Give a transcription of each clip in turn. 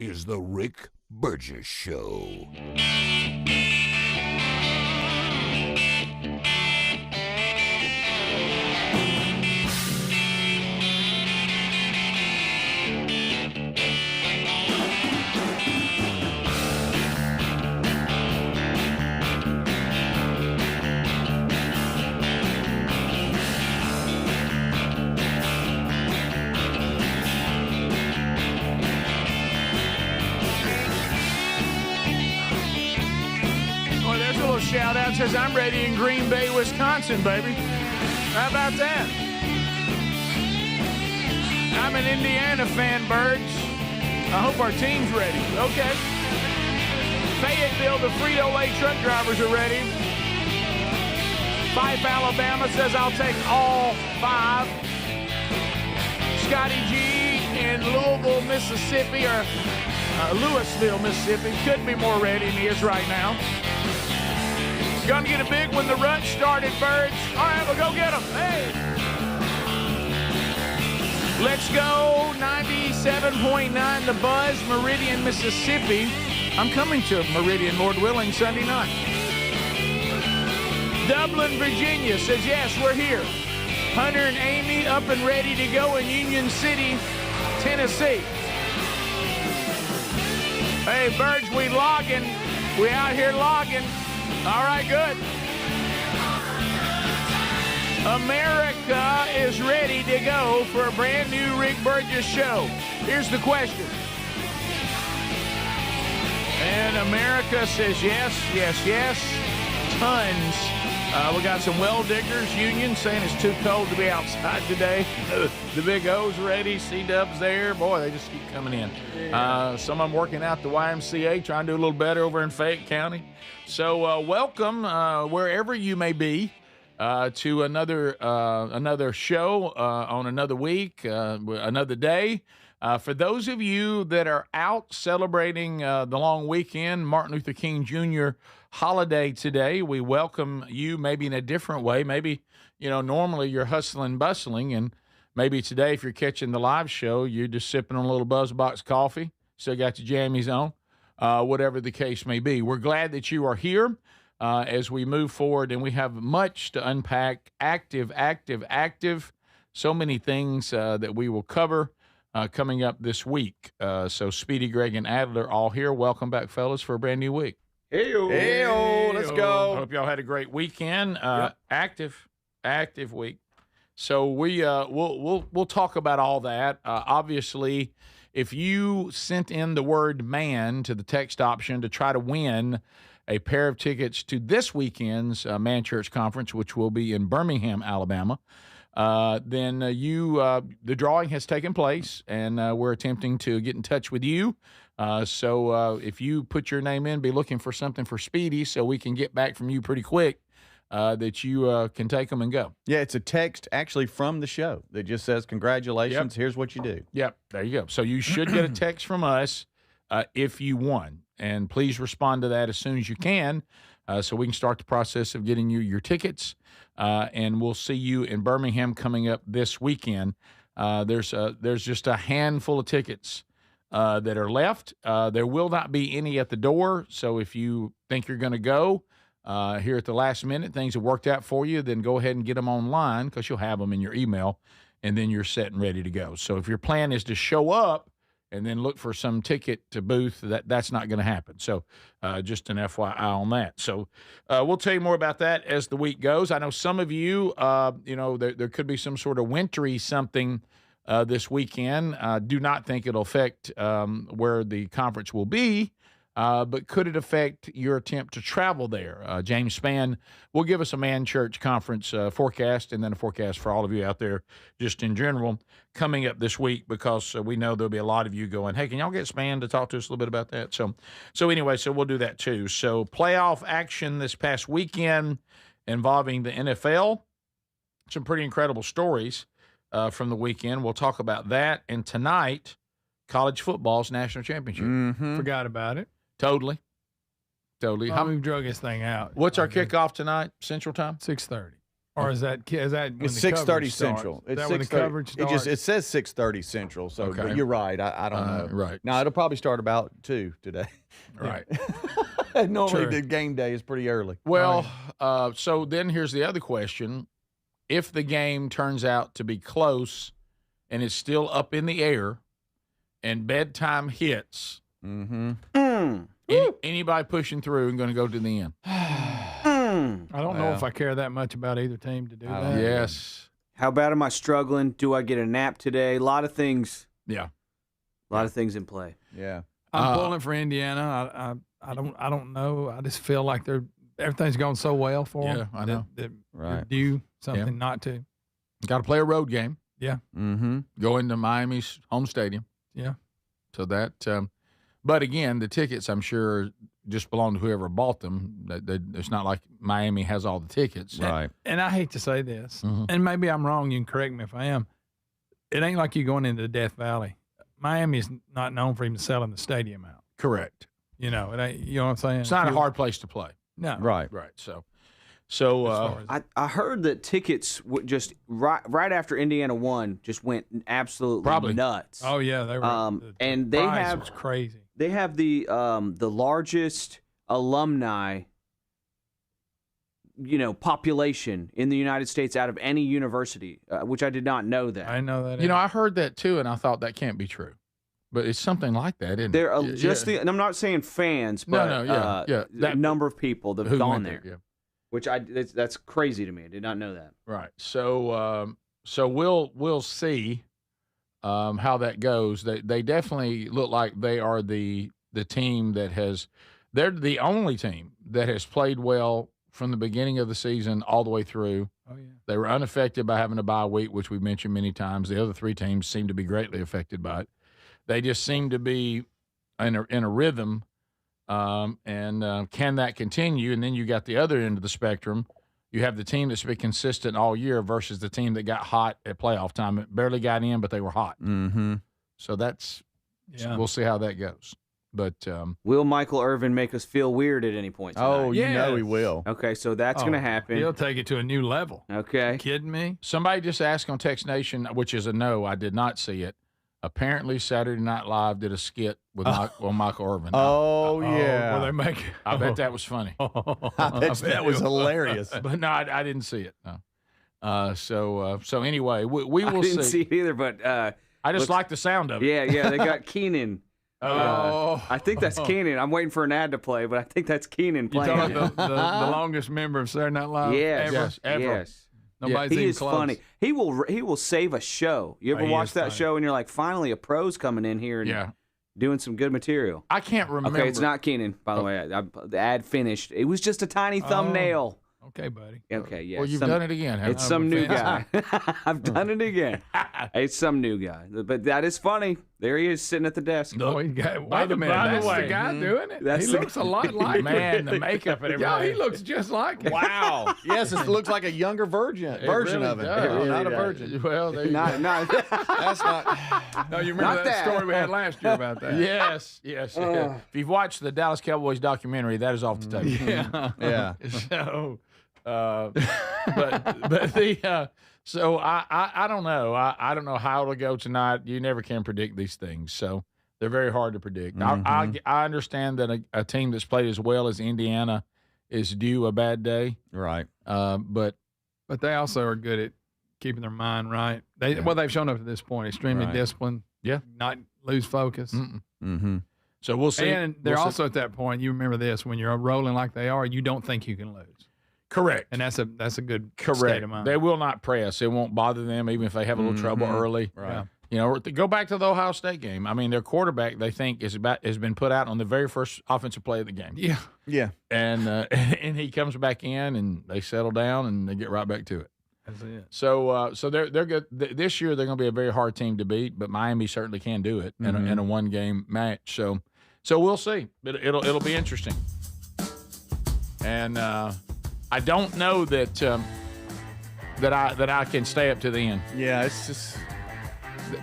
is the Rick Burgess Show. Shout out says I'm ready in Green Bay, Wisconsin, baby. How about that? I'm an Indiana fan, Birds. I hope our team's ready. Okay. Fayetteville, the Frito-Lay truck drivers are ready. Fife, Alabama says I'll take all 5. Scotty G in Louisville, Mississippi, or Louisville, Mississippi, couldn't be more ready than he is right now. Gonna get a big when the run started, Birds. All right, we'll go get them. Hey. Let's go. 97.9 The Buzz, Meridian, Mississippi. I'm coming to Meridian, Lord willing, Sunday night. Dublin, Virginia says, yes, we're here. Hunter and Amy up and ready to go in Union City, Tennessee. Hey, Birds, we logging. We out here logging. All right, good. America is ready to go for a brand new Rick Burgess show. Here's the question. And America says yes, yes, yes. Tons. We got some well diggers. Union saying it's too cold to be outside today. The Big O's ready. C-Dub's there. Boy, they just keep coming in. Some of them working out the YMCA, trying to do a little better over in Fayette County. So welcome, wherever you may be, to another show on another week, another day. For those of you that are out celebrating the long weekend, Martin Luther King Jr. holiday today, we welcome you maybe in a different way. Maybe, normally you're hustling, bustling, and maybe today if you're catching the live show, you're just sipping on a little BuzzBox coffee, still got your jammies on. Whatever the case may be. We're glad that you are here as we move forward, and we have much to unpack. Active. So many things that we will cover coming up this week. So Speedy, Greg, and Adler all here. Welcome back, fellas, for a brand new week. Hey-o, let's go. Hope y'all had a great weekend. Yep. Active week. So we'll talk about all that. Obviously, if you sent in the word man to the text option to try to win a pair of tickets to this weekend's Man Church Conference, which will be in Birmingham, Alabama, then the drawing has taken place, and we're attempting to get in touch with you. So if you put your name in, be looking for something for Speedy so we can get back from you pretty quick. That you can take them and go. Yeah, it's a text actually from the show that just says, congratulations, here's what you do. Yep, there you go. So you should get a text from us if you won. And please respond to that as soon as you can so we can start the process of getting you your tickets. And we'll see you in Birmingham coming up this weekend. There's just a handful of tickets that are left. There will not be any at the door. So if you think you're going to go, here at the last minute, things have worked out for you, then go ahead and get them online because you'll have them in your email, and then you're set and ready to go. So if your plan is to show up and then look for some ticket to booth, that's not going to happen. So just an FYI on that. So we'll tell you more about that as the week goes. I know some of you, there could be some sort of wintry something this weekend. Do not think it'll affect where the conference will be. But could it affect your attempt to travel there? James Spann will give us a Man Church Conference forecast, and then a forecast for all of you out there just in general coming up this week, because we know there'll be a lot of you going, hey, can y'all get Spann to talk to us a little bit about that? So anyway, we'll do that too. So playoff action this past weekend involving the NFL. Some pretty incredible stories from the weekend. We'll talk about that. And tonight, college football's national championship. Mm-hmm. Forgot about it. Totally. We've drug this thing out. What's our kickoff tonight, Central Time? 6:30. Or is that when It's the 6:30 coverage Central. starts? Is It's that when the 6:30. coverage starts? It says 6:30 Central. So Okay. but you're right. I don't know. Right. Now it'll probably start about 2 today. Right. Normally True. the game day is pretty early. Well, so then here's the other question. If the game turns out to be close and it's still up in the air and bedtime hits, anybody pushing through and going to go to the end? I don't know if I care that much about either team to do that. Yes. How bad am I struggling? Do I get a nap today? A lot of things. Yeah. A lot of things in play. Yeah. I'm pulling for Indiana. I don't know. I just feel like everything's going so well for them. Yeah, I know. That Right. they're due something not to. Got to play a road game. Yeah. Mm-hmm. Go into Miami's home stadium. Yeah. So that, but again, the tickets, I'm sure, just belong to whoever bought them. It's not like Miami has all the tickets. Right. And I hate to say this, Mhm. and maybe I'm wrong. You can correct me if I am. It ain't like you going into Death Valley. Miami's not known for even selling the stadium out. Correct. You know, it ain't. You know what I'm saying? It's not a hard place to play. No. Right. Right. So As far as- I heard that tickets just right after Indiana won just went absolutely Probably. nuts. Oh yeah, they were. And they price have was crazy. they have the largest alumni population in the United States out of any university, which I did not know that. I know that. you know, I heard that too, and I thought that can't be true, but it's something like that, isn't They're it? just Yeah. the, and I'm not saying fans, but yeah. the That- number of people that Who have gone went there, Yeah. which that's crazy to me. I did not know that. Right. So we'll see how that goes. They definitely look like they are the team they're the only team that has played well from the beginning of the season all the way through. Oh yeah. They were unaffected by having a bye week, which we mentioned many times. The other three teams seem to be greatly affected by it. They just seem to be in a rhythm. And can that continue? And then you got the other end of the spectrum. You have the team that's been consistent all year versus the team that got hot at playoff time. It barely got in, but they were hot. Mm-hmm. So Yeah. we'll see how that goes. But Will Michael Irvin make us feel weird at any point tonight? Oh, you know he Yes. will. Okay, so that's going to happen. He'll take it to a new level. Okay. You kidding me? somebody just asked on Text Nation, which is a no, I did not see it. Apparently, Saturday Night Live did a skit with Michael Irvin. Oh, yeah. Well, they make. I bet that was funny. I bet that was hilarious. But no, I didn't see it. No. So anyway, we I will didn't see. see it either, but I just like the sound of it. yeah, they got Keenan. I think that's Keenan. I'm waiting for an ad to play, but I think that's Keenan You playing. talking about the longest member of Saturday Night Live Yes, ever? Yes, ever. yes. Nobody's He even is close. funny. He will save a show. You ever He watch is that funny. show and you're like, finally a pro's coming in here and Yeah. doing some good material. I can't remember. Okay, it's not Keenan, by the way. The ad finished. It was just a tiny thumbnail. Okay, buddy. Okay, yeah. Well, you've done it again. haven't It's you? some new offense. guy. I've done it again. It's some new guy. But that is funny. There he is sitting at the desk. Oh, he got, By wait the- a minute. by the That's way, the guy doing it. That's he the- looks a lot like Man, him. the makeup and Yeah, everything. he looks just like him. Wow. Yes, it looks like a younger version really of it. does. It really Not a does. virgin. Well, there you Not, not, That's not. No, you remember Not that that. story we had last year about go. that? Yes. If you've watched the Dallas Cowboys documentary, that is off the table. Yeah. Yeah. So, but the so I don't know. I don't know how it'll go tonight. You never can predict these things, so they're very hard to predict. I understand that a team that's played as well as Indiana is due a bad day, Right. but But they also are good at keeping their mind right. They've shown up to this point, extremely Right. disciplined. Yeah. Not lose focus. Mm-hmm. so we'll see. And they're We'll see. also at that point. You remember this: when you're rolling like they are, you don't think you can lose, correct. and that's a good state Correct. of mind. They will not press. It won't bother them, even if they have a little trouble early. Right. Yeah. You know, go back to the Ohio State game. I mean, their quarterback they think has been put out on the very first offensive play of the game, Yeah. Yeah. and and he comes back in and they settle down and they get right back to it. That's it. So they're good. This year they're going to be a very hard team to beat, but Miami certainly can do it in a one game match. So we'll see. It'll be interesting. And I don't know that I can stay up to the end. Yeah. It's just.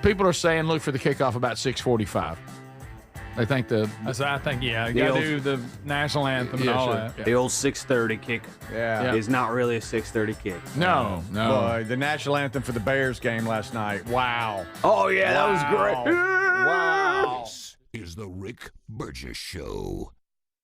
People are saying look for the kickoff about 6:45. They think the I think, you got to do the national anthem and all that. The old 6:30 kick is not really a 6:30 kick. no. Boy, the national anthem for the Bears game last night. Wow. Oh, yeah, that was great. Wow. This is the Rick Burgess Show.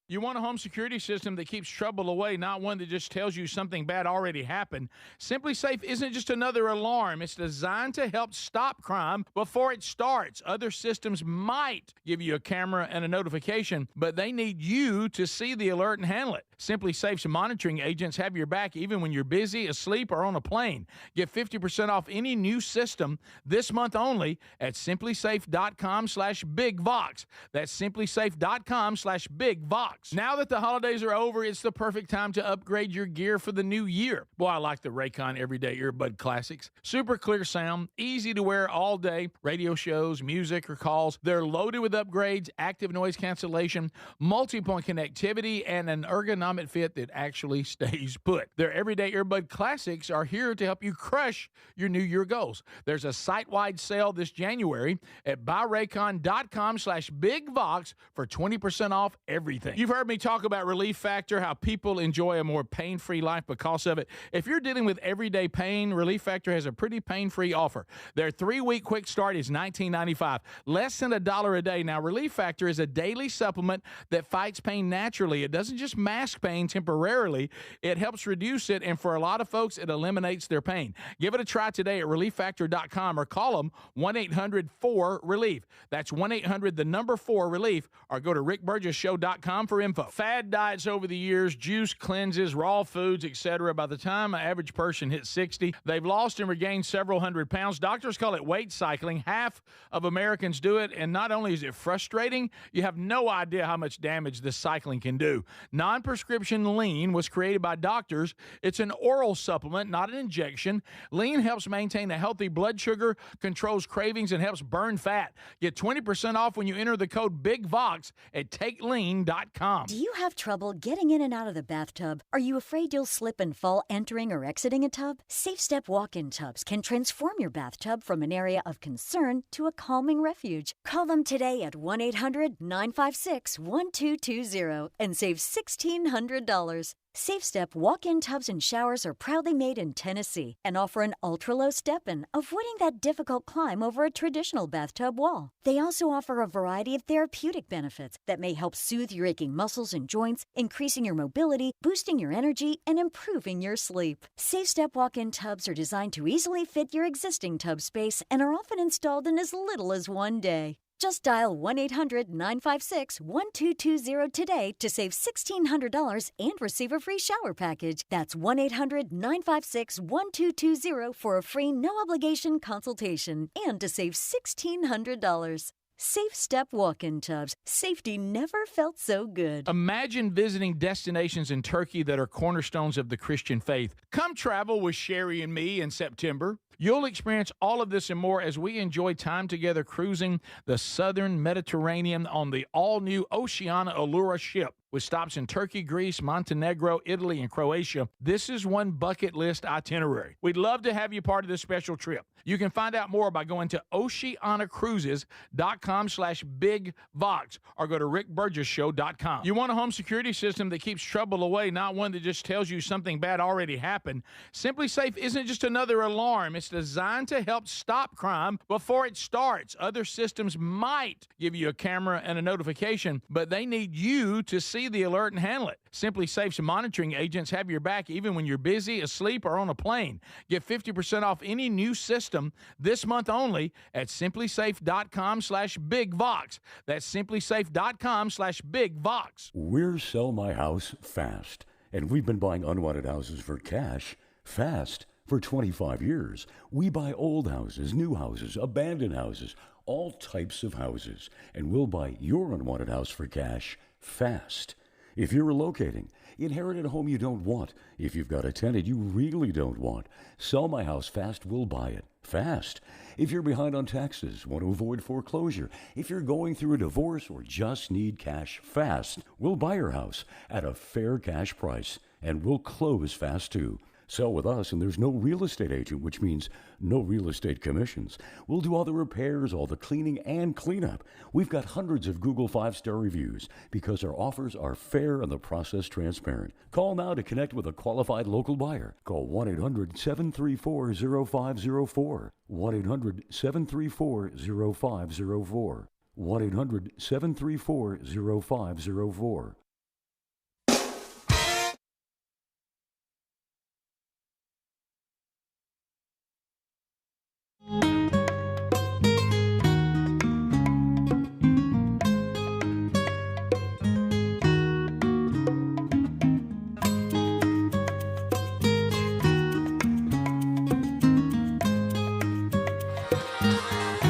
You want a home security system that keeps trouble away, not one that just tells you something bad already happened. Simply Safe isn't just another alarm. It's designed to help stop crime before it starts. Other systems might give you a camera and a notification, but they need you to see the alert and handle it. Simply Safe's monitoring agents have your back even when you're busy, asleep, or on a plane. Get 50% off any new system this month only at simplysafe.com/bigvox. That's simplysafe.com/bigvox. Now that the holidays are over, it's the perfect time to upgrade your gear for the new year. Boy, I like the Raycon Everyday Earbud Classics. Super clear sound, easy to wear all day, radio shows, music, or calls. They're loaded with upgrades, active noise cancellation, multi-point connectivity, and an ergonomic fit that actually stays put. Their Everyday Earbud Classics are here to help you crush your new year goals. There's a site-wide sale this January at buyraycon.com/bigvox for 20% off everything. You've heard me talk about Relief Factor, how people enjoy a more pain-free life because of it. If you're dealing with everyday pain, Relief Factor has a pretty pain-free offer. Their 3-week quick start is $19.95, less than $1 a day. Now, Relief Factor is a daily supplement that fights pain naturally. It doesn't just mask pain temporarily. It helps reduce it, and for a lot of folks, it eliminates their pain. Give it a try today at relieffactor.com or call them 1-800-4-RELIEF. That's 1-800-4-RELIEF, or go to rickburgessshow.com for info. Fad diets over the years, juice cleanses, raw foods, etc. By the time an average person hits 60, they've lost and regained several hundred pounds. Doctors call it weight cycling. Half of Americans do it, and not only is it frustrating, you have no idea how much damage this cycling can do. Non-prescription Lean was created by doctors. It's an oral supplement, not an injection. Lean helps maintain a healthy blood sugar, controls cravings, and helps burn fat. Get 20% off when you enter the code BIGVOX at takelean.com. Do you have trouble getting in and out of the bathtub? Are you afraid you'll slip and fall entering or exiting a tub? Safe Step walk-in tubs can transform your bathtub from an area of concern to a calming refuge. Call them today at 1-800-956-1220 and save $1,600. Safe Step walk-in tubs and showers are proudly made in Tennessee and offer an ultra-low step-in, avoiding that difficult climb over a traditional bathtub wall. They also offer a variety of therapeutic benefits that may help soothe your aching muscles and joints, increasing your mobility, boosting your energy, and improving your sleep. Safe Step walk-in tubs are designed to easily fit your existing tub space and are often installed in as little as one day. Just dial 1-800-956-1220 today to save $1,600 and receive a free shower package. That's 1-800-956-1220 for a free no-obligation consultation and to save $1,600. Safe Step walk-in tubs. Safety never felt so good. Imagine visiting destinations in Turkey that are cornerstones of the Christian faith. Come travel with Sherry and me in September. You'll experience all of this and more as we enjoy time together cruising the southern Mediterranean on the all-new Oceana Allura ship. With stops in Turkey, Greece, Montenegro, Italy, and Croatia, this is one bucket list itinerary. We'd love to have you part of this special trip. You can find out more by going to oceanacruises.com/bigvox or go to rickburgessshow.com. You want a home security system that keeps trouble away, not one that just tells you something bad already happened. Simply Safe isn't just another alarm. It's designed to help stop crime before it starts. Other systems might give you a camera and a notification, but they need you to see the alert and handle it. Simply Safe's monitoring agents have your back even when you're busy, asleep, or on a plane. Get 50% off any new system this month only at simplysafe.com/bigvox. That's simplysafe.com/bigvox. We're Sell My House Fast, and we've been buying unwanted houses for cash fast for 25 years. We buy old houses, new houses, abandoned houses, all types of houses, and we'll buy your unwanted house for cash fast. If you're relocating, inherited a home you don't want, if you've got a tenant you really don't want, Sell My House Fast will buy it fast. If you're behind on taxes, want to avoid foreclosure, if you're going through a divorce or just need cash fast, we'll buy your house at a fair cash price and we'll close fast too. Sell with us, and there's no real estate agent, which means no real estate commissions. We'll do all the repairs, all the cleaning, and cleanup. We've got hundreds of Google 5-star reviews because our offers are fair and the process transparent. Call now to connect with a qualified local buyer. Call 1-800-734-0504. 1-800-734-0504. 1-800-734-0504.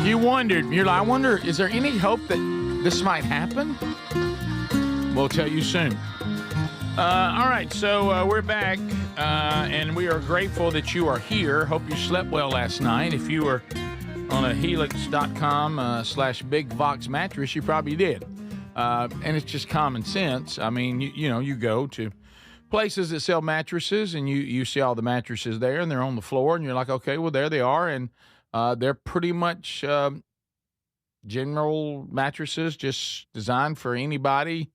You wondered, you're like, I wonder, is there any hope that this might happen? We'll tell you soon. All right, so we're back, and we are grateful that you are here. Hope you slept well last night. If you were on a helix.com/Big Vox mattress, you probably did. And it's just common sense. I mean, you go to places that sell mattresses, and you see all the mattresses there, and they're on the floor, and you're like, okay, well, there they are, and they're pretty much general mattresses, just designed for anybody,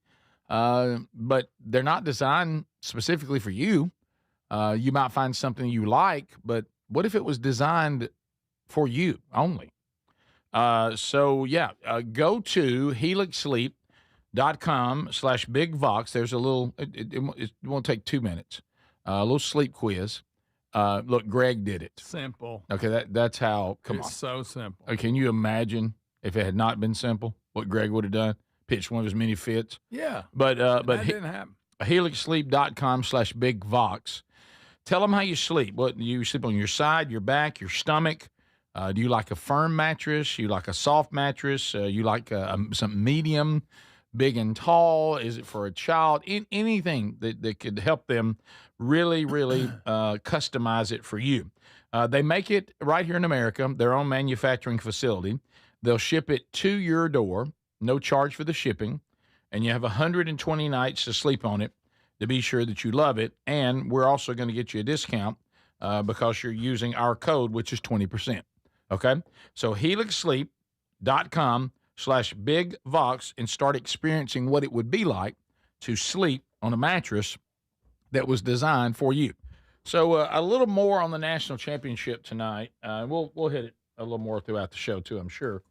but they're not designed specifically for you. You might find something you like, but what if it was designed for you only? Go to helixsleep.com/Big Vox. There's a little, it won't take 2 minutes, a little sleep quiz. Look, Greg did it. Simple. Okay, that's how. Come on. It's so simple. Can you imagine if it had not been simple, what Greg would have done? Pitched one of his many fits. Yeah. But that didn't happen. helixsleep.com/Big Vox. Tell them how you sleep. What you sleep on, your side, your back, your stomach. Do you like a firm mattress? You like a soft mattress? You like some medium, big and tall? Is it for a child? Anything that could help them really customize it for you. They make it right here in America, their own manufacturing facility. They'll ship it to your door, no charge for the shipping, and you have 120 nights to sleep on it to be sure that you love it. And we're also going to get you a discount because you're using our code, which is 20%. Okay? So helixsleep.com/Big Vox and start experiencing what it would be like to sleep on a mattress that was designed for you. So a little more on the national championship tonight. We'll hit it a little more throughout the show too, I'm sure.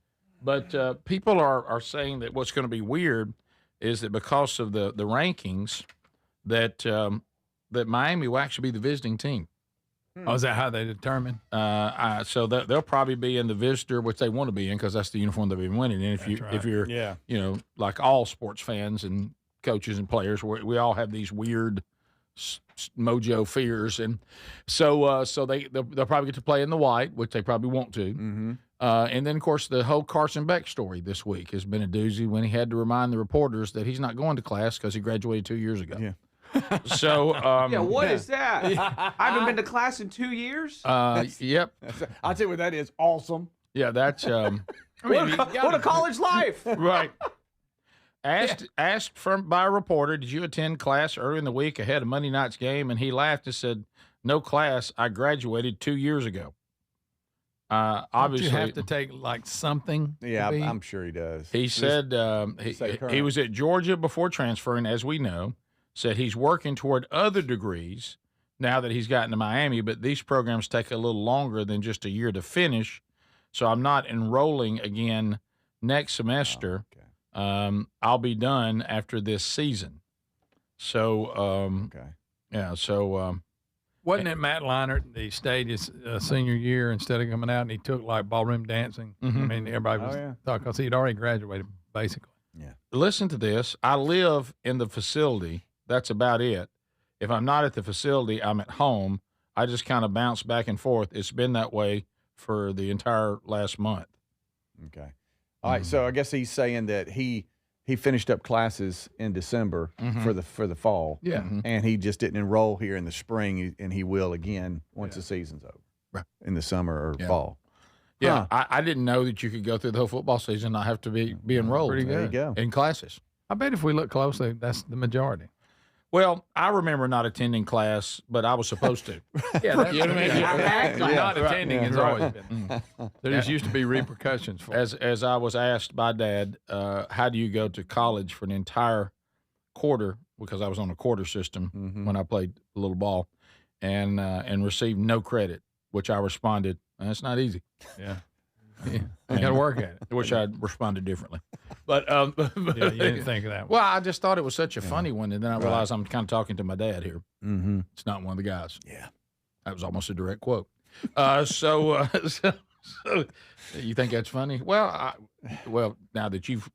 But people are saying that what's going to be weird is that because of the rankings, that Miami will actually be the visiting team. Oh, is that how they determine? So they'll probably be in the visitor, which they want to be in because that's the uniform they've been winning. And if you're like all sports fans and coaches and players, we all have these weird mojo fears, and so they'll probably get to play in the white, which they probably want to. Mm-hmm. And then, of course, the whole Carson Beck story this week has been a doozy when he had to remind the reporters that he's not going to class because he graduated 2 years ago. Yeah. So what is that? I haven't been to class in 2 years. Yep. I'll tell you what that is. Awesome. Yeah, that's what a college life. Right. Asked by a reporter, did you attend class early in the week ahead of Monday night's game? And he laughed and said, no class. I graduated 2 years ago. Obviously, you have to take like something. Yeah, I'm sure he does. He said he was at Georgia before transferring, as we know. Said he's working toward other degrees now that he's gotten to Miami, but these programs take a little longer than just a year to finish. So I'm not enrolling again next semester. Oh, okay. I'll be done after this season. So, yeah. So, wasn't it Matt Leinart? He stayed his senior year instead of coming out, and he took like ballroom dancing. Mm-hmm. I mean, everybody was talking because he'd already graduated, basically. Yeah. Listen to this. I live in the facility. That's about it. If I'm not at the facility, I'm at home. I just kind of bounce back and forth. It's been that way for the entire last month. Okay. All right. So I guess he's saying that he finished up classes in December for the fall. Yeah. Mm-hmm. And he just didn't enroll here in the spring, and he will again once the season's over. Right. In the summer or fall. Yeah. I didn't know that you could go through the whole football season and not have to be enrolled. Pretty good. There you go. In classes. I bet if we look closely, that's the majority. Well, I remember not attending class, but I was supposed to. Yeah, that's, You know what I mean? Exactly. not attending has Right. always been. There just used to be repercussions for it. As I was asked by Dad, how do you go to college for an entire quarter, because I was on a quarter system when I played a little ball, and received no credit, which I responded, that's not easy. Yeah. You got to work at it. Which I responded differently. But Yeah, you didn't think of that one. well, I just thought it was such a funny one, and then I realized I'm kind of talking to my dad here. Mm-hmm. It's not one of the guys. Yeah. That was almost a direct quote. So you think that's funny? Well, now that you've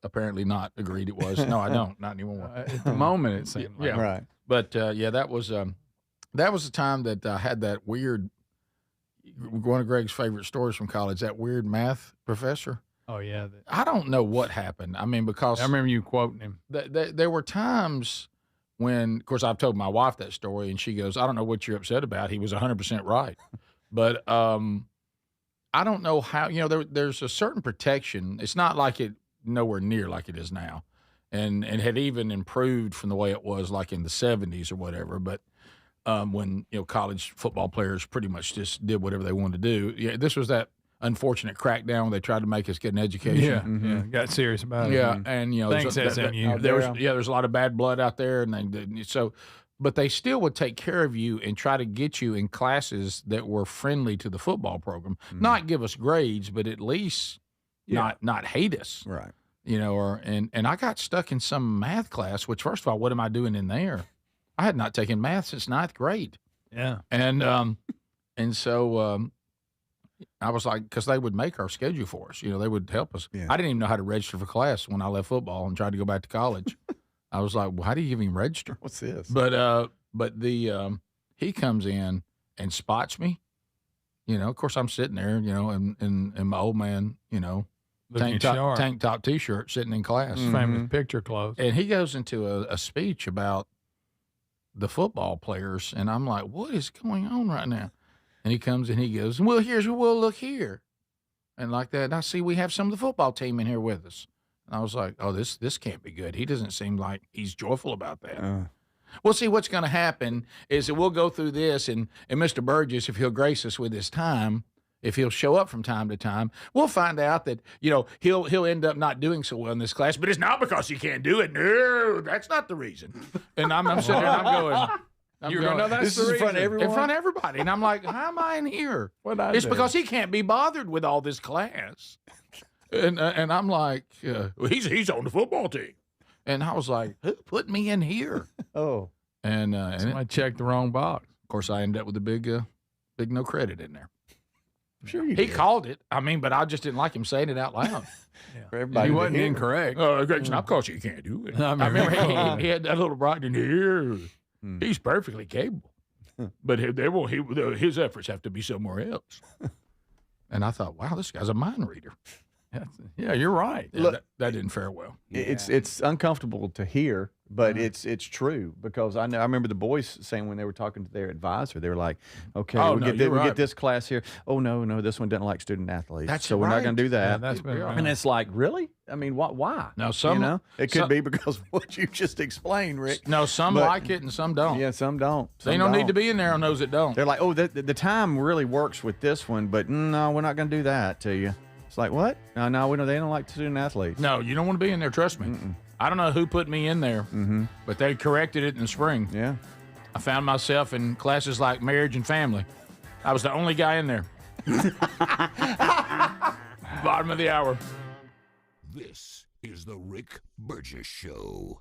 apparently not agreed it was. No, I don't. Not anymore. At the moment, it seemed like. Yeah. Right. But that was the time that I had that weird. One of Greg's favorite stories from college. That weird math professor. Oh, yeah. I don't know what happened. I mean, because I remember you quoting him. there were times when, of course, I've told my wife that story, and she goes, "I don't know what you're upset about. He was 100% right." But I don't know how. There's a certain protection. It's not like it nowhere near like it is now, and had even improved from the way it was like in the 70s or whatever. But when college football players pretty much just did whatever they wanted to do. Yeah, this was that unfortunate crackdown when they tried to make us get an education. Yeah, got serious about it. Yeah, and Thanks, SMU. There's a lot of bad blood out there, and but they still would take care of you and try to get you in classes that were friendly to the football program. Not give us grades, but at least not hate us. Right. And I got stuck in some math class. Which, first of all, what am I doing in there? I had not taken math since 9th grade. Yeah. And so I was like, because they would make our schedule for us. They would help us. Yeah. I didn't even know how to register for class when I left football and tried to go back to college. I was like, well, how do you even register? What's this? But he comes in and spots me. Of course, I'm sitting there, in my old man, Looking sharp. tank top T-shirt sitting in class. Famous picture clothes. And he goes into a speech about the football players, and I'm like, what is going on right now? And he comes and he goes, well, look here. And like that, and I see we have some of the football team in here with us. And I was like, oh, this can't be good. He doesn't seem like he's joyful about that. Well, see, what's going to happen is that we'll go through this, and Mr. Burgess, if he'll grace us with his time, if he'll show up from time to time, we'll find out that, he'll end up not doing so well in this class, but it's not because he can't do it. No, that's not the reason. And I'm sitting there and I'm going, You're going, no, that's This the is in front of reason. everyone? in front of everybody. And I'm like, how am I in here? It's because he can't be bothered with all this class. And I'm like, he's on the football team. And I was like, who put me in here? Oh. And I checked the wrong box. of course, I ended up with a big no credit in there. Sure you He did. called it. I mean, but I just didn't like him saying it out loud. For everybody He to wasn't hear. incorrect. Greg's not because you can't do it. I I remember remember he had that little bright in here. He's perfectly capable. But his efforts have to be somewhere else. And I thought, wow, this guy's a mind reader. Yeah, you're right. Yeah, that didn't fare well. It's uncomfortable to hear, but it's true because I remember the boys saying when they were talking to their advisor, they were like, "Okay, Oh, we no, get you're we right. get this class here. Oh no, this one doesn't like student athletes. That's so we're not going to do Yeah, that." that's been Yeah. And it's like, really? I mean, why? Now, some- it could some- be because of what you just explained, Rick. No, some But- like it and some don't. Yeah, some don't. They Some don't need to don't. be in there on those that don't. They're like, oh, the time really works with this one, but no, we're not going to do that to you. It's like, what? No, we know they don't like student athletes. No, you don't want to be in there, trust me. I don't know who put me in there, but they corrected it in the spring. Yeah. I found myself in classes like marriage and family. I was the only guy in there. Bottom of the hour. This is the Rick Burgess Show.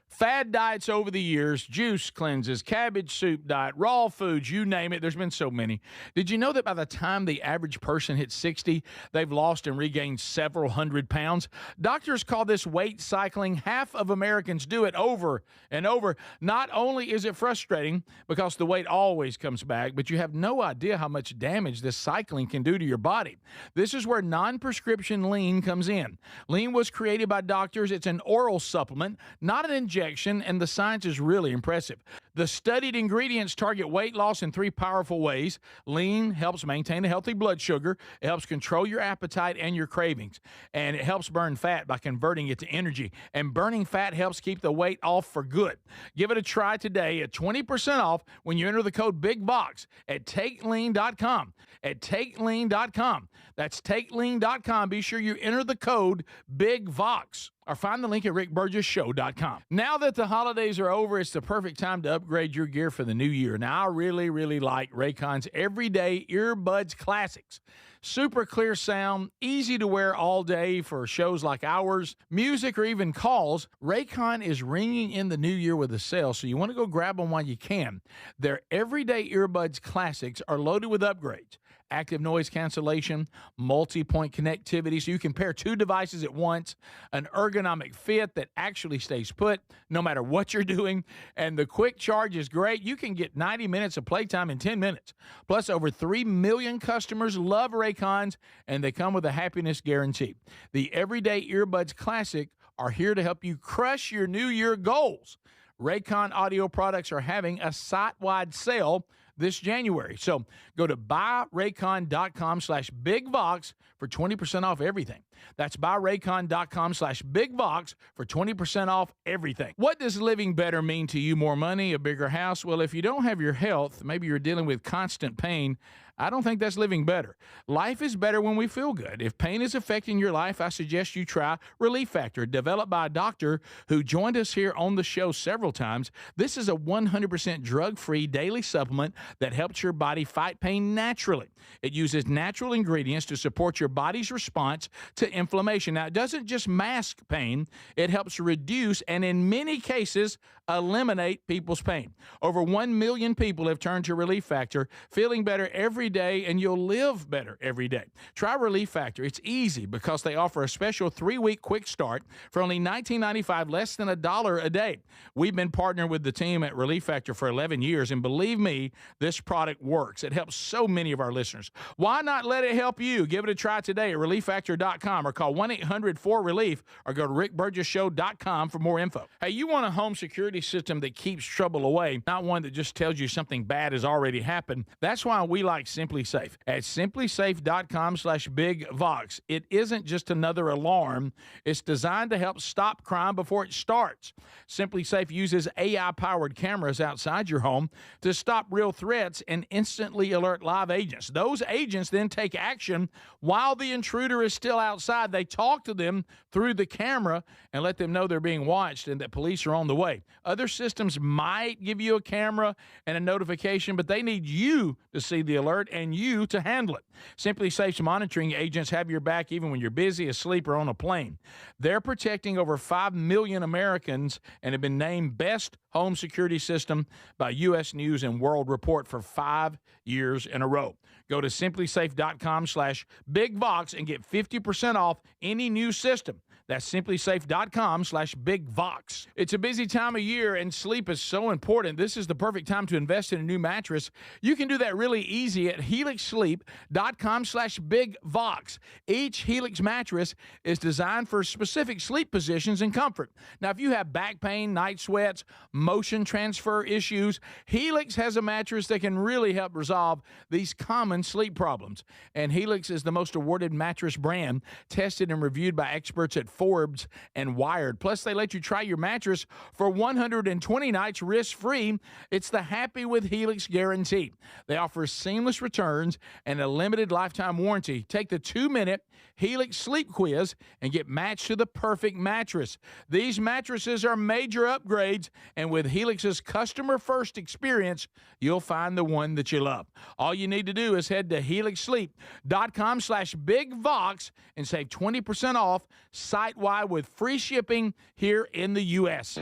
Fad diets over the years, juice cleanses, cabbage soup diet, raw foods, you name it. There's been so many. Did you know that by the time the average person hits 60, they've lost and regained several hundred pounds? Doctors call this weight cycling. Half of Americans do it over and over. Not only is it frustrating because the weight always comes back, but you have no idea how much damage this cycling can do to your body. This is where non-prescription lean comes in. Lean was created by doctors. It's an oral supplement, not an injection, and the science is really impressive. The studied ingredients target weight loss in 3 powerful ways. Lean helps maintain a healthy blood sugar. It helps control your appetite and your cravings. And it helps burn fat by converting it to energy. And burning fat helps keep the weight off for good. Give it a try today at 20% off when you enter the code BIGVOX at TakeLean.com. At TakeLean.com. That's TakeLean.com. Be sure you enter the code BIGVOX. Or find the link at rickburgessshow.com. Now that the holidays are over, it's the perfect time to upgrade your gear for the new year. Now, I really, really like Raycon's Everyday Earbuds Classics. Super clear sound, easy to wear all day for shows like ours, music, or even calls. Raycon is ringing in the new year with a sale, so you want to go grab them while you can. Their Everyday Earbuds Classics are loaded with upgrades. Active noise cancellation, multi-point connectivity, so you can pair 2 devices at once, an ergonomic fit that actually stays put no matter what you're doing, and the quick charge is great. You can get 90 minutes of playtime in 10 minutes. Plus, over 3 million customers love Raycons, and they come with a happiness guarantee. The Everyday Earbuds Classic are here to help you crush your New Year goals. Raycon audio products are having a site-wide sale this January. So go to buyraycon.com/bigvox for 20% off everything. That's buyraycon.com/bigvox for 20% off everything. What does living better mean to you? More money, a bigger house? Well, if you don't have your health, maybe you're dealing with constant pain, I don't think that's living better. Life is better when we feel good. If pain is affecting your life, I suggest you try Relief Factor, developed by a doctor who joined us here on the show several times. This is a 100% drug-free daily supplement that helps your body fight pain naturally. It uses natural ingredients to support your body's response to inflammation. Now, it doesn't just mask pain, it helps reduce and in many cases eliminate people's pain. Over 1 million people have turned to Relief Factor, feeling better every day, and you'll live better every day. Try Relief Factor. It's easy because they offer a special 3-week quick start for only $19.95, less than $1 a day. We've been partnering with the team at Relief Factor for 11 years, and believe me, this product works. It helps so many of our listeners. Why not let it help you? Give it a try today at relieffactor.com or call 1-800-4RELIEF or go to rickburgessshow.com for more info. Hey, you want a home security system that keeps trouble away, not one that just tells you something bad has already happened. That's why we like Simply Safe. At simplysafe.com/bigvox. It isn't just another alarm. It's designed to help stop crime before it starts. Simply Safe uses AI-powered cameras outside your home to stop real threats and instantly alert live agents. Those agents then take action while the intruder is still outside. They talk to them through the camera and let them know they're being watched and that police are on the way. Other systems might give you a camera and a notification, but they need you to see the alert and you to handle it. Simply Safe's monitoring agents have your back even when you're busy, asleep, or on a plane. They're protecting over 5 million Americans and have been named Best Home Security System by U.S. News and World Report for 5 years in a row. Go to simplysafe.com/bigvox and get 50% off any new system. That's simplysafe.com/bigvox. It's a busy time of year and sleep is so important. This is the perfect time to invest in a new mattress. You can do that really easy at helixsleep.com/bigvox. Each Helix mattress is designed for specific sleep positions and comfort. Now, if you have back pain, night sweats, motion transfer issues, Helix has a mattress that can really help resolve these common sleep problems. And Helix is the most awarded mattress brand, tested and reviewed by experts at Forbes and Wired. Plus, they let you try your mattress for 120 nights risk-free. It's the Happy with Helix guarantee. They offer seamless returns and a limited lifetime warranty. Take the 2-minute Helix sleep quiz and get matched to the perfect mattress. These mattresses are major upgrades, and with Helix's customer-first experience, you'll find the one that you love. All you need to do is head to helixsleep.com/bigvox and save 20% off site-wide with free shipping here in the U.S.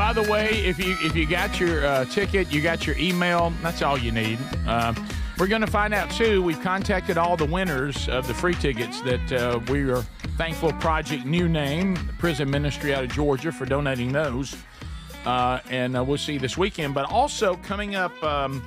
by the way, if you got your ticket, you got your email, that's all you need. We're going to find out, too. We've contacted all the winners of the free tickets that we are thankful Project New Name, the prison ministry out of Georgia, for donating those. And we'll see you this weekend. But also coming up on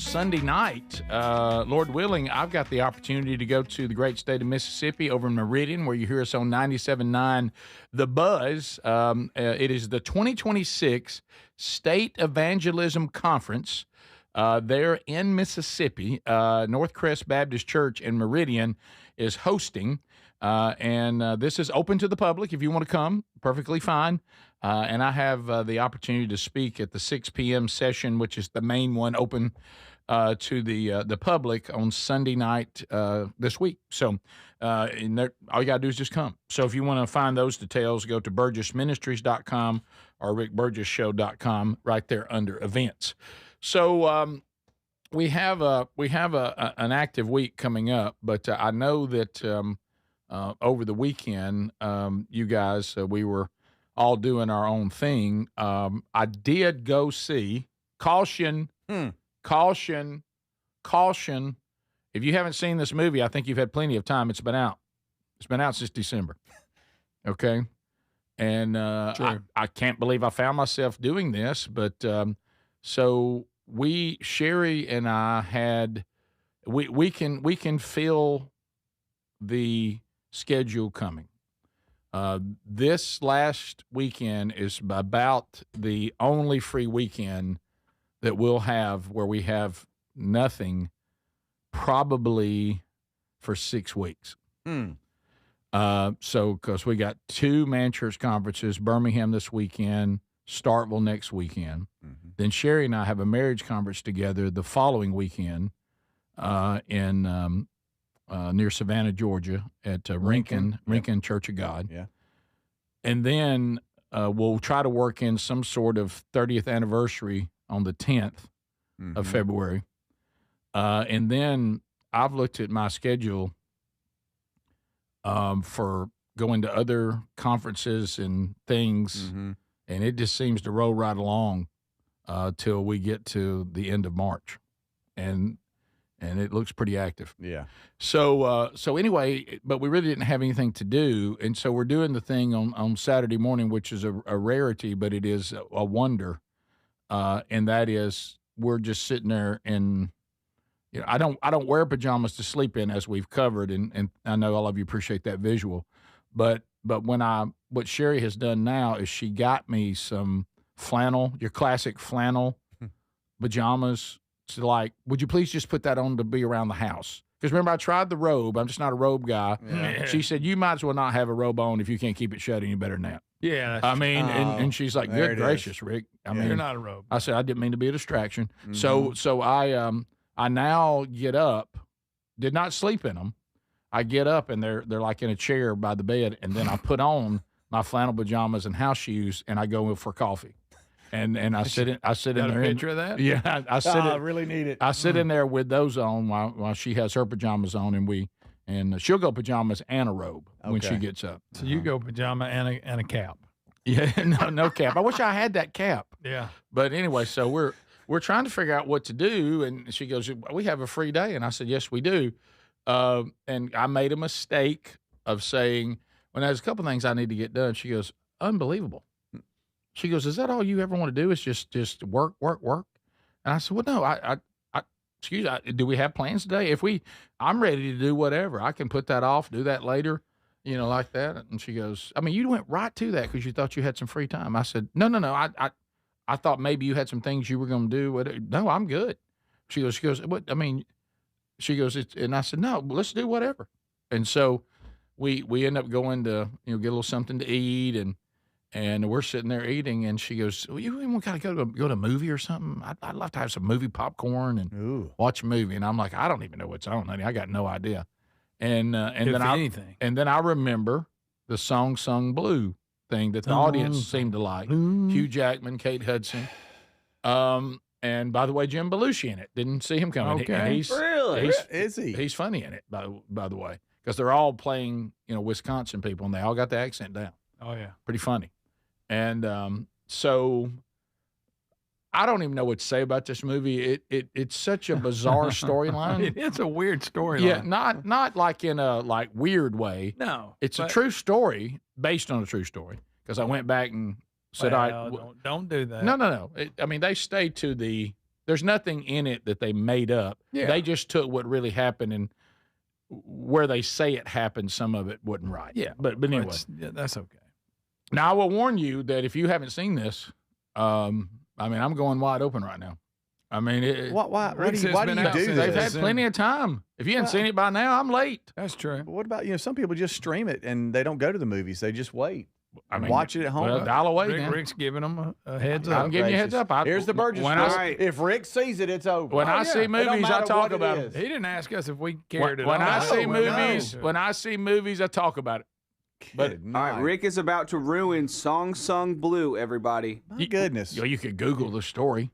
Sunday night, Lord willing, I've got the opportunity to go to the great state of Mississippi over in Meridian, where you hear us on 97.9 The Buzz. It is the 2026 State Evangelism Conference there in Mississippi. Northcrest Baptist Church in Meridian is hosting. And this is open to the public. If you want to come, perfectly fine. And I have the opportunity to speak at the 6 p.m. session, which is the main one, open to the public on Sunday night this week. So all you got to do is just come. So if you want to find those details, go to burgessministries.com or rickburgessshow.com right there under events. So we have an active week coming up, but I know that over the weekend, you guys, we were all doing our own thing. I did go see caution. If you haven't seen this movie, I think you've had plenty of time. It's been out since December. Okay. And I can't believe I found myself doing this, but so Sherry and I had, we can feel the schedule coming. This last weekend is about the only free weekend that we'll have where we have nothing probably for 6 weeks. So because we got 2 man church conferences, Birmingham this weekend, Starkville next weekend. Then Sherry and I have a marriage conference together the following weekend in near Savannah, Georgia, at Rinkin Church of God. Yeah. And then we'll try to work in some sort of 30th anniversary on the 10th of February. And then I've looked at my schedule for going to other conferences and things, and it just seems to roll right along till we get to the end of March. And it looks pretty active. Yeah. So anyway, but we really didn't have anything to do, and so we're doing the thing on Saturday morning, which is a rarity, but it is a wonder, and that is we're just sitting there, and I don't wear pajamas to sleep in, as we've covered, and I know all of you appreciate that visual, but what Sherry has done now is she got me some flannel, your classic flannel pajamas. So like, would you please just put that on to be around the house? Because remember, I tried the robe. I'm just not a robe guy. Yeah. She said, you might as well not have a robe on if you can't keep it shut any better than that. Yeah. And she's like, good gracious, Rick. I mean, you're not a robe. I said, I didn't mean to be a distraction. So I now get up, did not sleep in them. I get up and they're like in a chair by the bed. And then I put on my flannel pajamas and house shoes and I go for coffee. And I sit in there. A picture of that? Yeah, I really need it. I sit in there with those on while she has her pajamas on, and she'll go pajamas and a robe when she gets up. So you go pajama and a cap. Yeah, no cap. I wish I had that cap. Yeah. But anyway, so we're trying to figure out what to do, and she goes, "We have a free day," and I said, "Yes, we do." And I made a mistake of saying, when there's a couple things I need to get done. She goes, "Unbelievable." She goes, "Is that all you ever want to do is just work? And I said, "Well, no, excuse me, do we have plans today? I'm ready to do whatever. I can put that off, do that later, like that." And she goes, "I mean, you went right to that because you thought you had some free time." I said, No. I thought maybe you had some things you were going to do. No, I'm good. She goes, "What? I mean," she goes, and I said, "No, let's do whatever." And so we end up going to, get a little something to eat, and we're sitting there eating, and she goes, "Well, you even got to go to a movie or something? I'd love to have some movie popcorn and watch a movie." And I'm like, "I don't even know what's on, honey. I got no idea." And then I remember the Song Sung Blue thing that the audience seemed to like. Hugh Jackman, Kate Hudson, and by the way, Jim Belushi in it. Didn't see him coming. Okay, is he? He's funny in it, by the way, because they're all playing Wisconsin people, and they all got the accent down. Oh yeah, pretty funny. And So I don't even know what to say about this movie. It's such a bizarre storyline. It's a weird storyline. Yeah, not like in a weird way. No, It's a true story based on a true story. Because I went back and said, don't do that. No. I mean, they stayed to there's nothing in it that they made up. Yeah. They just took what really happened and where they say it happened, some of it wasn't right. Yeah, but anyway, that's okay. Now I will warn you that if you haven't seen this, I mean, I'm going wide open right now. I mean, Why do you been do out this? since they've had plenty of time. If you haven't seen it by now, I'm late. That's true. But what about, some people just stream it and they don't go to the movies. They just wait. I mean, watch it at home. Well, dial away, man. Rick's giving them a heads up. I'm giving you a heads up. Here's the Burgess when story. If Rick sees it, it's over. When I see movies, I talk about it. them. He didn't ask us if we cared When I see No. movies, when I see movies, I talk about it. But Good All right, night. Rick is about to ruin Song Sung Blue, everybody. My goodness. you could Google the story.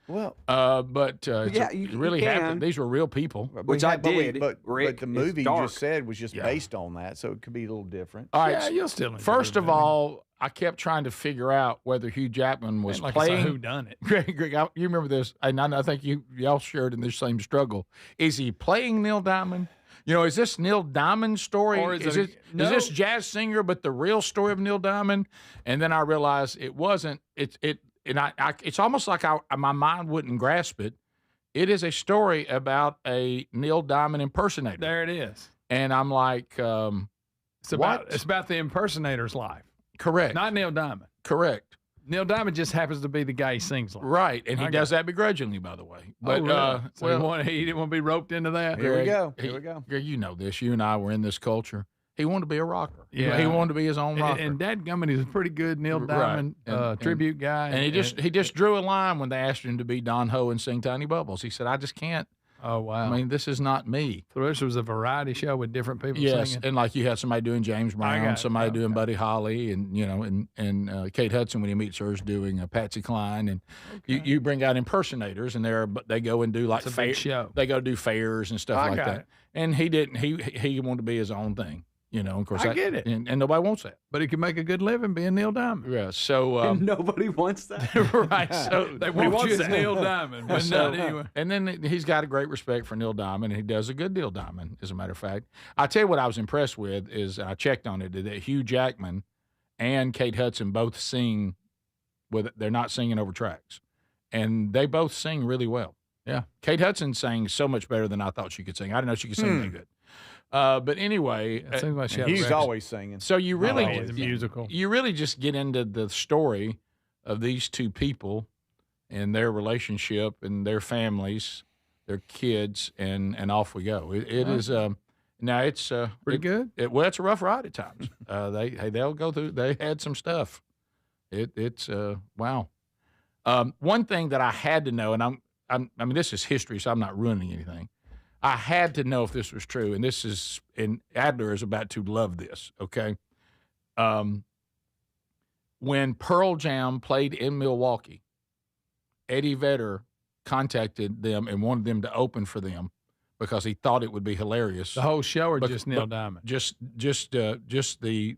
Well, But Yeah, it you really can. happened. These were real people. Which I did, But Rick, the it's movie you dark. just said was just Yeah. based on that, so it could be a little different. All right. Yeah, you'll still enjoy First it, of man. all, I kept trying to figure out whether Hugh Jackman was Ain't like playing. who done it. Greg, you remember this? And I think y'all shared in this same struggle. Is he playing Neil Diamond? Is this Neil Diamond's story? Or is is it no. this jazz singer, but the real story of Neil Diamond? And then I realized it wasn't. It's almost like my mind wouldn't grasp it. It is a story about a Neil Diamond impersonator. There it is. And I'm like, It's about the impersonator's life, correct. not Neil Diamond. Correct. Neil Diamond just happens to be the guy he sings like. Right. And he I does got that begrudgingly, by the way. But Really? So he didn't want to be roped into that. Here we go. Greg, Here we go. Greg, you know this. You and I were in this culture. He wanted to be a rocker. Yeah. He wanted to be his own rocker. And Dadgummit is a pretty good Neil Right. Diamond And- tribute guy. And he just drew a line when they asked him to be Don Ho and sing Tiny Bubbles. He said, I just can't. oh wow! I mean, this is not me. so this was a variety show with different people Yes, singing. and like you had somebody doing James Brown, got it. somebody doing Okay. Buddy Holly, and and Kate Hudson when he meets her is doing Patsy Cline, and you bring out impersonators, and they go and do like It's a big show. They go do fairs and stuff I like got that. it. And he didn't. He wanted to be his own thing. Of course, I get it. and nobody wants that. But he could make a good living being Neil Diamond. Yeah. So And nobody wants that. right. So They want wants you as that. Neil Diamond, but So- not anyway. And then he's got a great respect for Neil Diamond, and he does a good Neil Diamond, as a matter of fact. I tell you what I was impressed with is I checked on it that Hugh Jackman and Kate Hudson both sing they're not singing over tracks, and they both sing really well. Yeah. Kate Hudson sang so much better than I thought she could sing. I didn't know she could sing that good. But anyway, It seems like she And has he's a always singing. so you really always a musical. you really just get into the story of these two people and their relationship and their families, their kids, and off we go. It is now it's Pretty good. well, it's a rough ride at times. They'll go through. They had some stuff. It's wow. One thing that I had to know, and I mean this is history, so I'm not ruining anything. I had to know if this was true, and Adler is about to love this. Okay, when Pearl Jam played in Milwaukee, Eddie Vedder contacted them and wanted them to open for them because he thought it would be hilarious. The whole show or But- just Neil but Diamond? Just the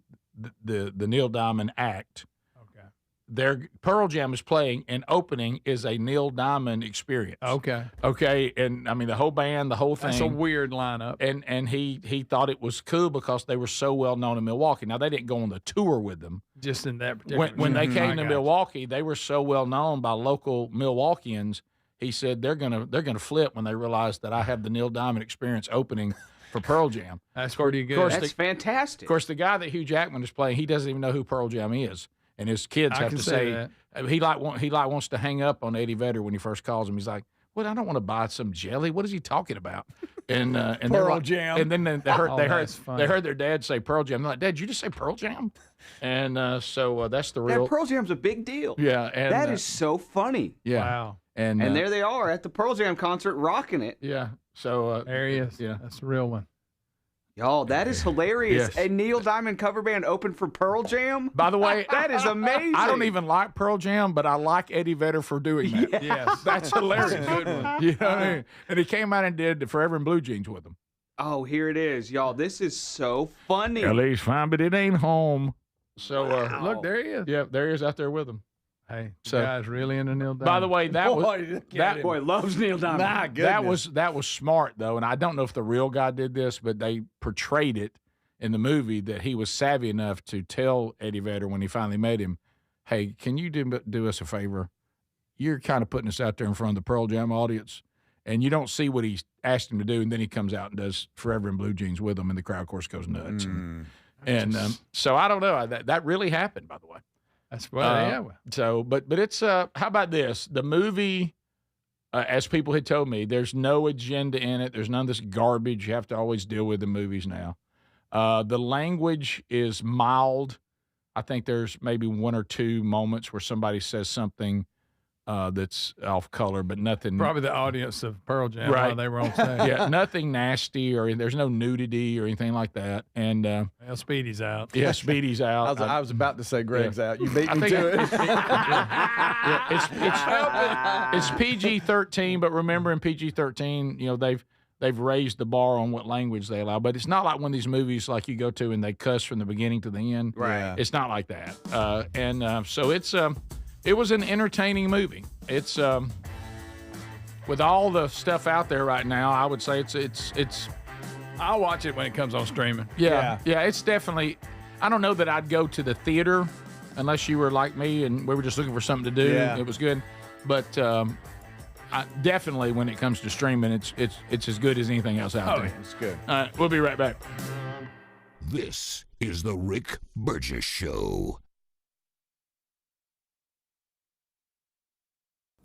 Neil Diamond act. Okay. Their Pearl Jam is playing, and opening is a Neil Diamond experience. Okay. Okay, and I mean the whole band, the whole thing. That's a weird lineup. and he thought it was cool because they were so well known in Milwaukee. Now they didn't go on the tour with them. Just in that particular When they show. came I to got Milwaukee, they were so well known by local Milwaukeeans. He said they're gonna flip when they realize that I have the Neil Diamond experience opening for Pearl Jam. you. That's pretty good. course, That's fantastic. Of course, the guy that Hugh Jackman is playing, he doesn't even know who Pearl Jam is, and his kids I have can to see say that. he wants to hang up on Eddie Vedder when he first calls him. He's like, "Well, I don't want to buy some jelly. What is he talking about?" And they're Pearl like- Jam. And then they heard Oh, they heard that's funny. they heard their dad say Pearl Jam. They're like, "Dad, did you just say Pearl Jam?" And so that's the real That Pearl Jam's a big deal. yeah. And That is so funny. yeah. Wow. And And there they are at the Pearl Jam concert rocking it. yeah. So There he is. Yeah. That's the real one. Y'all, that is hilarious. Yes. A Neil Diamond cover band opened for Pearl Jam? by the way, That is amazing. I don't even like Pearl Jam, but I like Eddie Vedder for doing that. Yes. That's hilarious. Good one. You know what I mean? And he came out and did Forever in Blue Jeans with them. Oh, here it is. Y'all, this is so funny. LA's fine, but it ain't home. So Wow. Look, there he is. yeah, there he is out there with them. Hey, So- the guy's really into Neil Diamond. By the way, that was Boy, that Boy, loves Neil Diamond. my goodness. that was smart though, and I don't know if the real guy did this, but they portrayed it in the movie that he was savvy enough to tell Eddie Vedder when he finally met him, "Hey, can you do us a favor? You're kind of putting us out there in front of the Pearl Jam audience, and you don't see what he asked him to do, and then he comes out and does Forever in Blue Jeans with them, and the crowd, of course, goes nuts." And so I don't know. That really happened, by the way. That's well, yeah. So, but it's how about this? The movie, as people had told me, there's no agenda in it. There's none of this garbage you have to always deal with in movies now. The language is mild. I think there's maybe one or two moments where somebody says something that's off color, but nothing. Probably the audience of Pearl Jam Right. while they were on stage. Yeah, nothing nasty or there's no nudity or anything like that. And Well, Speedy's out. yeah, Speedy's out. I was about to say Greg's out. You beat I me think to it. it's PG-13, but remember in PG-13, they've raised the bar on what language they allow. But it's not like one of these movies like you go to and they cuss from the beginning to the end. Right. It's not like that. So it was an entertaining movie. It's with all the stuff out there right now, I would say it's I'll watch it when it comes on streaming. yeah. It's definitely. I don't know that I'd go to the theater unless you were like me and we were just looking for something to do. Yeah. It was good, but definitely when it comes to streaming, it's as good as anything else out there. It's good. All right, we'll be right back. This is the Rick Burgess Show.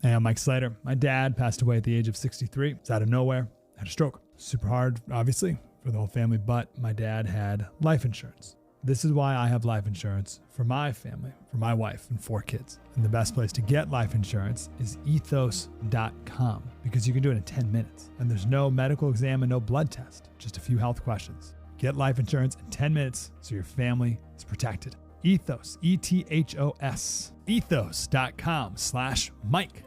Hey, I'm Mike Slater. My dad passed away at the age of 63. It's out of nowhere. Had a stroke. Super hard, obviously, for the whole family, but my dad had life insurance. This is why I have life insurance for my family, for my wife and 4 kids. And the best place to get life insurance is ethos.com because you can do it in 10 minutes. And there's no medical exam and no blood test, just a few health questions. Get life insurance in 10 minutes so your family is protected. Ethos, E-T-H-O-S, ethos.com/Mike.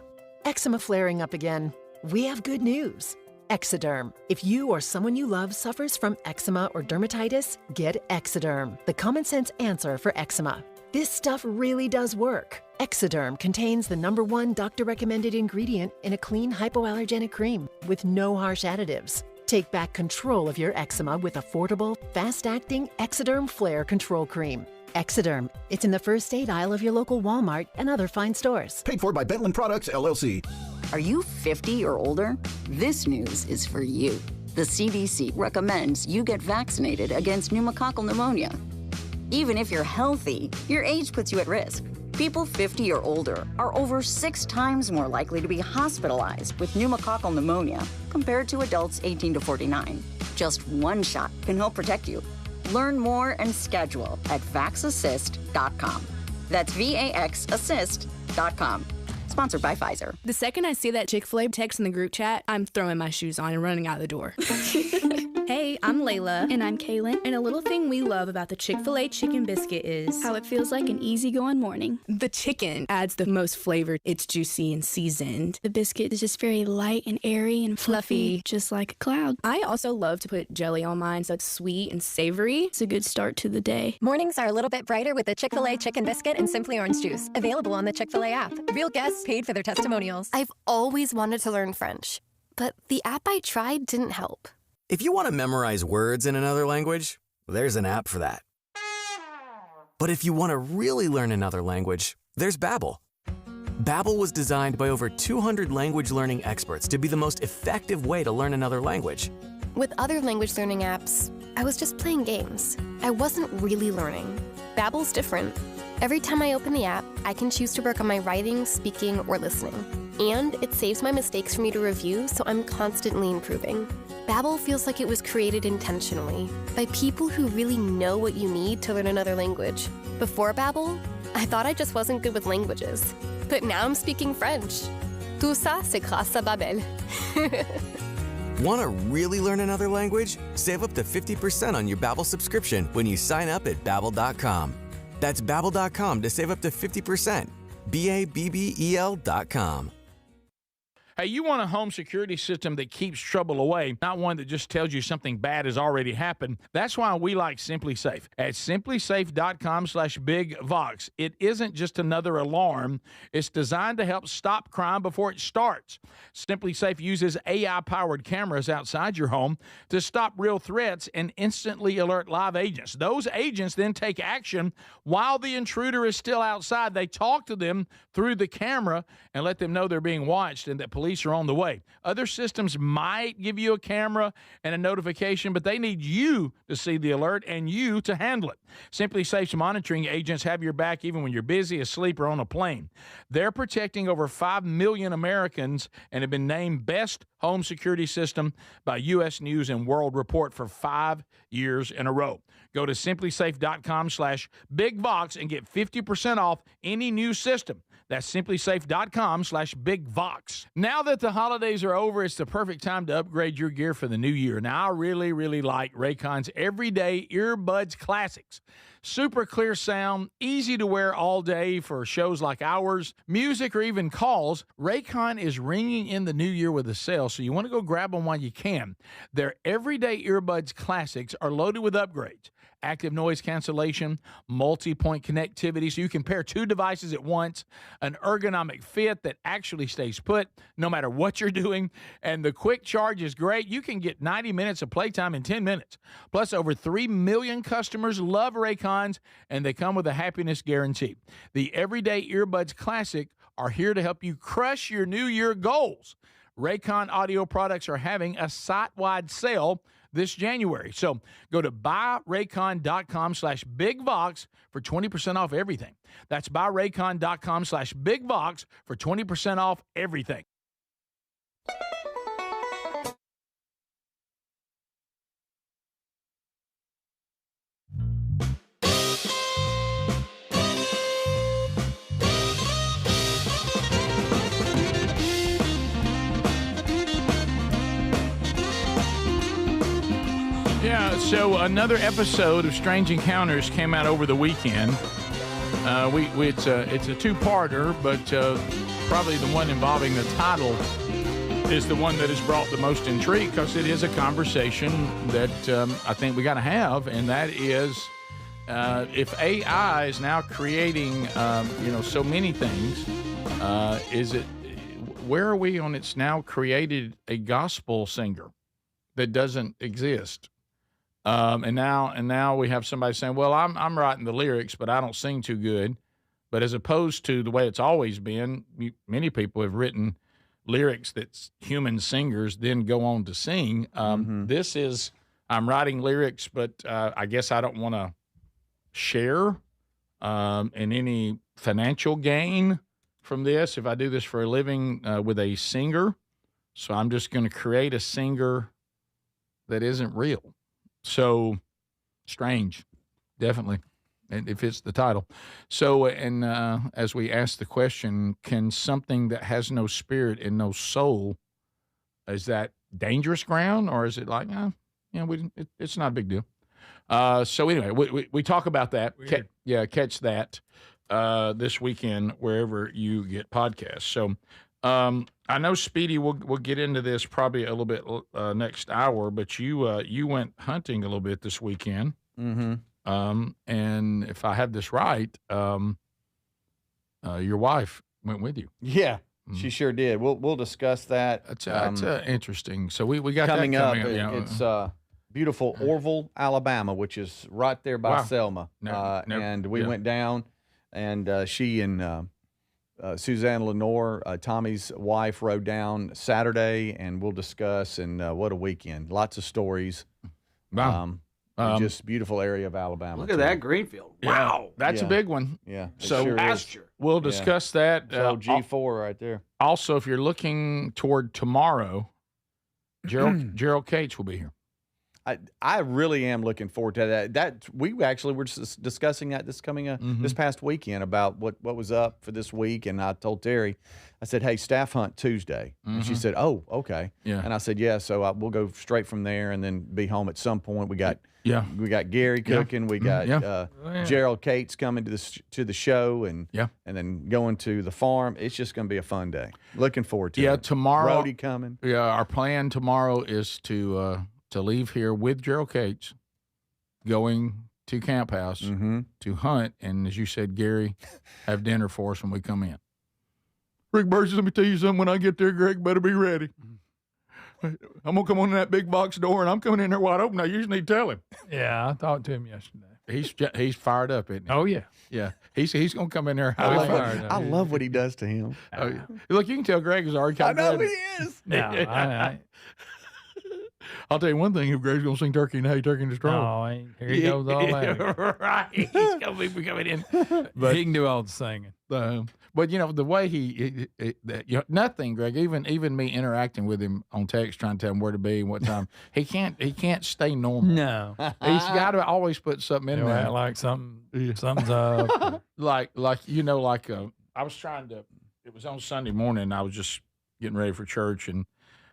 Eczema flaring up again? We have good news. Ectoderm. If you or someone you love suffers from eczema or dermatitis, get Ectoderm, the common sense answer for eczema. This stuff really does work. Ectoderm contains the #1 doctor-recommended ingredient in a clean hypoallergenic cream with no harsh additives. Take back control of your eczema with affordable, fast-acting Ectoderm Flare Control Cream. Ectoderm. It's in the first aid aisle of your local Walmart and other fine stores. Paid for by Bentland Products, LLC. Are you 50 or older? This news is for you. The CDC recommends you get vaccinated against pneumococcal pneumonia. Even if you're healthy, your age puts you at risk. People 50 or older are over 6 times more likely to be hospitalized with pneumococcal pneumonia compared to adults 18 to 49. Just one shot can help protect you. Learn more and schedule at vaxassist.com. That's VAXassist.com. Sponsored by Pfizer. The second I see that Chick-fil-A text in the group chat, I'm throwing my shoes on and running out the door. Hey, I'm Layla. And I'm Kaylin. And a little thing we love about the Chick-fil-A chicken biscuit is how it feels like an easygoing morning. The chicken adds the most flavor. It's juicy and seasoned. The biscuit is just very light and airy and fluffy, just like a cloud. I also love to put jelly on mine so it's sweet and savory. It's a good start to the day. Mornings are a little bit brighter with the Chick-fil-A chicken biscuit and Simply Orange Juice. Available on the Chick-fil-A app. Real guests paid for their testimonials. I've always wanted to learn French, but the app I tried didn't help. If you want to memorize words in another language, there's an app for that. But if you want to really learn another language, there's Babbel. Babbel was designed by over 200 language learning experts to be the most effective way to learn another language. With other language learning apps, I was just playing games. I wasn't really learning. Babbel's different. Every time I open the app, I can choose to work on my writing, speaking, or listening. And it saves my mistakes for me to review, so I'm constantly improving. Babbel feels like it was created intentionally by people who really know what you need to learn another language. Before Babbel, I thought I just wasn't good with languages. But now I'm speaking French. Tout ça, c'est grâce à Babbel. Want to really learn another language? Save up to 50% on your Babbel subscription when you sign up at Babbel.com. That's Babbel.com to save up to 50%. BABBEL.com. Hey, you want a home security system that keeps trouble away, not one that just tells you something bad has already happened. That's why we like Simply Safe. At simplysafe.com/bigvox, it isn't just another alarm. It's designed to help stop crime before it starts. Simply Safe uses AI-powered cameras outside your home to stop real threats and instantly alert live agents. Those agents then take action while the intruder is still outside. They talk to them through the camera and let them know they're being watched and that police are on the way. Other systems might give you a camera and a notification, but they need you to see the alert and you to handle it. Simply Safe's monitoring agents have your back even when you're busy, asleep, or on a plane. They're protecting over 5 million Americans and have been named Best Home Security System by U.S. News and World Report for 5 years in a row. Go to simplysafe.com/bigvox and get 50% off any new system. That's simplysafe.com/bigvox. Now that the holidays are over, it's the perfect time to upgrade your gear for the new year. Now, I really, really like Raycon's Everyday Earbuds Classics. Super clear sound, easy to wear all day for shows like ours, music, or even calls. Raycon is ringing in the new year with a sale, so you want to go grab them while you can. Their Everyday Earbuds Classics are loaded with upgrades. Active noise cancellation, multi-point connectivity, so you can pair 2 devices at once, an ergonomic fit that actually stays put no matter what you're doing, and the quick charge is great. You can get 90 minutes of playtime in 10 minutes. Plus, over 3 million customers love Raycons, and they come with a happiness guarantee. The Everyday Earbuds Classic are here to help you crush your New Year goals. Raycon audio products are having a site-wide sale this January. So go to buyraycon.com/bigvox for 20% off everything. That's buyraycon.com/bigvox for 20% off everything. Yeah, so another episode of Strange Encounters came out over the weekend. It's a two-parter, but probably the one involving the title is the one that has brought the most intrigue because it is a conversation that I think we got to have, and that is if AI is now creating so many things, where are we on it's now created a gospel singer that doesn't exist? And now we have somebody saying, well, I'm writing the lyrics, but I don't sing too good. But as opposed to the way it's always been, many people have written lyrics that human singers then go on to sing. This is, I'm writing lyrics, but I guess I don't want to share in any financial gain from this if I do this for a living with a singer. So I'm just going to create a singer that isn't real. So strange, definitely. It fits the title. So, and as we ask the question, can something that has no spirit and no soul, is that dangerous ground, or is it like, it's not a big deal? So anyway, we talk about that. Catch that this weekend wherever you get podcasts. So I know Speedy will get into this probably a little bit next hour, but you went hunting a little bit this weekend. Mm-hmm. And if I have this right, your wife went with you. Yeah, she sure did. We'll discuss that. That's interesting. So we got coming that up. Coming up. It's beautiful Orville, Alabama, which is right there by Selma. And we went down, and she and Suzanne Lenore, Tommy's wife, rode down Saturday, and we'll discuss. And what a weekend! Lots of stories. Wow. Just beautiful area of Alabama. Look at that greenfield. Wow, that's a big one. Yeah. So sure we'll discuss that. G4 right there. Also, if you're looking toward tomorrow, Gerald Cates will be here. I really am looking forward to that. We actually were just discussing that this past weekend about what was up for this week, and I told Terry, I said, "Hey, staff hunt Tuesday," and she said, "Oh, okay." Yeah. And I said, "Yeah." So we'll go straight from there, and then be home at some point. We got Gary cooking. We got Gerald Cates coming to the show, and then going to the farm. It's just going to be a fun day. Looking forward to it. Yeah, tomorrow. Brody coming. Yeah, our plan tomorrow is to leave here with Gerald Cates, going to Camp House to hunt, and as you said, Gary, have dinner for us when we come in. Rick Burgess, let me tell you something. When I get there, Greg, better be ready. I'm going to come on in that big box door, and I'm coming in there wide open. I usually tell him. Yeah, I talked to him yesterday. He's fired up, isn't he? Oh, yeah. Yeah. He's going to come in there. I love what he does to him. Look, you can tell Greg is already kind of I know ready. he is. No, I'll tell you one thing, if Greg's going to sing Turkey and Hey, Turkey in the Straw. No, here he goes all out. Right. He's going to be coming in. But he can do all the singing. But, the way nothing, Greg, even me interacting with him on text, trying to tell him where to be and what time, he can't stay normal. No. He's got to always put something in there. Like something's up. like I was trying to, it was on Sunday morning, and I was just getting ready for church, and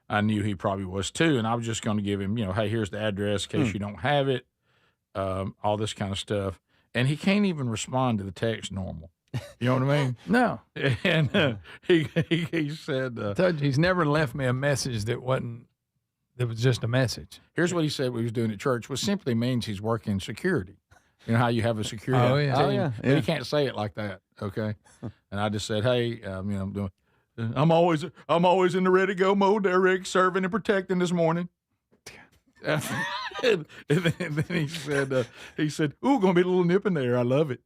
I knew he probably was too, and I was just going to give him, hey, here's the address in case you don't have it, all this kind of stuff. And he can't even respond to the text normal. You know what I mean? No. And he said, he's never left me a message that was just a message. Here's what he said what he was doing at church, which simply means he's working security. You know how you have a security team? Oh, yeah. But he can't say it like that, okay? And I just said, hey, I'm doing. I'm always in the ready to go mode there, Rick, serving and protecting this morning. and then he said, ooh, gonna be a little nip in there. I love it.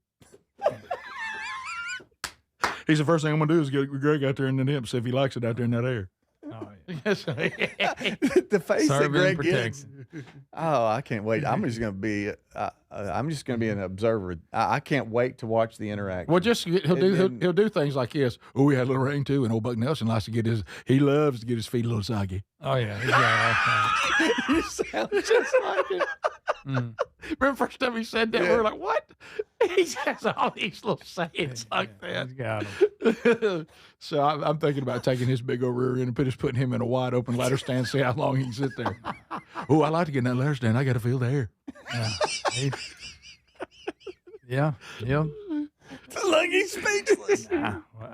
He's the first thing I'm gonna do is get Greg out there in the nip, see if he likes it out there in that air. Oh, yeah. Yes. The face Serving that Greg and gets. Oh, I can't wait. I'm just gonna be an observer. I can't wait to watch the interaction. Well, he'll do things like this. Oh, we had a little rain too, and old Buck Nelson likes to he loves to get his feet a little soggy. Oh yeah, he's got all kinds. You sound just like it. Remember the first time he said that, we were like, what? He has all these little sayings like that. He's got them. So I'm thinking about taking his big old rear end and putting him in a wide open ladder stand, see how long he can sit there. Oh, I like to get in that ladder stand. I got to feel the air. Yeah. Like he's speechless.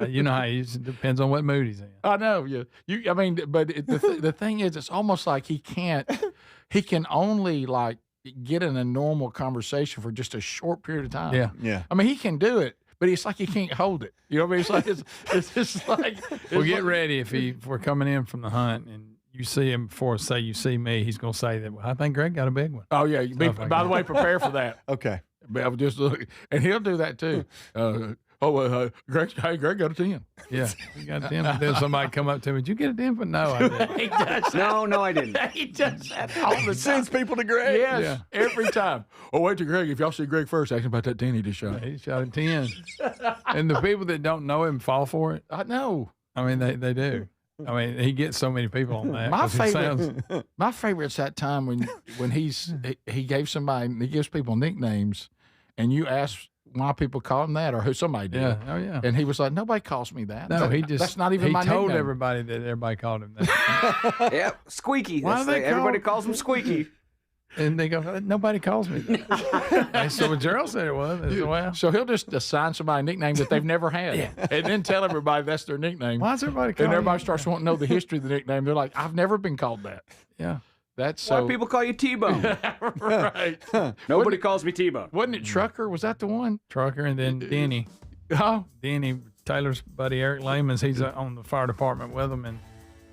You know how it depends on what mood he's in. I know. Yeah. But the thing is, it's almost like he can only like get in a normal conversation for just a short period of time. Yeah. I mean, he can do it, but it's like he can't hold it. You know what I mean? It's like it's just like. Well, get ready if we're coming in from the hunt and you see him before, say you see me, he's going to say that, well, I think Greg got a big one. Oh, yeah. By the way, prepare for that. Okay. But just look, and he'll do that too. Greg got a 10. Yeah, he got a 10. But then somebody come up to me, did you get a 10? But no, I didn't. He does No, I didn't. He does that all the time. Sends people to Greg. Yes, every time. Oh, wait till Greg. If y'all see Greg first, ask him about that 10 he just shot. He shot a 10. And the people that don't know him fall for it. I know. I mean, they do. I mean, he gets so many people on that. My favorite's that time when he gives people nicknames, and you ask why people call him that or who somebody did. Yeah. Oh yeah. And he was like, nobody calls me that. No, that's not even my nickname. He told everybody that everybody called him that. Yeah, Squeaky. Everybody calls him Squeaky. And they go, nobody calls me that. So Gerald said it was. Well, so he'll just assign somebody a nickname that they've never had, and then tell everybody that's their nickname. Why is everybody calling? And everybody starts wanting to know the history of the nickname. They're like, I've never been called that. Yeah. That's so. Why people call you T-Bone? Right. Nobody calls me T-Bone. Wasn't it Trucker? Was that the one? Trucker, and then Denny. Oh, Denny, Taylor's buddy Eric Layman's. He's on the fire department with him, and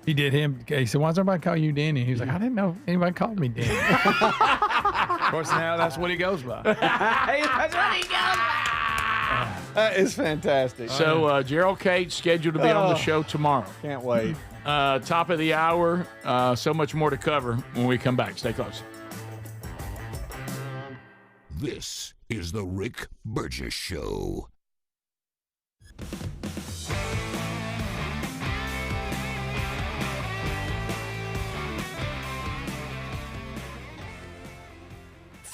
he did him. He said, "Why does everybody call you Denny?" He's like, "I didn't know anybody called me Denny." Of course, now that's what he goes by. That's what he goes by. That is fantastic. So Gerald Cates scheduled to be on the show tomorrow. Can't wait. Top of the hour. So much more to cover when we come back. Stay close. This is the Rick Burgess Show.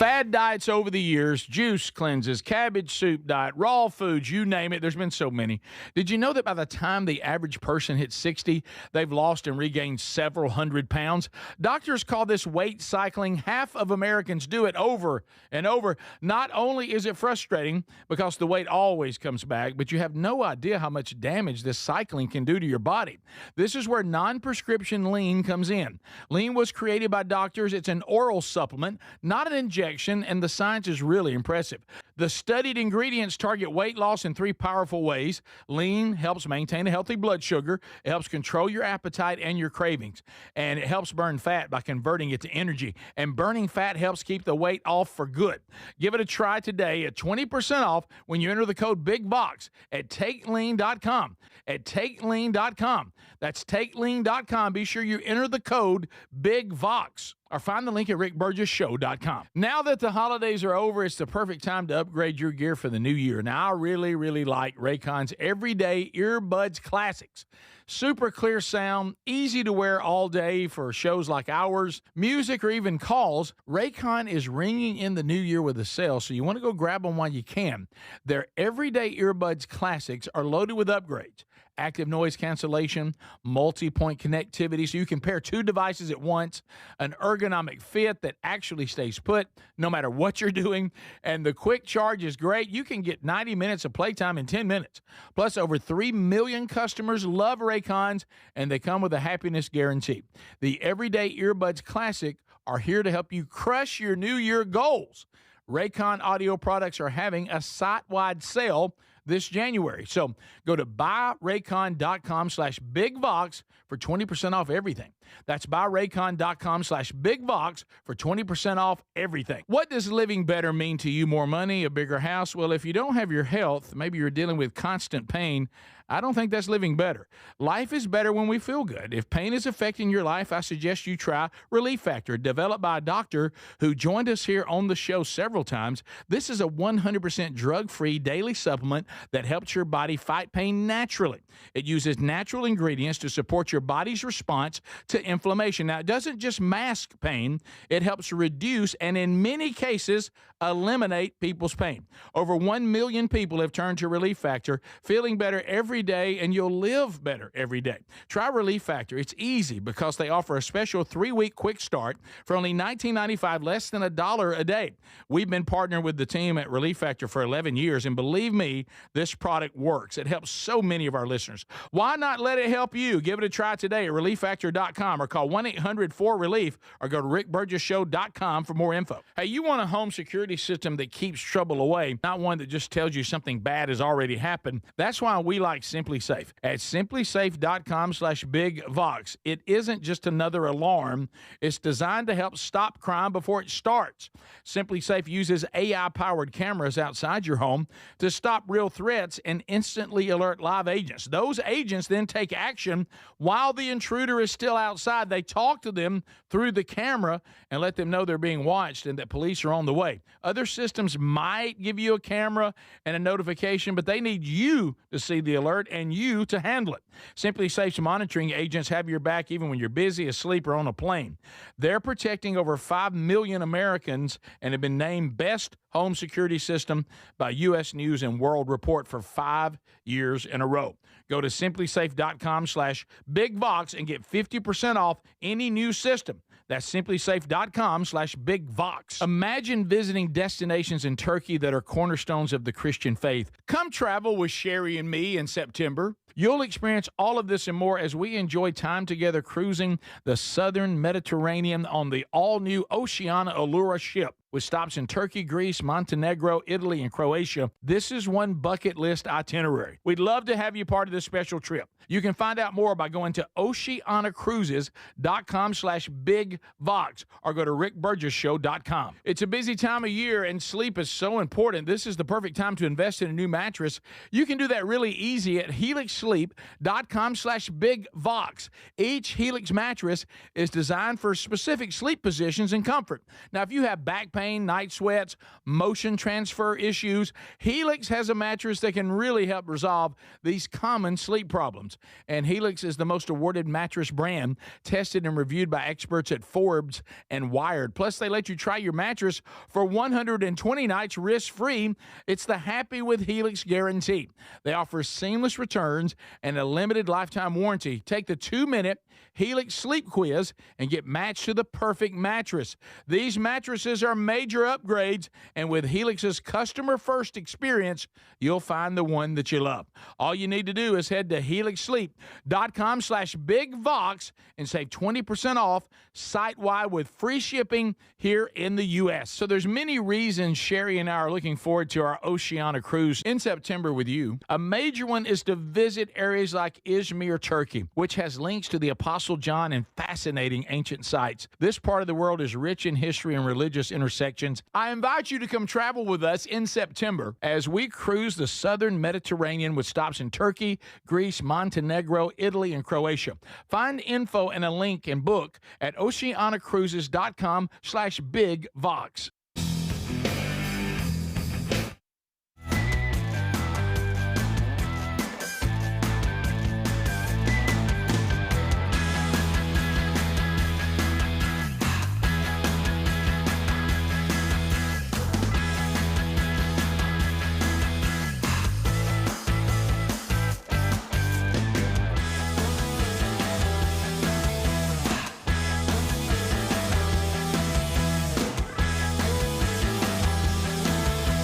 Fad diets over the years, juice cleanses, cabbage soup diet, raw foods, you name it. There's been so many. Did you know that by the time the average person hits 60, they've lost and regained several hundred pounds? Doctors call this weight cycling. Half of Americans do it over and over. Not only is it frustrating because the weight always comes back, but you have no idea how much damage this cycling can do to your body. This is where non-prescription lean comes in. Lean was created by doctors. It's an oral supplement, not an injection, and the science is really impressive. The studied ingredients target weight loss in 3 powerful ways. Lean helps maintain a healthy blood sugar. It helps control your appetite and your cravings. And it helps burn fat by converting it to energy. And burning fat helps keep the weight off for good. Give it a try today at 20% off when you enter the code BIGVOX at TakeLean.com. At TakeLean.com. That's TakeLean.com. Be sure you enter the code BIGVOX. Or find the link at rickburgessshow.com. Now that the holidays are over, it's the perfect time to upgrade your gear for the new year. Now, I really like Raycon's Everyday Earbuds Classics. Super clear sound, easy to wear all day for shows like ours, music, or even calls. Raycon is ringing in the new year with a sale, so you want to go grab them while you can. Their Everyday Earbuds Classics are loaded with upgrades. Active noise cancellation, multi-point connectivity so you can pair 2 devices at once, an ergonomic fit that actually stays put no matter what you're doing, and the quick charge is great. You can get 90 minutes of playtime in 10 minutes. Plus, over 3 million customers love Raycons, and they come with a happiness guarantee. The Everyday Earbuds Classic are here to help you crush your New Year goals. Raycon audio products are having a site-wide sale this January. So go to buyraycon.com/bigvox for 20% off everything. That's buyraycon.com/bigvox for 20% off everything. What does living better mean to you? More money, a bigger house? Well, if you don't have your health, maybe you're dealing with constant pain, I don't think that's living better. Life is better when we feel good. If pain is affecting your life, I suggest you try Relief Factor, developed by a doctor who joined us here on the show several times. This is a 100% drug-free daily supplement that helps your body fight pain naturally. It uses natural ingredients to support your body's response to inflammation. Now, it doesn't just mask pain, it helps reduce and in many cases eliminate people's pain. Over 1 million people have turned to Relief Factor, feeling better every day, and you'll live better every day. Try Relief Factor. It's easy because they offer a special 3-week quick start for only $19.95, less than $1 a day. We've been partnering with the team at Relief Factor for 11 years, and believe me, this product works. It helps so many of our listeners. Why not let it help you? Give it a try today at ReliefFactor.com or call 1-800-4RELIEF or go to RickBurgessShow.com for more info. Hey, you want a home security system that keeps trouble away, not one that just tells you something bad has already happened. That's why we like Simply Safe. At simplysafe.com/bigvox. It isn't just another alarm. It's designed to help stop crime before it starts. Simply Safe uses AI-powered cameras outside your home to stop real threats and instantly alert live agents. Those agents then take action while the intruder is still outside. They talk to them through the camera and let them know they're being watched and that police are on the way. Other systems might give you a camera and a notification, but they need you to see the alert and you to handle it. Simply Safe's monitoring agents have your back even when you're busy, asleep, or on a plane. They're protecting over 5 million Americans and have been named Best Home Security System by U.S. News and World Report for 5 years in a row. Go to simplysafe.com/bigvox and get 50% off any new system. That's simplysafe.com/bigvox. Imagine visiting destinations in Turkey that are cornerstones of the Christian faith. Come travel with Sherry and me in September. You'll experience all of this and more as we enjoy time together cruising the southern Mediterranean on the all-new Oceana Allura ship. With stops in Turkey, Greece, Montenegro, Italy, and Croatia, this is one bucket list itinerary. We'd love to have you part of this special trip. You can find out more by going to oceanacruises.com/bigvox or go to rickburgessshow.com. It's a busy time of year and sleep is so important. This is the perfect time to invest in a new mattress. You can do that really easy at Helix helixsleep.com/bigvox. Each Helix mattress is designed for specific sleep positions and comfort. Now, if you have back pain, night sweats, motion transfer issues, Helix has a mattress that can really help resolve these common sleep problems. And Helix is the most awarded mattress brand, tested and reviewed by experts at Forbes and Wired. Plus, they let you try your mattress for 120 nights risk-free. It's the Happy with Helix guarantee. They offer seamless returns and a limited lifetime warranty. Take the 2-minute Helix sleep quiz and get matched to the perfect mattress. These mattresses are major upgrades, and with Helix's customer-first experience, you'll find the one that you love. All you need to do is head to helixsleep.com/bigvox and save 20% off site-wide with free shipping here in the U.S. So there's many reasons Sherry and I are looking forward to our Oceania cruise in September with you. A major one is to visit areas like Izmir, Turkey, which has links to the Apostle John and fascinating ancient sites. This part of the world is rich in history and religious intersections. I invite you to come travel with us in September as we cruise the southern Mediterranean with stops in Turkey, Greece, Montenegro, Italy, and Croatia. Find info and a link and book at oceanacruises.com/bigvox.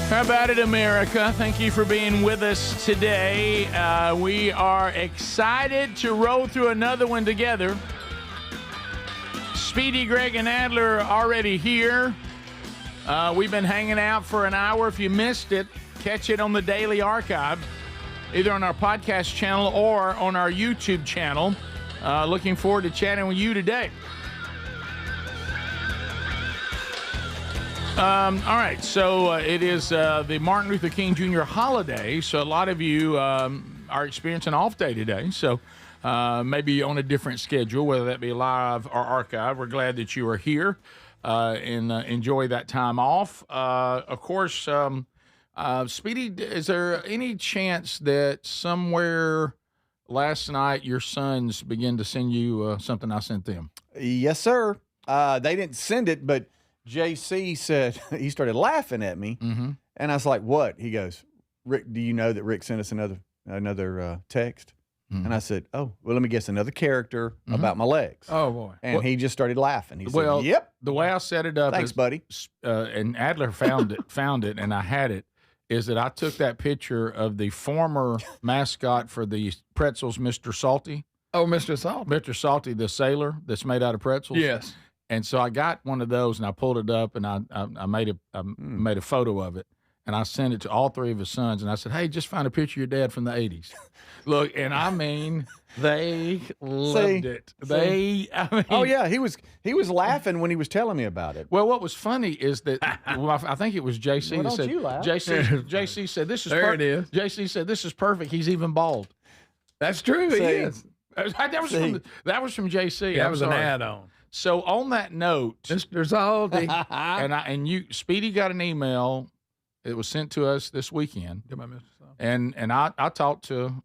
How about it, America? Thank you for being with us today. We are excited to roll through another one together. Speedy, Greg, and Adler are already here. We've been hanging out for an hour. If you missed it, catch it on the Daily Archive, either on our podcast channel or on our YouTube channel. Looking forward to chatting with you today. All right, so it is the Martin Luther King Jr. holiday, so a lot of you are experiencing an off day today, so maybe on a different schedule, whether that be live or archive. We're glad that you are here and enjoy that time off. Of course, Speedy, is there any chance that somewhere last night your sons began to send you something I sent them? Yes, sir. They didn't send it, but JC said, he started laughing at me, and I was like, what? He goes, Rick, do you know that Rick sent us another text? And I said, oh, well, let me guess, another character about my legs. Oh, boy. And he just started laughing. He said, yep. The way I set it up Thanks, buddy. And Adler found it, and I had it, is that I took that picture of the former mascot for the pretzels, Mr. Salty. Oh, Mr. Salty. Mr. Salty, the sailor that's made out of pretzels. Yes. And so I got one of those, and I pulled it up, and I made a photo of it, and I sent it to all three of his sons, and I said, hey, just find a picture of your dad from the 80s. Look, and I mean, they loved it. Oh, yeah, he was laughing when he was telling me about it. Well, what was funny is that, I think it was JC that said, you laugh? JC said, this is perfect. There it is. JC said, this is perfect. He's even bald. That's true, he is. That was from JC. That was an add-on. So on that note, Mr. Salty, and Speedy got an email. It was sent to us this weekend, and I talked to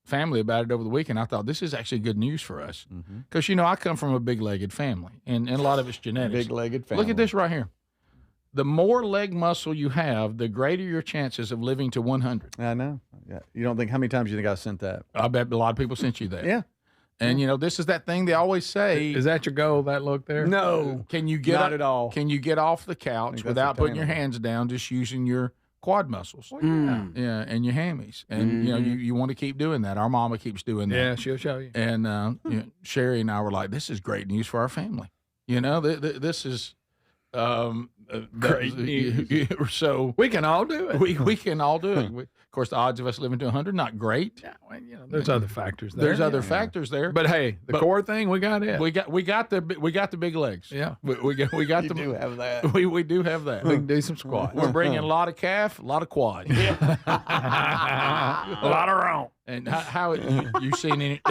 family about it over the weekend. I thought this is actually good news for us because I come from a big-legged family, and a lot of it's genetics. Big-legged family. Look at this right here. The more leg muscle you have, the greater your chances of living to 100. I know. Yeah. You don't think how many times you think I sent that? I bet a lot of people sent you that. Yeah. And this is that thing they always say. Is that your goal? That look there? No, can you get not at all? Can you get off the couch without putting your hands down, just using your quad muscles? Well, yeah, and your hammies, and you want to keep doing that. Our mama keeps doing that. Yeah, she'll show you. And Sherry and I were like, this is great news for our family. This is Great. So we can all do it. We can all do it. Of course, the odds of us living to 100 not great. Yeah, well, there's other factors there. There's other factors there. But hey, the core thing we got it. We got the big legs. Yeah, we got the. Do have that. We do have that. We can do some squats. We're bringing a lot of calf, a lot of quad. A lot of wrong. And how you seen any?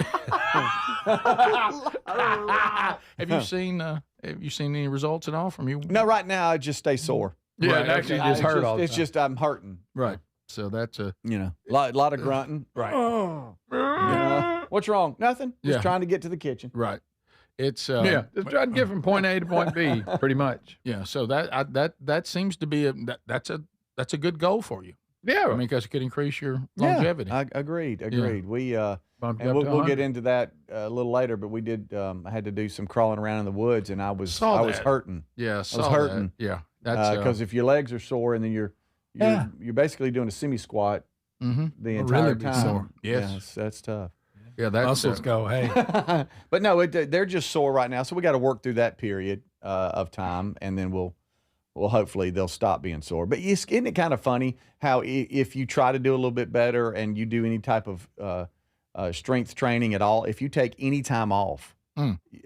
Have you seen any results at all from you? No, right now I just stay sore. Yeah, right, actually just hurt all the time. It's just I'm hurting. Right. So that's a lot of grunting. Right. What's wrong? Nothing. Just trying to get to the kitchen. Right. It's just trying to get from point A to point B, pretty much. Yeah. So that seems to be that's a good goal for you. Yeah. I mean, because it could increase your longevity. Yeah, agreed. Yeah. We we'll get into that a little later, but we did. I had to do some crawling around in the woods, and I was hurting. Yeah, I was hurting. That. Yeah, that's because if your legs are sore, and then you're basically doing a semi squat the entire time. Sore. Yes, that's tough. Yeah, that's muscles go. Hey, but no, they're just sore right now, so we got to work through that period of time, and then we'll hopefully they'll stop being sore. But isn't it kind of funny how if you try to do a little bit better and you do any type of strength training at all, if you take any time off,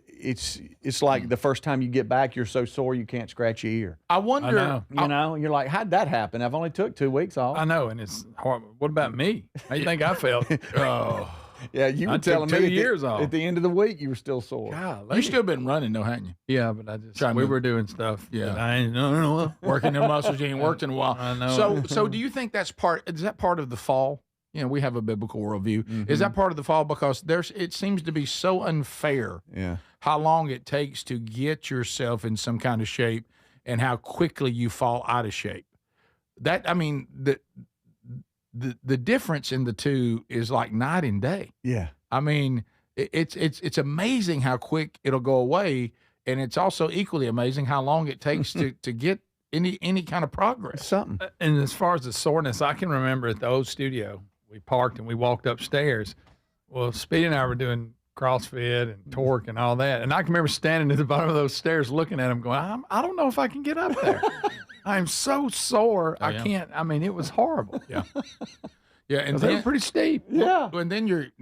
it's like the first time you get back, you're so sore you can't scratch your ear. I wonder, you're like, how'd that happen? I've only took 2 weeks off. I know, and it's hard. What about me? How you think I felt? Yeah, you were telling me 2 years off. At the end of the week, you were still sore. You still been running though, hadn't you? Yeah, but we were doing stuff. Yeah, I ain't working the muscles you ain't worked in a while. I know. So do you think is that part of the fall? We have a biblical worldview. Is that part of the fall? Because it seems to be so unfair. Yeah. How long it takes to get yourself in some kind of shape, and how quickly you fall out of shape. The difference in the two is like night and day. Yeah. I mean, it's amazing how quick it'll go away, and it's also equally amazing how long it takes to get any kind of progress. Something. And as far as the soreness, I can remember at the old studio, we parked and we walked upstairs. Well, Speedy and I were doing CrossFit and torque and all that, and I can remember standing at the bottom of those stairs looking at them going, I don't know if I can get up there. I'm so sore. I can't. I mean, it was horrible. Yeah. Yeah, and they're pretty steep. Yeah. And then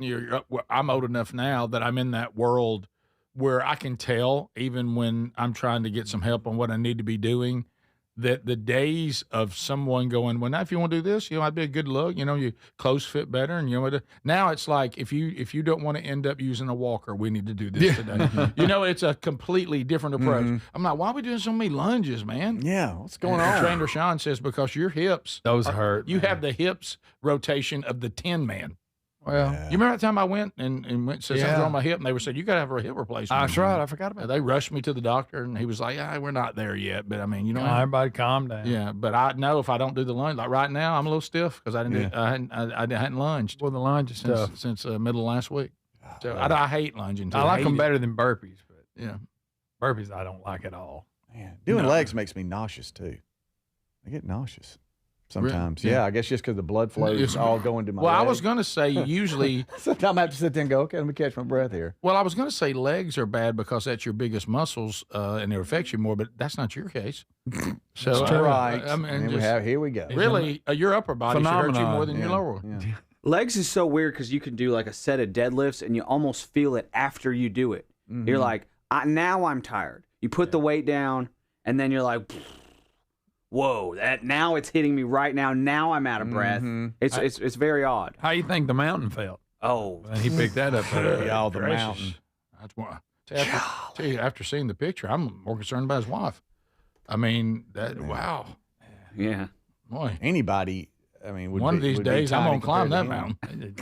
I'm old enough now that I'm in that world where I can tell, even when I'm trying to get some help on what I need to be doing, that the days of someone going, well, now if you want to do this, might be a good look. Your clothes fit better, and now it's like if you don't want to end up using a walker, we need to do this today. It's a completely different approach. I'm like, why are we doing so many lunges, man? Yeah, what's going on? Trainer Sean says because your hips hurt. You have the hips rotation of the 10 man. Well, you remember that time I went and said something on my hip, and they said you got to have a hip replacement. That's right. I forgot about that. They rushed me to the doctor, and he was like, we're not there yet. But I mean, everybody calm down. Yeah, but I know if I don't do the lunge, like right now, I'm a little stiff because I hadn't lunged. Well, the lunge is tough since middle of last week. So I hate lunging. I like them better than burpees, but yeah, burpees I don't like at all. Man, doing legs makes me nauseous too. I get nauseous. Sometimes, really? Yeah. I guess just because the blood flow is all going to my legs. I was going to say usually. Sometimes I have to sit there and go, okay, let me catch my breath here. Well, I was going to say legs are bad because that's your biggest muscles and it affects you more, but that's not your case. So that's right. I mean, here we go. Really, your upper body should hurt you more than your lower. Yeah. Legs is so weird because you can do like a set of deadlifts and you almost feel it after you do it. Mm-hmm. You're like, now I'm tired. You put the weight down and then you're like, whoa, now it's hitting me right now. Now I'm out of breath. Mm-hmm. It's very odd. How you think the mountain felt? Oh, he picked that up. The mountain. That's why. Tell you, after seeing the picture, I'm more concerned about his wife. I mean, wow. Yeah. Boy. Anybody. I mean, one of these days I'm gonna climb that mountain. It's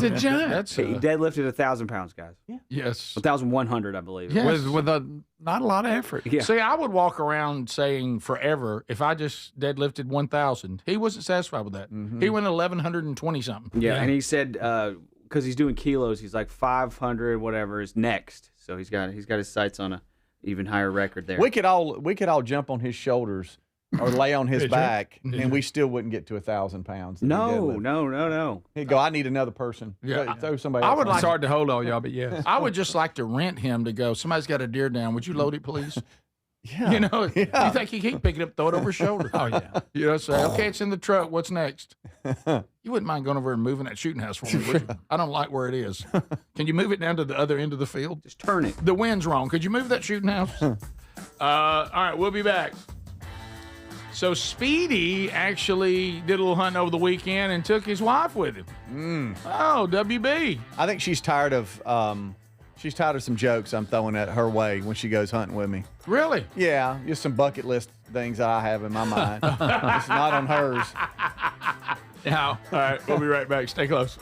a giant. He deadlifted 1,000 pounds, guys. Yeah. Yes. 1,100, I believe. Yes. With not a lot of effort. Yeah. See, I would walk around saying forever if I just deadlifted 1,000. He wasn't satisfied with that. Mm-hmm. He went 1,120 something. Yeah, and he said because he's doing kilos, he's like 500 whatever is next. So he's got his sights on a even higher record there. We could all jump on his shoulders. Or lay on his back, and we still wouldn't get to 1,000 pounds. No. He'd go, I need another person. Yeah. Throw somebody else. It's hard to hold all y'all, but yes. I would just like to rent him to go, somebody's got a deer down. Would you load it, please? Yeah. You know, you think he keep picking up, throw it over his shoulder. Oh, yeah. You know, say, okay, it's in the truck. What's next? You wouldn't mind going over and moving that shooting house for me, would you? I don't like where it is. Can you move it down to the other end of the field? Just turn it. The wind's wrong. Could you move that shooting house? All right, we'll be back. So Speedy actually did a little hunting over the weekend and took his wife with him. Oh, WB. I think she's tired of some jokes I'm throwing at her way when she goes hunting with me. Really? Yeah, just some bucket list things that I have in my mind. It's not on hers. Yeah. All right, we'll be right back. Stay close.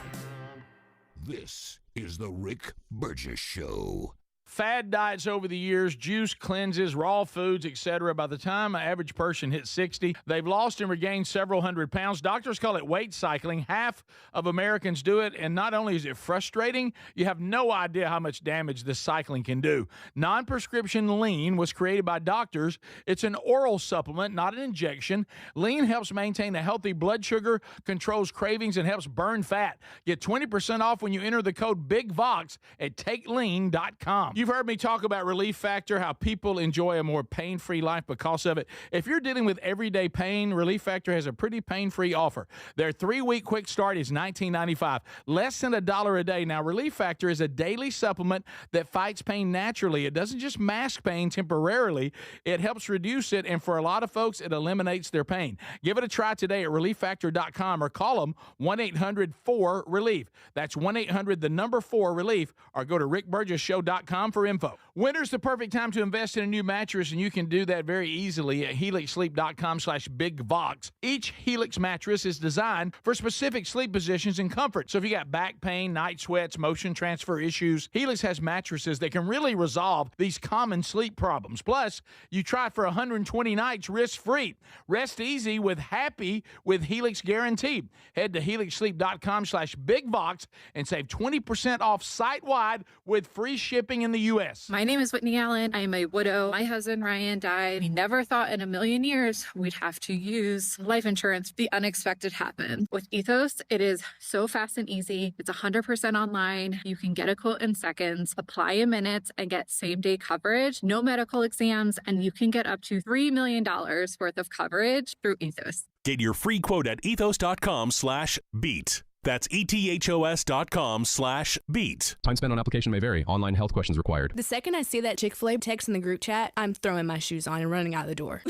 This is the Rick Burgess Show. Fad diets over the years, juice cleanses, raw foods, etc. By the time an average person hits 60, they've lost and regained several hundred pounds. Doctors call it weight cycling. Half of Americans do it, and not only is it frustrating, you have no idea how much damage this cycling can do. Non-prescription Lean was created by doctors. It's an oral supplement, not an injection. Lean helps maintain a healthy blood sugar, controls cravings, and helps burn fat. Get 20% off when you enter the code BIGVOX at takelean.com. You've heard me talk about Relief Factor, how people enjoy a more pain-free life because of it. If you're dealing with everyday pain, Relief Factor has a pretty pain-free offer. Their 3-week quick start is $19.95, less than $1 a day. Now, Relief Factor is a daily supplement that fights pain naturally. It doesn't just mask pain temporarily. It helps reduce it, and for a lot of folks, it eliminates their pain. Give it a try today at ReliefFactor.com or call them 1-800-4RELIEF. That's 1-800-4RELIEF, or go to rickburgessshow.com for info. Winter's the perfect time to invest in a new mattress, and you can do that very easily at helixsleep.com/bigvox. Each Helix mattress is designed for specific sleep positions and comfort. So if you got back pain, night sweats, motion transfer issues, Helix has mattresses that can really resolve these common sleep problems. Plus, you try it for 120 nights risk-free. Rest easy with Happy with Helix Guarantee. Head to helixsleep.com/bigvox and save 20% off site-wide with free shipping in the U.S. My name is Whitney Allen. I am a widow. My husband, Ryan, died. We never thought in a million years we'd have to use life insurance. The unexpected happened. With Ethos, it is so fast and easy. It's 100% online. You can get a quote in seconds, apply in minutes, and get same-day coverage, no medical exams, and you can get up to $3 million worth of coverage through Ethos. Get your free quote at ethos.com/beat. That's ethos.com/beat. Time spent on application may vary. Online health questions required. The second I see that Chick-fil-A text in the group chat, I'm throwing my shoes on and running out the door.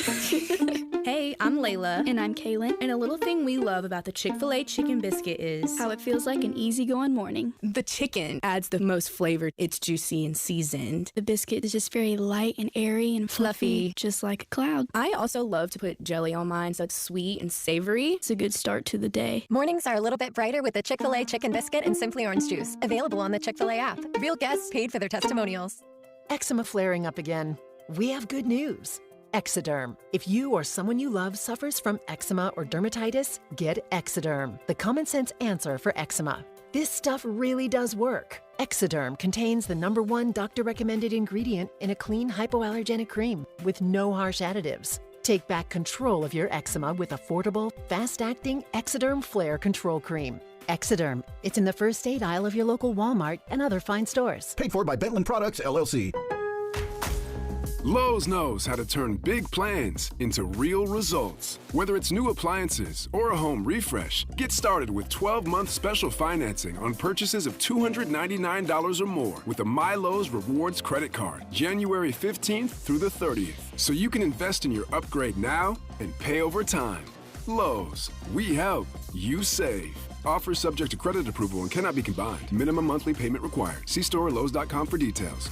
Hey, I'm Layla. And I'm Kaylin. And a little thing we love about the Chick-fil-A chicken biscuit is how it feels like an easygoing morning. The chicken adds the most flavor. It's juicy and seasoned. The biscuit is just very light and airy and fluffy, just like a cloud. I also love to put jelly on mine so it's sweet and savory. It's a good start to the day. Mornings are a little bit brighter with the Chick-fil-A chicken biscuit and Simply Orange Juice. Available on the Chick-fil-A app. Real guests paid for their testimonials. Eczema flaring up again? We have good news. Exoderm. If you or someone you love suffers from eczema or dermatitis, get Exoderm, the common sense answer for eczema. This stuff really does work. Exoderm contains the #1 doctor-recommended ingredient in a clean hypoallergenic cream with no harsh additives. Take back control of your eczema with affordable, fast-acting Exoderm Flare Control Cream. Exoderm. It's in the first aid aisle of your local Walmart and other fine stores. Paid for by Bentland Products, LLC. Lowe's knows how to turn big plans into real results. Whether it's new appliances or a home refresh, get started with 12-month special financing on purchases of $299 or more with a MyLowe's Rewards credit card, January 15th through the 30th. So you can invest in your upgrade now and pay over time. Lowe's, we help, you save. Offer subject to credit approval and cannot be combined. Minimum monthly payment required. See store or Lowe's.com for details.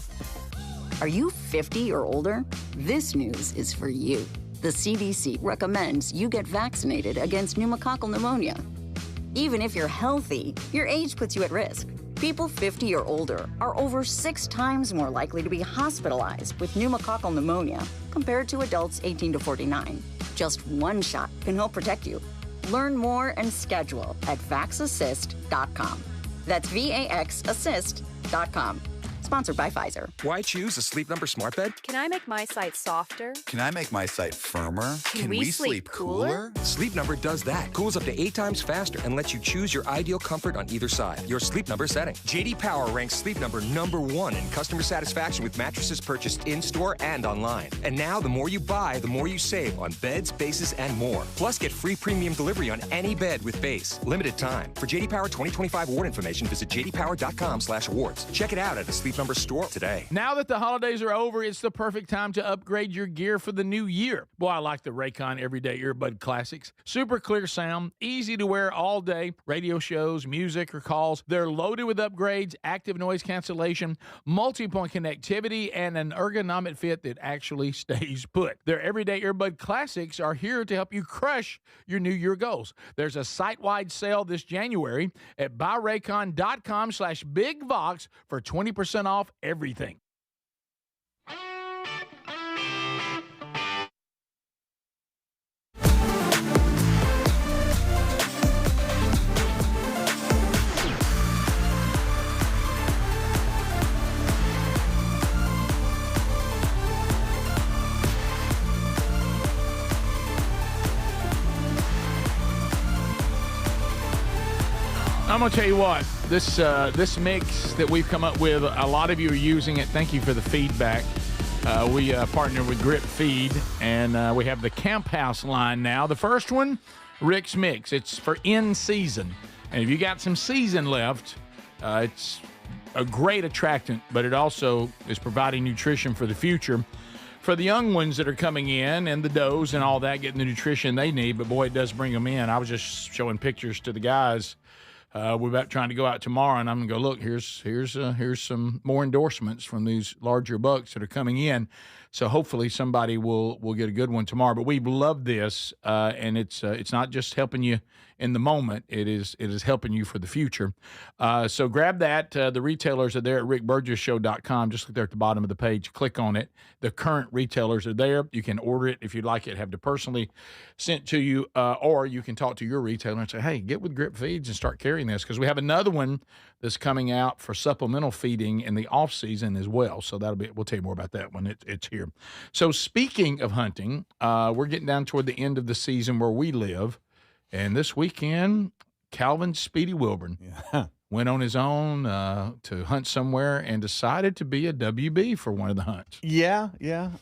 Are you 50 or older? This news is for you. The CDC recommends you get vaccinated against pneumococcal pneumonia. Even if you're healthy, your age puts you at risk. People 50 or older are over 6 times more likely to be hospitalized with pneumococcal pneumonia compared to adults 18 to 49. Just one shot can help protect you. Learn more and schedule at vaxassist.com. That's VAXassist.com. Sponsored by Pfizer. Why choose a Sleep Number smart bed? Can I make my site softer? Can I make my site firmer? Can we sleep cooler? Sleep Number does that. Cools up to 8 times faster and lets you choose your ideal comfort on either side. Your Sleep Number setting. J.D. Power ranks Sleep Number #1 in customer satisfaction with mattresses purchased in-store and online. And now, the more you buy, the more you save on beds, bases, and more. Plus, get free premium delivery on any bed with base. Limited time. For J.D. Power 2025 award information, visit jdpower.com/awards. Check it out at a Sleep Number store today. Now that the holidays are over, it's the perfect time to upgrade your gear for the new year. Boy, I like the Raycon Everyday Earbud Classics. Super clear sound, easy to wear all day, radio shows, music, or calls. They're loaded with upgrades, active noise cancellation, multi-point connectivity, and an ergonomic fit that actually stays put. Their Everyday Earbud Classics are here to help you crush your new year goals. There's a site-wide sale this January at buyraycon.com/bigvox for 20% off everything. I'm going to tell you what, this mix that we've come up with, a lot of you are using it. Thank you for the feedback. We partner with Grip Feed, and we have the Camp House line now. The first one, Rick's Mix. It's for in season. And if you got some season left, it's a great attractant, but it also is providing nutrition for the future. For the young ones that are coming in and the does and all that, getting the nutrition they need, but boy, it does bring them in. I was just showing pictures to the guys. We're about trying to go out tomorrow, and I'm going to go, look, here's some more endorsements from these larger bucks that are coming in. So hopefully somebody will get a good one tomorrow. But we love this, and it's not just helping you in the moment. It is helping you for the future. So grab that. The retailers are there at rickburgesshow.com. Just look there at the bottom of the page. Click on it. The current retailers are there. You can order it if you'd like it, have it personally sent to you, or you can talk to your retailer and say, hey, get with Grip Feeds and start carrying this, because we have another one that's coming out for supplemental feeding in the off season as well. So we'll tell you more about that when it's here. So speaking of hunting, we're getting down toward the end of the season where we live. And this weekend, Calvin Speedy Wilburn went on his own to hunt somewhere and decided to be a WB for one of the hunts. Yeah.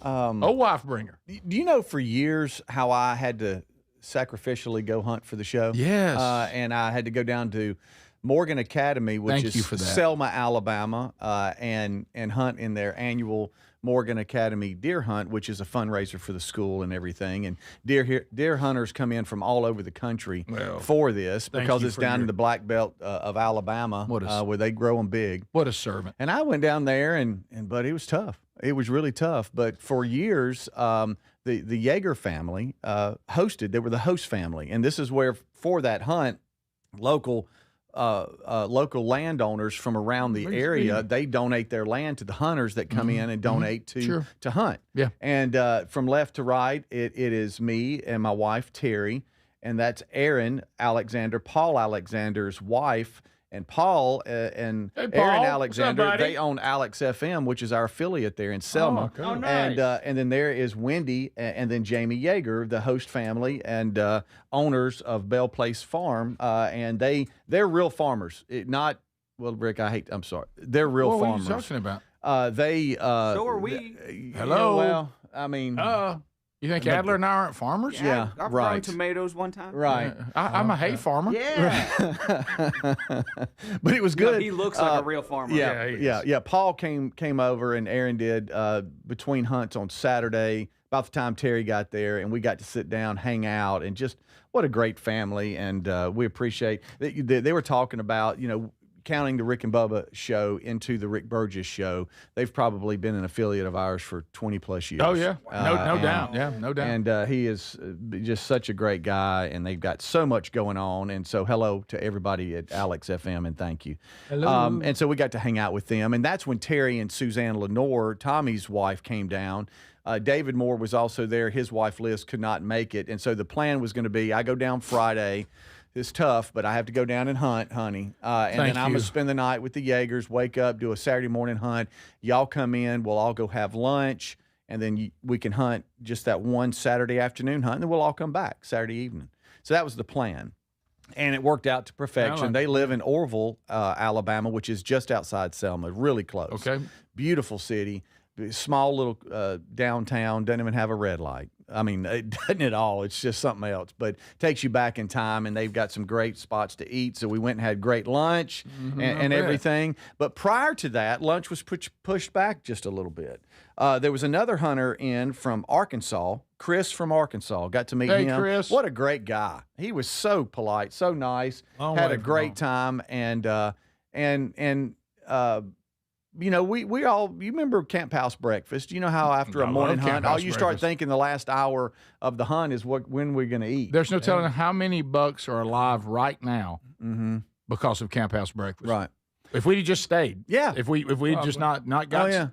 Wife bringer. Do you know for years how I had to sacrificially go hunt for the show? Yes. And I had to go down to Morgan Academy, which is Selma, Alabama, and hunt in their annual Morgan Academy deer hunt, which is a fundraiser for the school and everything. And deer hunters come in from all over the country for this because it's down in the black belt of Alabama where they grow them big. What a servant. And I went down there, but it was tough. It was really tough. But for years, the Yeager family hosted. They were the host family. And this is where, for that hunt, local landowners from around the area, they donate their land to the hunters that come in and donate to hunt. Yeah. And from left to right, it is me and my wife, Terry, and that's Aaron Alexander, Paul Alexander's wife. And Paul and Aaron Alexander, they own Alex FM, which is our affiliate there in Selma. Oh, nice. And then there is Wendy and then Jamie Yeager, the host family and owners of Bell Place Farm. And they're real farmers. Rick, I'm sorry. They're real farmers. What are you talking about? So are we. Hello. Well, I mean. You think Adler and I aren't farmers? Yeah, I've grown tomatoes one time. Right. I'm a hay farmer. Yeah. But it was good. No, he looks like a real farmer. Yeah. Paul came over and Aaron did between hunts on Saturday, about the time Terry got there, and we got to sit down, hang out, and just what a great family. And we appreciate they were talking about, counting the Rick and Bubba show into the Rick Burgess show. They've probably been an affiliate of ours for 20 plus years. Oh yeah, no doubt. Yeah, no doubt. And he is just such a great guy, and they've got so much going on. And so hello to everybody at Alex FM, and thank you. Hello. And so we got to hang out with them, and that's when Terry and Suzanne Lenore, Tommy's wife, came down. David Moore was also there. His wife Liz could not make it, and so the plan was going to be I go down Friday, it's tough, but I have to go down and hunt, honey. And then I'm going to spend the night with the Jaegers, wake up, do a Saturday morning hunt. Y'all come in, we'll all go have lunch, and then we can hunt just that one Saturday afternoon hunt, and then we'll all come back Saturday evening. So that was the plan. And it worked out to perfection. They live in Orville, Alabama, which is just outside Selma, really close. Okay. Beautiful city, small little downtown, doesn't even have a red light. I mean, it doesn't at all. It's just something else. But takes you back in time, and they've got some great spots to eat. So we went and had great lunch and everything. But prior to that, lunch was pushed back just a little bit. There was another hunter in from Arkansas, Chris from Arkansas. Got to meet him. Chris. What a great guy. He was so polite, so nice. Had a great time. And you know, we all, you remember Camp House breakfast? You know how after a morning hunt, all you start thinking the last hour of the hunt is when we're going to eat. There's no telling how many bucks are alive right now because of Camp House breakfast. Right. If we'd just stayed. Yeah. If we just not got.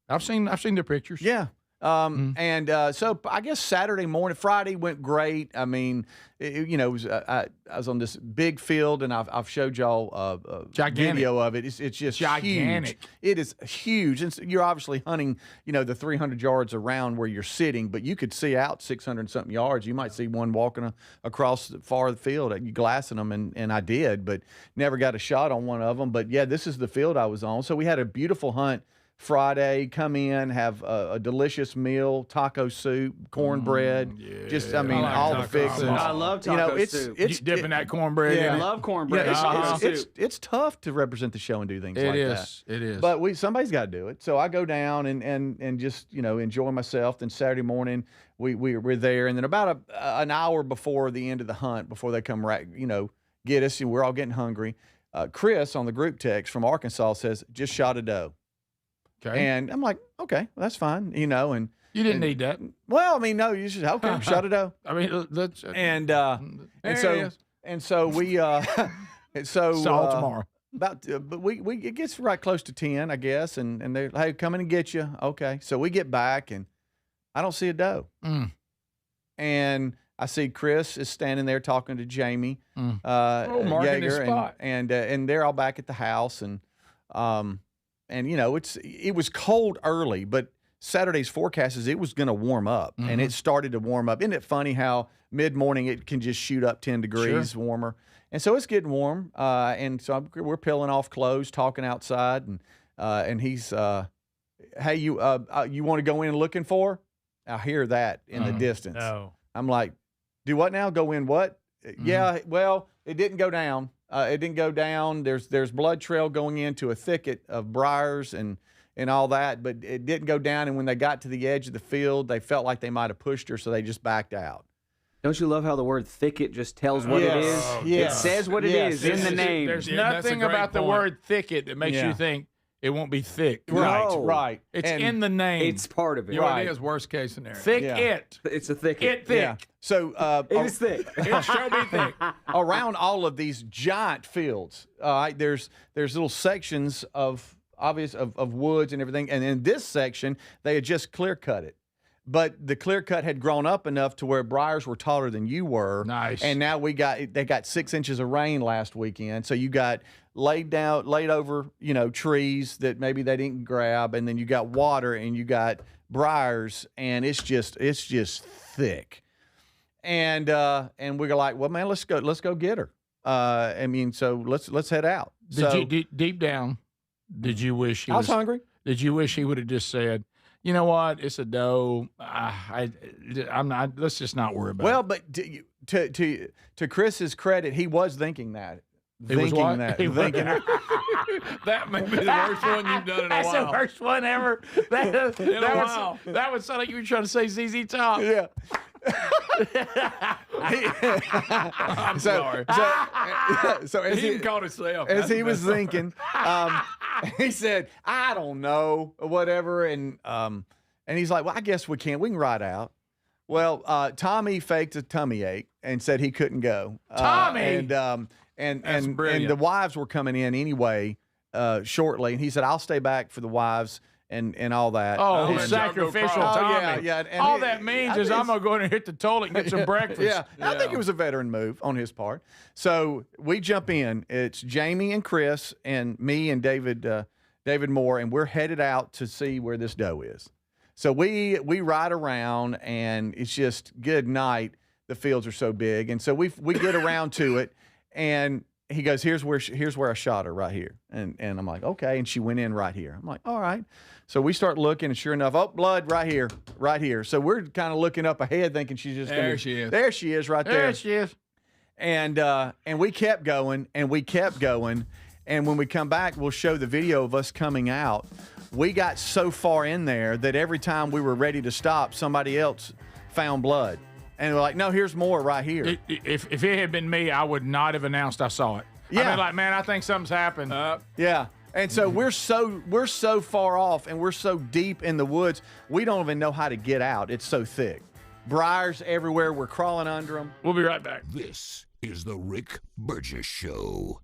I've seen their pictures. Yeah. And so I guess Saturday morning, Friday went great. I mean, it was I was on this big field, and I've showed y'all a video of it. It's just gigantic. Huge. It is huge, and so you're obviously hunting, the 300 yards around where you're sitting, but you could see out 600 something yards. You might see one walking across the far of the field, you glassing them, and I did, but never got a shot on one of them. But yeah, this is the field I was on. So we had a beautiful hunt. Friday, come in, have a delicious meal, taco soup, cornbread. All the fixings. I love taco soup. It's dipping that cornbread. I love cornbread. It's tough to represent the show and do things like that. It is. But somebody's got to do it. So I go down and just enjoy myself. Then Saturday morning we're there, and then about an hour before the end of the hunt, before they come get us, and we're all getting hungry. Chris on the group text from Arkansas says, "Just shot a doe." Okay. And I'm like, okay, well, that's fine, and you didn't need that. Well, I mean, no, you just shut it up. I mean, that's and so we Saw tomorrow. But it gets right close to 10, I guess, and they're, hey, coming and get you. Okay, so we get back, and I don't see a doe, and I see Chris is standing there talking to Jamie, marking his spot, and they're all back at the house, and it was cold early, but Saturday's forecast is it was going to warm up, and it started to warm up. Isn't it funny how mid-morning it can just shoot up 10 degrees warmer? And so it's getting warm, and so we're peeling off clothes, talking outside, and he's, hey, you want to go in looking for? I hear that in the distance. No. I'm like, do what now? Go in what? Yeah, well, it didn't go down. It didn't go down. There's blood trail going into a thicket of briars and all that, but it didn't go down. And when they got to the edge of the field, they felt like they might have pushed her, so they just backed out. Don't you love how the word thicket just tells what it is? It says what it is in the name. There's nothing about the word thicket that makes you think it won't be thick. Right. It's in the name. It's part of it. It is worst case scenario. Thicket. It's a thicket. It thick. Yeah. So it is thick. It shall be thick. Around all of these giant fields, there's little sections of woods and everything, and in this section they had just clear cut it. But the clear cut had grown up enough to where briars were taller than you were. Nice. And now they got 6 inches of rain last weekend. So you got laid over, trees that maybe they didn't grab, and then you got water and you got briars, and it's just thick. And we're like, well, man, let's go get her. So let's head out. Deep down, did you wish I was hungry? Did you wish he would have just said, you know what? It's a doe. I'm not. Let's just not worry about it. Well, but to Chris's credit, he was thinking that. That may be the worst one you've done in a while. That's the worst one ever. That would sound like you were trying to say ZZ Top. Yeah. I'm sorry. So as he called himself. As he was thinking, he said, "I don't know, whatever," and he's like, "Well, I guess we can ride out." Well, Tommy faked a tummy ache and said he couldn't go. Tommy, and the wives were coming in anyway shortly, and he said, "I'll stay back for the wives." and all that. Oh, sacrificial Tommy. Yeah. And all that means is I'm going to go in and hit the toilet and get some breakfast. Yeah, I think it was a veteran move on his part. So we jump in. It's Jamie and Chris and me and David Moore, and we're headed out to see where this doe is. So we ride around, and it's just good night. The fields are so big, and so we get around to it, and he goes, here's where I shot her, right here. And I'm like, okay. And she went in right here. I'm like, all right. So we start looking, and sure enough, oh, blood right here. So we're kind of looking up ahead, thinking she's just there. She is. There she is, right there. There she is. And we kept going, and we kept going. And when we come back, we'll show the video of us coming out. We got so far in there that every time we were ready to stop, somebody else found blood. And we're like, no, here's more right here. If it had been me, I would not have announced I saw it. Yeah. I'd be like, man, I think something's happened. Yeah. And so we're so far off, and we're so deep in the woods, we don't even know how to get out. It's so thick. Briars everywhere. We're crawling under them. We'll be right back. This is the Rick Burgess Show.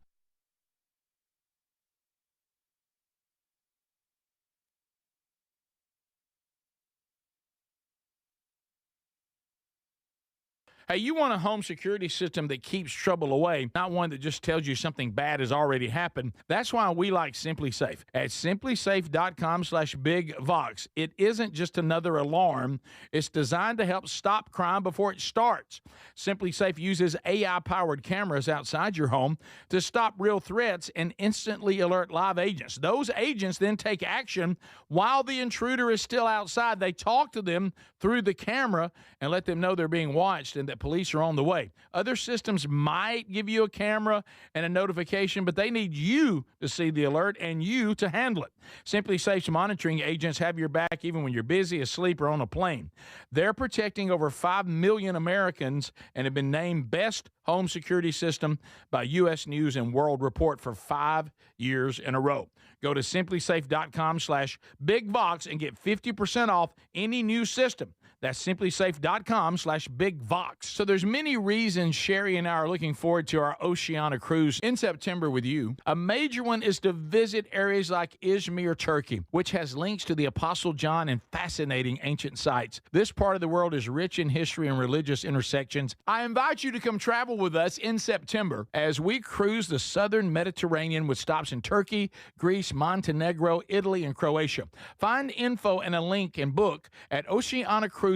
Hey, you want a home security system that keeps trouble away, not one that just tells you something bad has already happened. That's why we like Simply Safe. At simplysafe.com/bigvox, it isn't just another alarm. It's designed to help stop crime before it starts. Simply Safe uses AI-powered cameras outside your home to stop real threats and instantly alert live agents. Those agents then take action while the intruder is still outside. They talk to them through the camera and let them know they're being watched and that police are on the way. Other systems might give you a camera and a notification, but they need you to see the alert and you to handle it. Simply Safe's monitoring agents have your back even when you're busy, asleep, or on a plane. They're protecting over 5 million Americans and have been named Best Home Security System by U.S. News and World Report for 5 years in a row. Go to simplysafe.com/bigvox and get 50% off any new system. That's simplysafe.com/bigvox. So there's many reasons Sherry and I are looking forward to our Oceania cruise in September with you. A major one is to visit areas like Izmir, Turkey, which has links to the Apostle John and fascinating ancient sites. This part of the world is rich in history and religious intersections. I invite you to come travel with us in September as we cruise the southern Mediterranean with stops in Turkey, Greece, Montenegro, Italy, and Croatia. Find info and a link and book at oceanacruises.com/bigvox.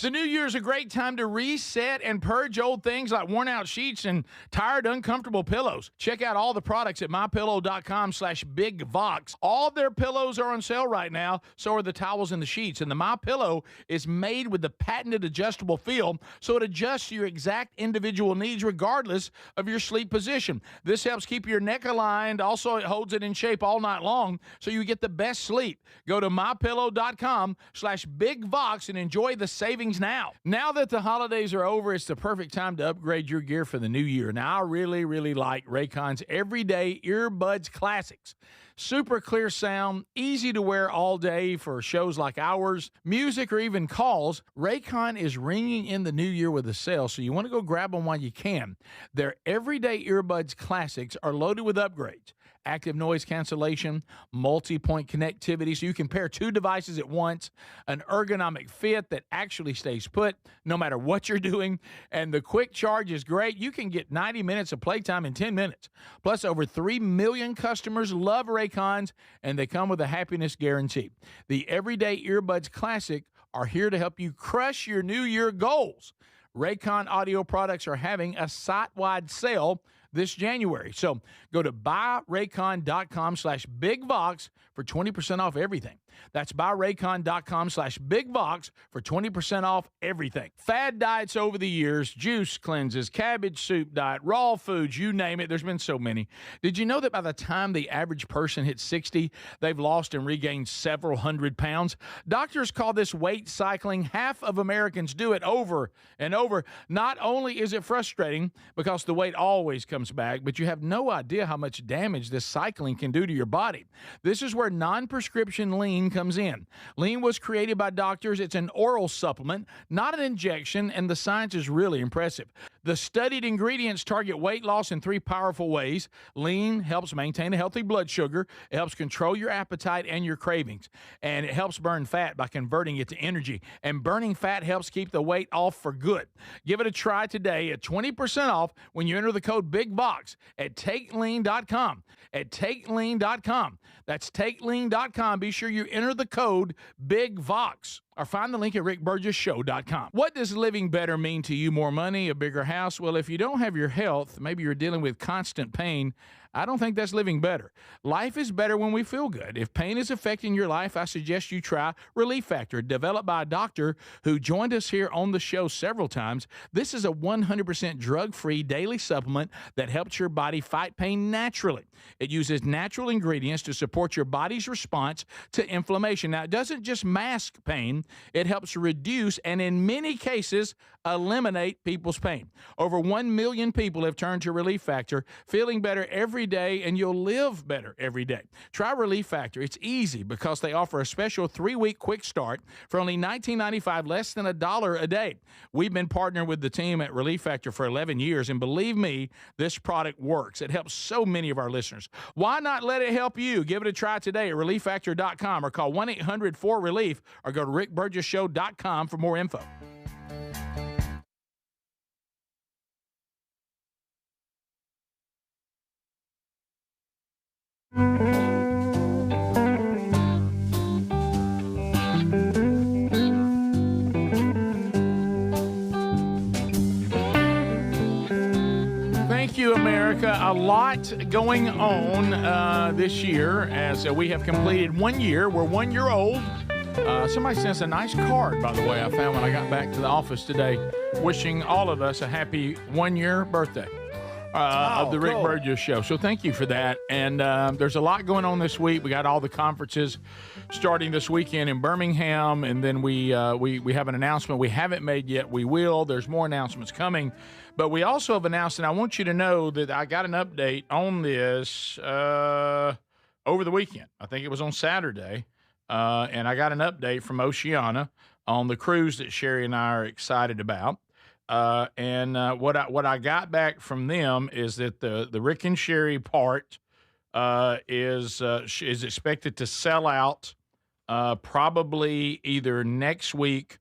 The new year is a great time to reset and purge old things like worn out sheets and tired, uncomfortable pillows. Check out all the products at mypillow.com/bigvox. All their pillows are on sale right now, so are the towels and the sheets. And the MyPillow is made with the patented adjustable feel, so it adjusts to your exact individual needs regardless of your sleep position. This helps keep your neck aligned. Also, it holds it in shape all night long, so you get the best sleep. Go to mypillow.com/bigvox and enjoy the savings now. Now that the holidays are over, it's the perfect time to upgrade your gear for the new year. Now, I really like Raycon's Everyday Earbuds Classics. Super clear sound, easy to wear all day for shows like ours, music, or even calls. Raycon is ringing in the new year with a sale, so you want to go grab them while you can. Their Everyday Earbuds Classics are loaded with upgrades. Active noise cancellation, multi-point connectivity so you can pair two devices at once, an ergonomic fit that actually stays put no matter what you're doing, and the quick charge is great. You can get 90 minutes of playtime in 10 minutes. Plus, over 3 million customers love Raycons, and they come with a happiness guarantee. The Everyday Earbuds Classic are here to help you crush your New Year goals. Raycon audio products are having a site-wide sale this January. So go to buyraycon.com/bigvox for 20% off everything. That's buyraycon.com/bigvox for 20% off everything. Fad diets over the years, juice cleanses, cabbage soup diet, raw foods, you name it. There's been so many. Did you know that by the time the average person hits 60, they've lost and regained several hundred pounds? Doctors call this weight cycling. Half of Americans do it over and over. Not only is it frustrating because the weight always comes back, but you have no idea how much damage this cycling can do to your body. This is where non-prescription lean Lean comes in. Lean was created by doctors. It's an oral supplement, not an injection, and the science is really impressive. The studied ingredients target weight loss in 3 powerful ways. Lean helps maintain a healthy blood sugar. It helps control your appetite and your cravings. And it helps burn fat by converting it to energy. And burning fat helps keep the weight off for good. Give it a try today at 20% off when you enter the code BIGVOX at TakeLean.com. At TakeLean.com. That's TakeLean.com. Be sure you enter the code BIGVOX. Or find the link at rickburgessshow.com. What does living better mean to you? More money, a bigger house? Well, if you don't have your health, maybe you're dealing with constant pain, I don't think that's living better. Life is better when we feel good. If pain is affecting your life, I suggest you try Relief Factor, developed by a doctor who joined us here on the show several times. This is a 100% drug-free daily supplement that helps your body fight pain naturally. It uses natural ingredients to support your body's response to inflammation. Now, it doesn't just mask pain, it helps reduce and in many cases eliminate people's pain. Over 1 million people have turned to Relief Factor, feeling better every day, and you'll live better every day. Try Relief Factor. It's easy because they offer a special 3-week quick start for only $19.95, less than $1 a day. We've been partnering with the team at Relief Factor for 11 years, and believe me, this product works. It helps so many of our listeners. Why not let it help you? Give it a try today at ReliefFactor.com or call 1-800-4RELIEF or go to rickburgessshow.com for more info. Thank you, America. A lot going on this year as we have completed 1 year. We're 1 year old. Somebody sent us a nice card, by the way, I found when I got back to the office today, wishing all of us a happy 1 year birthday of the Rick Burgess Show. So thank you for that. And there's a lot going on this week. We got all the conferences starting this weekend in Birmingham, and then we have an announcement we haven't made yet. We will. There's more announcements coming. But we also have announced, and I want you to know that I got an update on this over the weekend. I think it was on Saturday. And I got an update from Oceana on the cruise that Sherry and I are excited about. And what I got back from them is that the Rick and Sherry part is expected to sell out probably either next week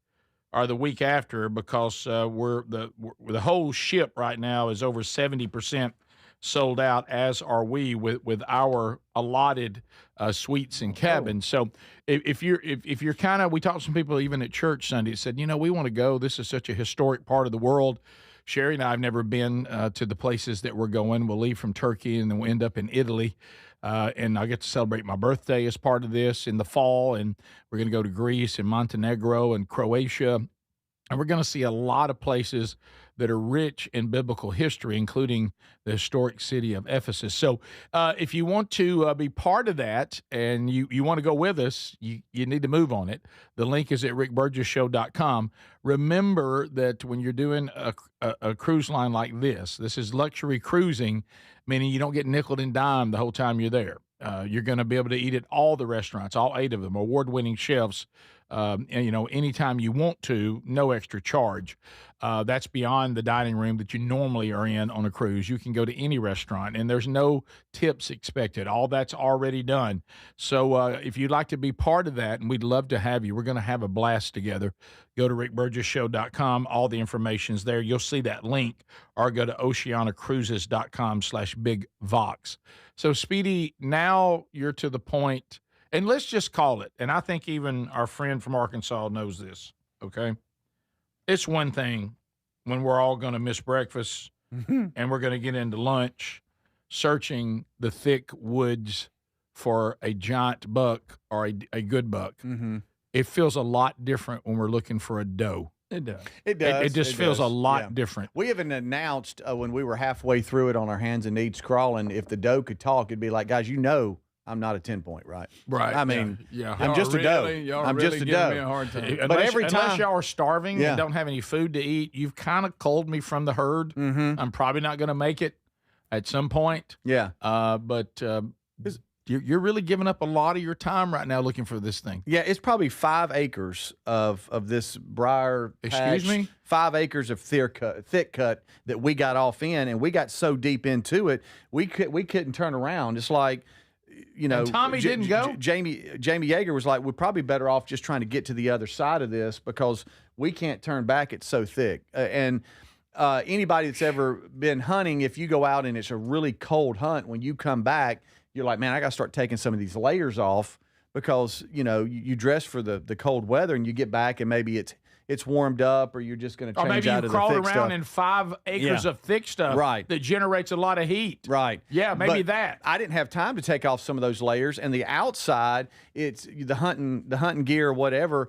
or the week after, because the whole ship right now is over 70% sold out, as are we with our allotted suites and cabins. So if you're kind of, we talked to some people even at church Sunday that said, we want to go. This is such a historic part of the world. Sherry and I have never been to the places that we're going. We'll leave from Turkey and then we'll end up in Italy. And I get to celebrate my birthday as part of this in the fall. And we're going to go to Greece and Montenegro and Croatia. And we're going to see a lot of places that are rich in biblical history, including the historic city of Ephesus. So if you want to be part of that and you want to go with us, you need to move on it. The link is at rickburgessshow.com. Remember that when you're doing a cruise line like this is luxury cruising, meaning you don't get nickel and dime the whole time you're there. You're going to be able to eat at all the restaurants, all 8 of them, award-winning chefs, and anytime you want to, no extra charge. That's beyond the dining room that you normally are in on a cruise. You can go to any restaurant, and there's no tips expected. All that's already done. So if you'd like to be part of that, and we'd love to have you, we're going to have a blast together. Go to rickburgessshow.com. All the information's there. You'll see that link, or go to oceanacruises.com/bigvox. So, Speedy, now you're to the point, and let's just call it, and I think even our friend from Arkansas knows this, okay? It's one thing when we're all going to miss breakfast and we're going to get into lunch searching the thick woods for a giant buck or a good buck. Mm-hmm. It feels a lot different when we're looking for a doe. It does. It does. It just feels a lot different. We even announced when we were halfway through it on our hands and knees crawling, if the doe could talk, it'd be like, guys, I'm not a 10-point, right? Right. I mean, yeah. I'm just a doe. I'm just a doe. Me a hard time. But every time, unless y'all are starving and don't have any food to eat, you've kind of culled me from the herd. Mm-hmm. I'm probably not going to make it at some point. Yeah. But You're really giving up a lot of your time right now looking for this thing. Yeah, it's probably 5 acres of this briar patch. Excuse me? 5 acres of thick cut that we got off in, and we got so deep into it, we couldn't turn around. It's like, you know, and Tommy didn't go. Jamie Yeager was like, we're probably better off just trying to get to the other side of this because we can't turn back. It's so thick. Anybody that's ever been hunting, if you go out and it's a really cold hunt, when you come back, you're like, man, I got to start taking some of these layers off because, you know, you dress for the cold weather and you get back and maybe it's warmed up or you're just going to change out of the thick stuff. Or maybe you crawled around in 5 acres of thick stuff that generates a lot of heat. Right. Yeah, maybe that. I didn't have time to take off some of those layers. And the outside, it's the hunting gear or whatever,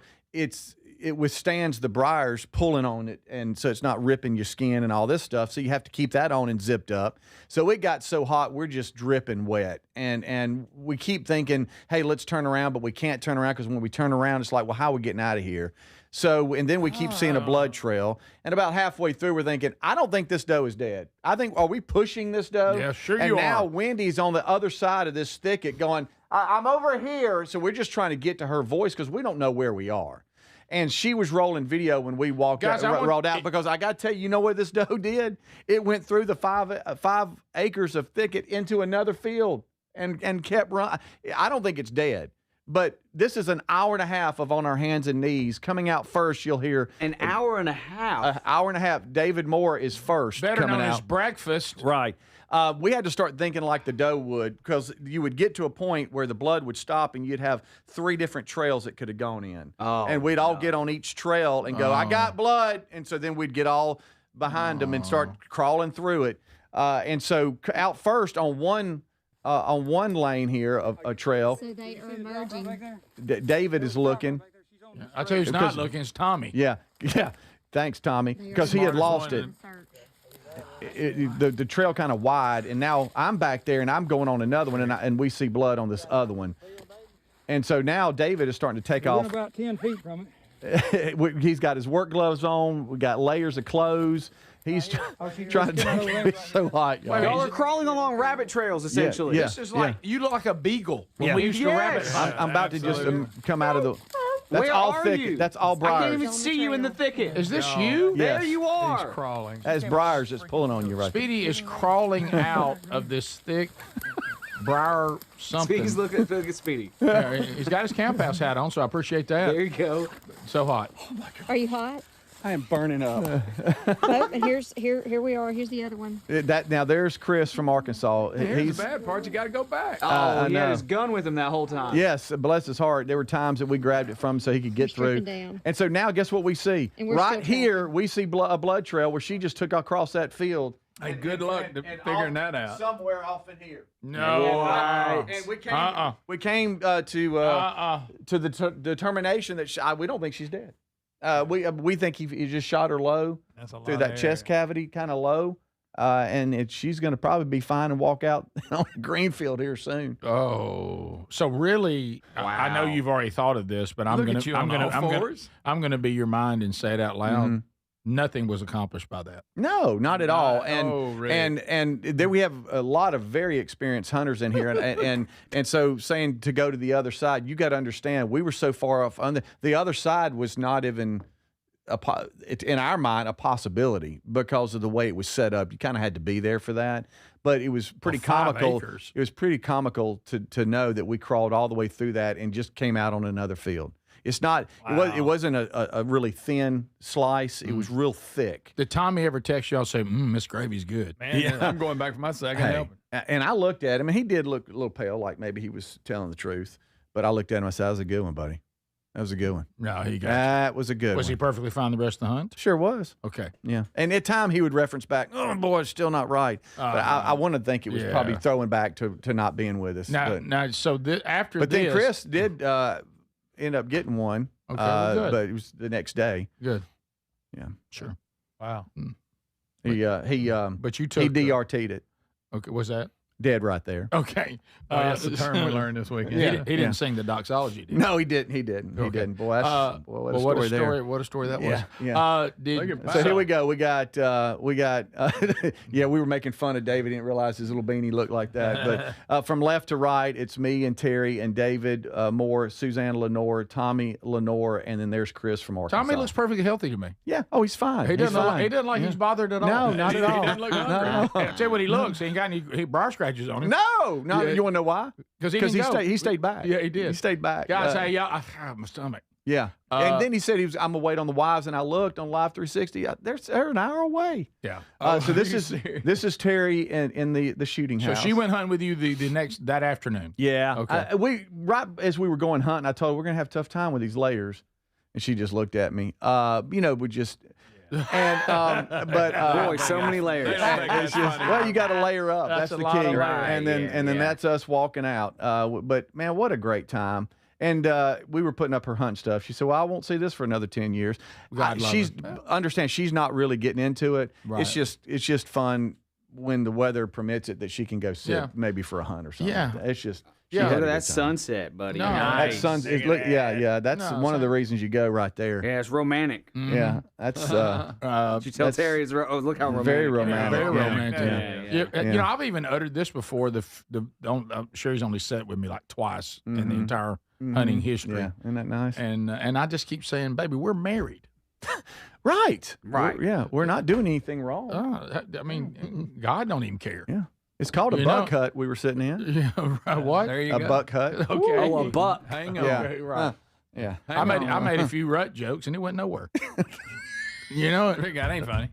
it withstands the briars pulling on it, and so it's not ripping your skin and all this stuff. So you have to keep that on and zipped up. So it got so hot, we're just dripping wet. And we keep thinking, hey, let's turn around, but we can't turn around because when we turn around, it's like, well, how are we getting out of here? So, and then we keep seeing a blood trail. And about halfway through, we're thinking, I don't think this doe is dead. I think, are we pushing this doe? Yeah, sure you are. And now Wendy's on the other side of this thicket going, I'm over here. So we're just trying to get to her voice because we don't know where we are. And she was rolling video when we rolled out because I got to tell you, you know what this doe did? It went through the 5 acres of thicket into another field and kept running. I don't think it's dead. But this is an hour and a half of on our hands and knees. Coming out first, you'll hear an hour and a half. An hour and a half. David Moore is first. Better coming known out. as breakfast. Right. We had to start thinking like the doe would because you would get to a point where the blood would stop and you'd have 3 different trails that could have gone in. And we'd all get on each trail and go, I got blood. And so then we'd get all behind them and start crawling through it. And so out first on one lane here of a trail. So they are emerging. David is looking. I'll tell you who's not looking. It's Tommy. Yeah. Thanks, Tommy, because he had lost it. The trail kind of wide, and now I'm back there, and I'm going on another one, and we see blood on this other one. And so now David is starting to take off. We're about 10 feet from it. He's got his work gloves on. We got layers of clothes. He's trying to take it. It's so hot, y'all. Y'all are crawling along rabbit trails, essentially. Yeah, This is like, you look like a beagle when we used to rabbit hunt. I'm about to just come out of the... That's Where all are thicket. you? That's all briars. I can't even see you in the thicket. Is this you? There Yes. you are. He's crawling. That's briars that's pulling on you right there. Speedy is crawling out of this thick briar something. Speedy's looking at Speedy. Yeah, he's got his camp house hat on, so I appreciate that. There you go. So hot. Are you hot? I am burning up. But here we are. Here's the other one. Now there's Chris from Arkansas. Here's the bad part. You got to go back. Oh, he know. had his gun with him that whole time. Yes, bless his heart. There were times that we grabbed it from him so he could get through. Down. And so now, guess what we see? And we're Right still here, we see a blood trail where she just took across that field. Hey, good luck figuring that out. Somewhere off in here. No. And we came to the determination that we don't think she's dead. We think he just shot her low through that chest cavity, kind of low, and she's going to probably be fine and walk out on the green field here soon. Oh, so really, I know you've already thought of this, but I'm going to be your mind and say it out loud. Mm-hmm. Nothing was accomplished by that. No, not at all. really? And there we have a lot of very experienced hunters in here, and so saying to go to the other side, you got to understand we were so far off. On the other side was not even in our mind a possibility because of the way it was set up. You kind of had to be there for that. But it was pretty comical. Acres. It was pretty comical to know that we crawled all the way through that and just came out on another field. It's not. Wow. It wasn't a really thin slice. It was real thick. Did Tommy ever text y'all say, Miss Gravy's good? Man, I'm going back for my second helping. And I looked at him, and he did look a little pale, like maybe he was telling the truth. But I looked at him and I said, that was a good one, buddy. That was a good one. No, he got That was a good one. Was he perfectly fine the rest of the hunt? Sure was. Okay. Yeah. And at time he would reference back, oh, boy, it's still not right. But I want to think it was probably throwing back to not being with us. Now, But then Chris did end up getting one. Okay, good. But it was the next day. Good. Yeah. Sure. Wow. But you took he DRT'd it. Okay, what's that? Dead right there. Okay. That's the term we learned this weekend. He didn't sing the doxology, did he? No, he didn't. He didn't. He didn't. Boy, that's, what a story there. What a story that was. Yeah. So here we go. We got. We were making fun of David. Didn't realize his little beanie looked like that. But from left to right, it's me and Terry and David Moore, Suzanne Lenore, Tommy Lenore, and then there's Chris from Arkansas. Tommy looks perfectly healthy to me. Yeah. Oh, he's fine. He doesn't look like he's bothered at all. No, not at all. He doesn't look hungry. I'll tell you what he looks. He ain't got any bra scratches on him. No. Yeah. You want to know why? Because he stayed back. Yeah, he did. He stayed back. Guys, my stomach. Yeah. And then he said I'm going to wait on the wives, and I looked on Live 360. They're an hour away. Yeah. So this is Terry in the shooting house. So she went hunting with you that afternoon. Yeah. Okay. Right as we were going hunting, I told her we're going to have a tough time with these layers, and she just looked at me. We just. And but boy, so many layers. It's just, well, you got to layer up. That's the key. And then that's us walking out. But man, what a great time. And we were putting up her hunt stuff. She said, "Well, I won't see this for another 10 years." Understand she's not really getting into it. Right. It's just fun when the weather permits it that she can go sit maybe for a hunt or something. Yeah. It's just. Look at that sunset, buddy. No. Nice. That's one of the reasons you go right there. Yeah, it's romantic. Mm-hmm. Yeah, that's. Did you tell Terry? Look how romantic. Very romantic. Very romantic. Yeah. You know, I've even uttered this before. I'm sure he's only sat with me like twice in the entire hunting history. Yeah, isn't that nice? And I just keep saying, "Baby, we're married." Right. Right. We're not doing anything wrong. I mean, God don't even care. Yeah. It's called a buck hut we were sitting in. Yeah, right. What? There you go. A buck hut. Okay. Oh, a buck. Hang on. Yeah. Okay, right. Yeah. I made a few rut jokes and it went nowhere. That ain't funny.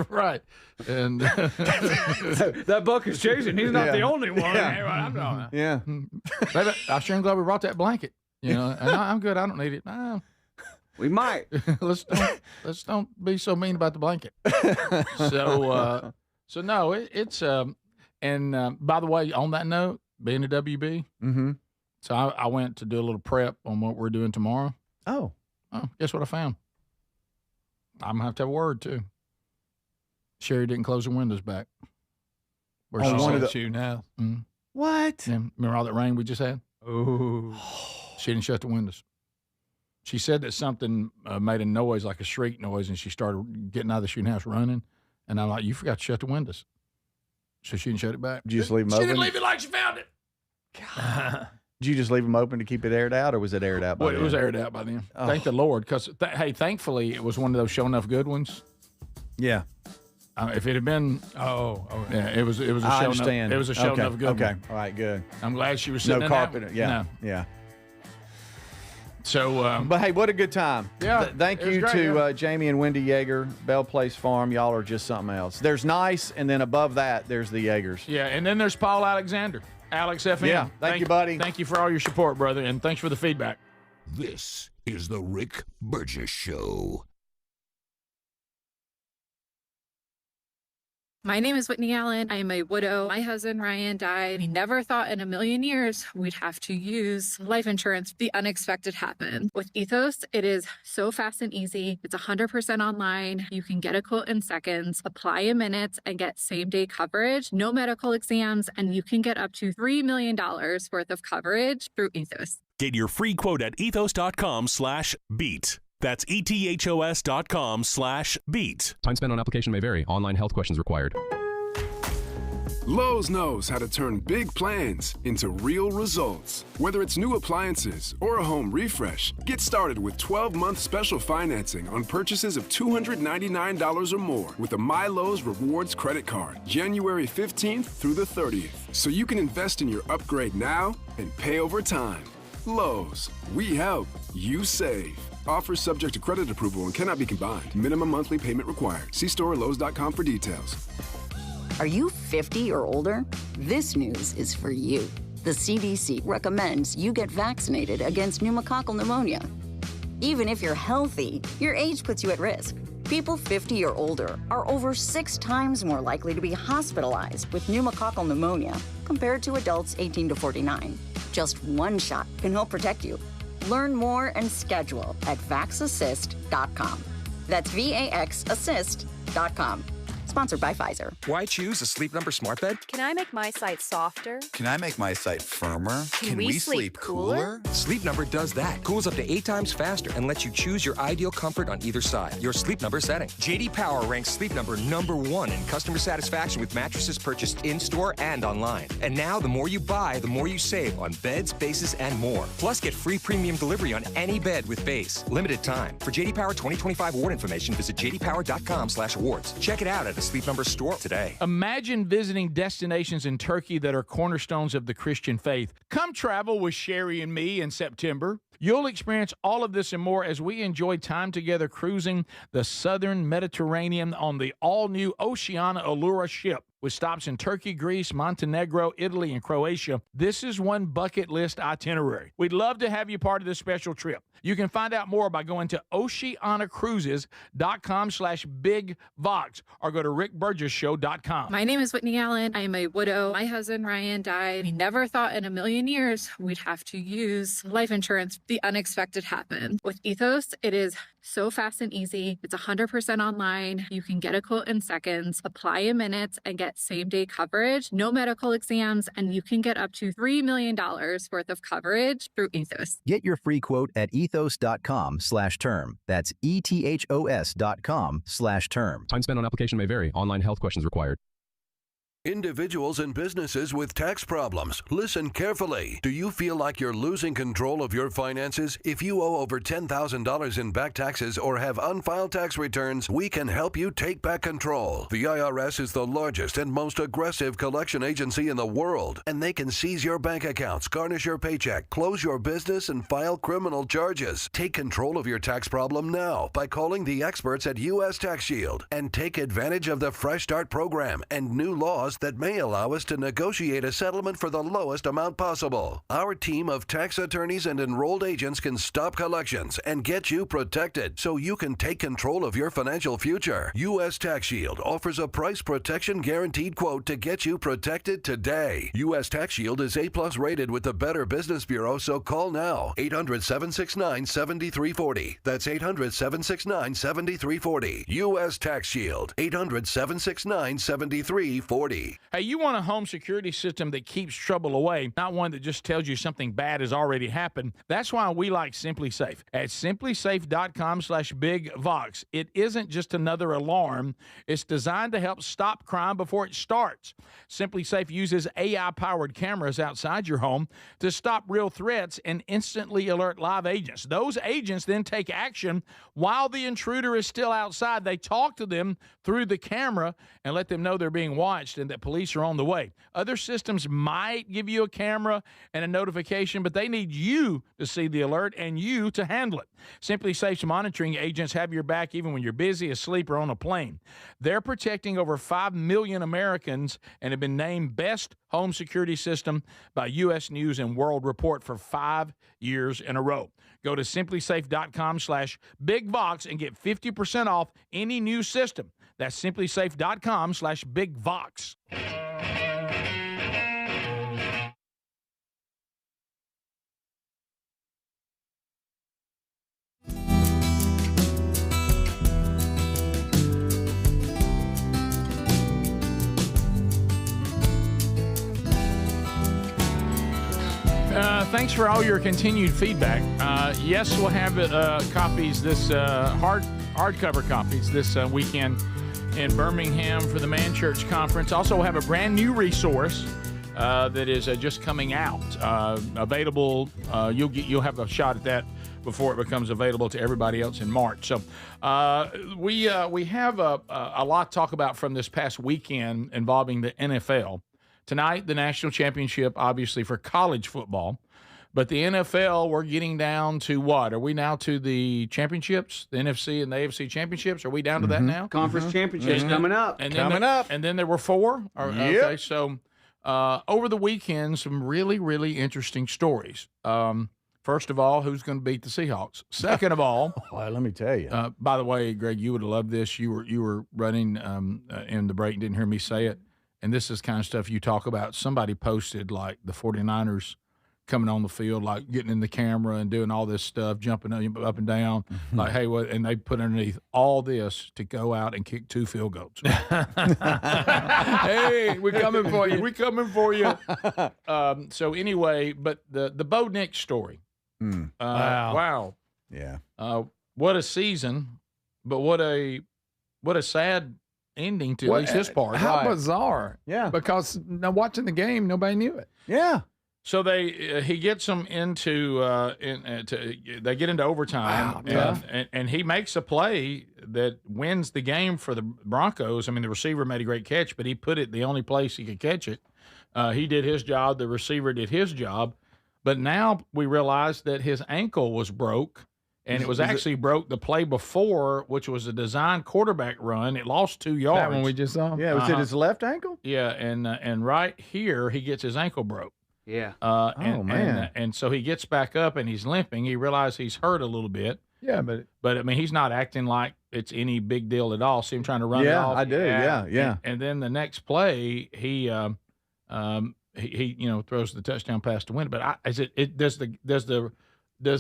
Right. And that buck is chasing. He's not the only one. Yeah. Baby, I'm sure glad we brought that blanket. And I'm good. I don't need it. We might. Let's don't be so mean about the blanket. So no, it's and by the way, on that note, being a WB, so I went to do a little prep on what we're doing tomorrow. Oh, guess what I found? I'm gonna have to have a word too. Sherry didn't close the windows back. Where she one of the now. What? Yeah, remember all that rain we just had? Oh, she didn't shut the windows. She said that something made a noise, like a shriek noise, and she started getting out of the shooting house running. And I'm like, "You forgot to shut the windows." So she didn't shut it back. Did you just leave them She open? didn't leave it like she found it. Did you just leave them open to keep it aired out, or was it aired out by then? It was aired out by then. Oh. Thank the Lord. Because, thankfully, it was one of those show enough good ones. Yeah. If it had been, yeah, it was a show. I understand. It was a show enough good. Okay. One. All right. Good. I'm glad she was sitting no in carpet. That. Yeah. No. Yeah. So, but hey, what a good time. Yeah. Thank you great, to Jamie and Wendy Yeager, Bell Place Farm. Y'all are just something else. There's Nice, and then above that, there's the Yeagers. Yeah, and then there's Paul Alexander, Alex FM. Yeah. Thank you, buddy. Thank you for all your support, brother, and thanks for the feedback. This is the Rick Burgess Show. My name is Whitney Allen. I am a widow. My husband, Ryan, died. We never thought in a million years we'd have to use life insurance. The unexpected happened. With Ethos, it is so fast and easy. It's 100% online. You can get a quote in seconds, apply in minutes, and get same-day coverage, no medical exams, and you can get up to $3 million worth of coverage through Ethos. Get your free quote at ethos.com/beat. That's ethos.com/beat. Time spent on application may vary. Online health questions required. Lowe's knows how to turn big plans into real results. Whether it's new appliances or a home refresh, get started with 12-month special financing on purchases of $299 or more with a MyLowe's Rewards credit card, January 15th through the 30th. So you can invest in your upgrade now and pay over time. Lowe's, we help, you save. Offers subject to credit approval and cannot be combined. Minimum monthly payment required. See store or Lowe's.com for details. Are you 50 or older? This news is for you. The CDC recommends you get vaccinated against pneumococcal pneumonia. Even if you're healthy, your age puts you at risk. People 50 or older are over 6 times more likely to be hospitalized with pneumococcal pneumonia compared to adults 18 to 49. Just one shot can help protect you. Learn more and schedule at vaxassist.com. That's VAXassist.com. Sponsored by Pfizer. Why choose a Sleep Number smart bed? Can I make my site softer? Can I make my site firmer? Can we sleep cooler? Sleep Number does that. Cools up to 8 times faster and lets you choose your ideal comfort on either side. Your Sleep Number setting. JD Power ranks Sleep Number #1 in customer satisfaction with mattresses purchased in-store and online. And now, the more you buy, the more you save on beds, bases, and more. Plus, get free premium delivery on any bed with base. Limited time. For JD Power 2025 award information, visit jdpower.com/awards. Check it out at a Sleep Number store today. Imagine visiting destinations in Turkey that are cornerstones of the Christian faith. Come travel with Sherry and me in September. You'll experience all of this and more as we enjoy time together cruising the southern Mediterranean on the all-new Oceana Allura ship. With stops in Turkey, Greece, Montenegro, Italy, and Croatia, this is one bucket list itinerary. We'd love to have you part of this special trip. You can find out more by going to oceanacruises.com/bigvox or go to rickburgessshow.com. My name is Whitney Allen. I am a widow. My husband, Ryan, died. We never thought in a million years we'd have to use life insurance. The unexpected happened. With Ethos, it is so fast and easy. It's 100% online. You can get a quote in seconds, apply in minutes, and get same-day coverage, no medical exams, and you can get up to $3 million worth of coverage through Ethos. Get your free quote at ethos.com/term. That's ethos.com/term. Time spent on application may vary. Online health questions required. Individuals and businesses with tax problems, listen carefully. Do you feel like you're losing control of your finances? If you owe over $10,000 in back taxes or have unfiled tax returns, we can help you take back control. The IRS is the largest and most aggressive collection agency in the world, and they can seize your bank accounts, garnish your paycheck, close your business, and file criminal charges. Take control of your tax problem now by calling the experts at U.S. Tax Shield and take advantage of the Fresh Start program and new laws that may allow us to negotiate a settlement for the lowest amount possible. Our team of tax attorneys and enrolled agents can stop collections and get you protected so you can take control of your financial future. U.S. Tax Shield offers a price protection guaranteed quote to get you protected today. U.S. Tax Shield is A+ rated with the Better Business Bureau, so call now. 800-769-7340. That's 800-769-7340. U.S. Tax Shield. 800-769-7340. Hey, you want a home security system that keeps trouble away, not one that just tells you something bad has already happened. That's why we like Simply Safe. At simplysafe.com/bigvox, it isn't just another alarm. It's designed to help stop crime before it starts. Simply Safe uses AI-powered cameras outside your home to stop real threats and instantly alert live agents. Those agents then take action while the intruder is still outside. They talk to them through the camera and let them know they're being watched and that police are on the way. Other systems might give you a camera and a notification, but they need you to see the alert and you to handle it. Simply Safe's monitoring agents have your back even when you're busy, asleep, or on a plane. They're protecting over 5 million Americans and have been named Best Home Security System by U.S. News and World Report for 5 years in a row. Go to simplysafe.com/bigvox and get 50% off any new system. That's simplysafe.com/bigvox. Thanks for all your continued feedback. Yes, we'll have copies this hardcover copies this weekend in Birmingham for the Man Church Conference. Also, we'll have a brand new resource that is just coming out, available. You'll have a shot at that before it becomes available to everybody else in March. So we have a lot to talk about from this past weekend involving the NFL. Tonight, the national championship, obviously, for college football. But the NFL, we're getting down to what? Are we now to the championships, the NFC and the AFC championships? Are we down to that now? Conference championships coming up. And then there were 4? Okay, so over the weekend, some really, really interesting stories. First of all, who's going to beat the Seahawks? Second of all, well, let me tell you. By the way, Greg, you would have loved this. You were running in the break and didn't hear me say it. And this is kind of stuff you talk about. Somebody posted like the 49ers coming on the field, like getting in the camera and doing all this stuff, jumping up and down. Like, hey, what? And they put underneath all this to go out and kick 2 field goals. Hey, we're coming for you. We're coming for you. So anyway, but the Bo Nix story. Wow. Yeah. What a season, but what a sad ending to at least his part. How bizarre. Yeah. Because now watching the game, nobody knew it. Yeah. So he gets them into they get into overtime, and he makes a play that wins the game for the Broncos. I mean, the receiver made a great catch, but he put it the only place he could catch it. He did his job. The receiver did his job. But now we realize that his ankle was broke, and it was actually broke the play before, which was a design quarterback run. It lost 2 yards. That one we just saw? Yeah, was it his left ankle? Yeah, and right here he gets his ankle broke. Yeah. Man. And so he gets back up and he's limping. He realizes he's hurt a little bit. Yeah, but I mean, he's not acting like it's any big deal at all. See him trying to run it off. Yeah, I do. Yeah. And then the next play, he throws the touchdown pass to win. But does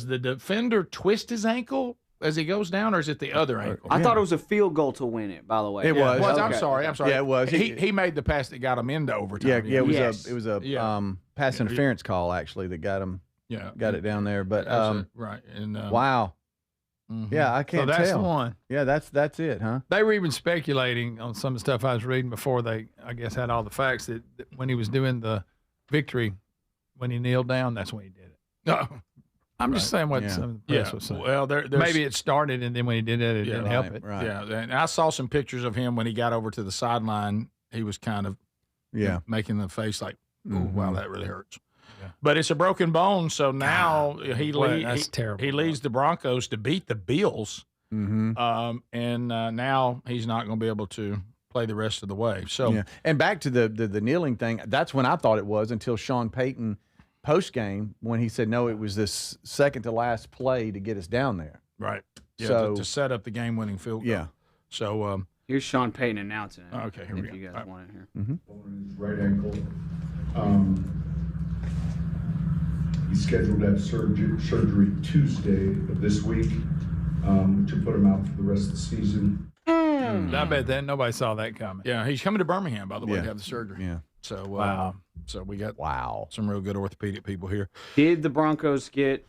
the defender twist his ankle as he goes down, or is it the other ankle? I thought it was a field goal to win it, by the way. It was. Okay. I'm sorry. Yeah, it was. He made the pass that got him into overtime. Yeah, it was a pass interference call actually that got him. Yeah, got it down there. But right. And wow. Mm-hmm. Yeah, I can't so that's tell. the one. Yeah, that's it, huh? They were even speculating on some of the stuff I was reading before they, I guess, had all the facts that when he was doing the victory, when he kneeled down, that's when he did it. No. I'm just saying what some of the press was saying. Well, there's maybe it started, and then when he did it, it didn't help it. Right. Yeah, and I saw some pictures of him when he got over to the sideline. He was kind of making the face like, oh, wow, that really hurts. Yeah. But it's a broken bone, so now that's terrible. He leads the Broncos to beat the Bills, and now he's not going to be able to play the rest of the way. So, and back to the kneeling thing, that's when I thought it was until Sean Payton post game when he said no, it was this second to last play to get us down there. Right. Yeah, so to set up the game winning field goal. Yeah. So here's Sean Payton announcing it. Okay, here we go. If you guys want it here. His right ankle. He's scheduled to have surgery Tuesday of this week to put him out for the rest of the season. I bet that nobody saw that coming. Yeah, he's coming to Birmingham, by the way, to have the surgery. Yeah. So wow. So we got some real good orthopedic people here. Did the Broncos get?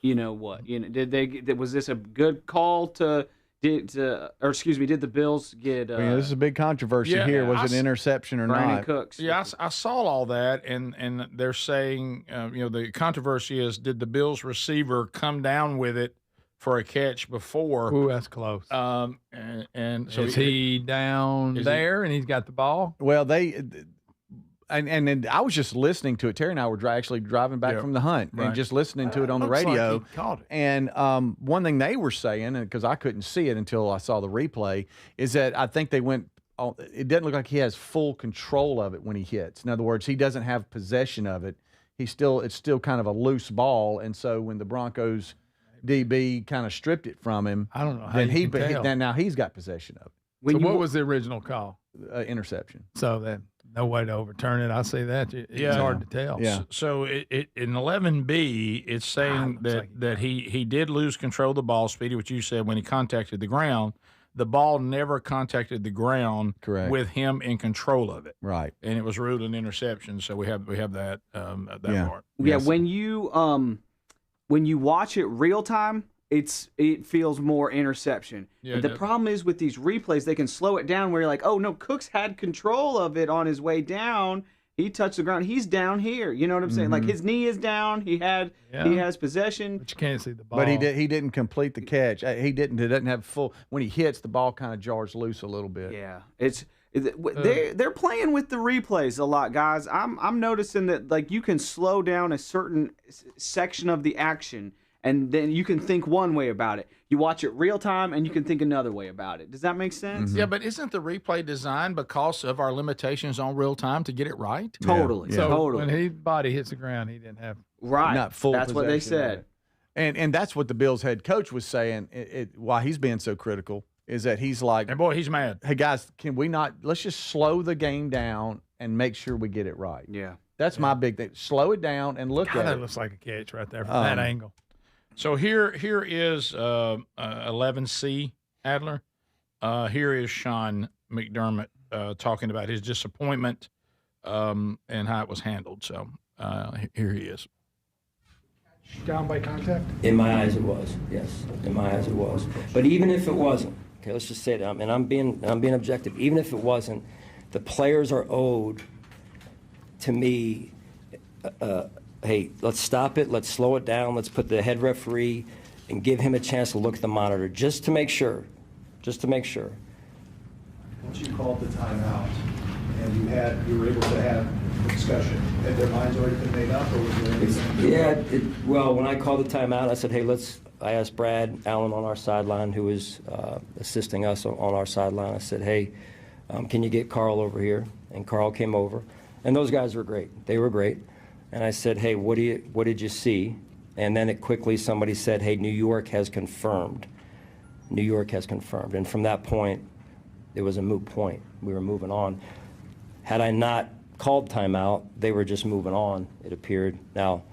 You know what? Did they? Was this a good call to? Did the Bills get? This is a big controversy here. Was it an interception or Brandon not? Cooks. Yeah, I saw all that, and they're saying, the controversy is, did the Bills receiver come down with it for a catch before? Ooh, that's close. And so is he down there and he's got the ball? Well, and I was just listening to it. Terry and I were actually driving back from the hunt and just listening to it on the radio. Like he caught it. And one thing they were saying, because I couldn't see it until I saw the replay, is that I think they went. It doesn't look like he has full control of it when he hits. In other words, he doesn't have possession of it. It's still kind of a loose ball, and so when the Broncos DB kind of stripped it from him, I don't know how then now he's got possession of it. So what was the original call? Interception. So that no way to overturn it. I say that it's hard to tell. Yeah. So in 11B, it's saying that he did lose control of the ball, Speedy, what you said, when he contacted the ground. The ball never contacted the ground. Correct. With him in control of it. Right. And it was ruled an interception. So we have that part. Yeah. Yes. When you watch it real time, it feels more interception. Yeah, the problem is with these replays, they can slow it down where you're like, oh no, Cooks had control of it on his way down. He touched the ground. He's down here. You know what I'm saying? Like his knee is down. He has possession. But you can't see the ball. But he didn't complete the catch. He doesn't have full. When he hits, the ball kind of jars loose a little bit. Yeah, they're playing with the replays a lot, guys. I'm noticing that like you can slow down a certain section of the action, and then you can think one way about it. You watch it real time, and you can think another way about it. Does that make sense? Yeah, but isn't the replay designed because of our limitations on real time to get it right? Totally. So totally. when his body hits the ground, he didn't have not full. That's what they said. And that's what the Bills head coach was saying. Why he's being so critical is that he's like, and boy, he's mad. Hey guys, can we not? Let's just slow the game down and make sure we get it right. Yeah. That's my big thing. Slow it down and look God, at that it. looks like a catch right there from that angle. So here is 11C, Adler. Here is Sean McDermott talking about his disappointment and how it was handled. So here he is. Down by contact? In my eyes, it was. Yes, in my eyes, it was. But even if it wasn't, okay, let's just say that, and I'm being objective. Even if it wasn't, the players are owed to me. Hey, let's stop it. Let's slow it down. Let's put the head referee and give him a chance to look at the monitor just to make sure. Just to make sure. Once you called the timeout and you were able to have a discussion, had their minds already been made up, or was there anything? Yeah, well, when I called the timeout, I said, hey, I asked Brad Allen on our sideline, who was assisting us on our sideline. I said, hey, can you get Carl over here? And Carl came over. And those guys were great. They were great. And I said, hey, what did you see? And then somebody said, hey, New York has confirmed. New York has confirmed. And from that point, it was a moot point. We were moving on. Had I not called timeout, they were just moving on, it appeared. Now,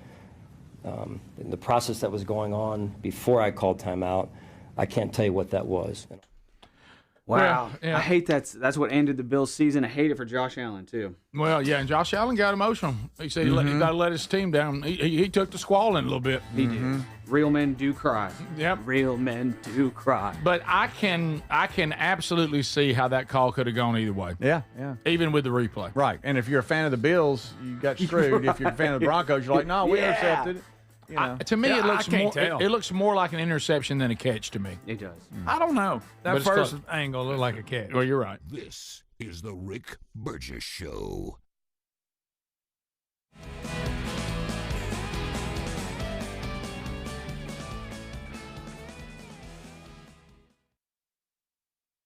in the process that was going on before I called timeout, I can't tell you what that was. Wow. Well, yeah. I hate that's what ended the Bills' season. I hate it for Josh Allen, too. Well, yeah, and Josh Allen got emotional. He said he got to let his team down. He took the squalling a little bit. He did. Real men do cry. Yep. Real men do cry. But I can absolutely see how that call could have gone either way. Yeah. Even with the replay. Right. And if you're a fan of the Bills, you got screwed. Right. If you're a fan of the Broncos, you're like, no, we intercepted it. You know. To me, it looks more like an interception than a catch to me. It does. I don't know. That But first angle looked like a catch. Well, you're right. This is the Rick Burgess Show.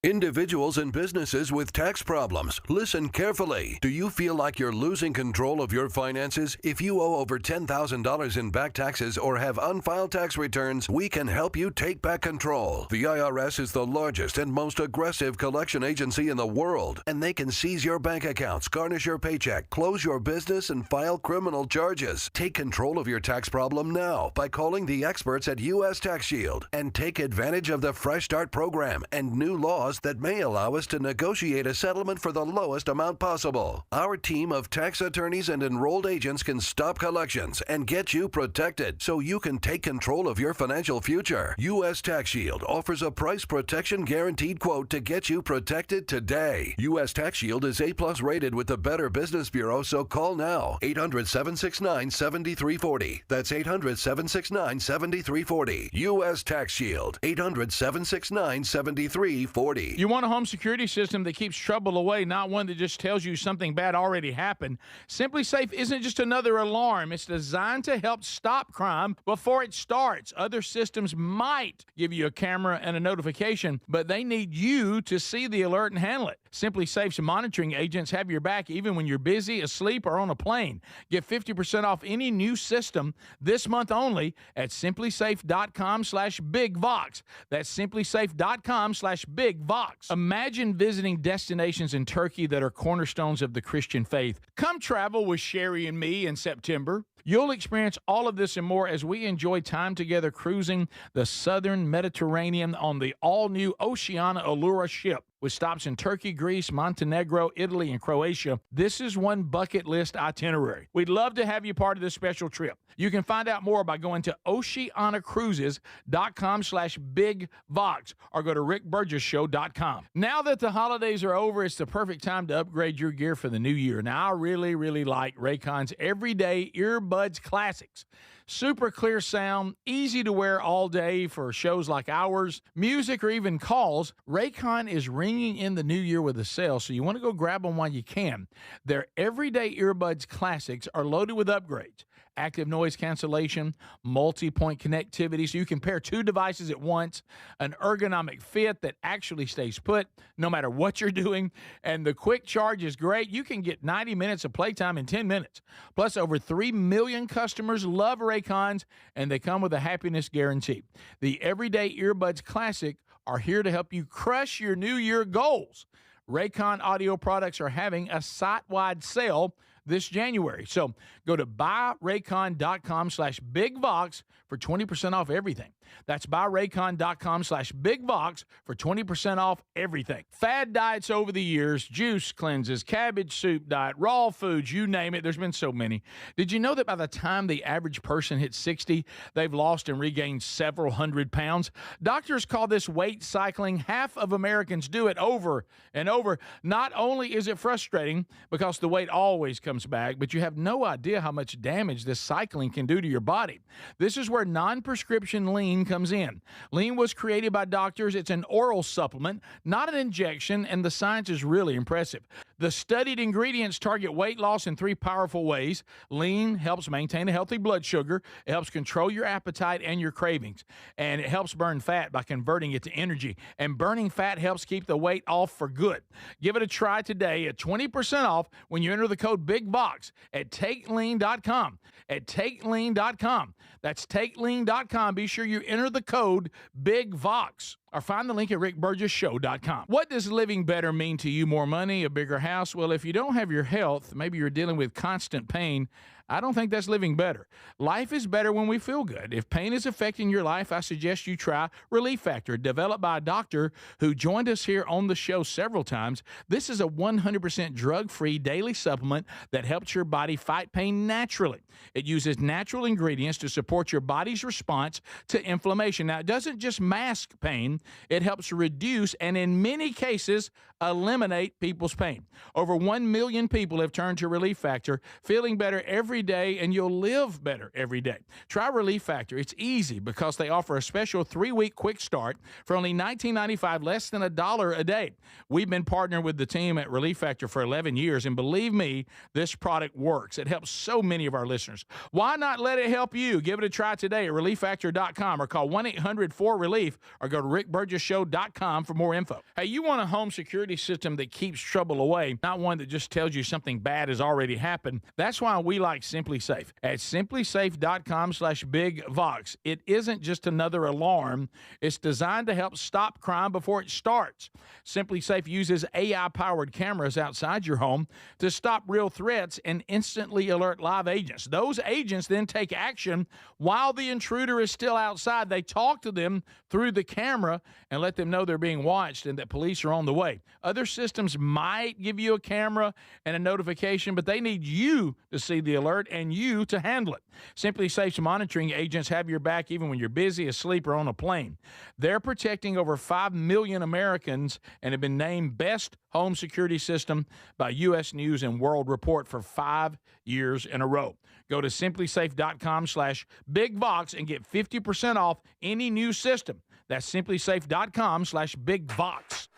Individuals and businesses with tax problems, listen carefully. Do you feel like you're losing control of your finances? If you owe over $10,000 in back taxes or have unfiled tax returns, we can help you take back control. The IRS is the largest and most aggressive collection agency in the world, and they can seize your bank accounts, garnish your paycheck, close your business, and file criminal charges. Take control of your tax problem now by calling the experts at U.S. Tax Shield and take advantage of the Fresh Start program and new laws that may allow us to negotiate a settlement for the lowest amount possible. Our team of tax attorneys and enrolled agents can stop collections and get you protected so you can take control of your financial future. U.S. Tax Shield offers a price protection guaranteed quote to get you protected today. U.S. Tax Shield is A+ rated with the Better Business Bureau, so call now. 800-769-7340. That's 800-769-7340. U.S. Tax Shield. 800-769-7340. You want a home security system that keeps trouble away, not one that just tells you something bad already happened. Simply Safe isn't just another alarm. It's designed to help stop crime before it starts. Other systems might give you a camera and a notification, but they need you to see the alert and handle it. Simply Safe's monitoring agents have your back even when you're busy, asleep, or on a plane. Get 50% off any new system this month only at simplysafe.com/bigvox. That's simplysafe.com/bigvox. Imagine visiting destinations in Turkey that are cornerstones of the Christian faith. Come travel with Sherry and me in September. You'll experience all of this and more as we enjoy time together cruising the southern Mediterranean on the all-new Oceana Allura ship. With stops in Turkey, Greece, Montenegro, Italy, and Croatia, this is one bucket list itinerary. We'd love to have you part of this special trip. You can find out more by going to oceanacruises.com/bigvox or go to rickburgesshow.com. Now that the holidays are over, it's the perfect time to upgrade your gear for the new year. Now, I really like Raycon's Everyday Earbuds Classics. Super clear sound, easy to wear all day for shows like ours, music, or even calls. Raycon is ringing in the new year with a sale, so you want to go grab them while you can. Their Everyday Earbuds Classics are loaded with upgrades. Active noise cancellation, multi-point connectivity, so you can pair two devices at once, an ergonomic fit that actually stays put no matter what you're doing, and the quick charge is great. You can get 90 minutes of playtime in 10 minutes. Plus, over 3 million customers love Raycons, and they come with a happiness guarantee. The Everyday Earbuds Classic are here to help you crush your New Year goals. Raycon audio products are having a site-wide sale this January. So go to buyraycon.com/bigvox for 20% off everything. That's buyraycon.com/bigvox for 20% off everything. Fad diets over the years, juice cleanses, cabbage soup diet, raw foods, you name it. There's been so many. Did you know that by the time the average person hits 60, they've lost and regained several hundred pounds? Doctors call this weight cycling. Half of Americans do it over and over. Not only is it frustrating because the weight always comes back, but you have no idea how much damage this cycling can do to your body. This is where non-prescription lean comes in. Lean was created by doctors. It's an oral supplement, not an injection, and the science is really impressive. The studied ingredients target weight loss in 3 powerful ways. Lean helps maintain a healthy blood sugar. It helps control your appetite and your cravings. And it helps burn fat by converting it to energy. And burning fat helps keep the weight off for good. Give it a try today at 20% off when you enter the code BIGVOX at TakeLean.com. At TakeLean.com. That's TakeLean.com. Be sure you enter the code BIGVOX. Or find the link at rickburgessshow.com. What does living better mean to you? More money, a bigger house? Well, if you don't have your health, maybe you're dealing with constant pain, I don't think that's living better. Life is better when we feel good. If pain is affecting your life, I suggest you try Relief Factor, developed by a doctor who joined us here on the show several times. This is a 100% drug-free daily supplement that helps your body fight pain naturally. It uses natural ingredients to support your body's response to inflammation. Now, it doesn't just mask pain, it helps reduce and in many cases eliminate people's pain. Over 1 million people have turned to Relief Factor, feeling better every day, and you'll live better every day. Try Relief Factor. It's easy because they offer a special 3-week quick start for only $19.95, less than $1 a day. We've been partnering with the team at Relief Factor for 11 years, and believe me, this product works. It helps so many of our listeners. Why not let it help you? Give it a try today at ReliefFactor.com or call 1-800-4RELIEF or go to rickburgessshow.com for more info. Hey, you want a home security system that keeps trouble away, not one that just tells you something bad has already happened. That's why we like Simply Safe. At simplysafe.com/bigvox. It isn't just another alarm. It's designed to help stop crime before it starts. Simply Safe uses AI-powered cameras outside your home to stop real threats and instantly alert live agents. Those agents then take action while the intruder is still outside. They talk to them through the camera and let them know they're being watched and that police are on the way. Other systems might give you a camera and a notification, but they need you to see the alert and you to handle it. Simply Safe's monitoring agents have your back even when you're busy, asleep, or on a plane. They're protecting over 5 million Americans and have been named Best Home Security System by U.S. News and World Report for 5 years in a row. Go to simplysafe.com/bigvox and get 50% off any new system. That's simplysafe.com/bigvox.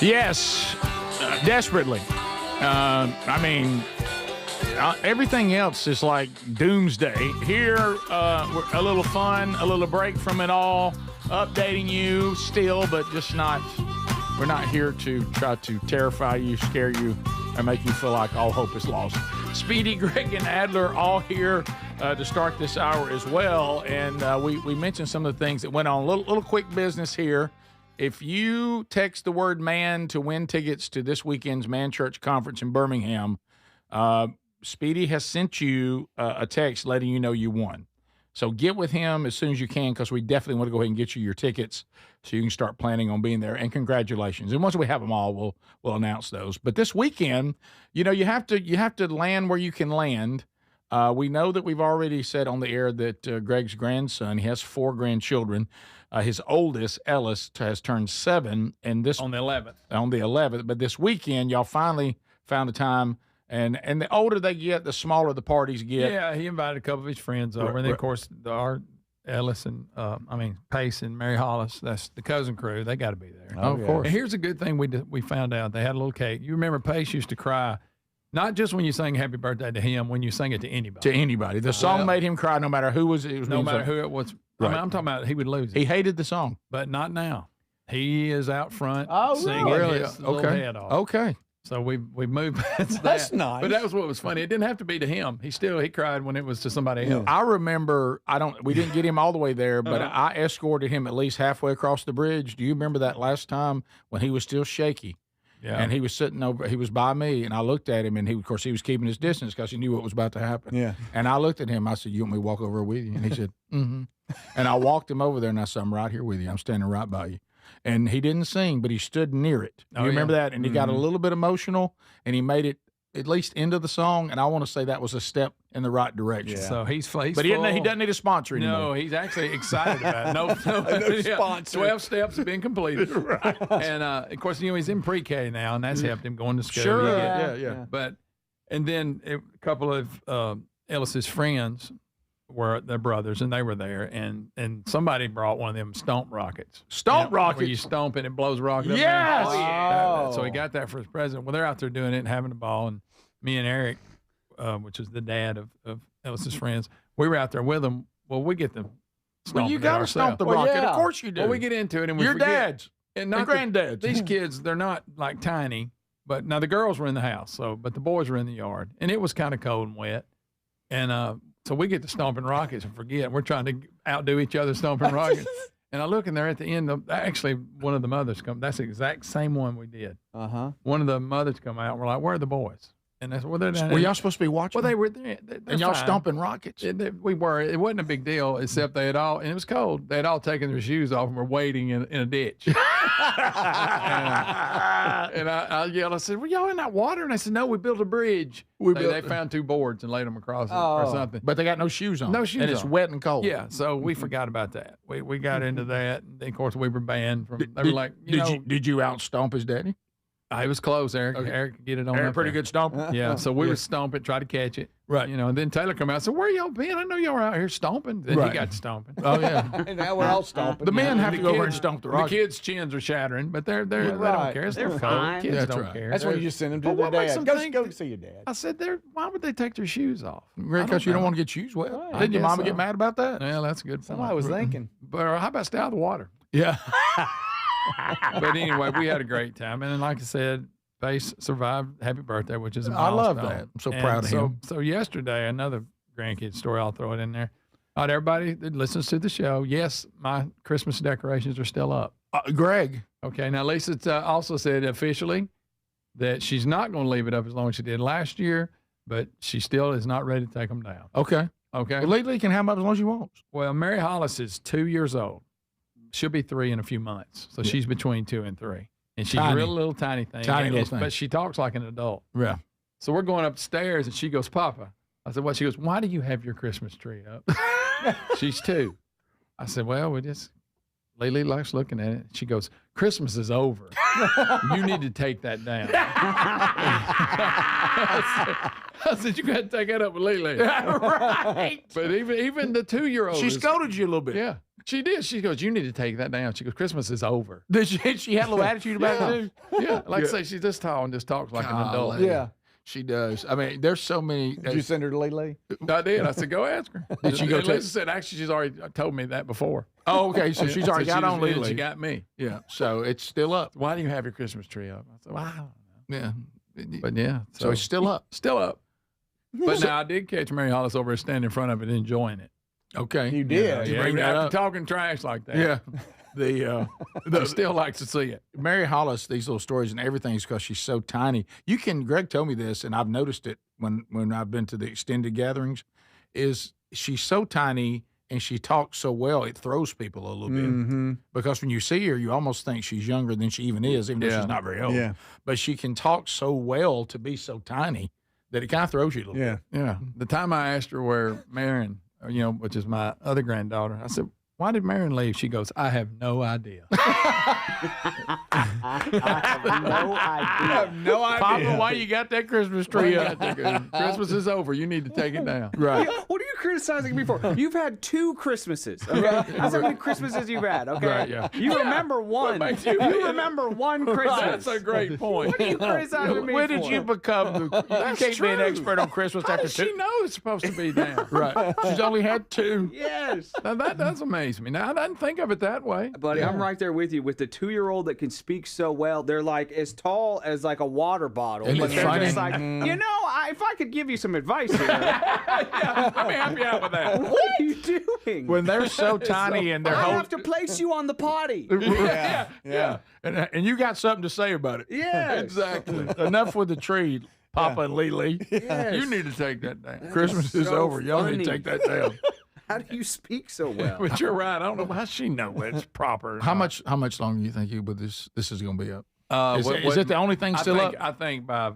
Yes, desperately. Everything else is like doomsday. Here, we're a little fun, a little break from it all, updating you still, but just not, we're not here to try to terrify you, scare you, or make you feel like all hope is lost. Speedy, Greg, and Adler all here to start this hour as well. And we mentioned some of the things that went on. Little quick business here. If you text the word man to win tickets to this weekend's Man Church Conference in Birmingham, Speedy has sent you a text letting you know you won. So get with him as soon as you can, because we definitely want to go ahead and get you your tickets so you can start planning on being there. And congratulations. And once we have them all, we'll announce those. But this weekend, you have to land where you can land. We know that we've already said on the air that Greg's grandson, he has 4 grandchildren. His oldest, Ellis, has turned 7, and this on the 11th. On the 11th, but this weekend, y'all finally found the time. And the older they get, the smaller the parties get. Yeah, he invited a couple of his friends over, and then of course our Ellis and Pace and Mary Hollis, that's the cousin crew. They got to be there. Oh, of course. And here's a good thing we found out. They had a little cake. You remember Pace used to cry. Not just when you sang happy birthday to him, when you sang it to anybody. To anybody. The song made him cry no matter who was it. No matter who it was. Right. I'm talking about he would lose it. He hated the song. But not now. He is out front singing his little head off. Okay. So we moved past that. That's nice. But that was what was funny. It didn't have to be to him. He cried when it was to somebody else. I remember, we didn't get him all the way there, but I escorted him at least halfway across the bridge. Do you remember that last time when he was still shaky? Yeah. And he was sitting over, he was by me, and I looked at him, and of course, he was keeping his distance because he knew what was about to happen. Yeah. And I looked at him, I said, "You want me to walk over with you?" And he said, "Mm-hmm." And I walked him over there, and I said, "I'm right here with you. I'm standing right by you." And he didn't sing, but he stood near it. Do you remember that? And he got a little bit emotional, and he made it at least into the song, and I want to say that was a step in the right direction. Yeah. So he's but he doesn't need a sponsor anymore. No, he's actually excited about it. No sponsor. 12 steps have been completed. Right. And, of course, he's in pre-K now, and that's helped him going to school. Sure. Yeah. But, and then a couple of Ellis's friends were their brothers, and they were there, and somebody brought one of them stomp rockets. Rockets? Where you stomp and it blows a rocket up. Yes! Oh, yeah. So he got that for his present. Well, they're out there doing it and having a ball, and me and Eric, which is the dad of Ellis's friends, we were out there with them. Well, we get them stomping. Well, you got to stomp the rocket. Of course you do. Well, we get into it, and we Your forget. dads And not granddads. These kids, they're not like tiny, but now the girls were in the house, but the boys were in the yard, and it was kind of cold and wet, and so we get to stomping rockets and forget we're trying to outdo each other stomping rockets. And I look, and they're at the end. Actually, one of the mothers come. That's the exact same one we did. One of the mothers come out. And we're like, "Where are the boys?" And that's they're down. Were y'all supposed to be watching? Well, they were there. And y'all fine. stomping rockets? We were. It wasn't a big deal, except they had all, and it was cold. They had all taken their shoes off and were waiting in a ditch. and I yelled, I said, "Were y'all in that water?" And I said, "No, we built a bridge." They found 2 boards and laid them across it or something. But they got no shoes on. No shoes and it's on. wet and cold. Yeah, so we forgot about that. We got into that. And of course, we were banned from. They were like, did you out stomp his daddy? It was close, Eric. Okay. Eric could get it on. Eric, up pretty there. good stomper. Yeah, so we would stomp it, try to catch it. Right. And then Taylor come out and said, "Where y'all been? I know y'all were out here stomping." Then Right. he got to stomping. Oh, yeah. And now we're all stomping. The men have The to go over and kids- stomp the rocket. The kids' chins are shattering, but they don't right. care. They're cold. fine. Kids That's don't right. care. That's when you just send them to But their what makes dad. them Go think see your dad. I said, why would they take their shoes off? Because you don't want to get shoes wet. Right. Didn't your guess mama so. get mad about that? Yeah, that's a good point. Somebody was thinking. But how about stay out of the water? Yeah. But anyway, we had a great time. And then, like I said, Pace survived Happy Birthday, which is a I love milestone. that. I'm so proud of him. So yesterday, another grandkid story, I'll throw it in there. All right, everybody that listens to the show, yes, my Christmas decorations are still up. Greg. Okay, now Lisa also said officially that she's not going to leave it up as long as she did last year, but she still is not ready to take them down. Okay. Okay. Well, Lee can have them up as long as she wants. Well, Mary Hollis is 2 years old. She'll be 3 in a few months. So she's between 2 and 3. And she's a real little tiny thing. Tiny little thing. But she talks like an adult. Yeah. So we're going upstairs, and she goes, "Papa." I said, "What?" She goes, "Why do you have your Christmas tree up?" She's 2. I said, "Well, Lily likes looking at it." She goes, "Christmas is over. You need to take that down." I said, "You got to take that up with Lily." Right. But even the 2-year-old. She scolded you a little bit. Yeah. She did. She goes, "You need to take that down." She goes, "Christmas is over." Did she had a little attitude about it, too? Yeah. Like I say, she's this tall and just talks like an adult. Yeah. She does. I mean, there's so many. Did you send her to Lele? I did. I said, "Go ask her." Did she go and to- Lisa said, "Actually, she's already told me that before." Oh, okay. So she's already got on Lily. She got me. Yeah. So it's still up. "Why do you have your Christmas tree up?" I said, "Well, I don't know." Yeah. But yeah. So it's still up. Still up. But now I did catch Mary Hollis over standing in front of it enjoying it. Okay. You did. Yeah, You bring that after up. talking trash like that. Yeah. They still likes to see it. Mary Hollis, these little stories and everything's because she's so tiny. Greg told me this, and I've noticed it when I've been to the extended gatherings, is she's so tiny and she talks so well, it throws people a little bit. Because when you see her, you almost think she's younger than she even is, even though she's not very old. Yeah. But she can talk so well to be so tiny that it kind of throws you a little bit. Yeah. The time I asked her where Marion, which is my other granddaughter, I said, "Why did Marion leave?" She goes, "I have no idea." I have no idea. Papa, why you got that Christmas tree up? Christmas is over. You need to take it down. Right. What are you criticizing me for? You've had 2 Christmases. Okay? That's how many Christmases you've had. Okay. Right, yeah. You remember one. makes you You remember one Christmas. That's a great point. What are you criticizing me When for? did you become you can't be an expert on Christmas How after does she 2? know it's supposed to be down? Right. She's only had 2. Yes. Now that does amaze amaze me. Now, I didn't think of it that way. Buddy, I'm right there with you. With the 2-year-old that can speak so well, they're like as tall as like a water bottle. And But it's they're funny. just like, if I could give you some advice here. Let me help you out with that. What are you doing? When they're so tiny and they're I have to place you on the potty. yeah. And you got something to say about it. Yes. Exactly. Enough with the tree, Papa and Lily. Yes. You need to take that down. Christmas is over. Y'all need to take that down. How do you speak so well? But you're right. I don't know how she know it's proper. How much longer do you think this is going to be up? Is it the only thing still up? I think by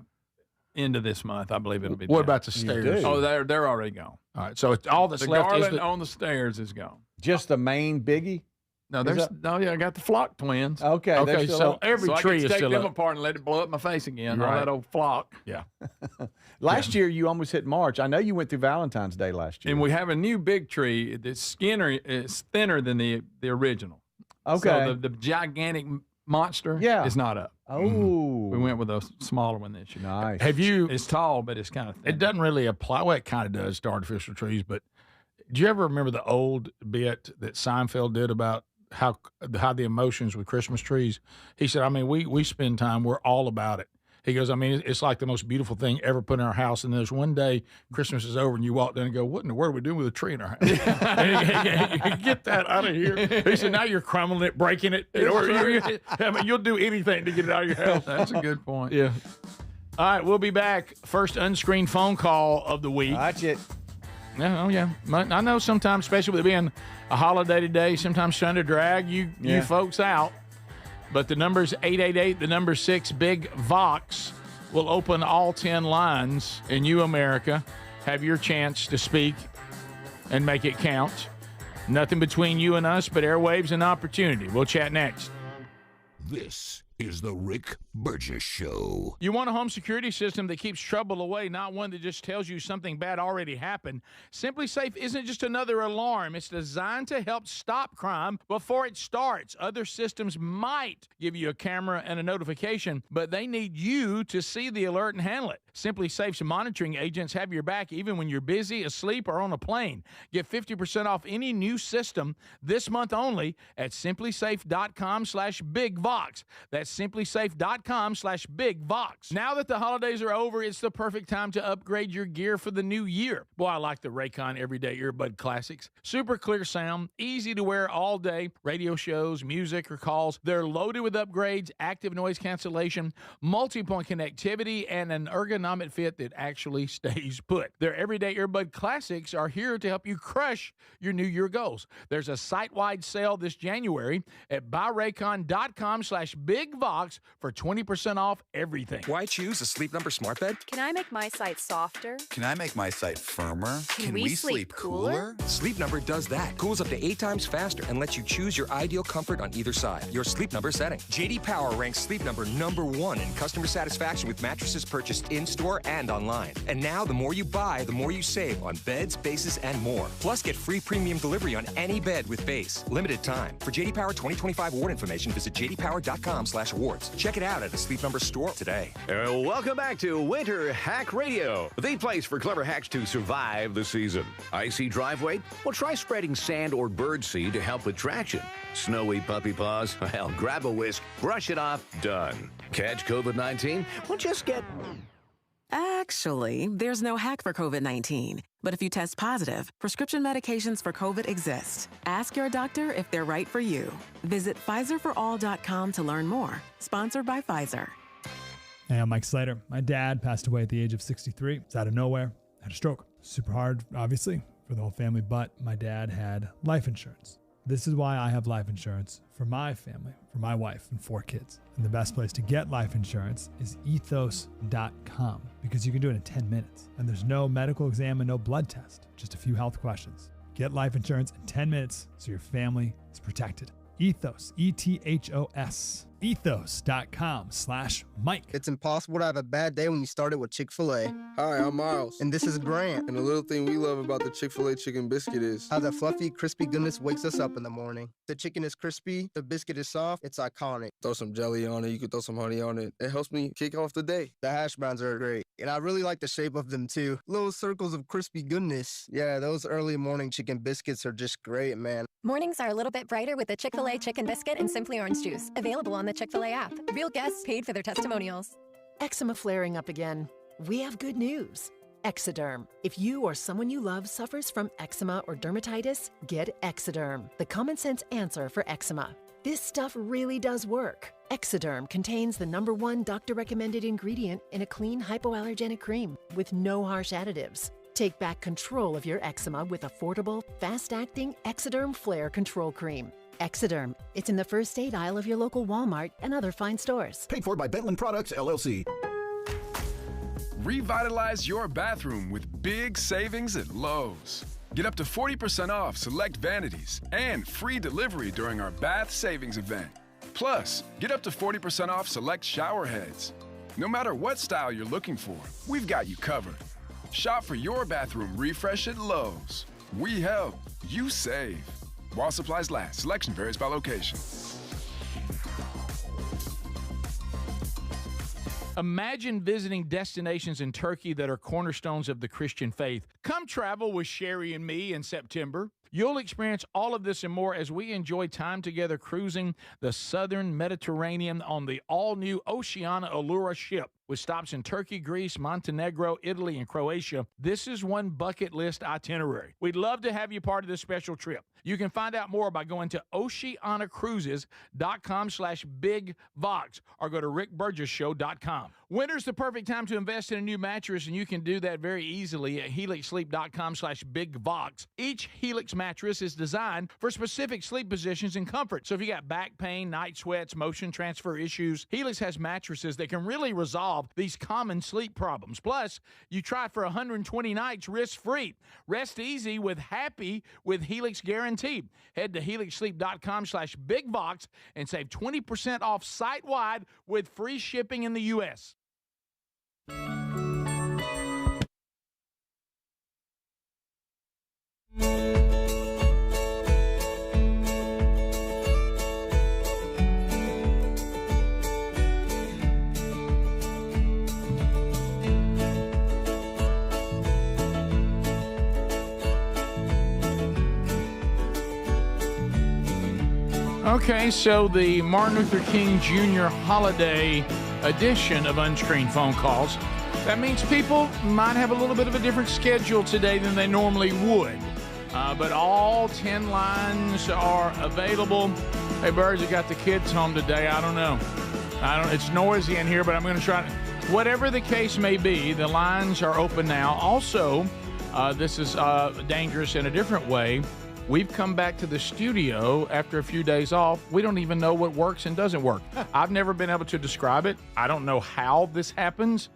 end of this month, I believe it'll be What down. about the stairs? Oh, they're already gone. All right. So it's all that's The left garland is on the stairs is gone. Just the main biggie? No, I got the flock twins. Okay. Okay, so every I tree can is take still them up. apart and let it blow up my face again. All Right. that old flock. Yeah. Last year, you almost hit March. I know you went through Valentine's Day last year. And we have a new big tree. The skinner is thinner than the original. Okay. So the gigantic monster is not up. Oh. We went with a smaller one this year. Nice. Have you? It's tall, but it's kind of thin. It doesn't really apply. Well, it kind of does to artificial trees. But do you ever remember the old bit that Seinfeld did about how the emotions with Christmas trees? He said, I mean, we spend time. We're all about it. He goes, I mean, it's like the most beautiful thing ever put in our house. And there's one day Christmas is over and you walk down and go, what in the world are we doing with a tree in our house? And get that out of here. He said, now you're crumbling it, breaking it. I mean, you'll do anything to get it out of your house. That's a good point. Yeah. All right, we'll be back. First unscreened phone call of the week. Watch it. Yeah, oh yeah. I know sometimes, especially with it being a holiday today, sometimes trying to drag you folks out. But the number's 888, the number 6, Big Vox. Will open all 10 lines, and you, America, have your chance to speak and make it count. Nothing between you and us but airwaves and opportunity. We'll chat next. This is the Rick Burgess Show. You want a home security system that keeps trouble away, not one that just tells you something bad already happened. Simply Safe isn't just another alarm. It's designed to help stop crime before it starts. Other systems might give you a camera and a notification, but they need you to see the alert and handle it. Simply Safe's monitoring agents have your back even when you're busy, asleep, or on a plane. Get 50% off any new system this month only at simplysafe.com/bigvox. That's simplysafe.com/bigvox. Now that the holidays are over, it's the perfect time to upgrade your gear for the new year. Boy, I like the Raycon Everyday Earbud Classics. Super clear sound, easy to wear all day, radio shows, music, or calls. They're loaded with upgrades, active noise cancellation, multi-point connectivity, and an ergonomic fit that actually stays put. Their Everyday Earbud Classics are here to help you crush your New Year goals. There's a site-wide sale this January at buyraycon.com/bigvox for 20% off everything. Why choose a Sleep Number smart bed? Can I make my site softer? Can I make my site firmer? Can we sleep cooler? Sleep Number does that. Cools up to 8 times faster and lets you choose your ideal comfort on either side. Your Sleep Number setting. JD Power ranks Sleep Number #1 in customer satisfaction with mattresses purchased in-store and online. And now, the more you buy, the more you save on beds, bases, and more. Plus, get free premium delivery on any bed with base. Limited time. For JD Power 2025 award information, visit jdpower.com/awards. Check it out at a Sleep Number store today. Welcome back to Winter Hack Radio, the place for clever hacks to survive the season. Icy driveway? Well, try spreading sand or birdseed to help with traction. Snowy puppy paws? Well, grab a whisk, brush it off, done. Catch COVID-19? Well, just get... Actually, there's no hack for COVID-19. But if you test positive, prescription medications for COVID exist. Ask your doctor if they're right for you. Visit PfizerForAll.com to learn more. Sponsored by Pfizer. Hey, I'm Mike Slater. My dad passed away at the age of 63. It's out of nowhere. Had a stroke. Super hard, obviously, for the whole family, but my dad had life insurance. This is why I have life insurance for my family, for my wife and 4 kids. And the best place to get life insurance is ethos.com because you can do it in 10 minutes. And there's no medical exam and no blood test, just a few health questions. Get life insurance in 10 minutes so your family is protected. Ethos, ETHOS. ethos.com/Mike. It's impossible to have a bad day when you started with Chick-fil-A. Hi, I'm Miles. And this is Grant. And the little thing we love about the Chick-fil-A chicken biscuit is how the fluffy, crispy goodness wakes us up in the morning. The chicken is crispy, the biscuit is soft, it's iconic. Throw some jelly on it, you can throw some honey on it. It helps me kick off the day. The hash browns are great. And I really like the shape of them too. Little circles of crispy goodness. Yeah, those early morning chicken biscuits are just great, man. Mornings are a little bit brighter with the Chick-fil-A Chicken Biscuit and Simply Orange Juice. Available on the Chick-fil-A app. Real guests paid for their testimonials. Eczema flaring up again? We have good news. Exoderm. If you or someone you love suffers from eczema or dermatitis, get Exoderm, the common sense answer for eczema. This stuff really does work. Exoderm contains the #1 doctor-recommended ingredient in a clean hypoallergenic cream with no harsh additives. Take back control of your eczema with affordable, fast-acting Exoderm Flare Control Cream. Exoderm. It's in the first aid aisle of your local Walmart and other fine stores. Paid for by Bentland Products, LLC. Revitalize your bathroom with big savings at Lowe's. Get up to 40% off select vanities and free delivery during our bath savings event. Plus, get up to 40% off select shower heads. No matter what style you're looking for, we've got you covered. Shop for your bathroom refresh at Lowe's. We help, you save. While supplies last, selection varies by location. Imagine visiting destinations in Turkey that are cornerstones of the Christian faith. Come travel with Sherry and me in September. You'll experience all of this and more as we enjoy time together cruising the southern Mediterranean on the all-new Oceana Allura ship. With stops in Turkey, Greece, Montenegro, Italy, and Croatia, this is one bucket list itinerary. We'd love to have you part of this special trip. You can find out more by going to oceanacruises.com/bigvox or go to rickburgesshow.com. Winter's the perfect time to invest in a new mattress, and you can do that very easily at helixsleep.com/bigvox. Each Helix mattress is designed for specific sleep positions and comfort. So if you got back pain, night sweats, motion transfer issues, Helix has mattresses that can really resolve these common sleep problems. Plus, you try it for 120 nights risk-free. Rest easy with Happy with Helix Guarantee. Head to helixsleep.com/bigvox and save 20% off site-wide with free shipping in the U.S. Okay, so the Martin Luther King Jr. holiday edition of Unscreened Phone Calls. That means people might have a little bit of a different schedule today than they normally would. But all 10 lines are available. Hey, Birds, you got the kids home today. I don't know. It's noisy in here, but I'm going to try to. Whatever the case may be, the lines are open now. Also, this is dangerous in a different way. We've come back to the studio after a few days off. We don't even know what works and doesn't work. I've never been able to describe it. I don't know how this happens,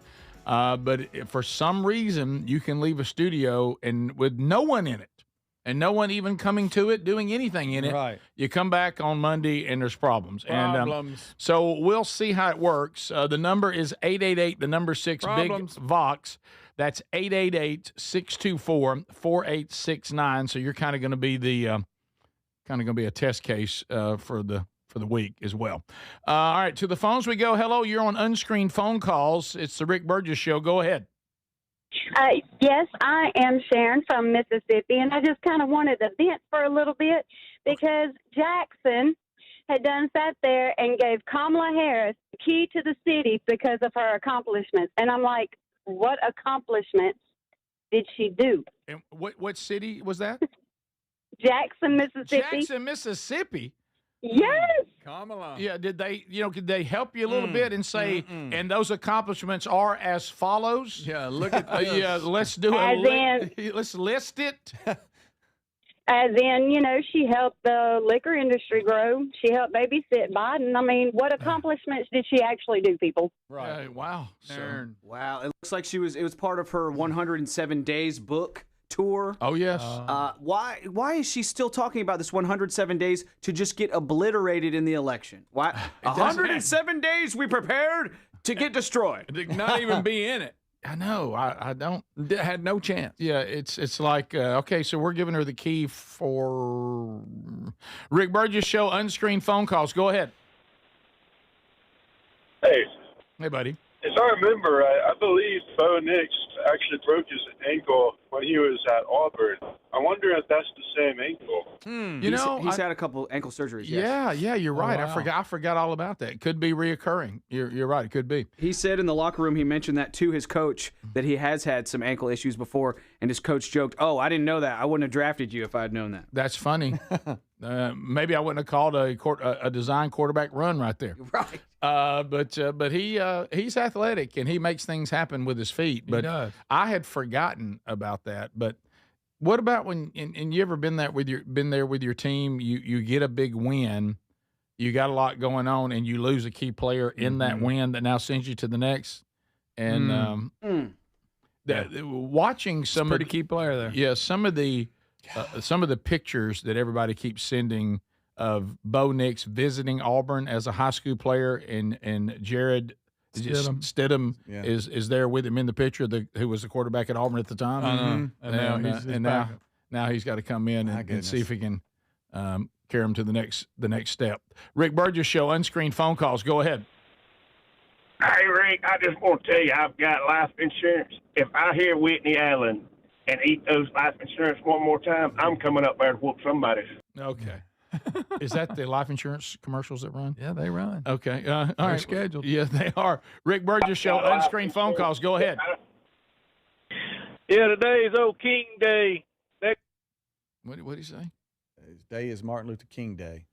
but for some reason, you can leave a studio and with no one in it, and no one even coming to it, doing anything in it. Right. You come back on Monday and there's problems. And so we'll see how it works. The number is 888, the number 6, Big Vox. That's 888-624-4869. So you're kind of going to be the a test case for the week as well. All right, to the phones we go. Hello, you're on Unscreened Phone Calls. It's the Rick Burgess Show. Go ahead. Yes, I am Sharon from Mississippi, and I just kind of wanted to vent for a little bit because Jackson had done sat there and gave Kamala Harris the key to the city because of her accomplishments. And I'm like, what accomplishments did she do? And what city was that? Jackson, Mississippi. Jackson, Mississippi? Yes. Kamala. Yeah, could they help you a little bit and say, and those accomplishments are as follows? Yeah, look at this. Yeah, let's do it. Let's list it. As in, she helped the liquor industry grow. She helped babysit Biden. I mean, what accomplishments did she actually do, people? Right. Wow. Wow. It looks like it was part of her 107 days book tour. Oh, yes. Why is she still talking about this 107 days to just get obliterated in the election? Why 107 days we prepared to get destroyed? Not even be in it. I know. I had no chance. Yeah, it's like okay, so we're giving her the key for Rick Burgess Show unscreened phone calls. Go ahead. Hey, buddy. As I remember, I believe Bo Nix actually broke his ankle when he was at Auburn. I wonder if that's the same ankle. He's had a couple ankle surgeries. Yes. Yeah, you're right. wow. I forgot all about that. It could be reoccurring. You're right. It could be. He said in the locker room, he mentioned that to his coach, that he has had some ankle issues before, and his coach joked, "Oh, I didn't know that. I wouldn't have drafted you if I had known that." That's funny. Maybe I wouldn't have called a design quarterback run right there. Right. But he's athletic and he makes things happen with his feet. But He does. I had forgotten about that. But what about when and you ever been there with your team? You get a big win, you got a lot going on, and you lose a key player in that win that now sends you to the next. And watching some pretty key player there. Yeah, some of the pictures that everybody keeps sending of Bo Nix visiting Auburn as a high school player, and Jared Stidham is there with him in the picture, who was the quarterback at Auburn at the time. And now he's got to come in and see if he can carry him to the next step. Rick Burgess Show unscreened phone calls. Go ahead. Hey, Rick, I just want to tell you I've got life insurance. If I hear Whitney Allen and eat those life insurance one more time, I'm coming up there to whoop somebody's. Okay. Is that the life insurance commercials that run? Yeah, they run. Okay. All right. Scheduled. Yeah, they are. Rick Burgess Show, unscreened phone calls. Go ahead. Yeah, today is old King Day. What did he say? His day is Martin Luther King Day.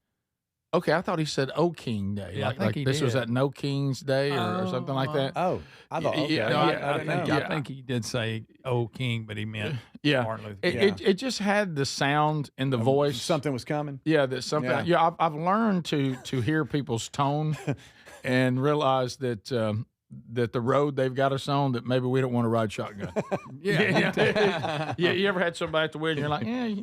Okay, I thought he said "O King Day." Yeah, I think he this did. was at No King's Day or something like that. Oh, I thought. Okay. I think he did say "O King," but he meant Martin Luther King. It just had the sound in the voice. Something was coming. Yeah, that something. Yeah, I've learned to hear people's tone and realize that that the road they've got us on, that maybe we don't want to ride shotgun. Yeah. You ever had somebody at the wheel and you're like, I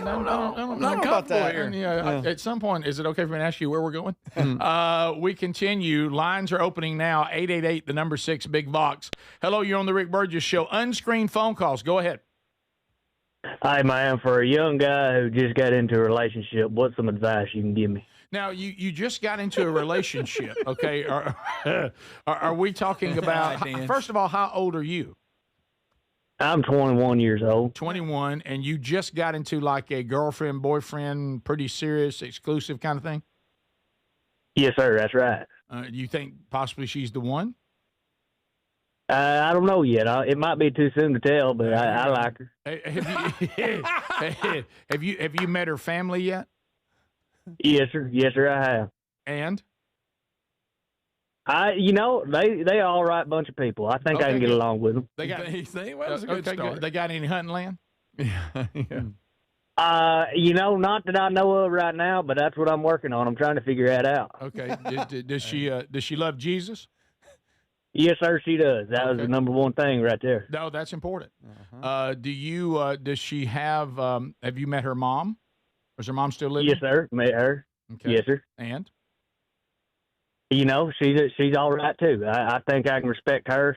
don't know about that. And at some point, is it okay for me to ask you where we're going? We continue. Lines are opening now. 888, the number 6, Big Vox. Hello, you're on the Rick Burgess Show. Unscreened phone calls. Go ahead. Hi, man. For a young guy who just got into a relationship, what's some advice you can give me? Now, you just got into a relationship, okay? Are we talking about, first of all, how old are you? I'm 21 years old. 21, and you just got into like a girlfriend, boyfriend, pretty serious, exclusive kind of thing? Yes, sir. That's right. You think possibly she's the one? I don't know yet. It might be too soon to tell, but I like her. Have you met her family yet? Yes, sir. Yes, sir, I have. And? They all right bunch of people. I think I can get along with them. They got good. They got any hunting land? Yeah. Not that I know of right now, but that's what I'm working on. I'm trying to figure that out. Okay. Does she love Jesus? Yes, sir, she does. That was the number one thing right there. No, that's important. Does she have you met her mom? Or is her mom still living? Yes, sir. Met her. Okay. Yes, sir. And? She's all right too. I think I can respect her.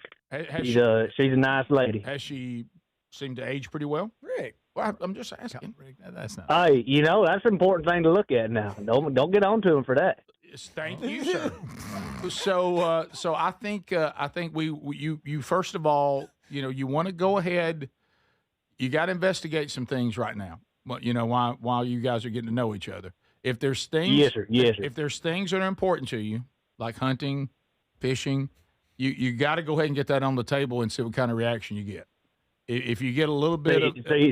She's a nice lady. Has she seemed to age pretty well? Rick. Well, I'm just asking. Rick, that's not. Hey, that's an important thing to look at now. Don't get on to him for that. Thank you, sir. So I think you first of all, you want to go ahead. You got to investigate some things right now. Well, while you guys are getting to know each other. If there's things, yes, sir. If there's things that are important to you, like hunting, fishing, you got to go ahead and get that on the table and see what kind of reaction you get. If you get a little bit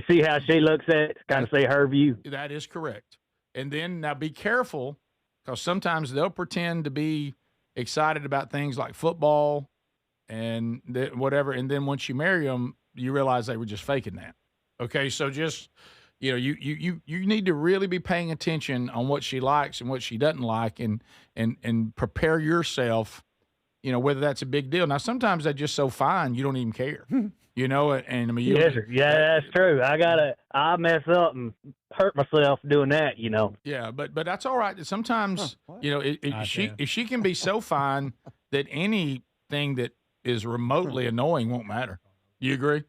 see how she looks at it, kind of see her view. That is correct. And then now be careful, because sometimes they'll pretend to be excited about things like football and whatever, and then once you marry them, you realize they were just faking that. Okay, so just you need to really be paying attention on what she likes and what she doesn't like, and prepare yourself. Whether that's a big deal. Now, sometimes they're just so fine you don't even care. You know it, and I mean, Yes, sir. Yeah, that's true. I mess up and hurt myself doing that. You know. Yeah, but that's all right. Sometimes if she can be so fine that anything that is remotely annoying won't matter. You agree?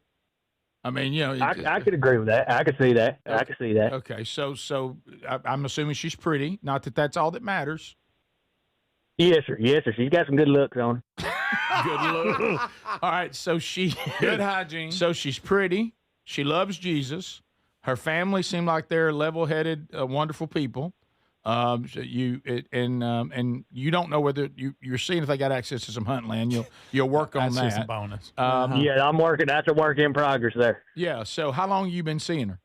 I mean, I could agree with that. I could see that. Okay. I could see that. Okay, so I'm assuming she's pretty. Not that that's all that matters. Yes, sir. Yes, sir. She's got some good looks on her. Good look. All right, so Good hygiene. So she's pretty. She loves Jesus. Her family seem like they're level-headed, wonderful people. And you don't know whether you're seeing if they got access to some hunt land. You'll work on that. That's just a bonus. Yeah, I'm working. That's a work in progress there. Yeah. So how long you been seeing her?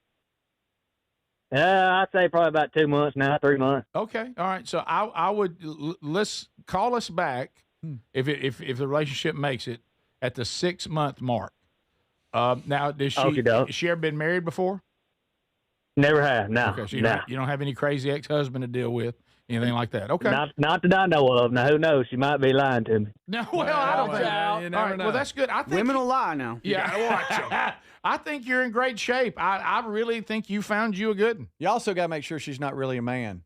I'd say probably about 2 months now, 3 months. Okay. All right. So I would let's call us back if the relationship makes it at the 6 month mark. Now, has she ever been married before? Never have. No. Okay. So you don't have any crazy ex-husband to deal with, anything like that. Okay. Not that I know of. Now, who knows? She might be lying to me. No. Well, I don't think. You never know. Well, that's good. I think Women will lie now. Yeah. Watch them. I think you're in great shape. I really think you found you a good one. You also got to make sure she's not really a man.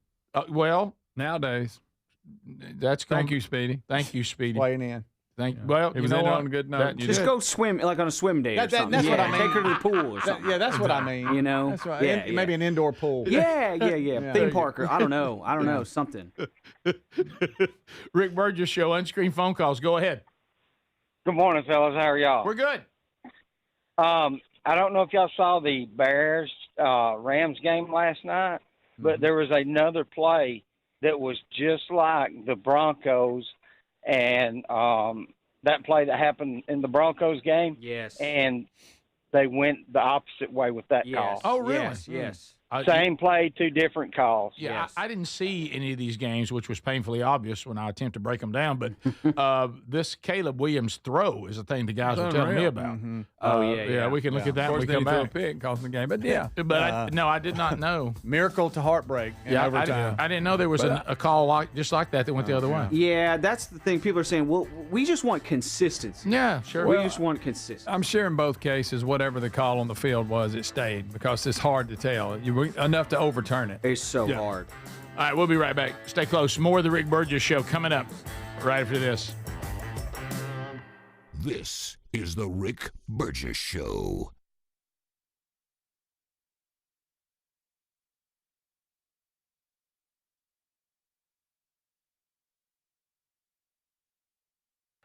Well, nowadays. That's Thank you, Speedy. Thank you, Speedy. Weighing in. Well, it was you know on a good note. Just go swim like on a swim day or something. That's what I mean. Take her to the pool or something. That's what I mean. You know, that's right. Maybe an indoor pool. Yeah. Theme parker. I don't know. Something. Rick Burgess Show, unscreened phone calls. Go ahead. Good morning, fellas. How are y'all? We're good. I don't know if y'all saw the Bears Rams game last night, but there was another play that was just like the Broncos and that play that happened in the Broncos game. Yes. And they went the opposite way with that call. Oh, really? Yes. Same play, two different calls. Yeah, yes. I didn't see any of these games, which was painfully obvious when I attempt to break them down. But this Caleb Williams throw is the thing the guys were telling me about. Mm-hmm. Yeah. We can look at that when we come back. Of course, they threw a pick costing the game, but yeah. But I did not know. Miracle to heartbreak in overtime. I didn't know there was a call just like that went the other way. Yeah, that's the thing. People are saying, well, we just want consistency. Yeah, sure. We just want consistency. I'm sure in both cases, whatever the call on the field was, it stayed because it's hard to tell. Enough to overturn it. It's so hard. All right, we'll be right back. Stay close. More of the Rick Burgess Show coming up right after this. This is the Rick Burgess Show.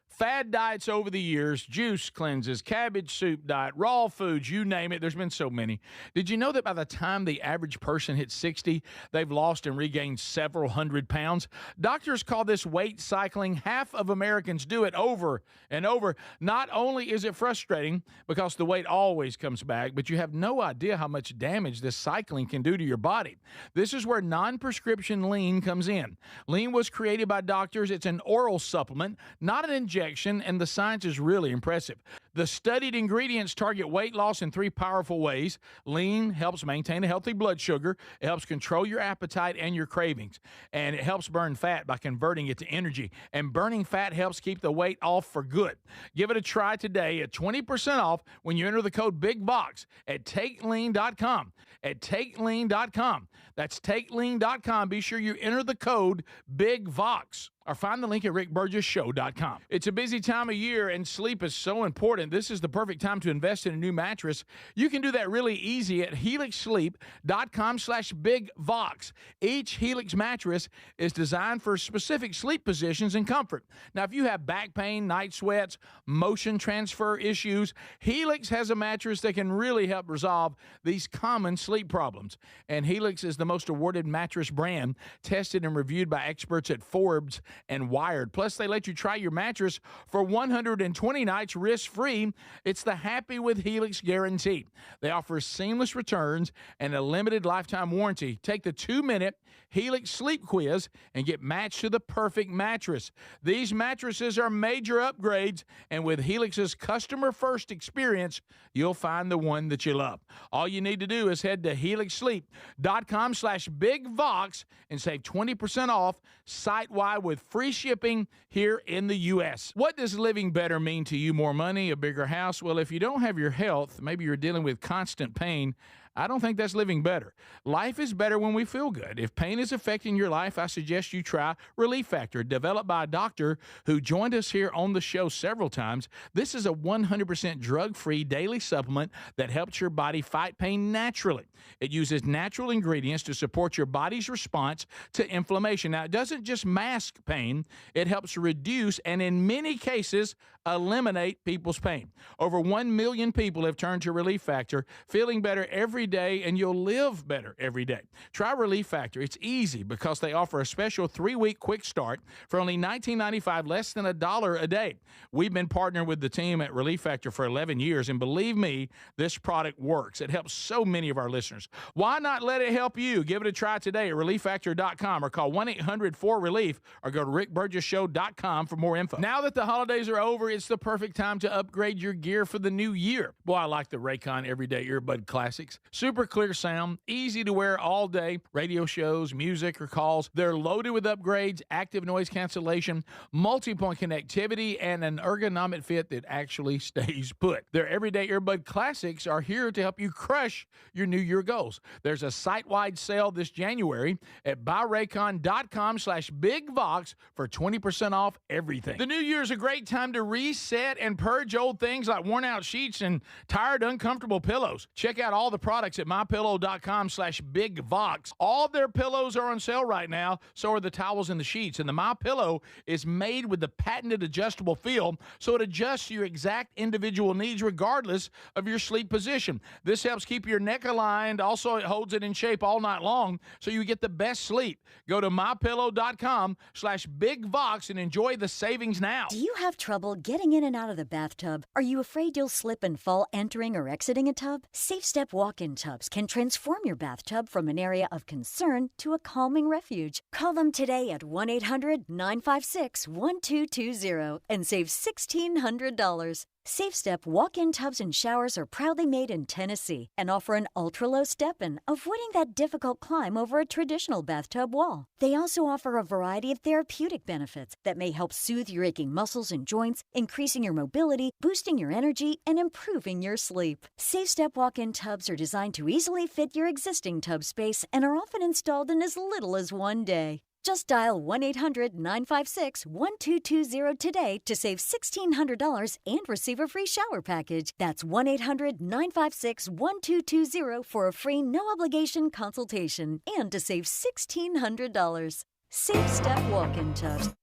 Fad diets over the years, juice cleanses, cabbage soup diet, raw foods, you name it. There's been so many. Did you know that by the time the average person hits 60, they've lost and regained several hundred pounds? Doctors call this weight cycling. Half of Americans do it over and over. Not only is it frustrating because the weight always comes back, but you have no idea how much damage this cycling can do to your body. This is where non-prescription lean comes in. Lean was created by doctors. It's an oral supplement, not an injection. And the science is really impressive. The studied ingredients target weight loss in 3 powerful ways. Lean helps maintain a healthy blood sugar. It helps control your appetite and your cravings. And it helps burn fat by converting it to energy. And burning fat helps keep the weight off for good. Give it a try today at 20% off when you enter the code BIGVOX at TakeLean.com. At TakeLean.com. That's TakeLean.com. Be sure you enter the code BIGVOX. Or find the link at rickburgessshow.com. It's a busy time of year, and sleep is so important. This is the perfect time to invest in a new mattress. You can do that really easy at helixsleep.com/bigvox. Each Helix mattress is designed for specific sleep positions and comfort. Now, if you have back pain, night sweats, motion transfer issues, Helix has a mattress that can really help resolve these common sleep problems. And Helix is the most awarded mattress brand, tested and reviewed by experts at Forbes and Wired. Plus, they let you try your mattress for 120 nights risk-free. It's the Happy with Helix guarantee. They offer seamless returns and a limited lifetime warranty. Take the 2-minute Helix sleep quiz and get matched to the perfect mattress. These mattresses are major upgrades, and with Helix's customer-first experience, you'll find the one that you love. All you need to do is head to helixsleep.com/bigvox and save 20% off site-wide with free shipping here in the U.S. What does living better mean to you? More money, a bigger house. Well, if you don't have your health, maybe you're dealing with constant pain, I don't think that's living better. Life is better when we feel good. If pain is affecting your life, I suggest you try Relief Factor, developed by a doctor who joined us here on the show several times. This is a 100% drug-free daily supplement that helps your body fight pain naturally. It uses natural ingredients to support your body's response to inflammation. Now, it doesn't just mask pain, it helps reduce and in many cases eliminate people's pain. Over 1 million people have turned to Relief Factor, feeling better every day, and you'll live better every day. Try Relief Factor. It's easy because they offer a special 3-week quick start for only $19.95, less than $1 a day. We've been partnering with the team at Relief Factor for 11 years, and believe me, this product works. It helps so many of our listeners. Why not let it help you? Give it a try today at relieffactor.com or call 1-800-4RELIEF or go to rickburgessshow.com for more info. Now that the holidays are over, it's the perfect time to upgrade your gear for the new year. Boy, I like the Raycon Everyday Earbud Classics. Super clear sound, easy to wear all day, radio shows, music, or calls. They're loaded with upgrades, active noise cancellation, multi-point connectivity, and an ergonomic fit that actually stays put. Their Everyday Earbud Classics are here to help you crush your New Year goals. There's a site-wide sale this January at buyraycon.com/BigVox for 20% off everything. The new year's a great time to reset and purge old things like worn-out sheets and tired, uncomfortable pillows. Check out all the products at mypillow.com/BigVox. All their pillows are on sale right now, so are the towels and the sheets. And the MyPillow is made with the patented adjustable feel, so it adjusts to your exact individual needs regardless of your sleep position. This helps keep your neck aligned. Also, it holds it in shape all night long, so you get the best sleep. Go to mypillow.com/BigVox and enjoy the savings now. Do you have trouble getting in and out of the bathtub? Are you afraid you'll slip and fall entering or exiting a tub? Safe Step walk-in tubs can transform your bathtub from an area of concern to a calming refuge. Call them today at 1-800-956-1220 and save $1,600. Safe Step walk-in tubs and showers are proudly made in Tennessee and offer an ultra-low step-in, avoiding that difficult climb over a traditional bathtub wall. They also offer a variety of therapeutic benefits that may help soothe your aching muscles and joints, increasing your mobility, boosting your energy, and improving your sleep. Safe Step walk-in tubs are designed to easily fit your existing tub space and are often installed in as little as one day. Just dial 1-800-956-1220 today to save $1,600 and receive a free shower package. That's 1-800-956-1220 for a free no-obligation consultation and to save $1,600. Safe Step walk-in tubs.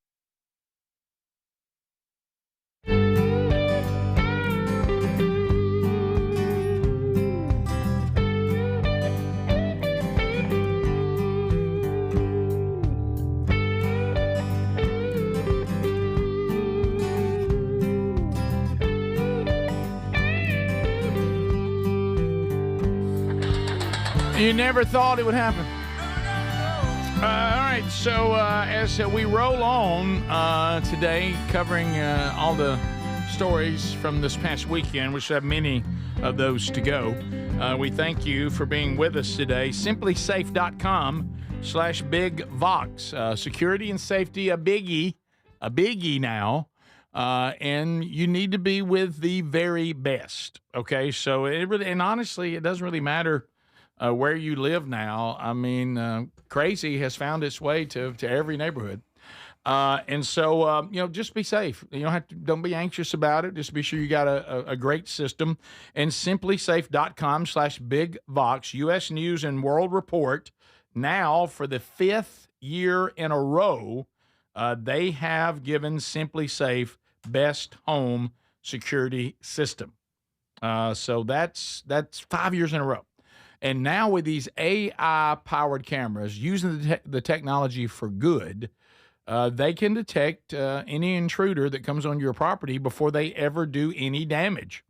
You never thought it would happen. All right, so as we roll on today, covering all the stories from this past weekend, we have many of those to go. We thank you for being with us today. SimplySafe.com/BigVox. Security and safety, a biggie now. And you need to be with the very best. Okay, so and honestly, it doesn't really matter where you live now. I mean, crazy has found its way to every neighborhood. And so, just be safe. You don't be anxious about it. Just be sure you got a great system. And SimplySafe.com/BigVox, U.S. News and World Report, now for the 5th year in a row, they have given Simply Safe Best Home Security System. So that's 5 years in a row. And now with these AI-powered cameras, using the technology for good, they can detect any intruder that comes on your property before they ever do any damage.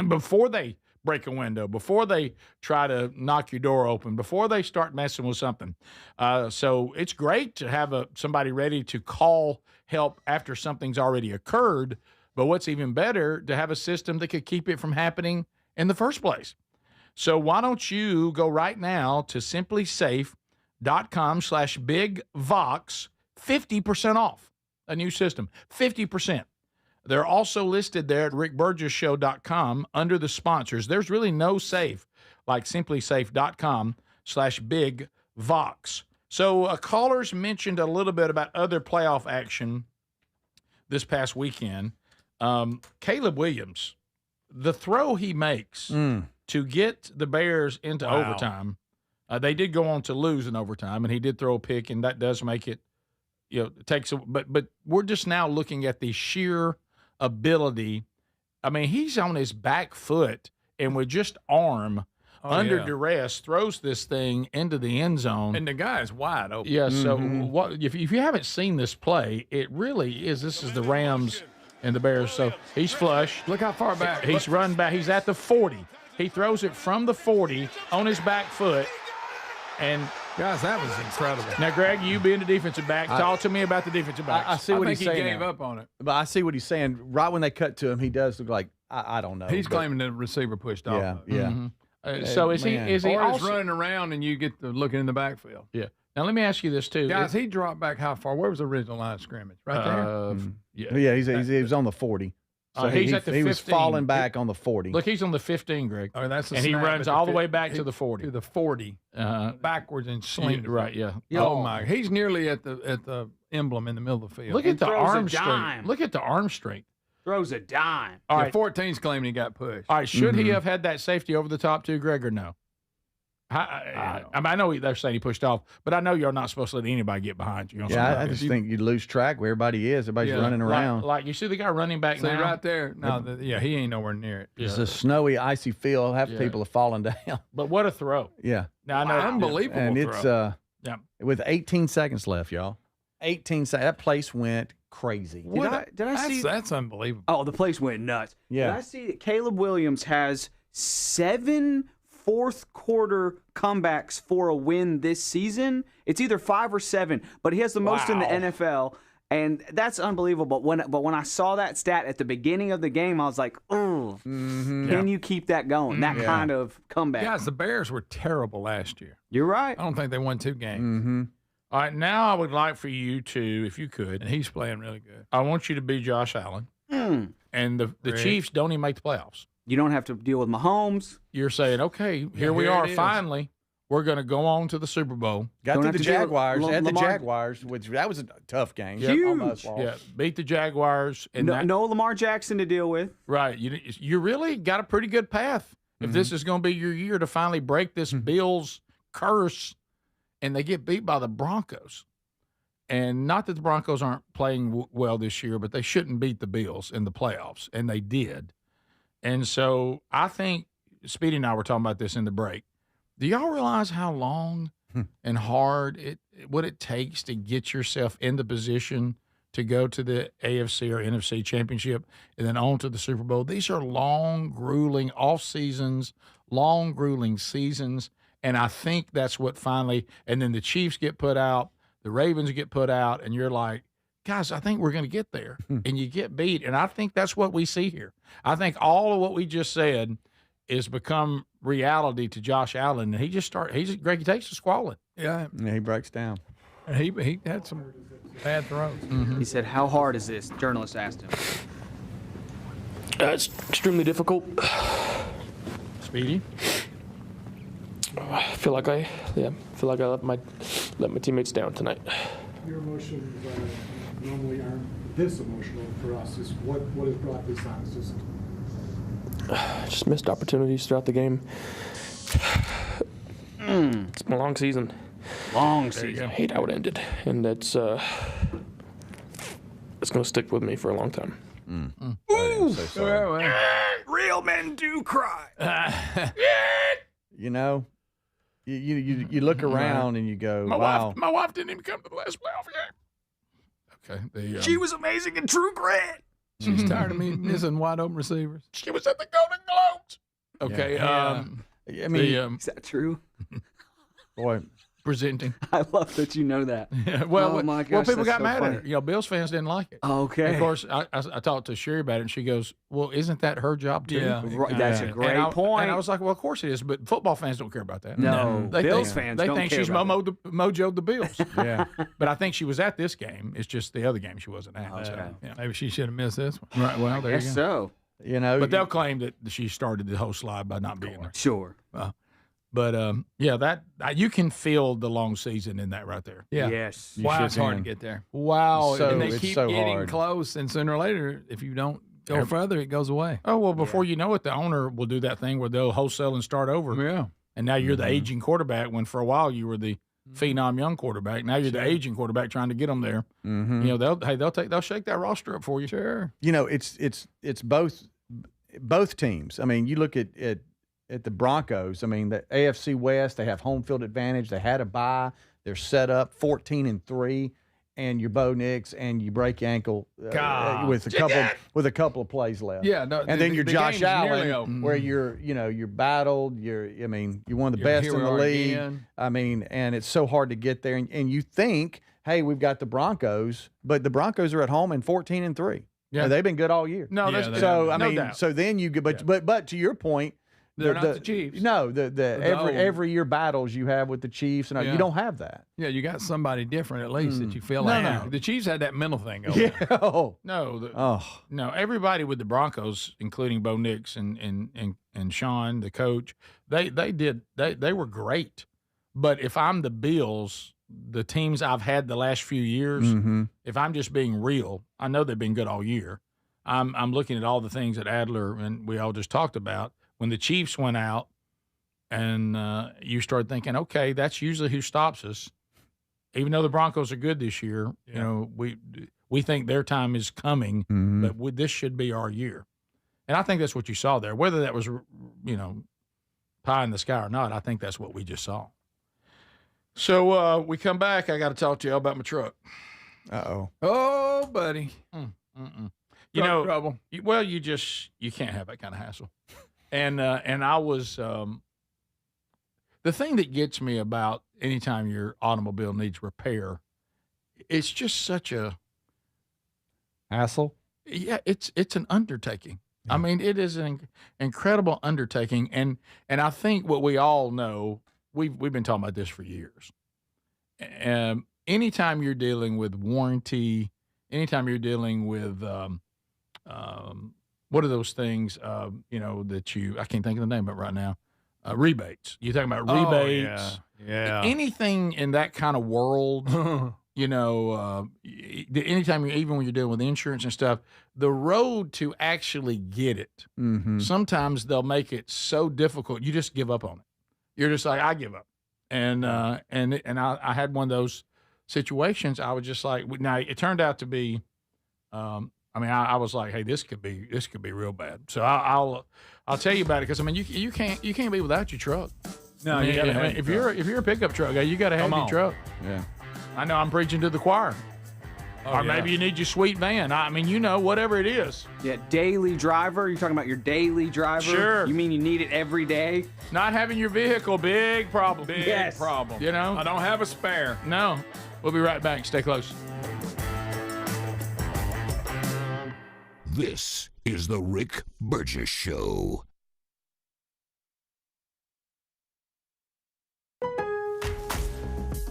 Before they break a window, before they try to knock your door open, before they start messing with something. So it's great to have somebody ready to call help after something's already occurred, but what's even better, to have a system that could keep it from happening in the first place. So why don't you go right now to SimplySafe.com/BigVox, 50% off a new system, 50%. They're also listed there at rickburgessshow.com under the sponsors. There's really no safe like simplysafe.com/bigvox. So callers mentioned a little bit about other playoff action this past weekend. Caleb Williams, the throw he makes to get the Bears into overtime, they did go on to lose in overtime, and he did throw a pick, and that does make it, it takes but we're just now looking at the sheer ability. I mean, he's on his back foot and with just arm under duress throws this thing into the end zone. And the guy is wide open. Yeah, so what if you haven't seen this play, it really is. This is the Rams and the Bears. So he's flush. Look how far back. He's run back. He's at the 40. He throws it from the 40 on his back foot. And guys, that was incredible. Now, Greg, you being the defensive back, talk to me about the defensive backs. I see what he's saying. He gave up on it. But I see what he's saying. Right when they cut to him, he does look like, I don't know. He's claiming the receiver pushed off. Yeah. So is he or also running around and you get to looking in the backfield? Yeah. Now let me ask you this too, guys. He dropped back how far? Where was the original line of scrimmage? Right there. Yeah. He was on the 40. So he's at the 15. He was falling back on the 40. Look, he's on the 15, Greg. Oh, that's and he runs all the way back to the 40. To the 40, backwards and slings. Right, yeah. Oh my! He's nearly at the emblem in the middle of the field. Look at the arm strength. Look at the arm strength. Throws a dime. All right, 14's claiming he got pushed. All right, should he have had that safety over the top too, Greg, or no? I know they're saying he pushed off, but I know you're not supposed to let anybody get behind you. I just think you lose track where everybody is. Everybody's running around. Like you see the guy running back now? right there. No, he ain't nowhere near it. It's a snowy, icy field. Half the people are falling down. But what a throw. Yeah. Now, I know, unbelievable and throw. It's with 18 seconds left, y'all. 18 seconds. That place went crazy. Did I see? That's unbelievable. Oh, the place went nuts. Yeah. Did I see that Caleb Williams has 7 fourth quarter comebacks for a win this season? It's either 5 or 7, but he has the most in the NFL, and that's unbelievable. But when I saw that stat at the beginning of the game, I was like, oh, can you keep that going? That kind of comeback. Guys, the Bears were terrible last year. You're right. I don't think they won 2 games. All right, now I would like for you to, if you could, and he's playing really good. I want you to be Josh Allen. And the Chiefs don't even make the playoffs. You don't have to deal with Mahomes. You're saying, okay, here we are. Finally, we're going to go on to the Super Bowl. Got to the Jaguars. At the Jaguars, which that was a tough game. Huge. Almost lost. Yeah, beat the Jaguars. And no Lamar Jackson to deal with. Right. You really got a pretty good path. If this is going to be your year to finally break this Bills curse, and they get beat by the Broncos. And not that the Broncos aren't playing well this year, but they shouldn't beat the Bills in the playoffs, and they did. And so I think Speedy and I were talking about this in the break. Do y'all realize how long and hard what it takes to get yourself in the position to go to the AFC or NFC championship and then on to the Super Bowl? These are long, grueling off seasons, long, grueling seasons. And I think that's what finally – and then the Chiefs get put out, the Ravens get put out, and you're like, guys, I think we're going to get there. And you get beat. And I think that's what we see here. I think all of what we just said is become reality to Josh Allen. And he just Greg, he takes the squalling. Yeah, he breaks down. And he had some bad throws. He said, how hard is this? The journalist asked him. It's extremely difficult. Speedy? I feel like I let my teammates down tonight. Your emotions normally aren't this emotional for us. Is what has brought this on? It's just missed opportunities throughout the game. It's been a long season. Long season. I hate how it ended, and it's going to stick with me for a long time. Ooh, so real men do cry. You know. You look around and you go, wow. My wife didn't even come to the last playoff game. Okay. She was amazing in True Grit. She's tired of me missing wide open receivers. She was at the Golden Globes. Okay. I mean, is that true? Boy, presenting. I love that you know that. Yeah, well, oh my gosh, well, people that's got so mad funny. at her. Bills fans didn't like it. Okay. And of course, I talked to Sherry about it, and she goes, "Well, isn't that her job too?" Yeah. Right, that's a great point. And I was like, "Well, of course it is, but football fans don't care about that." No, they Bills think, fans they don't think care she's about mojoed the Bills. Yeah, but I think she was at this game. It's just the other game she wasn't at. Okay. So, yeah. Maybe she should have missed this one. Right. Well, there you go. Guess so. But they'll claim that she started the whole slide by not being there. Sure. But yeah, that you can feel the long season in that right there. Yeah. Yes. Wow, it's hard to get there. Wow, And they it's keep so getting hard. close, and sooner or later, if you don't go further, it goes away. Oh well, before you know it, the owner will do that thing where they'll wholesale and start over. Yeah. And now you're the aging quarterback when for a while you were the phenom young quarterback. Now you're the aging quarterback trying to get them there. Mm-hmm. You know, they'll shake that roster up for you. Sure. You know, it's both teams. I mean, you look at the Broncos. I mean, the AFC West, they have home field advantage. They had a bye. They're set up 14-3, and you're Bo Nix, and you break your ankle with a couple of plays left. Yeah, no, and then you're the Josh game's nearly Allen, over. where you're battled. You're one of the best here in we the are league. again. I mean, and it's so hard to get there. And you think, hey, we've got the Broncos, but the Broncos are at home and 14-3. Yeah. They've been good all year. No, that's so. I no mean, doubt. so then you get, but to your point, They're not the Chiefs. No, old. every year battles you have with the Chiefs, and Yeah. you don't have that. Yeah, you got somebody different at least that you feel No, like. no. The Chiefs had that mental thing going. Yeah. No, everybody with the Broncos, including Bo Nix and Sean, the coach, they were great. But if I'm the Bills, the teams I've had the last few years, if I'm just being real, I know they've been good all year. I'm looking at all the things that Adler and we all just talked about. When the Chiefs went out, and you start thinking, okay, that's usually who stops us. Even though the Broncos are good this year, you know, we think their time is coming, but this should be our year. And I think that's what you saw there. Whether that was, you know, pie in the sky or not, I think that's what we just saw. So we come back. I got to talk to you about my truck. Uh-oh. Oh, buddy. You know, trouble. Well, you can't have that kind of hassle. And I was the thing that gets me about anytime your automobile needs repair, it's just such a hassle. Yeah, it's an undertaking. Yeah. I mean, it is an incredible undertaking, and I think what we all know, we've been talking about this for years. Anytime you're dealing with warranty, anytime you're dealing with what are those things, you know, that I can't think of the name of it right now, rebates. You're talking about rebates. Yeah. Anything in that kind of world, you know, anytime even when you're dealing with insurance and stuff, the road to actually get it, sometimes they'll make it so difficult, you just give up on it. You're just like, I give up. And I had one of those situations. I was just like, now it turned out to be, I mean, I was like, hey, this could be real bad. So I'll tell you about it, because I mean, you can't be without your truck. No, I mean, you gotta have if your you're a pickup truck guy, you got to have your truck. Yeah. I know I'm preaching to the choir. Or maybe you need your sweet van. I mean, you know, whatever it is. Yeah, daily driver. You're talking about your daily driver? Sure. You mean you need it every day? Not having your vehicle, big problem. Big problem. You know? I don't have a spare. No. We'll be right back. Stay close. This is the Rick Burgess Show.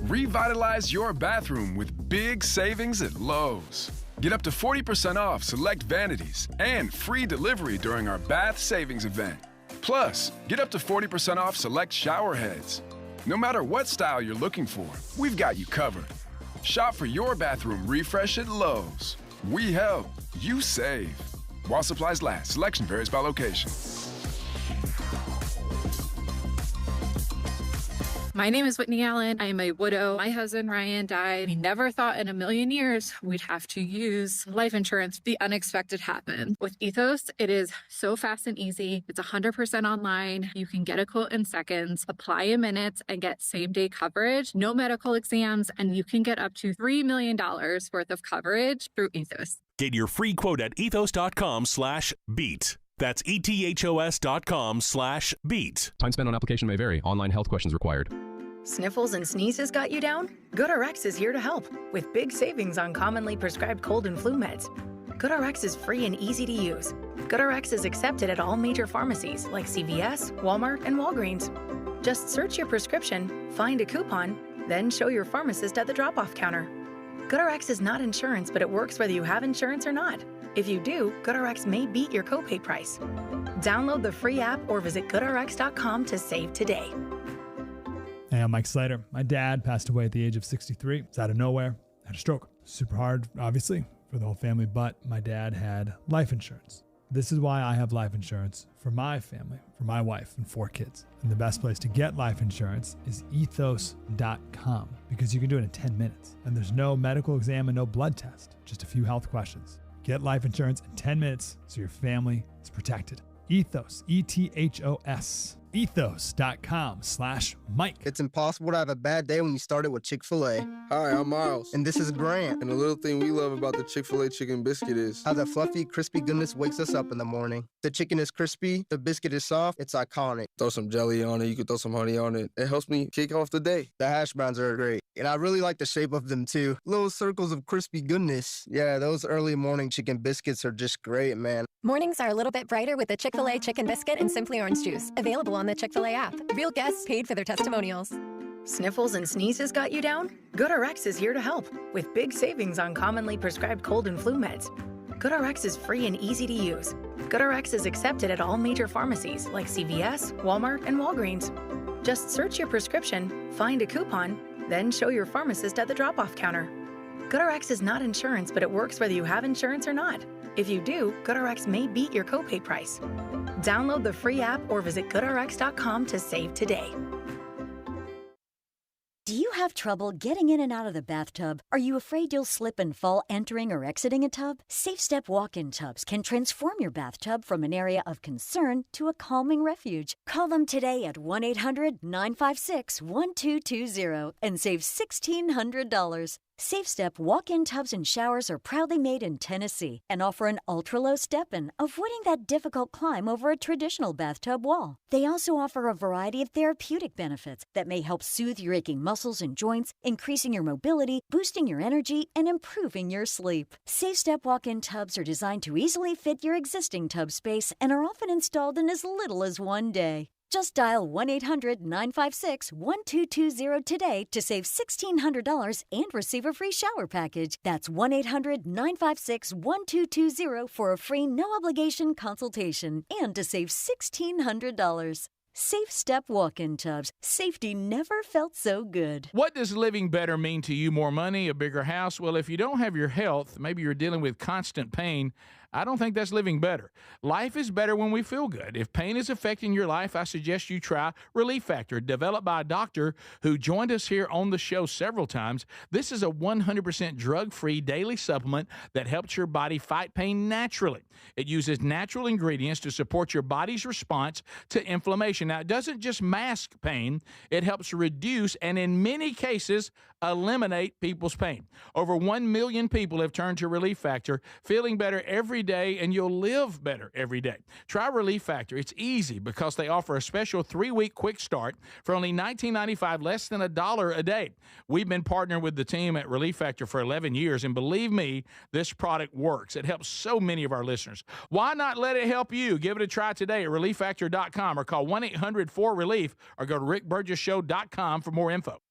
Revitalize your bathroom with big savings at Lowe's. Get up to 40% off select vanities and free delivery during our bath savings event. Plus, get up to 40% off select shower heads. No matter what style you're looking for, we've got you covered. Shop for your bathroom refresh at Lowe's. We help, you save. While supplies last, selection varies by location. My name is Whitney Allen. I am a widow. My husband, Ryan, died. We never thought in a million years we'd have to use life insurance. The unexpected happened. With Ethos, it is so fast and easy. It's 100% online. You can get a quote in seconds, apply in minutes, and get same-day coverage, no medical exams, and you can get up to $3 million worth of coverage through Ethos. Get your free quote at ethos.com/beat. That's ethos.com/beat. Time spent on application may vary. Online health questions required. Sniffles and sneezes got you down? GoodRx is here to help with big savings on commonly prescribed cold and flu meds. GoodRx is free and easy to use. GoodRx is accepted at all major pharmacies like CVS, Walmart, and Walgreens. Just search your prescription, find a coupon, then show your pharmacist at the drop-off counter. GoodRx is not insurance, but it works whether you have insurance or not. If you do, GoodRx may beat your copay price. Download the free app or visit GoodRx.com to save today. Hey, I'm Mike Slater. My dad passed away at the age of 63. It's out of nowhere. Had a stroke. Super hard, obviously, for the whole family, but my dad had life insurance. This is why I have life insurance for my family, for my wife and 4 kids. And the best place to get life insurance is ethos.com because you can do it in 10 minutes. And there's no medical exam and no blood test, just a few health questions. Get life insurance in 10 minutes so your family is protected. Ethos, ETHOS. Ethos.com/Mike. It's impossible to have a bad day when you started with Chick-fil-A. Hi, I'm Miles. And this is Grant. And the little thing we love about the Chick-fil-A chicken biscuit is how the fluffy, crispy goodness wakes us up in the morning. The chicken is crispy, the biscuit is soft, it's iconic. Throw some jelly on it, you could throw some honey on it. It helps me kick off the day. The hash browns are great. And I really like the shape of them too. Little circles of crispy goodness. Yeah, those early morning chicken biscuits are just great, man. Mornings are a little bit brighter with the Chick-fil-A chicken biscuit and Simply Orange Juice. Available on the Chick-fil-A app. Real guests paid for their testimonials. Sniffles and sneezes got you down? GoodRx is here to help with big savings on commonly prescribed cold and flu meds. GoodRx is free and easy to use. GoodRx is accepted at all major pharmacies like CVS, Walmart, and Walgreens. Just search your prescription, find a coupon, then show your pharmacist at the drop-off counter. GoodRx is not insurance, but it works whether you have insurance or not. If you do, GoodRx may beat your copay price. Download the free app or visit GoodRx.com to save today. Do you have trouble getting in and out of the bathtub? Are you afraid you'll slip and fall entering or exiting a tub? SafeStep walk-in tubs can transform your bathtub from an area of concern to a calming refuge. Call them today at 1-800-956-1220 and save $1,600. SafeStep walk-in tubs and showers are proudly made in Tennessee and offer an ultra-low step-in, avoiding that difficult climb over a traditional bathtub wall. They also offer a variety of therapeutic benefits that may help soothe your aching muscles and joints, increasing your mobility, boosting your energy, and improving your sleep. SafeStep walk-in tubs are designed to easily fit your existing tub space and are often installed in as little as one day. Just dial 1-800-956-1220 today to save $1,600 and receive a free shower package. That's 1-800-956-1220 for a free no-obligation consultation and to save $1,600. SafeStep walk-in tubs. Safety never felt so good. What does living better mean to you? More money, a bigger house? Well, if you don't have your health, maybe you're dealing with constant pain, I don't think that's living better. Life is better when we feel good. If pain is affecting your life, I suggest you try Relief Factor, developed by a doctor who joined us here on the show several times. This is a 100% drug-free daily supplement that helps your body fight pain naturally. It uses natural ingredients to support your body's response to inflammation. Now, it doesn't just mask pain, it helps reduce and in many cases eliminate people's pain. Over 1 million people have turned to Relief Factor, feeling better every day, and you'll live better every day. Try Relief Factor. It's easy because they offer a special 3-week quick start for only $19.95, less than $1 a day. We've been partnering with the team at Relief Factor for 11 years, and believe me, this product works. It helps so many of our listeners. Why not let it help you? Give it a try today at ReliefFactor.com or call 1-800-4RELIEF or go to RickBurgessShow.com for more info.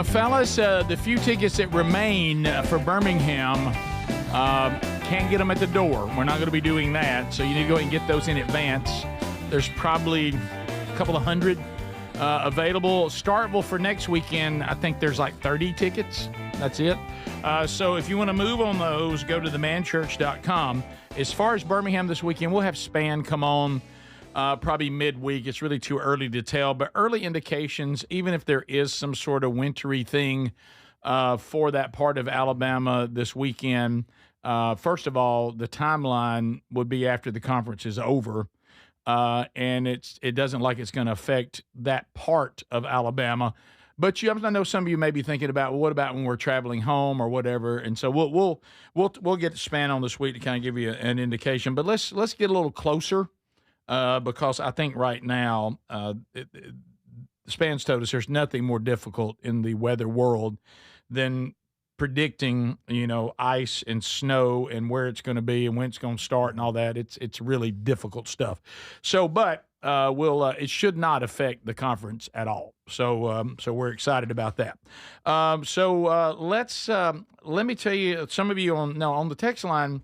Fellas, the few tickets that remain for Birmingham, can't get them at the door. We're not going to be doing that, so you need to go ahead and get those in advance. There's probably a couple of hundred available. Starkville for next weekend, I think there's like 30 tickets. That's it. So if you want to move on those, go to themanchurch.com. As far as Birmingham this weekend, we'll have Span come on probably midweek. It's really too early to tell, but early indications, even if there is some sort of wintry thing for that part of Alabama this weekend, first of all, the timeline would be after the conference is over, and it doesn't like it's going to affect that part of Alabama. But I know some of you may be thinking about, well, what about when we're traveling home or whatever? And so we'll get the span on this week to kind of give you an indication. But let's get a little closer because I think right now the span's told us there's nothing more difficult in the weather world than predicting, ice and snow and where it's going to be and when it's going to start and all that. It's really difficult stuff. So, but it should not affect the conference at all. So we're excited about that. Let me tell you, some of you on the text line,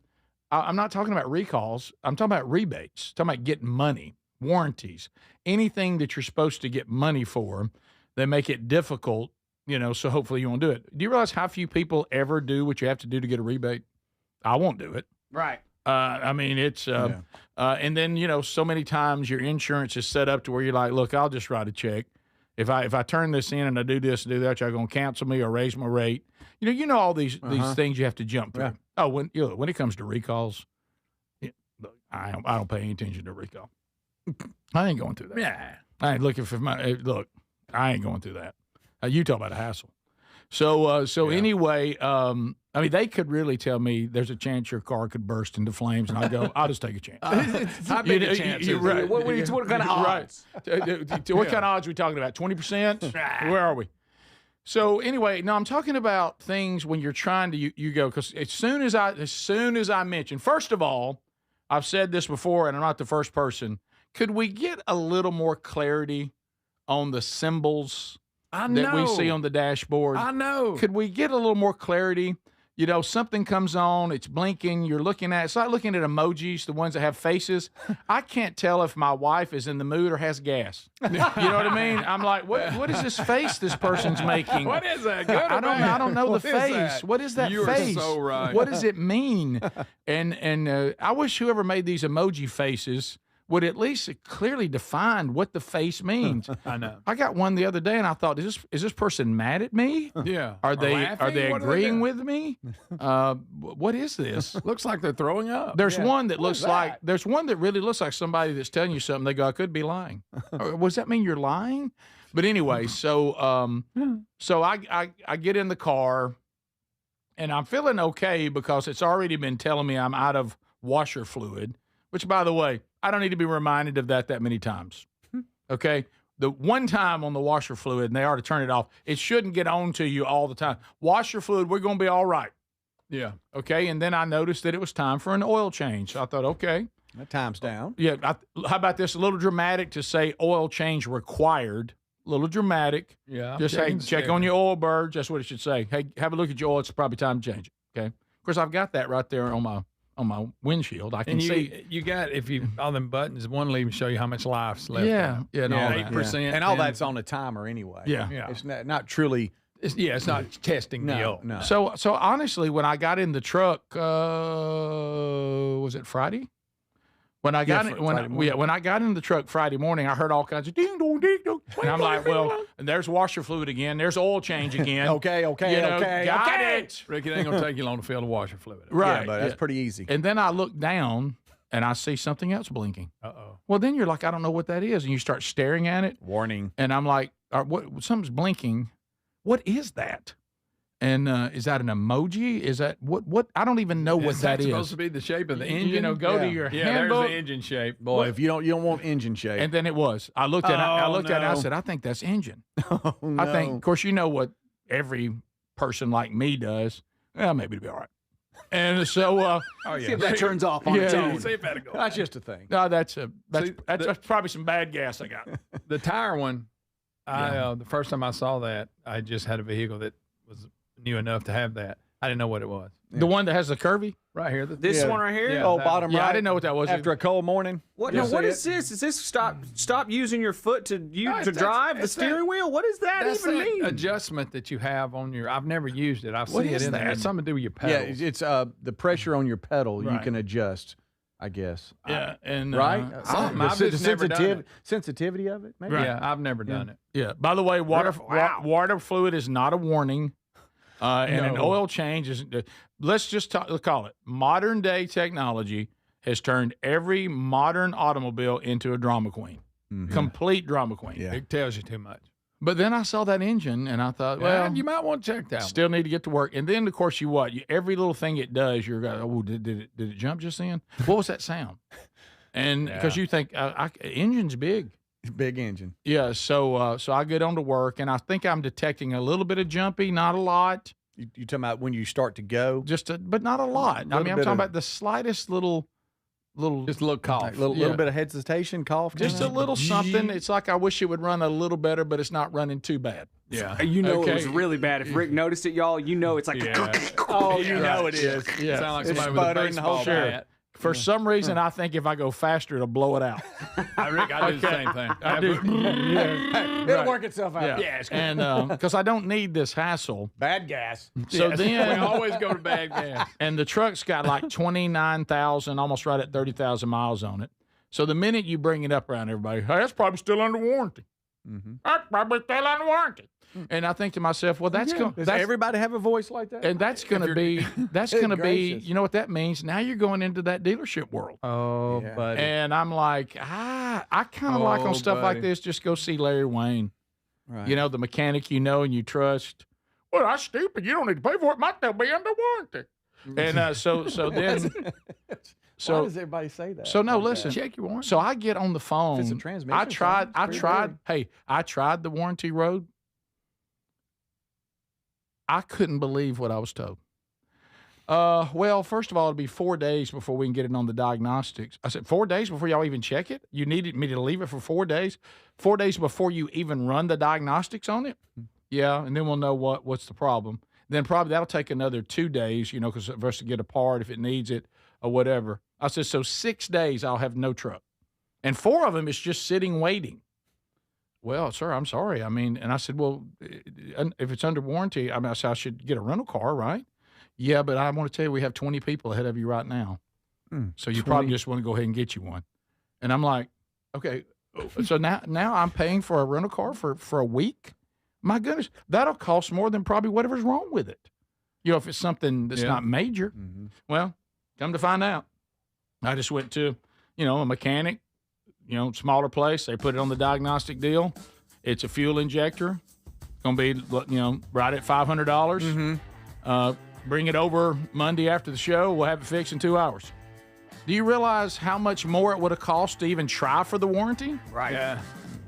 I'm not talking about recalls. I'm talking about rebates. I'm talking about getting money, warranties, anything that you're supposed to get money for. They make it difficult, so hopefully you won't do it. Do you realize how few people ever do what you have to do to get a rebate? I won't do it. Right. It's and then, so many times your insurance is set up to where you're like, look, I'll just write a check. If I turn this in and I do this and do that, you're going to cancel me or raise my rate. All these things you have to jump through. Yeah. Oh, when it comes to recalls, I don't pay any attention to recall. I ain't going through that. Yeah. I ain't looking for I ain't going through that. You talk about a hassle. Anyway, they could really tell me there's a chance your car could burst into flames, and I go, I'll just take a chance. How big a chance? Right. What kind of odds? Right. What kind of odds are we talking about? 20%? Where are we? So anyway, no, I'm talking about things when you're trying to you go, because as soon as I mention, first of all, I've said this before, and I'm not the first person. Could we get a little more clarity on the symbols that we see on the dashboard? I know. Could we get a little more clarity? Something comes on, it's blinking, you're looking at it. It's like looking at emojis, the ones that have faces. I can't tell if my wife is in the mood or has gas. You know what I mean? I'm like, what is this face this person's making? What is that? Good I don't know the face. What is that face? You're so right. What does it mean? And I wish whoever made these emoji faces would at least clearly define what the face means. I know. I got one the other day, and I thought, is this person mad at me? Yeah. Are they agreeing with me? What is this? Looks like they're throwing up. There's one that looks like there's one that really looks like somebody that's telling you something. They go, I could be lying. Does that mean you're lying? But anyway, so I get in the car, and I'm feeling okay because it's already been telling me I'm out of washer fluid. Which, by the way, I don't need to be reminded of that many times, okay? The one time on the washer fluid, and they ought to turn it off, it shouldn't get on to you all the time. Washer fluid, we're going to be all right. Yeah. Okay, and then I noticed that it was time for an oil change. So I thought, okay. That time's down. Yeah, how about this? A little dramatic to say oil change required. A little dramatic. Yeah. Just, hey, check on your oil, Burge. That's what it should say. Hey, have a look at your oil. It's probably time to change it, okay? Of course, I've got that right there on my windshield. I can see. You got, if you all them buttons, one will even show you how much life's left. Yeah, and all 8%, and all that's on a timer anyway. Yeah. It's not truly. It's not testing the oil. No. So honestly, when I got in the truck, was it Friday? When I got in the truck Friday morning, I heard all kinds of ding dong ding dong, and I'm like, well, and there's washer fluid again, there's oil change again. okay. Got it. Ricky, it ain't gonna take you long to fill the washer fluid. Right, but that's pretty easy. And then I look down and I see something else blinking. Uh-oh. Well, then you're like, I don't know what that is, and you start staring at it. Warning. And I'm like, what? Something's blinking. What is that? And is that an emoji? Is that what? I don't even know what that is. Supposed to be the shape of the engine. Go to your handbook. There's the engine shape. Boy, if you don't want engine shape. And then it was. I looked at it. And I said, I think that's engine. Oh, no. I think, of course, you know what every person like me does. Well, maybe it'll be all right. And so, see if that turns off on its own. See if that'll go. That's just a thing. No, that's probably some bad gas I got. The tire one. The first time I saw that, I just had a vehicle that was new enough to have that. I didn't know what it was. Yeah. The one that has the curvy? Right here. This one right here? Yeah, bottom right. I didn't know what that was. After a cold morning. What? Now, what is this? Is this stop using your foot to drive the steering wheel? What does that even mean? Adjustment that you have on your. I've never used it. I've seen it in there. It's something to do with your pedals. Yeah, it's the pressure on your pedal you can adjust. I guess. Yeah, and right? I've just never done it. Sensitivity of it, maybe? Right. Yeah, I've never done it. Yeah. By the way, water fluid is not a warning. And an oil change is, let's just call it, modern day technology has turned every modern automobile into a drama queen. Complete drama queen. Yeah. It tells you too much. But then I saw that engine and I thought, well, you might want to check that. Still need to get to work. And then, of course, every little thing it does, you're going, oh, did it jump just then? What was that sound? And because you think engine's big. Big engine. Yeah. So I get on to work and I think I'm detecting a little bit of jumpy, not a lot. You talking about when you start to go? But not a lot. I mean, I'm talking about the slightest little just a little cough, little bit of hesitation, cough, just a little something. It's like I wish it would run a little better, but it's not running too bad. Yeah, it was really bad. If Rick noticed it, y'all, it's like oh, you know it is. Yeah, sound like somebody with a baseball bat. For some reason, I think if I go faster, it'll blow it out. Rick, I do the same thing. I do. It'll work itself out. Yeah, and because I don't need this hassle. Bad gas. So then we always go to bad gas. And the truck's got like 29,000, almost right at 30,000 miles on it. So the minute you bring it up around everybody, hey, that's probably still under warranty. That's probably still under warranty. And I think to myself, well, does everybody have a voice like that? And that's going to be, you know what that means? Now you're going into that dealership world. Oh, buddy. And I'm like, I kind of like on stuff like this, just go see Larry Wayne. Right. You know, the mechanic you know and you trust. Well, that's stupid. You don't need to pay for it. Might still be under warranty. And so then... Why does everybody say that? So no, listen. Check your warranty. So I get on the phone. If it's a transmission. I tried the warranty road. I couldn't believe what I was told. Well, first of all, it'll be 4 days before we can get it on the diagnostics. I said, 4 days before y'all even check it? You needed me to leave it for 4 days? 4 days before you even run the diagnostics on it? Yeah, and then we'll know what's the problem. Then probably that'll take another 2 days, because for us to get a part if it needs it or whatever. I said, so 6 days I'll have no truck. And 4 of them is just sitting waiting. Well, sir, I'm sorry. I mean, and I said, well, if it's under warranty, I said I should get a rental car, right? Yeah, but I want to tell you, we have 20 people ahead of you right now. So you probably just want to go ahead and get you one. And I'm like, okay, so now I'm paying for a rental car for a week? My goodness, that'll cost more than probably whatever's wrong with it. If it's something that's not major. Well, come to find out, I just went to, a mechanic, smaller place. They put it on the diagnostic deal. It's a fuel injector. It's going to be, right at $500. Bring it over Monday after the show. We'll have it fixed in 2 hours. Do you realize how much more it would have cost to even try for the warranty? Right. Yeah.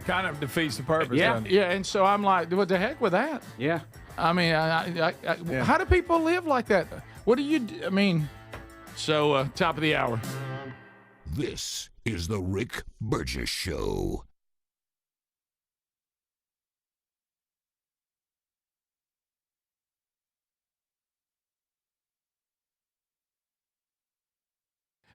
Kind of defeats the purpose. Yeah. Yeah. And so I'm like, what the heck with that? Yeah. I mean, how do people live like that? What do you do? I mean, so top of the hour. This is the Rick Burgess Show.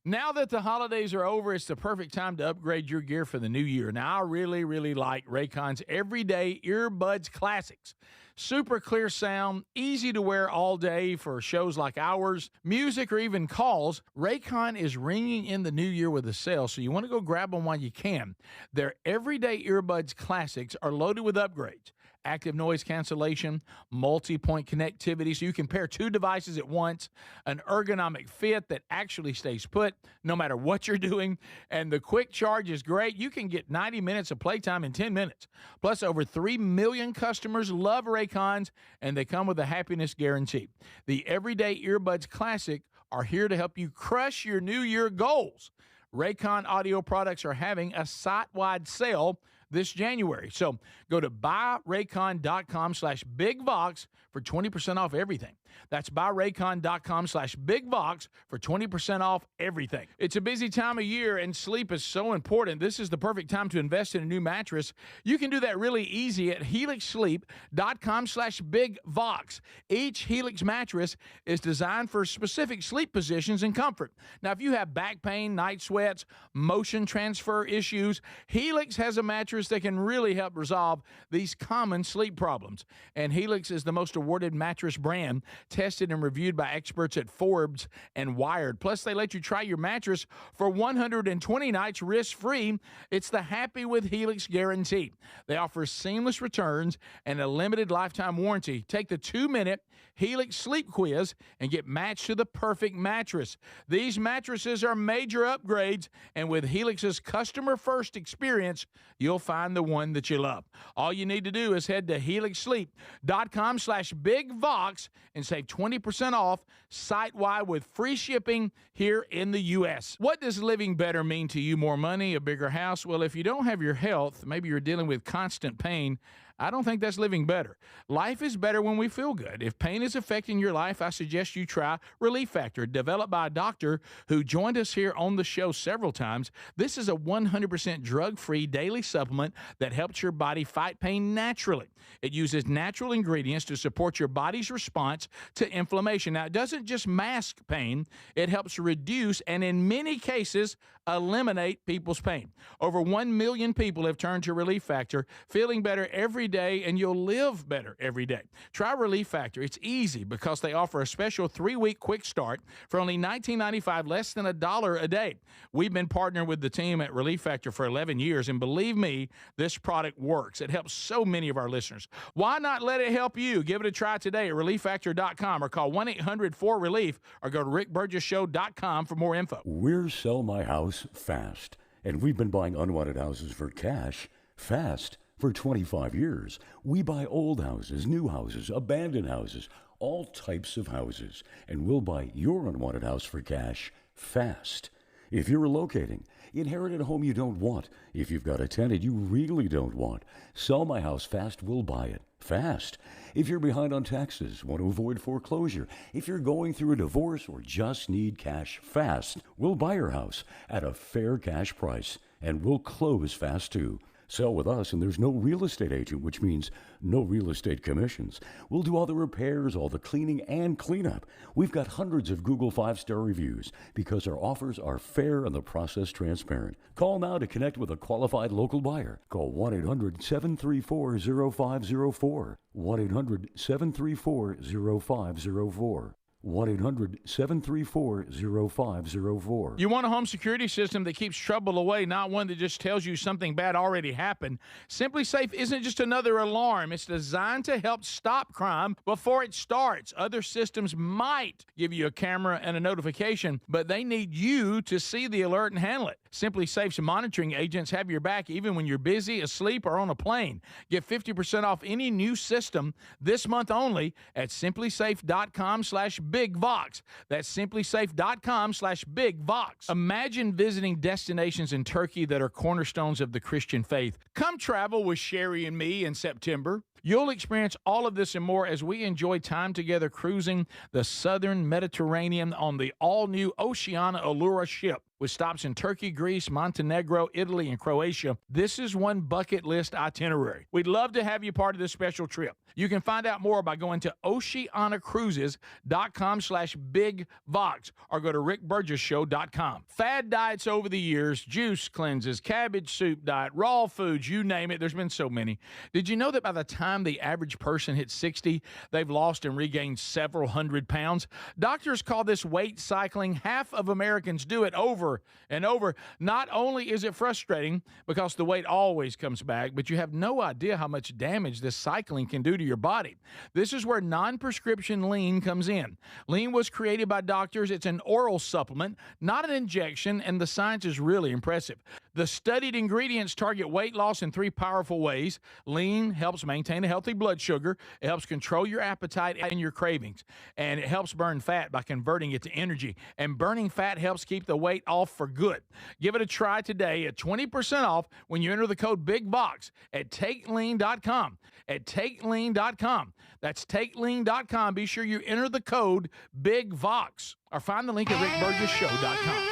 Now that the holidays are over, it's the perfect time to upgrade your gear for the new year. Now, I really, really like Raycon's Everyday Earbuds Classics. Super clear sound, easy to wear all day for shows like ours, music, or even calls. Raycon is ringing in the new year with a sale, so you want to go grab them while you can. Their Everyday Earbuds Classics are loaded with upgrades. Active noise cancellation, multi-point connectivity, so you can pair 2 devices at once, an ergonomic fit that actually stays put no matter what you're doing, and the quick charge is great. You can get 90 minutes of playtime in 10 minutes. Plus, over 3 million customers love Raycons, and they come with a happiness guarantee. The Everyday Earbuds Classic are here to help you crush your New Year goals. Raycon audio products are having a site-wide sale this January. So go to buyraycon.com/bigvox for 20% off everything. That's buyraycon.com/bigvox for 20% off everything. It's a busy time of year and sleep is so important. This is the perfect time to invest in a new mattress. You can do that really easy at helixsleep.com/bigvox. Each Helix mattress is designed for specific sleep positions and comfort. Now, if you have back pain, night sweats, motion transfer issues, Helix has a mattress that can really help resolve these common sleep problems. And Helix is the most awarded mattress brand tested and reviewed by experts at Forbes and Wired. Plus, they let you try your mattress for 120 nights risk-free. It's the Happy with Helix guarantee. They offer seamless returns and a limited lifetime warranty. Take the 2-minute Helix sleep quiz and get matched to the perfect mattress. These mattresses are major upgrades, and with Helix's customer-first experience, you'll find the one that you love. All you need to do is head to helixsleep.com/bigvox and save 20% off site-wide with free shipping here in the U.S. What does living better mean to you? More money, a bigger house? Well, if you don't have your health, maybe you're dealing with constant pain, I don't think that's living better. Life is better when we feel good. If pain is affecting your life, I suggest you try Relief Factor, developed by a doctor who joined us here on the show several times. This is a 100% drug-free daily supplement that helps your body fight pain naturally. It uses natural ingredients to support your body's response to inflammation. Now, it doesn't just mask pain, it helps reduce and in many cases eliminate people's pain. Over 1 million people have turned to Relief Factor, feeling better every day, and you'll live better every day. Try Relief Factor. It's easy because they offer a special 3-week quick start for only $19.95, less than $1 a day. We've been partnering with the team at Relief Factor for 11 years, and believe me, this product works. It helps so many of our listeners. Why not let it help you? Give it a try today at ReliefFactor.com or call 1-800-4RELIEF or go to RickBurgessShow.com for more info. We're Sell My House Fast, and we've been buying unwanted houses for cash fast. For 25 years, we buy old houses, new houses, abandoned houses, all types of houses, and we'll buy your unwanted house for cash fast. If you're relocating, inherit a home you don't want, if you've got a tenant you really don't want, Sell My House Fast will buy it fast. If you're behind on taxes, want to avoid foreclosure, if you're going through a divorce or just need cash fast, we'll buy your house at a fair cash price, and we'll close fast too. Sell with us, and there's no real estate agent, which means no real estate commissions. We'll do all the repairs, all the cleaning, and cleanup. We've got hundreds of Google 5-star reviews because our offers are fair and the process transparent. Call now to connect with a qualified local buyer. Call 1-800-734-0504. 1-800-734-0504. 1-800-734-0504. You want a home security system that keeps trouble away, not one that just tells you something bad already happened. Simply Safe isn't just another alarm. It's designed to help stop crime before it starts. Other systems might give you a camera and a notification, but they need you to see the alert and handle it. Simply Safe's monitoring agents have your back even when you're busy, asleep, or on a plane. Get 50% off any new system this month only at simplysafe.com/bigvox. That's simplysafe.com/bigvox. Imagine visiting destinations in Turkey that are cornerstones of the Christian faith. Come travel with Sherry and me in September. You'll experience all of this and more as we enjoy time together cruising the southern Mediterranean on the all-new Oceana Allura ship. With stops in Turkey, Greece, Montenegro, Italy, and Croatia, this is one bucket list itinerary. We'd love to have you part of this special trip. You can find out more by going to oceanacruises.com/bigvox or go to rickburgesshow.com. Fad diets over the years, juice cleanses, cabbage soup diet, raw foods, you name it. There's been so many. Did you know that by the time the average person hits 60, they've lost and regained several hundred pounds? Doctors call this weight cycling. Half of Americans do it over and over. Not only is it frustrating because the weight always comes back, but you have no idea how much damage this cycling can do to your body. This is where non-prescription lean comes in. Lean was created by doctors. It's an oral supplement, not an injection, and the science is really impressive. The studied ingredients target weight loss in 3 powerful ways. Lean helps maintain a healthy blood sugar. It helps control your appetite and your cravings. And it helps burn fat by converting it to energy. And burning fat helps keep the weight off for good. Give it a try today at 20% off when you enter the code BIGVOX at TakeLean.com. At TakeLean.com. That's TakeLean.com. Be sure you enter the code BIGVOX or find the link at RickBurgessShow.com.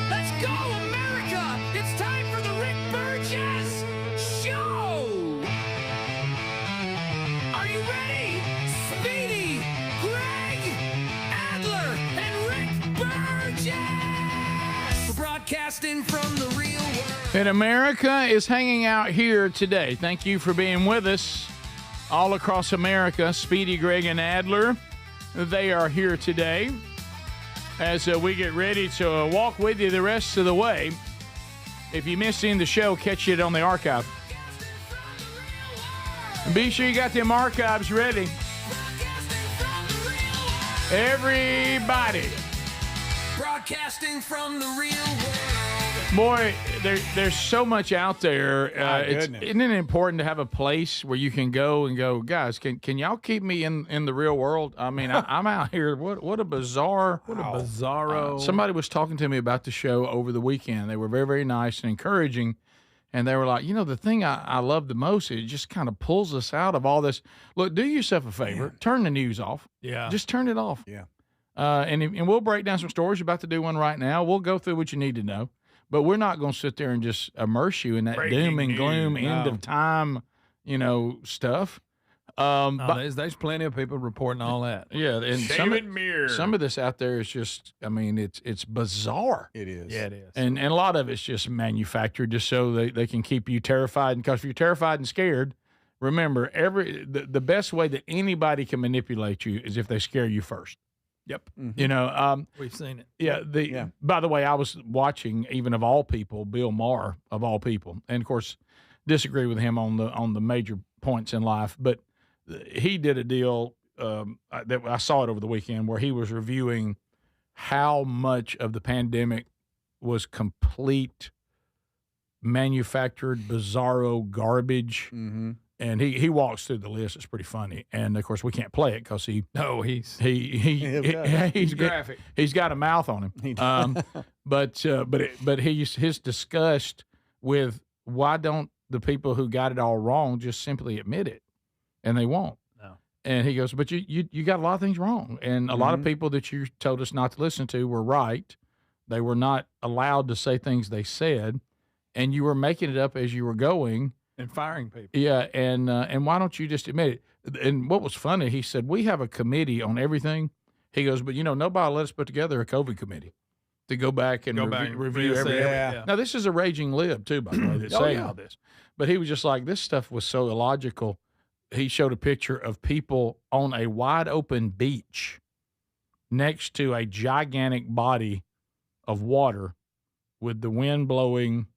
Let's go, America! It's time for the Rick Burgess Show! Are you ready? Speedy, Greg, Adler, and Rick Burgess! We're broadcasting from the real world. And America is hanging out here today. Thank you for being with us all across America. Speedy, Greg, and Adler, they are here today as we get ready to walk with you the rest of the way. If you missed seeing the show, catch it on the archive. And be sure you got them archives ready. Everybody. Broadcasting from the real world. Boy, there's so much out there. Isn't it important to have a place where you can go and go, guys, can y'all keep me in the real world? I mean, I'm out here. What a bizarre. What a bizarro. Somebody was talking to me about the show over the weekend. They were very, very nice and encouraging. And they were like, the thing I love the most is it just kind of pulls us out of all this. Look, do yourself a favor. Turn the news off. Yeah. Just turn it off. Yeah. And we'll break down some stories. You're about to do one right now. We'll go through what you need to know. But we're not going to sit there and just immerse you in that doom and gloom, end of time, stuff. But there's plenty of people reporting all that. Yeah, and some of this out there is just, it's bizarre. It is. Yeah, it is. And a lot of it's just manufactured just so they can keep you terrified. Because if you're terrified and scared, remember, the best way that anybody can manipulate you is if they scare you first. Yep. Mm-hmm. We've seen it. Yeah. By the way, I was watching, even of all people, Bill Maher of all people, and of course, disagree with him on the major points in life. But he did a deal that I saw it over the weekend where he was reviewing how much of the pandemic was complete manufactured bizarro garbage. Mm-hmm. And he walks through the list. It's pretty funny. And of course, we can't play it because he's graphic. He's got a mouth on him. But his disgust with why don't the people who got it all wrong just simply admit it, and they won't. No. And he goes, but you got a lot of things wrong, and a lot of people that you told us not to listen to were right. They were not allowed to say things they said, and you were making it up as you were going. And firing people. Yeah, and why don't you just admit it? And what was funny, he said, we have a committee on everything. He goes, but nobody let us put together a COVID committee to go back and review everything. Yeah. Now, this is a raging lib, too, by the way, that's saying all this. But he was just like, this stuff was so illogical. He showed a picture of people on a wide open beach next to a gigantic body of water with the wind blowing,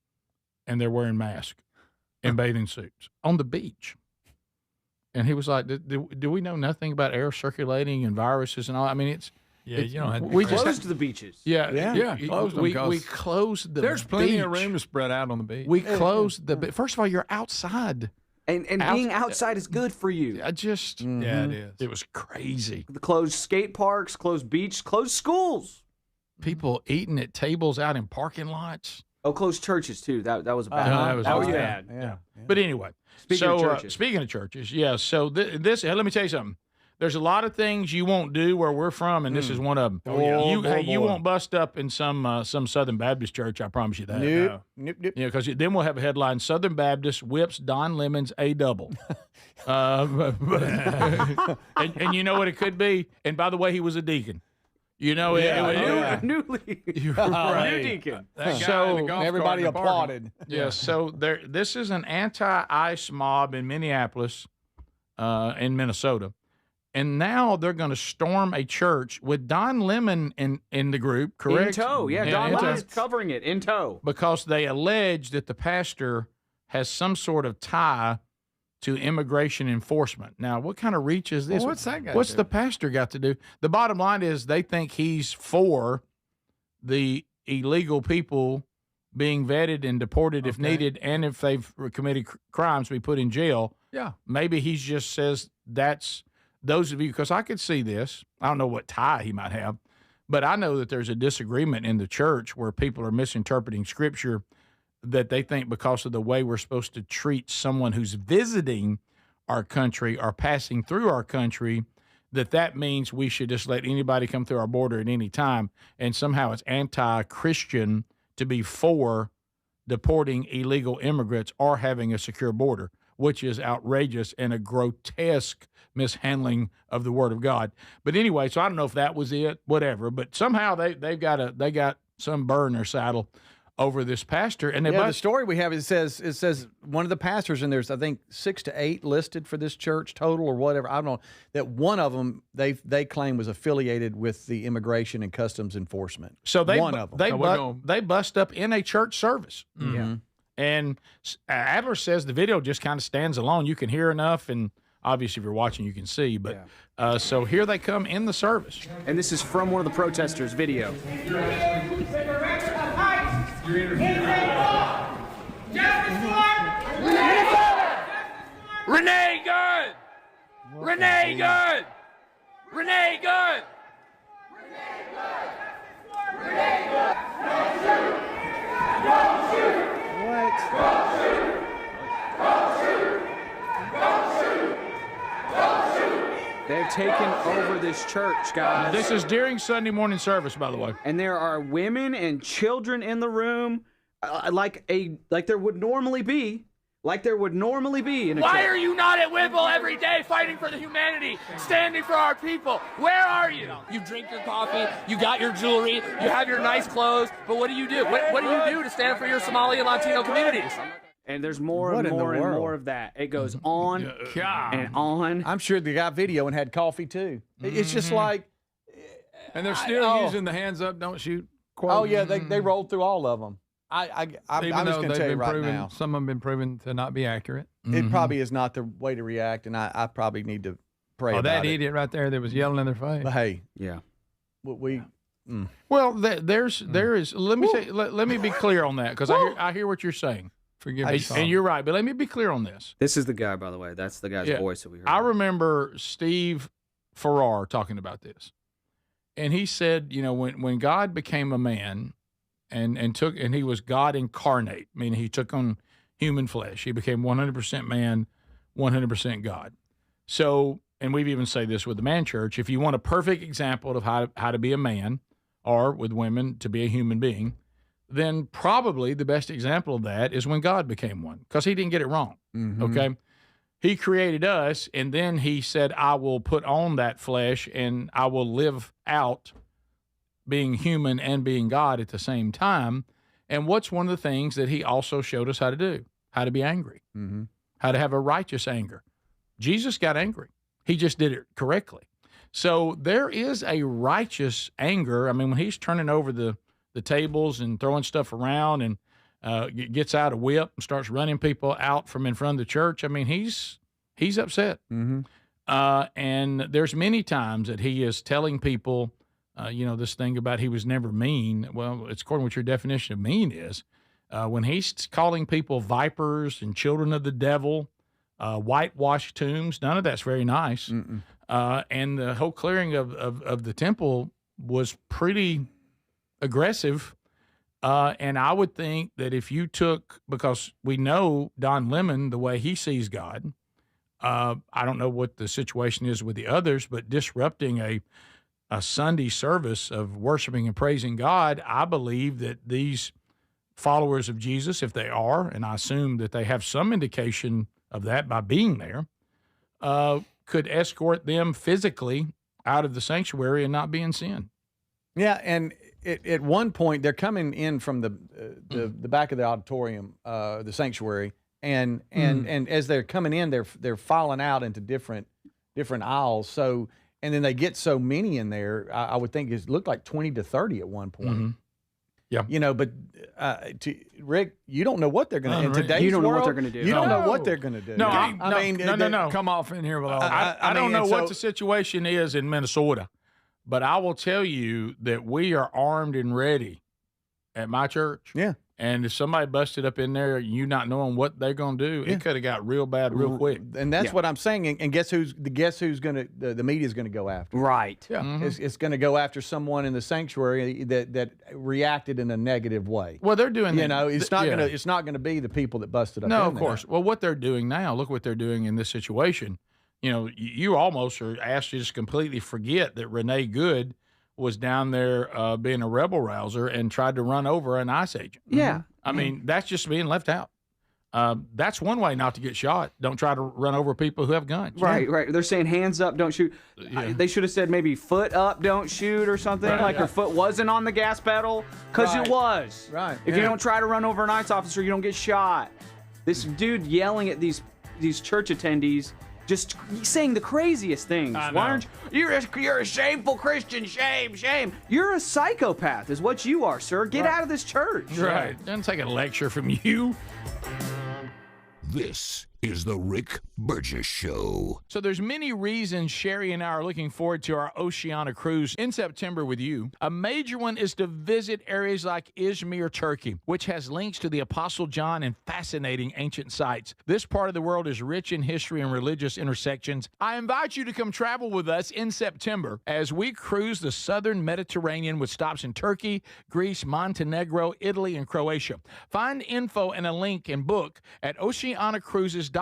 and they're wearing masks. In bathing suits on the beach. And he was like, do we know nothing about air circulating and viruses and all? I mean, it's you don't have to we closed the beaches. Yeah. Closed them we closed the There's plenty of room to spread out on the beach. We closed the first of all, you're outside. And being outside is good for you. I just Yeah, it is. It was crazy. The closed skate parks, closed beach, closed schools. People eating at tables out in parking lots. Oh, closed churches too. That was bad. That was bad. Yeah. But anyway, speaking of churches, so this let me tell you something. There's a lot of things you won't do where we're from, and this is one of them. Oh, yeah. You won't bust up in some Southern Baptist church. I promise you that. Nope. Yeah, because then we'll have a headline: Southern Baptist whips Don Lemons a double. And you know what it could be. And by the way, he was a deacon. New deacon. So everybody applauded. Yeah. So this is an anti-ICE mob in Minneapolis, in Minnesota, and now they're going to storm a church with Don Lemon in the group. Correct? In tow. Yeah, Don Lemon's covering it in tow because they allege that the pastor has some sort of tie to immigration enforcement. Now, what kind of reach is this? Well, what's that got What's to do? the pastor got to do? The bottom line is they think he's for the illegal people being vetted and deported if needed, and if they've committed crimes, be put in jail. Yeah. Maybe he just says that's those of you, because I could see this. I don't know what tie he might have, but I know that there's a disagreement in the church where people are misinterpreting Scripture, that they think because of the way we're supposed to treat someone who's visiting our country or passing through our country, that means we should just let anybody come through our border at any time, and somehow it's anti-Christian to be for deporting illegal immigrants or having a secure border, which is outrageous and a grotesque mishandling of the Word of God. But anyway, so I don't know if that was it, whatever, but somehow they got some burr in their saddle. over this pastor. And the story we have, it says one of the pastors, and there's I think 6 to 8 listed for this church total or whatever. I don't know, that one of them they claim was affiliated with the Immigration and Customs Enforcement. So one of them. They bust up in a church service. Mm-hmm. Yeah. And Adler says the video just kind of stands alone. You can hear enough, and obviously if you're watching you can see. But so here they come in the service. And this is from one of the protesters' video. Renee Good! Renee Good! Renee Good! They've taken over this church, guys. This is during Sunday morning service, by the way. And there are women and children in the room, like there would normally be. Like there would normally be in a Why church. are you not at Whipple every day fighting for the humanity, standing for our people? Where are you? You drink your coffee, you got your jewelry, you have your nice clothes, but what do you do? What do you do to stand for your Somali and Latino communities? And there's more and more and more of that. It goes on and on. I'm sure they got video and had coffee too. It's just like, and they're still using the hands up, don't shoot quote. Oh yeah, they rolled through all of them. I'm just going to tell you right now. Some of them have been proven to not be accurate. It probably is not the way to react, and I probably need to pray about it. Oh, that idiot right there that was yelling in their face. But hey, yeah, Well, there is. Let me say. Let me be clear on that, because I hear what you're saying. Forgive me, and you're right. But let me be clear on this. This is the guy, by the way. That's the guy's voice that we heard. I remember Steve Farrar talking about this, and he said, when God became a man, and he was God incarnate, meaning he took on human flesh. He became 100% man, 100% God. So, and we've even said this with the man church, if you want a perfect example of how to be a man, or with women to be a human being, then probably the best example of that is when God became one, because he didn't get it wrong. Mm-hmm. Okay. He created us, and then he said, I will put on that flesh and I will live out being human and being God at the same time. And what's one of the things that he also showed us how to do? How to be angry, how to have a righteous anger. Jesus got angry. He just did it correctly. So there is a righteous anger. I mean, when he's turning over the tables and throwing stuff around and gets out a whip and starts running people out from in front of the church, I mean, he's upset. And there's many times that he is telling people, this thing about he was never mean. Well, it's according to what your definition of mean is. When he's calling people vipers and children of the devil, whitewashed tombs, none of that's very nice. And the whole clearing of the temple was pretty aggressive. And I would think that if you took, because we know Don Lemon, the way he sees God, I don't know what the situation is with the others, but disrupting a Sunday service of worshiping and praising God, I believe that these followers of Jesus, if they are, and I assume that they have some indication of that by being there, could escort them physically out of the sanctuary and not be in sin. Yeah, and at one point they're coming in from the back of the auditorium, the sanctuary, and as they're coming in, they're filing out into different aisles. So, and then they get so many in there, I would think it looked like 20 to 30 at one point. Yeah, but Rick, you don't know what they're going to. In today's you don't know world, what they're going to do. You don't know what they're going to do. No, I mean, no. Come off in here with all I don't know what the situation is in Minnesota, but I will tell you that we are armed and ready at my church. Yeah. And if somebody busted up in there, you not knowing what they're going to do, it could have got real bad real quick. And that's what I'm saying. And guess who's going to the media's going to go after? Right. Yeah. It's going to go after someone in the sanctuary that reacted in a negative way. Well, they're doing it's not going to be the people that busted up. No, of course. Well, what they're doing now, look what they're doing in this situation. You almost are asked to just completely forget that Renee Good was down there being a rebel rouser and tried to run over an ICE agent. Yeah. I mean, that's just being left out. That's one way not to get shot. Don't try to run over people who have guns. Right, right. They're saying hands up, don't shoot. They should have said maybe foot up, don't shoot, or something. Like your foot wasn't on the gas pedal, because it was. Right. If you don't try to run over an ICE officer, you don't get shot. This dude yelling at these church attendees, just saying the craziest things. Why aren't you? You're a shameful Christian. Shame. You're a psychopath, is what you are, sir. Get out of this church. Right. Doesn't take a lecture from you. This is the Rick Burgess Show. So there's many reasons Sherry and I are looking forward to our Oceania cruise in September with you. A major one is to visit areas like Izmir, Turkey, which has links to the Apostle John and fascinating ancient sites. This part of the world is rich in history and religious intersections. I invite you to come travel with us in September as we cruise the southern Mediterranean with stops in Turkey, Greece, Montenegro, Italy, and Croatia. Find info and a link and book at oceanacruises.com/bigvox.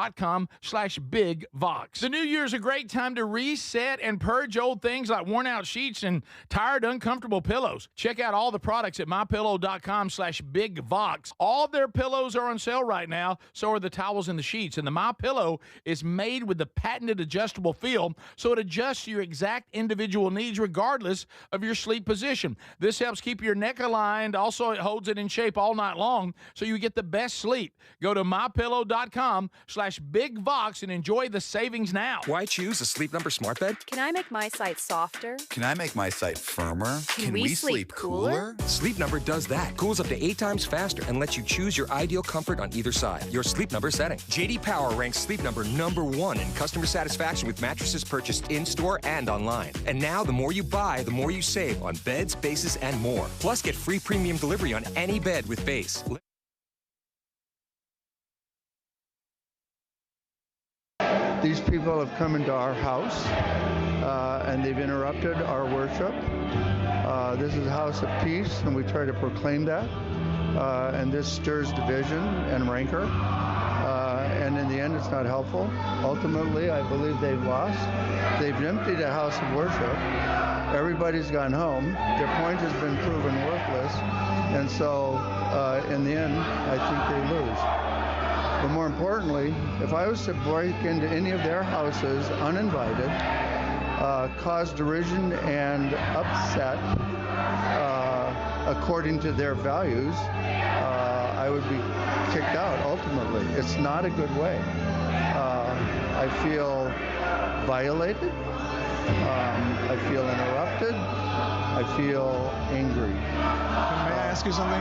The new year is a great time to reset and purge old things like worn out sheets and tired, uncomfortable pillows. Check out all the products at mypillow.com/bigvox. All their pillows are on sale right now, so are the towels and the sheets. And the MyPillow is made with the patented adjustable feel, so it adjusts to your exact individual needs regardless of your sleep position. This helps keep your neck aligned. Also, it holds it in shape all night long, so you get the best sleep. Go to mypillow.com/bigvox and enjoy the savings now. Why choose a Sleep Number smart bed? Can I make my site softer? Can I make my site firmer? Can we sleep cooler? Sleep Number does that. Cools up to 8 times faster and lets you choose your ideal comfort on either side. Your Sleep Number setting. JD Power ranks Sleep Number #1 in customer satisfaction with mattresses purchased in-store and online. And now, the more you buy, the more you save on beds, bases, and more. Plus, get free premium delivery on any bed with base. These people have come into our house and they've interrupted our worship. This is a house of peace, and we try to proclaim that. And this stirs division and rancor. And in the end, it's not helpful. Ultimately, I believe they've lost. They've emptied a house of worship. Everybody's gone home. Their point has been proven worthless. And so, in the end, I think they lose. But more importantly, if I was to break into any of their houses uninvited, cause derision and upset according to their values, I would be kicked out ultimately. It's not a good way. I feel violated. I feel interrupted. I feel angry. May I ask you something?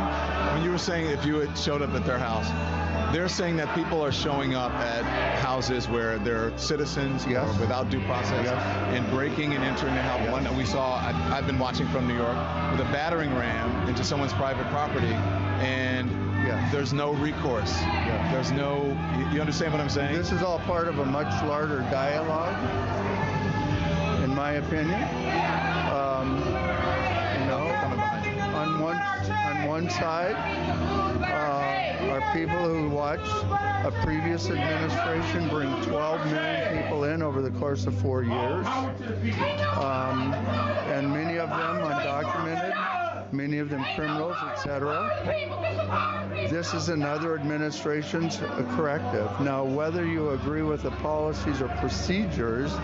When you were saying if you had showed up at their house, they're saying that people are showing up at houses where they're citizens without due process and breaking and entering their house. One that we saw, I've been watching from New York, with a battering ram into someone's private property, and there's no recourse. There's no, you understand what I'm saying? This is all part of a much larger dialogue, in my opinion. On one side are people who watched a previous administration bring 12 million people in over the course of 4 years, and many of them undocumented, many of them criminals, etc. This is another administration's corrective. Now, whether you agree with the policies or procedures,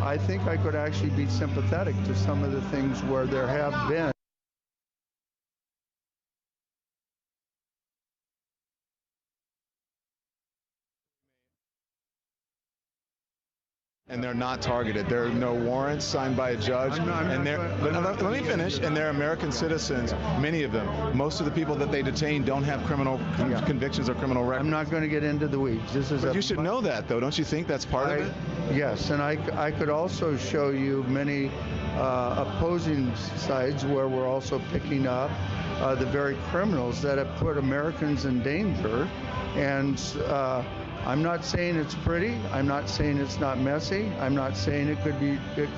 I think I could actually be sympathetic to some of the things where there have been. And they're not targeted. There are no warrants signed by a judge. Let me finish. And they're American citizens, many of them. Most of the people that they detain don't have criminal convictions or criminal records. I'm not going to get into the weeds. But you should know that, though. Don't you think that's part of it? Yes, and I could also show you many opposing sides where we're also picking up the very criminals that have put Americans in danger. And I'm not saying it's pretty. I'm not saying it's not messy. I'm not saying it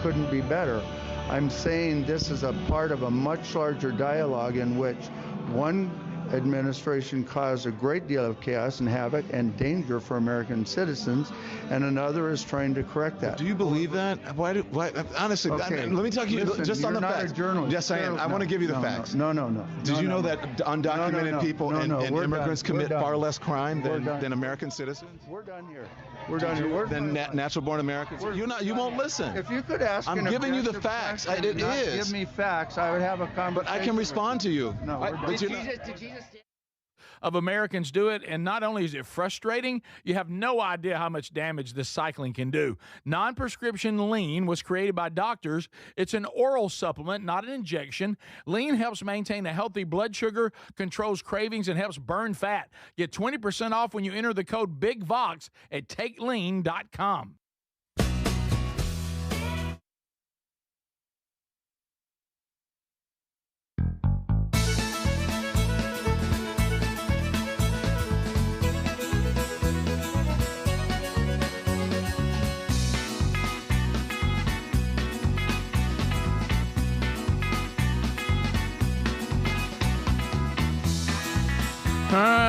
couldn't be better. I'm saying this is a part of a much larger dialogue in which one administration caused a great deal of chaos and havoc and danger for American citizens, and another is trying to correct that. Do you believe that? Why honestly, Okay. let me talk to you Listen, just on you're the not facts. a journalist. Just saying, I want to give you the facts. No. Did you know that undocumented people and immigrants commit far less crime than American citizens? We're done here. We're done here. Than natural-born Americans? You won't listen. If you could ask I'm giving you the facts. It is. Give me facts. I would have a conversation. But I can respond to you. No, but you of Americans do it, and not only is it frustrating, you have no idea how much damage this cycling can do. Non-prescription lean was created by doctors. It's an oral supplement, not an injection. Lean helps maintain a healthy blood sugar, controls cravings, and helps burn fat. Get 20% off when you enter the code BIGVOX at takelean.com.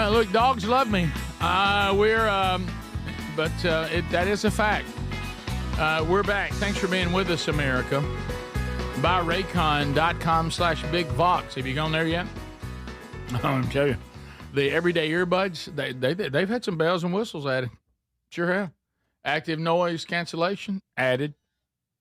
Look, dogs love me. That is a fact. We're back. Thanks for being with us, America. BuyRaycon.com/BigVox. Have you gone there yet? I'm going to tell you, the everyday earbuds, they've had some bells and whistles added. Sure have. Active noise cancellation added.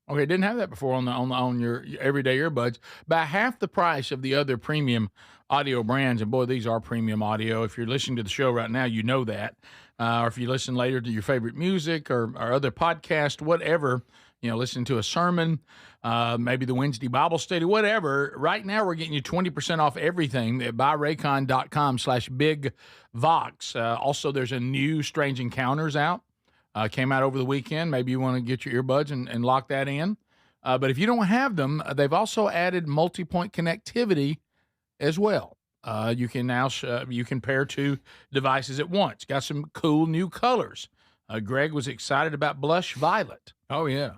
Okay, didn't have that before on your everyday earbuds. By half the price of the other premium audio brands, and boy, these are premium audio. If you're listening to the show right now, you know that. Or if you listen later to your favorite music or other podcast, whatever, listen to a sermon, maybe the Wednesday Bible study, whatever. Right now, we're getting you 20% off everything at buyraycon.com/BigVox. Also, there's a new Strange Encounters out. Came out over the weekend. Maybe you want to get your earbuds and lock that in. But if you don't have them, they've also added multi-point connectivity as well. You can now you can pair two devices at once. Got some cool new colors. Greg was excited about blush violet. Oh yeah,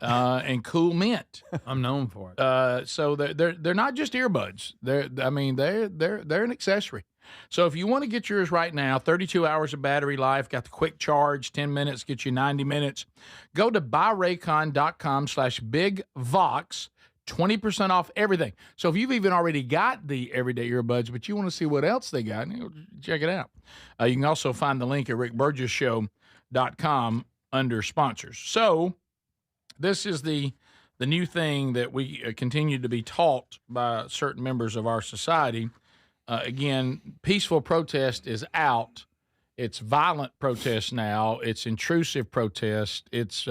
and cool mint. I'm known for it. So they're not just earbuds. They're an accessory. So if you want to get yours right now, 32 hours of battery life, got the quick charge, 10 minutes, get you 90 minutes. Go to buyraycon.com/BigVox, 20% off everything. So if you've even already got the everyday earbuds, but you want to see what else they got, check it out. You can also find the link at rickburgessshow.com under sponsors. So this is the new thing that we continue to be taught by certain members of our society. Again, peaceful protest is out. It's violent protest now. It's intrusive protest. It's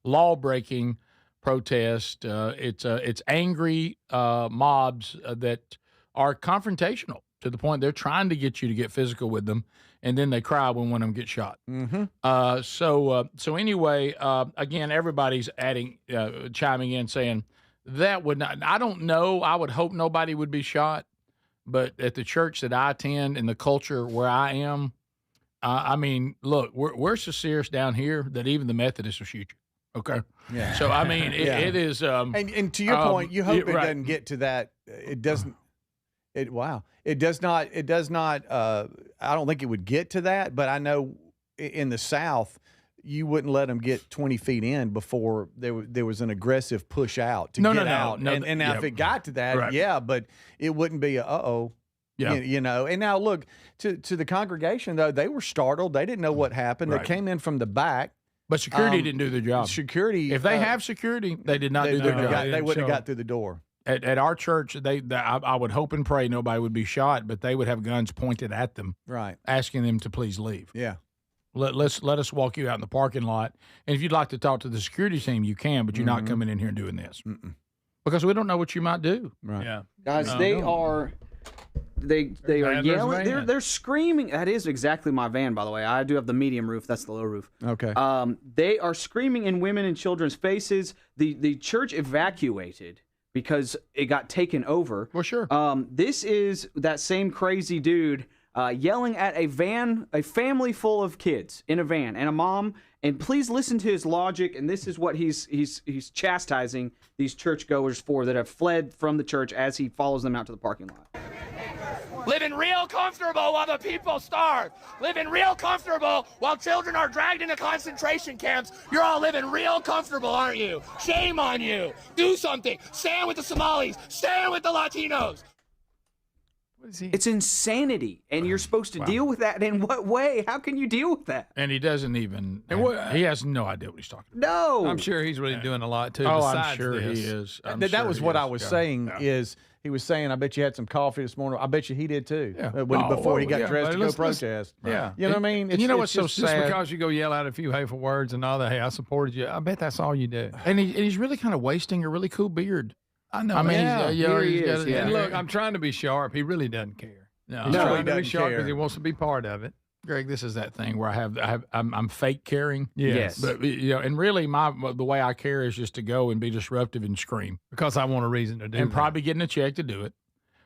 law-breaking protest. It's angry mobs that are confrontational to the point they're trying to get you to get physical with them, and then they cry when one of them gets shot. Mm-hmm. So anyway, again, everybody's chiming in saying that would not. I don't know. I would hope nobody would be shot. But at the church that I attend and the culture where I am, I mean, look, we're so serious down here that even the Methodists will shoot you. Okay. Yeah. So I mean, it is. And to your point, you hope it doesn't get to that. It doesn't. It does not. It does not. I don't think it would get to that. But I know in the South, you wouldn't let them get 20 feet in before there was an aggressive push out to get out. No, and now if it got to that, yeah, but it wouldn't be a Yeah. You know. And now look to the congregation though, they were startled. They didn't know what happened. Right. They came in from the back. But security didn't do their job. Security. If they have security, they did not do their job. They wouldn't have got through the door. At our church, I would hope and pray nobody would be shot, but they would have guns pointed at them, right, asking them to please leave. Yeah. Let us walk you out in the parking lot, and if you'd like to talk to the security team, you can, but you're not coming in here and doing this because we don't know what you might do. Right. Yeah, guys, they are yelling. They're screaming. That is exactly my van, by the way. I do have the medium roof. That's the low roof. Okay. They are screaming in women and children's faces. The church evacuated because it got taken over. Well, sure. This is that same crazy dude yelling at a family full of kids in a van, and a mom. And please listen to his logic. And this is what he's chastising these churchgoers for that have fled from the church as he follows them out to the parking lot. Living real comfortable while the people starve. Living real comfortable while children are dragged into concentration camps. You're all living real comfortable, aren't you? Shame on you. Do something. Stand with the Somalis. Stand with the Latinos. It's insanity, and you're supposed to deal with that. In what way? How can you deal with that? And he doesn't even. He has no idea what he's talking about. No, I'm sure he's really doing a lot too. Oh, I'm besides sure this. he is. That was what I was saying. Is he was saying, I bet you had some coffee this morning. I bet you he did too. Before he got dressed to go protest. Yeah, you know what I mean. And you know what's so just sad? because you go yell out a few hateful words and all that. Hey, I supported you. I bet that's all you do. And he's really kind of wasting a really cool beard. I know. I mean, here he he's is. got- And look, I'm trying to be sharp. He really doesn't care. No, He's trying to be doesn't sharp because care. he wants to be part of it. Greg, this is that thing where I'm fake caring. Yes. But and really the way I care is just to go and be disruptive and scream Because I want a reason to do and that. probably getting a check to do it.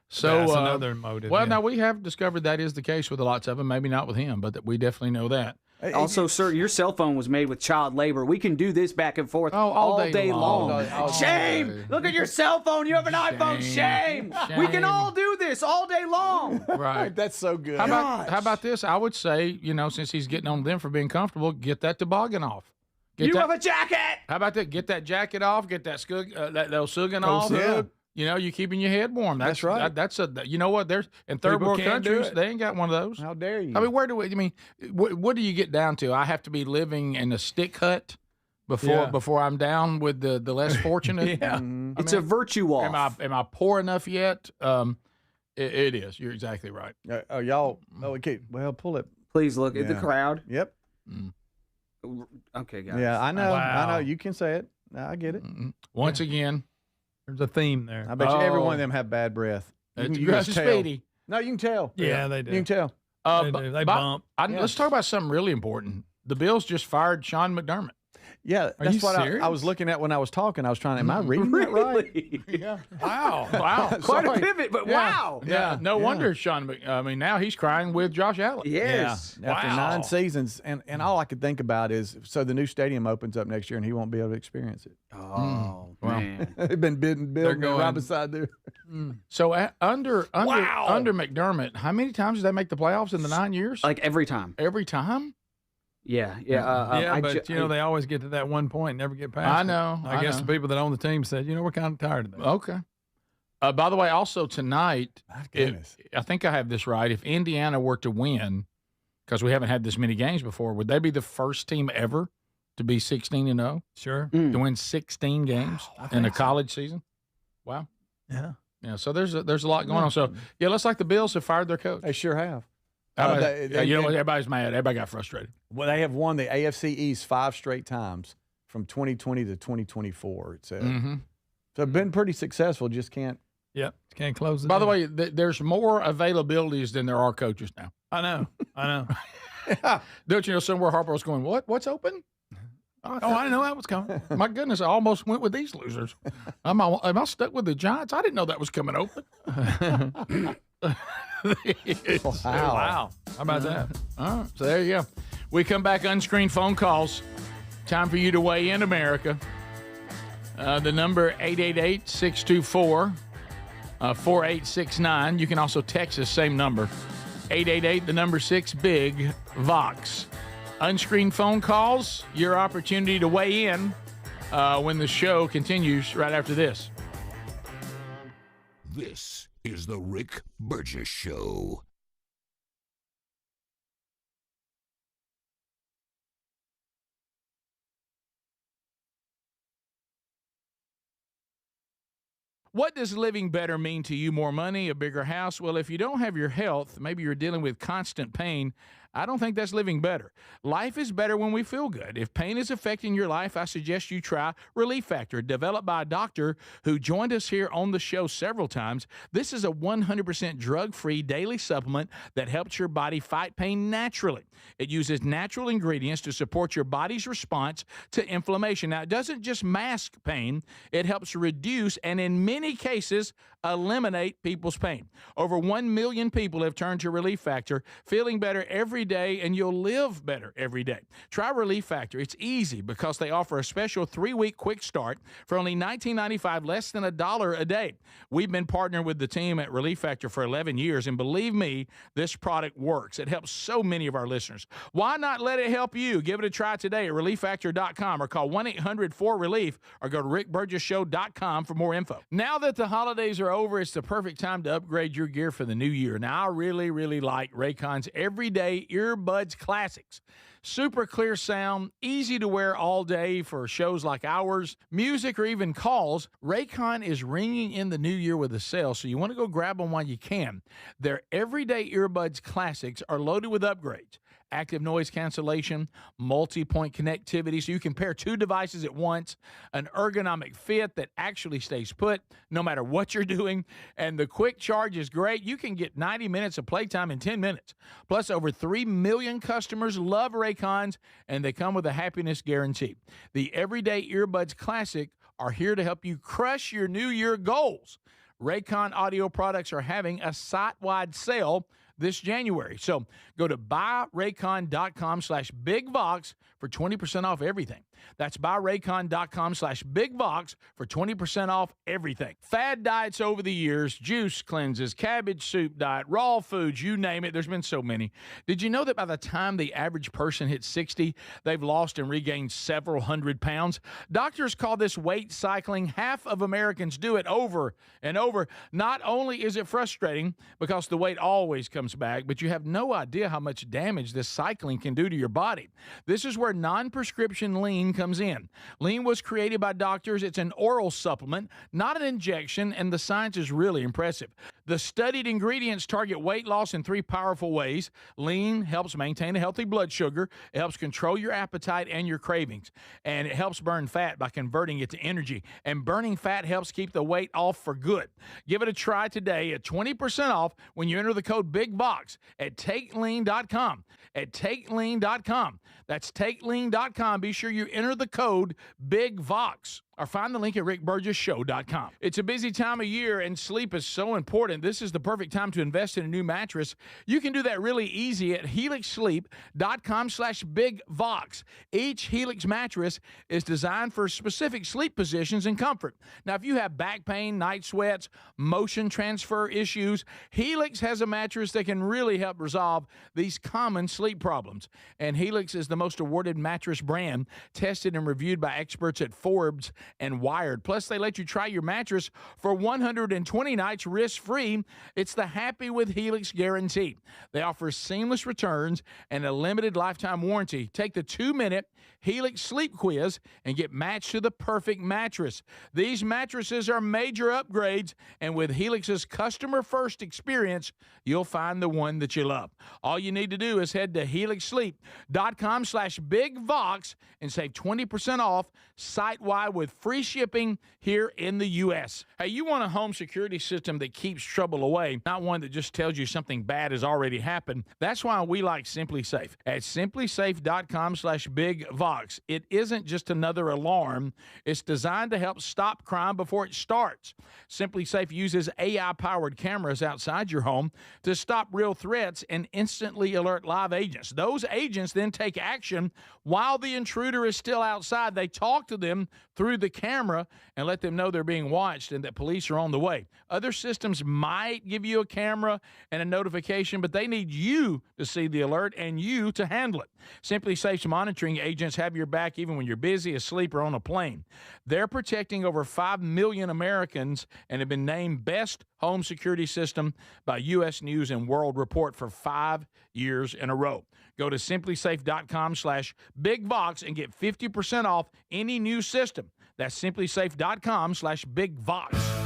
So That's another motive. Well, yeah. now we have discovered that is the case with lots of them. Maybe not with him, but we definitely know that. Also, sir, your cell phone was made with child labor. We can do this back and forth all day long. Shame! Look at your cell phone. You have an iPhone. Shame! We can all do this all day long. Right. That's so good. How about this? I would say, since he's getting on them for being comfortable, get that toboggan off. You have a jacket. How about that? Get that jacket off. Get that those sugging off. Yeah. You're keeping your head warm. That's right. That's you know what? There's in third People world can't do countries, it. they ain't got one of those. How dare you? I mean, what do you get down to? I have to be living in a stick hut before I'm down with the less fortunate. Yeah. It's a virtue off. Am I poor enough yet? It is. You're exactly right. Y'all. Okay. Well, pull it. Please look at the Yeah. crowd. Yep. Okay, guys. Yeah, I know. Wow. I know. You can say it. I get it. Once again, There's a theme there. I bet you every one of them have bad breath. You can just tell. Speedy. No, you can tell. Yeah, they do. You can tell. They do. They bump. Let's talk about something really important. The Bills just fired Sean McDermott. Yeah, Are that's you what serious? I was looking at when I was talking. I was trying. Am I reading that right? Yeah. Wow. Quite a Sorry. pivot, but Yeah. wow. Yeah. No wonder Sean. Now he's crying with Josh Allen. Yes. Yeah. After 9 seasons, and all I could think about is, so the new stadium opens up next year, and he won't be able to experience it. Oh, man. They've been building right beside there. So under McDermott, how many times did they make the playoffs in the 9 years? Like every time. Every time? Yeah. But they always get to that one point and never get past I it. know. I guess the people that own the team said, we're kind of tired of that. Okay. By the way, also tonight, goodness. I think I have this right. If Indiana were to win, because we haven't had this many games before, would they be the first team ever to be 16-0? Sure. To win 16 games in a college season? Wow. Yeah. Yeah. So there's a lot going on. So it looks like the Bills have fired their coach. They sure have. You know what? Everybody's mad. Everybody got frustrated. Well, they have won the AFC East 5 straight times from 2020 to 2024. It said. Mm-hmm. So it's been pretty successful. Just can't. Yep. Can't close it. By the way, there's more availabilities than there are coaches now. I know. Don't you know somewhere Harper's going, what's open? I didn't know that was coming. My goodness, I almost went with these losers. Am I stuck with the Giants? I didn't know that was coming open. Wow. How about that? All right, so there you go. We come back, unscreened phone calls. Time for you to weigh in, America. The number 888-624-4869. You can also text the same number. 888, the number 6, big Vox. Unscreened phone calls, your opportunity to weigh in when the show continues right after this. This is the Rick Burgess Show. What does living better mean to you? More money, a bigger house? Well, if you don't have your health, maybe you're dealing with constant pain, I don't think that's living better. Life is better when we feel good. If pain is affecting your life, I suggest you try Relief Factor, developed by a doctor who joined us here on the show several times. This is a 100% drug-free daily supplement that helps your body fight pain naturally. It uses natural ingredients to support your body's response to inflammation. Now, it doesn't just mask pain. It helps reduce and, in many cases, eliminate people's pain. Over 1 million people have turned to Relief Factor, feeling better every day, and you'll live better every day. Try Relief Factor. It's easy because they offer a special 3-week quick start for only $19.95, less than $1 a day. We've been partnering with the team at Relief Factor for 11 years, and believe me, this product works. It helps so many of our listeners. Why not let it help you? Give it a try today at ReliefFactor.com or call 1-800-4RELIEF or go to RickBurgessShow.com for more info. Now that the holidays are over, it's the perfect time to upgrade your gear for the new year. Now, I really like Raycon's Everyday Earbuds Classics. Super clear sound, easy to wear all day for shows like ours, music, or even calls. Raycon is ringing in the new year with a sale, so you want to go grab them while you can. Their Everyday Earbuds Classics are loaded with upgrades. Active noise cancellation, multi-point connectivity, so you can pair 2 devices at once, an ergonomic fit that actually stays put no matter what you're doing, and the quick charge is great. You can get 90 minutes of playtime in 10 minutes. Plus, over 3 million customers love Raycons, and they come with a happiness guarantee. The Everyday Earbuds Classic are here to help you crush your New Year goals. Raycon audio products are having a site-wide sale this January. So go to buyraycon.com/bigvox for 20% off everything. That's buyraycon.com/bigvox for 20% off everything. Fad diets over the years, juice cleanses, cabbage soup diet, raw foods, you name it. There's been so many. Did you know that by the time the average person hits 60, they've lost and regained several hundred pounds? Doctors call this weight cycling. Half of Americans do it over and over. Not only is it frustrating because the weight always comes back, but you have no idea how much damage this cycling can do to your body. This is where non-prescription lean comes in. Lean was created by doctors. It's an oral supplement, not an injection, and the science is really impressive. The studied ingredients target weight loss in 3 powerful ways. Lean helps maintain a healthy blood sugar. It helps control your appetite and your cravings. And it helps burn fat by converting it to energy. And burning fat helps keep the weight off for good. Give it a try today at 20% off when you enter the code BIGVOX at TakeLean.com. At TakeLean.com. That's TakeLean.com. Be sure you enter the code BIGVOX. Or find the link at RickBurgessShow.com. It's a busy time of year, and sleep is so important. This is the perfect time to invest in a new mattress. You can do that really easy at HelixSleep.com/BigVox. Each Helix mattress is designed for specific sleep positions and comfort. Now, if you have back pain, night sweats, motion transfer issues, Helix has a mattress that can really help resolve these common sleep problems. And Helix is the most awarded mattress brand, tested and reviewed by experts at Forbes and Wired. Plus, they let you try your mattress for 120 nights risk-free. It's the Happy with Helix guarantee. They offer seamless returns and a limited lifetime warranty. Take the 2-minute Helix sleep quiz and get matched to the perfect mattress. These mattresses are major upgrades, and with Helix's customer-first experience, you'll find the one that you love. All you need to do is head to HelixSleep.com/BigVox and save 20% off site-wide with free shipping here in the U.S. Hey, you want a home security system that keeps trouble away, not one that just tells you something bad has already happened. That's why we like Simply Safe. At simplysafe.com/BigVox. It isn't just another alarm. It's designed to help stop crime before it starts. Simply Safe uses AI-powered cameras outside your home to stop real threats and instantly alert live agents. Those agents then take action while the intruder is still outside. They talk to them through the camera and let them know they're being watched and that police are on the way. Other systems might give you a camera and a notification, but they need you to see the alert and you to handle it. Simply Safe's monitoring agents have your back even when you're busy, asleep, or on a plane. They're protecting over 5 million Americans and have been named Best Home Security System by U.S. News and World Report for 5 years in a row. Go to simplysafe.com/BigVox and get 50% off any new system. That's simplysafe.com/BigVox.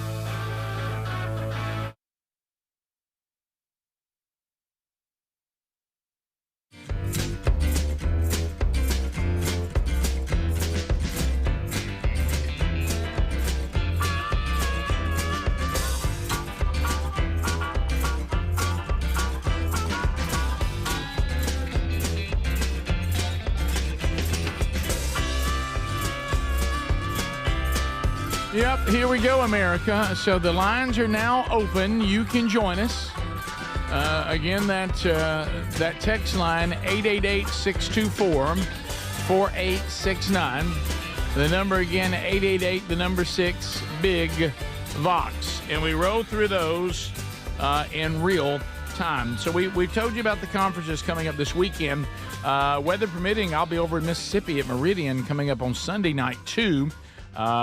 Yep, Here we go, America. So the lines are now open. You can join us. Again, that text line, 888-624-4869. The number again, 888, the number 6, Big Vox. And we roll through those in real time. So we told you about the conferences coming up this weekend. Weather permitting, I'll be over in Mississippi at Meridian coming up on Sunday night, too,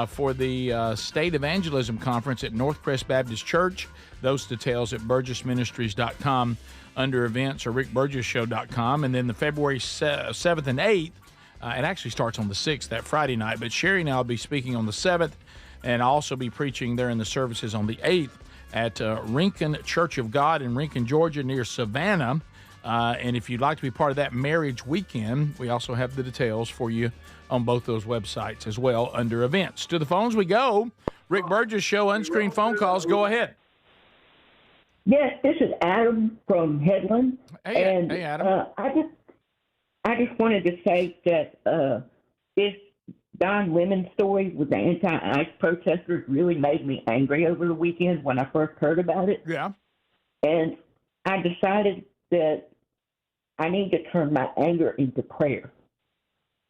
for the State Evangelism Conference at Northcrest Baptist Church. Those details at burgessministries.com under events or rickburgessshow.com. And then the February 7th and 8th, it actually starts on the 6th, that Friday night. But Sherry and I will be speaking on the 7th, and I'll also be preaching there in the services on the 8th at Rincon Church of God in Rincon, Georgia, near Savannah. And if you'd like to be part of that marriage weekend, we also have the details for you on both those websites as well under events. To the phones we go. Rick Burgess Show, unscreened phone calls. Go ahead. Yes, this is Adam from Headland. Hey, Adam. I just wanted to say that this Don Lemon story with the anti-ICE protesters really made me angry over the weekend when I first heard about it. Yeah. And I decided that I need to turn my anger into prayer.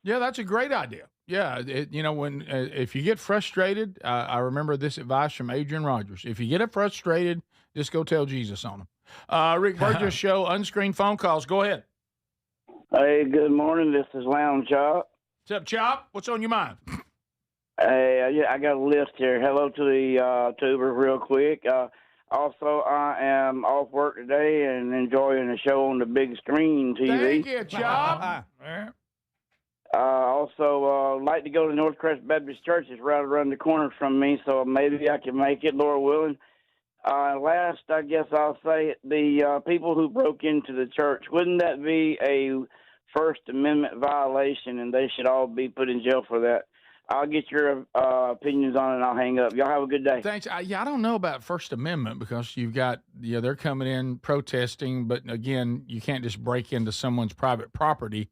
Yeah, that's a great idea. Yeah, when if you get frustrated, I remember this advice from Adrian Rogers. If you get frustrated, just go tell Jesus on them. Rick Burgess Show, unscreened phone calls. Go ahead. Hey, good morning. This is Lounge Chop. What's up, Chop? What's on your mind? Hey, I got a list here. Hello to the tubers real quick. Also, I am off work today and enjoying the show on the big screen TV. Thank you, Chop. Also, like to go to Northcrest Baptist Church. It's right around the corner from me, so maybe I can make it, Lord willing. Last, I guess I'll say the people who broke into the church, wouldn't that be a First Amendment violation, and they should all be put in jail for that? I'll get your opinions on it, and I'll hang up. Y'all have a good day. Thanks. I don't know about First Amendment because you've got, they're coming in protesting, but again, you can't just break into someone's private property.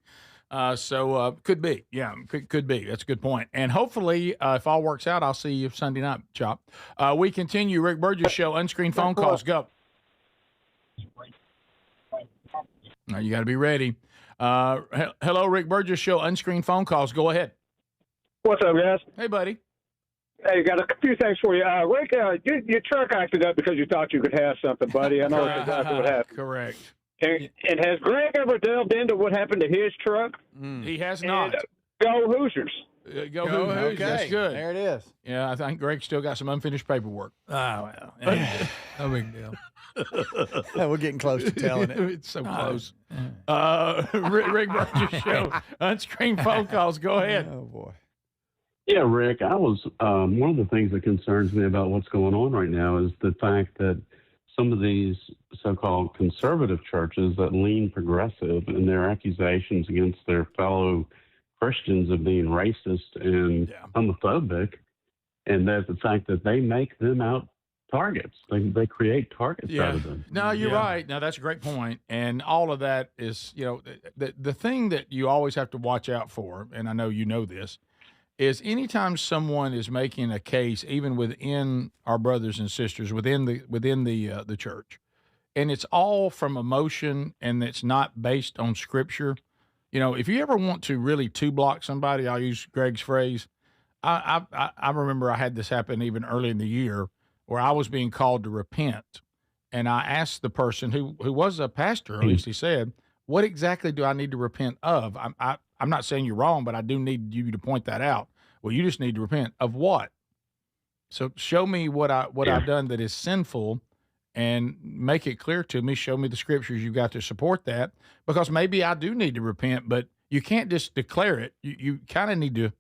So could be. Yeah, could be. That's a good point. And hopefully, if all works out, I'll see you Sunday night, Chop. We continue. Rick Burgess Show, unscreened phone calls. Go. Now, you got to be ready. Hello, Rick Burgess Show, unscreened phone calls. Go ahead. What's up, guys? Hey, buddy. Hey, got a few things for you. Rick, your truck acted up because you thought you could have something, buddy. I know that's exactly what happened. Correct. And has Greg ever delved into what happened to his truck? He has not. Go Hoosiers. Go Hoosiers. Okay. That's good. There it is. Yeah, I think Greg's still got some unfinished paperwork. Well. Yeah. No big deal. We're getting close to telling it. It's so close. Rick Burgess Show, unscreened phone calls. Go ahead. Oh, boy. Yeah, Rick, I was one of the things that concerns me about what's going on right now is the fact that some of these so-called conservative churches that lean progressive and their accusations against their fellow Christians of being racist and homophobic, and that the fact that they make them out targets. They create targets out of them. No, you're right. No, that's a great point. And all of that is, the thing that you always have to watch out for, and I know you know this, is anytime someone is making a case, even within our brothers and sisters, within the church, and it's all from emotion and it's not based on scripture. If you ever want to really two-block somebody, I'll use Greg's phrase. I remember I had this happen even early in the year where I was being called to repent, and I asked the person who was a pastor, or at least he said, "What exactly do I need to repent of?" I'm not saying you're wrong, but I do need you to point that out. Well, you just need to repent of what? So show me what I've done that is sinful, and make it clear to me. Show me the scriptures you've got to support that, because maybe I do need to repent, but you can't just declare it. You kind of need to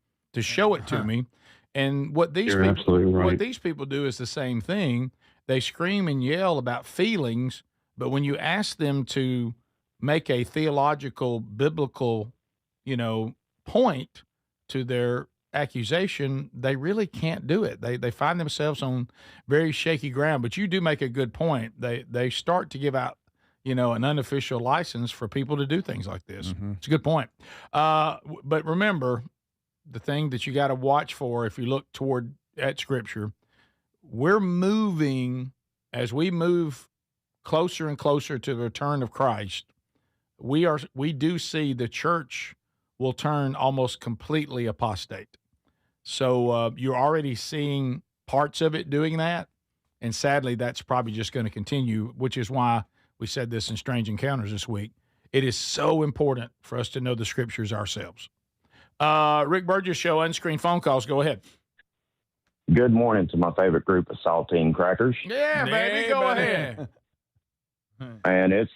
show it to me. And what these people do is the same thing. They scream and yell about feelings, but when you ask them to make a theological, biblical, point to their accusation, they really can't do it. They find themselves on very shaky ground. But you do make a good point. They start to give out, an unofficial license for people to do things like this. Mm-hmm. It's a good point. But remember, the thing that you got to watch for if you look toward at Scripture, we're moving, as we move closer and closer to the return of Christ, we do see the church will turn almost completely apostate. So you're already seeing parts of it doing that, and sadly, that's probably just going to continue, which is why we said this in Strange Encounters this week. It is so important for us to know the Scriptures ourselves. Rick Burgess Show, unscreened phone calls. Go ahead. Good morning to my favorite group of saltine crackers. Yeah, baby, go ahead. And it's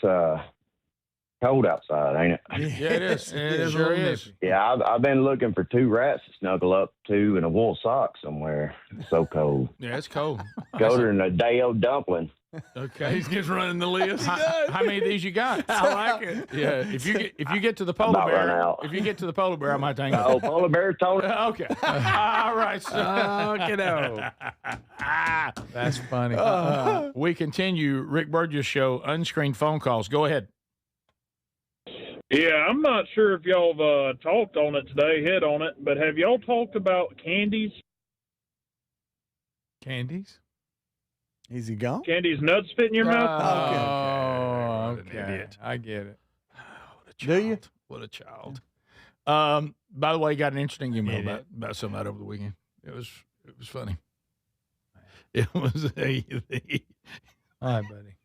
cold outside, ain't it? Yeah, it is. It sure is. Yeah, I've been looking for 2 rats to snuggle up to in a wool sock somewhere. It's so cold. Yeah, it's cold. Colder than a day-old dumpling. Okay, he's just running the list. How many of these you got? I like it. Yeah, if you get to the polar About run bear, out. if you get to the polar bear, I might take it. Oh, polar bear, Tony. Okay, all right. Kiddo. That's funny. We continue. Rick Burgess Show, unscreened phone calls. Go ahead. Yeah, I'm not sure if y'all have talked on it today, hit on it, but have y'all talked about candies? Candies? Is he gone? Candies nuts fit in your mouth? Okay. I get it. Do you? What a child. By the way, you got an interesting email about some of that over the weekend. It was funny. It was Hi, buddy.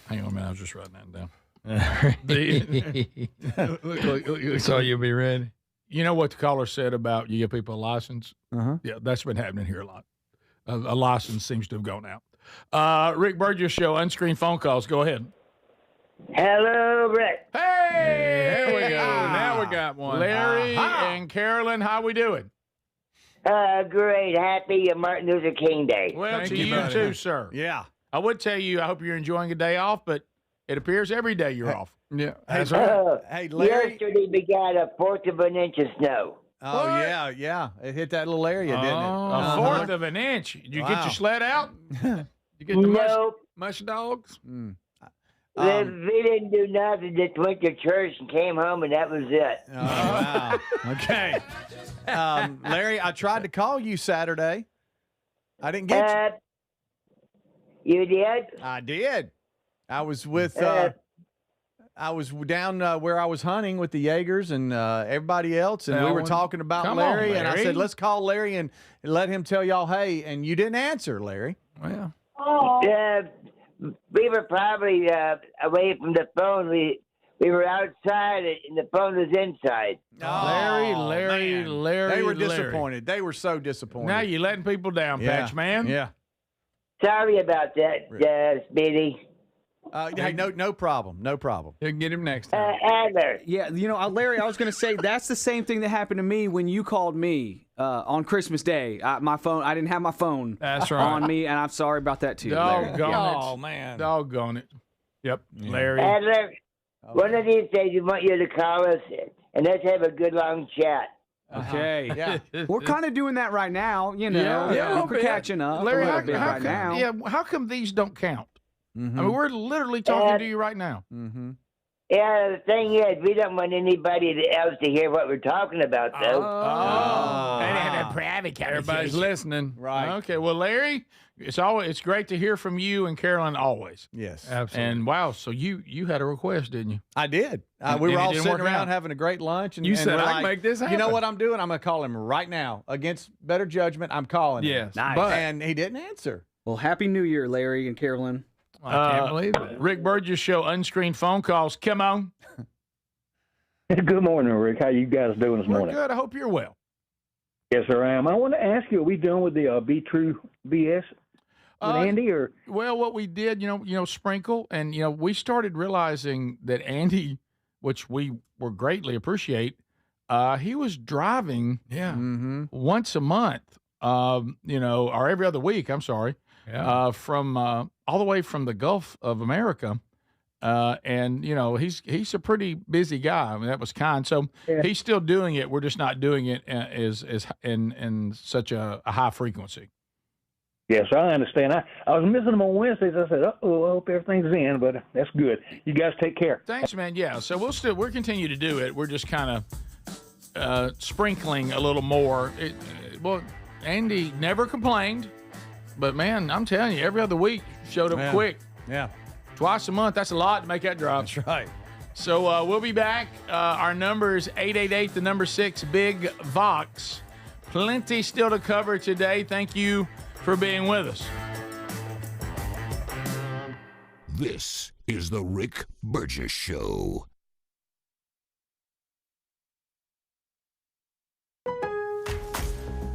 Hang on a minute, I was just writing that down. Look, so you'll be ready. You know what the caller said about you give people a license? Uh-huh. Yeah, that's been happening here a lot. A license seems to have gone out. Rick Burgess Show, unscreened phone calls. Go ahead. Hello, Rick. Hey, here we go. Now we got one. Larry and Carolyn, how we doing? Great. Happy Martin Luther King Day. Well, Thank to you, you buddy. too, sir. Yeah. I would tell you, I hope you're enjoying a day off, but it appears every day you're off. Yeah, that's right. Hey, Larry. Yesterday we got a 1/4 of an inch of snow. Oh, yeah. It hit that little area, didn't it? A 1/4 of an inch. Did you get your sled out? You get the Nope. mush dogs? They didn't do nothing. Just went to church and came home, and that was it. Oh, wow. Okay. Larry, I tried to call you Saturday. I didn't get you. You did? I did. I was with. I was down where I was hunting with the Jaegers and everybody else, and we were talking about Larry, and I said, let's call Larry and let him tell y'all, hey, and you didn't answer, Larry. Well. We were probably away from the phone. We were outside, and the phone was inside. Larry. They were disappointed. They were so disappointed. Now you're letting people down, Patch Man. Yeah. Sorry about that, Speedy. Hey, no problem. No problem. You can get him next time. Adler. Yeah, Larry, I was going to say that's the same thing that happened to me when you called me on Christmas Day. My phone, I didn't have my phone on me, and I'm sorry about that too. Doggone Larry. it. Oh, man. Doggone it. Yep, Larry. Adler, one of these days we want you to call us, and let's have a good long chat. Okay. Yeah. We're kind of doing that right now, Yeah, we're catching up Larry, a little bit right now. Yeah, how come these don't count? Mm-hmm. I mean, we're literally talking to you right now. Mm-hmm. Yeah, the thing is, we don't want anybody else to hear what we're talking about, though. Everybody's listening. Right. Okay. Well, Larry, it's great to hear from you and Carolyn always. Yes. Absolutely. And wow, so you had a request, didn't you? I did. And We were it all didn't sitting work around out. having a great lunch. And You and said, we're "I can like, make this You know happen." what I'm doing? I'm going to call him right now. Against better judgment, I'm calling him. Yes. Nice. And he didn't answer. Well, Happy New Year, Larry and Carolyn. I can't believe it. Rick Burgess Show, unscreened phone calls. Come on. Good morning, Rick. How you guys doing this We're morning? good. I hope you're well. Yes, sir, I am. I want to ask you, are we done with the Be True BS with Andy? Or Well, what we did, Sprinkle, and, we started realizing that Andy, which we were greatly appreciate, he was driving once a month, or every other week, I'm sorry, from all the way from the Gulf of America. And he's a pretty busy guy. I mean, that was kind. So he's still doing it. We're just not doing it as in such a high frequency. yes, I understand. I was missing them on Wednesdays. I said, I hope everything's in, but that's good. You guys take care. Thanks, man. Yeah. So we'll continue to do it. We're just kind of sprinkling a little more. Well, Andy never complained, but man, I'm telling you, every other week showed up quick. Yeah. Twice a month, that's a lot to make that drop. That's right. So we'll be back. Our number is 888, the number 6, Big Vox. Plenty still to cover today. Thank you for being with us. This is the Rick Burgess Show.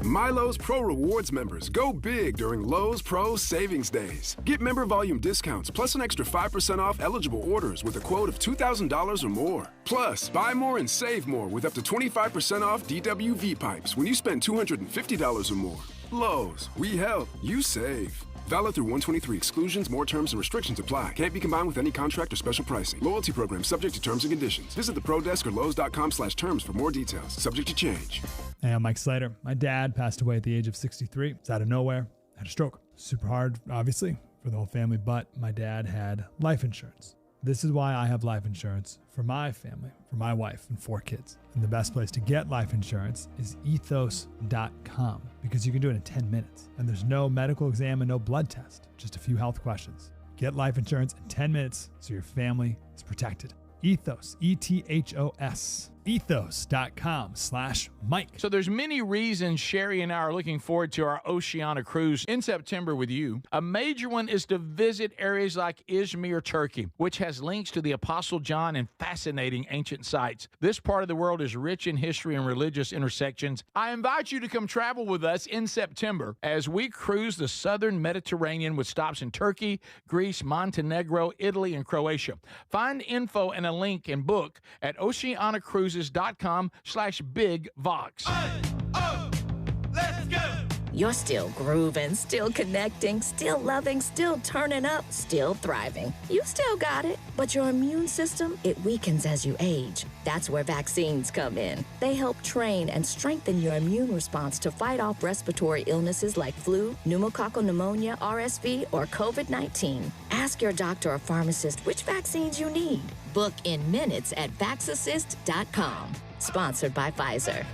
My Lowe's Pro Rewards members go big during Lowe's Pro Savings Days. Get member volume discounts plus an extra 5% off eligible orders with a quote of $2,000 or more. Plus, buy more and save more with up to 25% off DWV pipes when you spend $250 or more. Lowe's, we help, you save. Valid through 123. Exclusions, more terms and restrictions apply. Can't be combined with any contract or special pricing. Loyalty program subject to terms and conditions. Visit the Pro Desk or Lowe's.com/terms for more details. Subject to change. Hey, I'm Mike Slater. My dad passed away at the age of 63. It's out of nowhere. Had a stroke. Super hard, obviously, for the whole family, but my dad had life insurance. This is why I have life insurance for my family, for my wife and 4 kids. And the best place to get life insurance is ethos.com because you can do it in 10 minutes. And there's no medical exam and no blood test, just a few health questions. Get life insurance in 10 minutes so your family is protected. Ethos, E-T-H-O-S, ethos.com/Mike. So there's many reasons Sherry and I are looking forward to our Oceania cruise in September with you. A major one is to visit areas like Izmir, Turkey, which has links to the Apostle John and fascinating ancient sites. This part of the world is rich in history and religious intersections. I invite you to come travel with us in September as we cruise the southern Mediterranean with stops in Turkey, Greece, Montenegro, Italy, and Croatia. Find info and a link and book at oceanacruises.com/bigvox. You're still grooving, still connecting, still loving, still turning up, still thriving. You still got it, but your immune system, it weakens as you age. That's where vaccines come in. They help train and strengthen your immune response to fight off respiratory illnesses like flu, pneumococcal pneumonia, RSV, or COVID-19. Ask your doctor or pharmacist which vaccines you need. Book in minutes at vaxassist.com. Sponsored by Pfizer.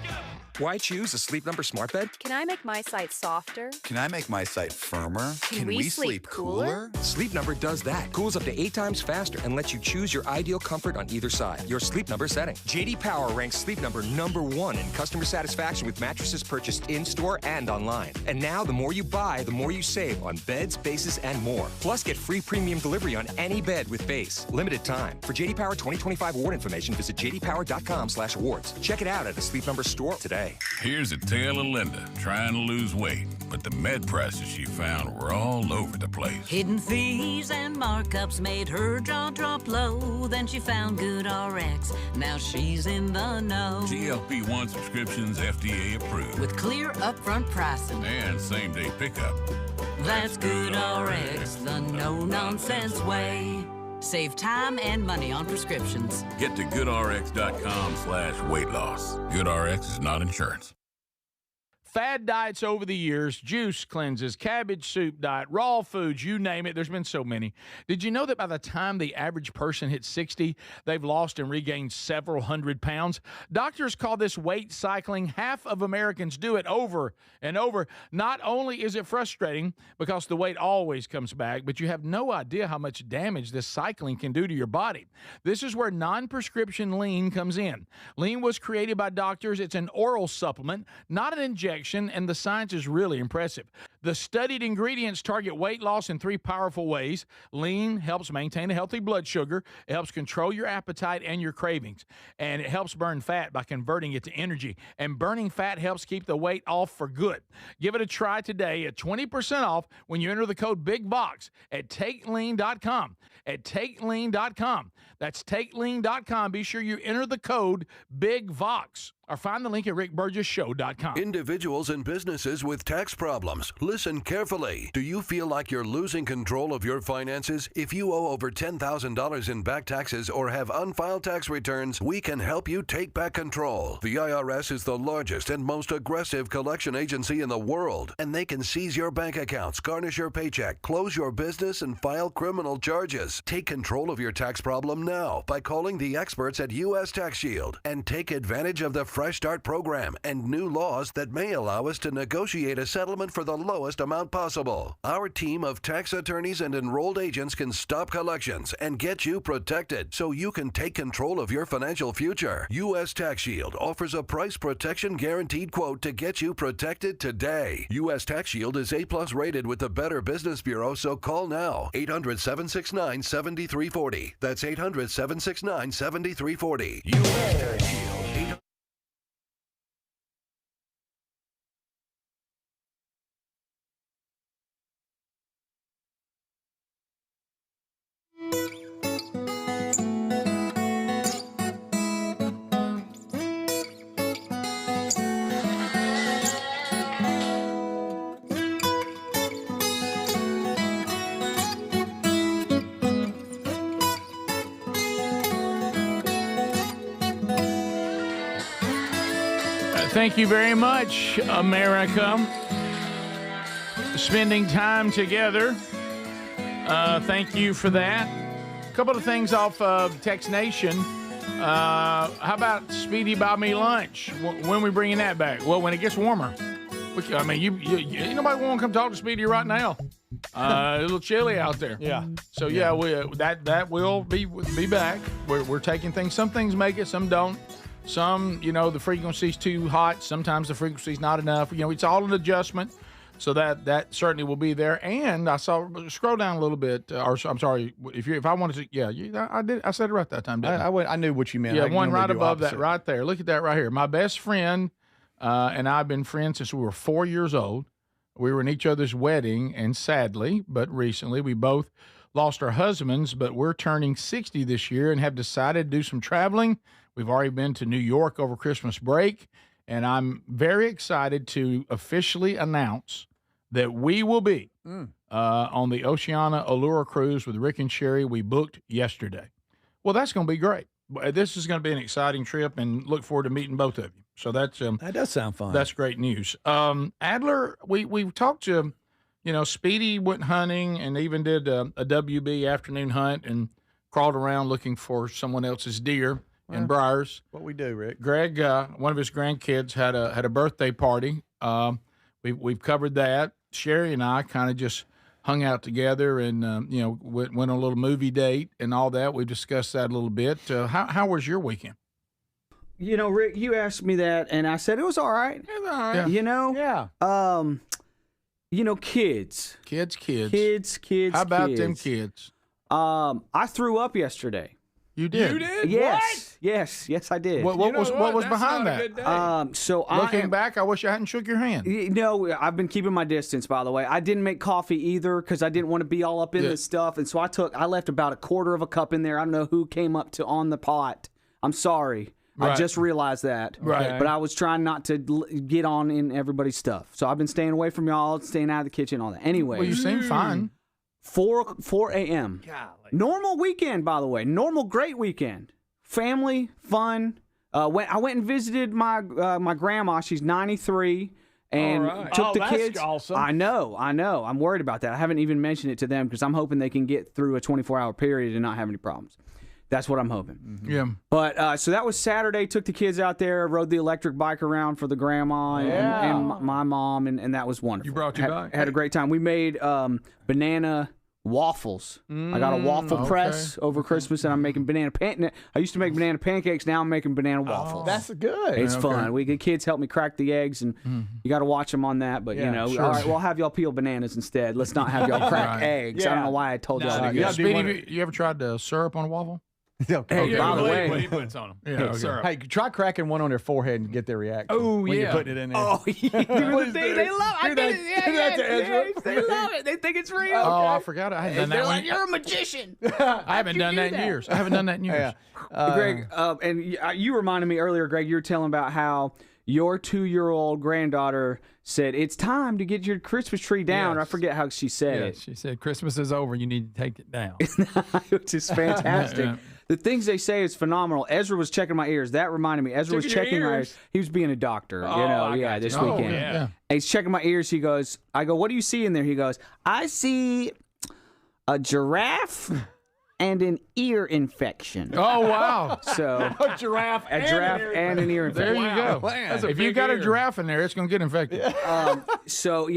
Why choose a Sleep Number smart bed? Can I make my site softer? Can I make my site firmer? Can we sleep cooler? Sleep Number does that. Cools up to 8 times faster and lets you choose your ideal comfort on either side. Your Sleep Number setting. JD Power ranks Sleep Number #1 in customer satisfaction with mattresses purchased in-store and online. And now, the more you buy, the more you save on beds, bases, and more. Plus, get free premium delivery on any bed with base. Limited time. For JD Power 2025 award information, visit jdpower.com/awards. Check it out at a Sleep Number store today. Here's a tale of Linda trying to lose weight, but the med prices she found were all over the place. Hidden fees and markups made her jaw drop low. Then she found GoodRx. Now she's in the know. GLP-1 subscriptions FDA approved. With clear upfront pricing. And same-day pickup. That's GoodRx, the no-nonsense way. Save time and money on prescriptions. Get to goodrx.com/weight loss. GoodRx is not insurance. Fad diets over the years, juice cleanses, cabbage soup diet, raw foods, you name it. There's been so many. Did you know that by the time the average person hits 60, they've lost and regained several hundred pounds? Doctors call this weight cycling. Half of Americans do it over and over. Not only is it frustrating because the weight always comes back, but you have no idea how much damage this cycling can do to your body. This is where non-prescription lean comes in. Lean was created by doctors. It's an oral supplement, not an injection. And the science is really impressive. The studied ingredients target weight loss in 3 powerful ways. Lean helps maintain a healthy blood sugar. It helps control your appetite and your cravings. And it helps burn fat by converting it to energy. And burning fat helps keep the weight off for good. Give it a try today at 20% off when you enter the code BIGVOX at TakeLean.com. At TakeLean.com. That's TakeLean.com. Be sure you enter the code BIGVOX. Or find the link at rickburgessshow.com. Individuals and businesses with tax problems. Listen carefully. Do you feel like you're losing control of your finances? If you owe over $10,000 in back taxes or have unfiled tax returns, we can help you take back control. The IRS is the largest and most aggressive collection agency in the world, and they can seize your bank accounts, garnish your paycheck, close your business, and file criminal charges. Take control of your tax problem now by calling the experts at U.S. Tax Shield and take advantage of the Fresh Start program and new laws that may allow us to negotiate a settlement for the lowest amount possible. Our team of tax attorneys and enrolled agents can stop collections and get you protected so you can take control of your financial future. U.S. Tax Shield offers a price protection guaranteed quote to get you protected today. U.S. Tax Shield is A+ rated with the Better Business Bureau, so call now. 800-769-7340. That's 800-769-7340. U.S. Tax Shield. Thank you very much, America. Spending time together. Thank you for that. A couple of things off of Text Nation. How about Speedy buy me lunch? When are we bringing that back? Well, when it gets warmer. I mean, you ain't nobody want to come talk to Speedy right now. A little chilly out there. Yeah. So yeah, that will be back. We're taking things. Some things make it, some don't. Some, the frequency's too hot. Sometimes the frequency's not enough. It's all an adjustment. So that certainly will be there. And I saw, scroll down a little bit. Or I'm sorry, if I wanted to, I did. I said it right that time. Didn't I knew what you meant. Yeah, one right above that, right there. Look at that right here. My best friend and I've been friends since we were 4 years old. We were in each other's wedding, and sadly, but recently, we both lost our husbands. But we're turning 60 this year and have decided to do some traveling. We've already been to New York over Christmas break, and I'm very excited to officially announce that we will be on the Oceana Allure cruise with Rick and Sherry. We booked yesterday. Well, that's going to be great. This is going to be an exciting trip, and look forward to meeting both of you. So that's that does sound fun. That's great news. Adler, we've talked to, Speedy went hunting and even did a WB afternoon hunt and crawled around looking for someone else's deer. In Briars. What we do, Rick. Greg, one of his grandkids had a birthday party. We've covered that. Sherry and I kind of just hung out together and went on a little movie date and all that. We discussed that a little bit. How was your weekend? Rick, you asked me that, and I said it was all right. It was all right. Yeah. Kids. How about them kids? I threw up yesterday. You did? You did? Yes. What? Yes, I did. What was behind that? So looking back, I wish I hadn't shook your hand. No, I've been keeping my distance, by the way. I didn't make coffee either because I didn't want to be all up in this stuff. And so I left about a quarter of a cup in there. I don't know who came up to on the pot. I'm sorry. Right. I just realized that. Right. But I was trying not to get on in everybody's stuff. So I've been staying away from y'all, staying out of the kitchen, all that. Anyway. Well, you seem fine. 4 a.m. Golly. Normal weekend, by the way. Normal, great weekend. Family, fun. I went and visited my grandma. She's 93. And took the kids. Awesome. I know. I'm worried about that. I haven't even mentioned it to them because I'm hoping they can get through a 24-hour period and not have any problems. That's what I'm hoping. Mm-hmm. Yeah. But so that was Saturday. Took the kids out there, rode the electric bike around for the grandma and my mom, and that was wonderful. You brought your bike? Had a great time. We made banana waffles. I got a waffle press over Christmas, and I'm making I used to make banana pancakes. Now I'm making banana waffles. That's good. It's fun. The kids help me crack the eggs, and you got to watch them on that. But all right, we'll have y'all peel bananas instead. Let's not have y'all crack eggs. I don't know why I told y'all that. Speedy, you ever tried syrup on a waffle? Hey, by the way, what he puts on them. Yeah, syrup. Hey, try cracking one on their forehead and get their reaction. Oh, when you're putting it in there. Oh, yeah. They love it. They love it. They think it's real. Oh, I forgot. I hadn't done that. They're like, you're a magician. I haven't done that in years. Greg, and you reminded me earlier, Greg, you were telling about how your 2-year-old granddaughter said, "It's time to get your Christmas tree down." Yes. I forget how she said it. She said, "Christmas is over. You need to take it down." Which is fantastic. The things they say is phenomenal. Ezra was checking my ears. That reminded me. Ezra was checking my ears. He was being a doctor, this weekend. Yeah. And he's checking my ears. He goes, I go, "What do you see in there?" He goes, "I see a giraffe and an ear infection." Oh, wow. So a giraffe and an ear infection. There you go. If you got a giraffe in there, it's going to get infected. So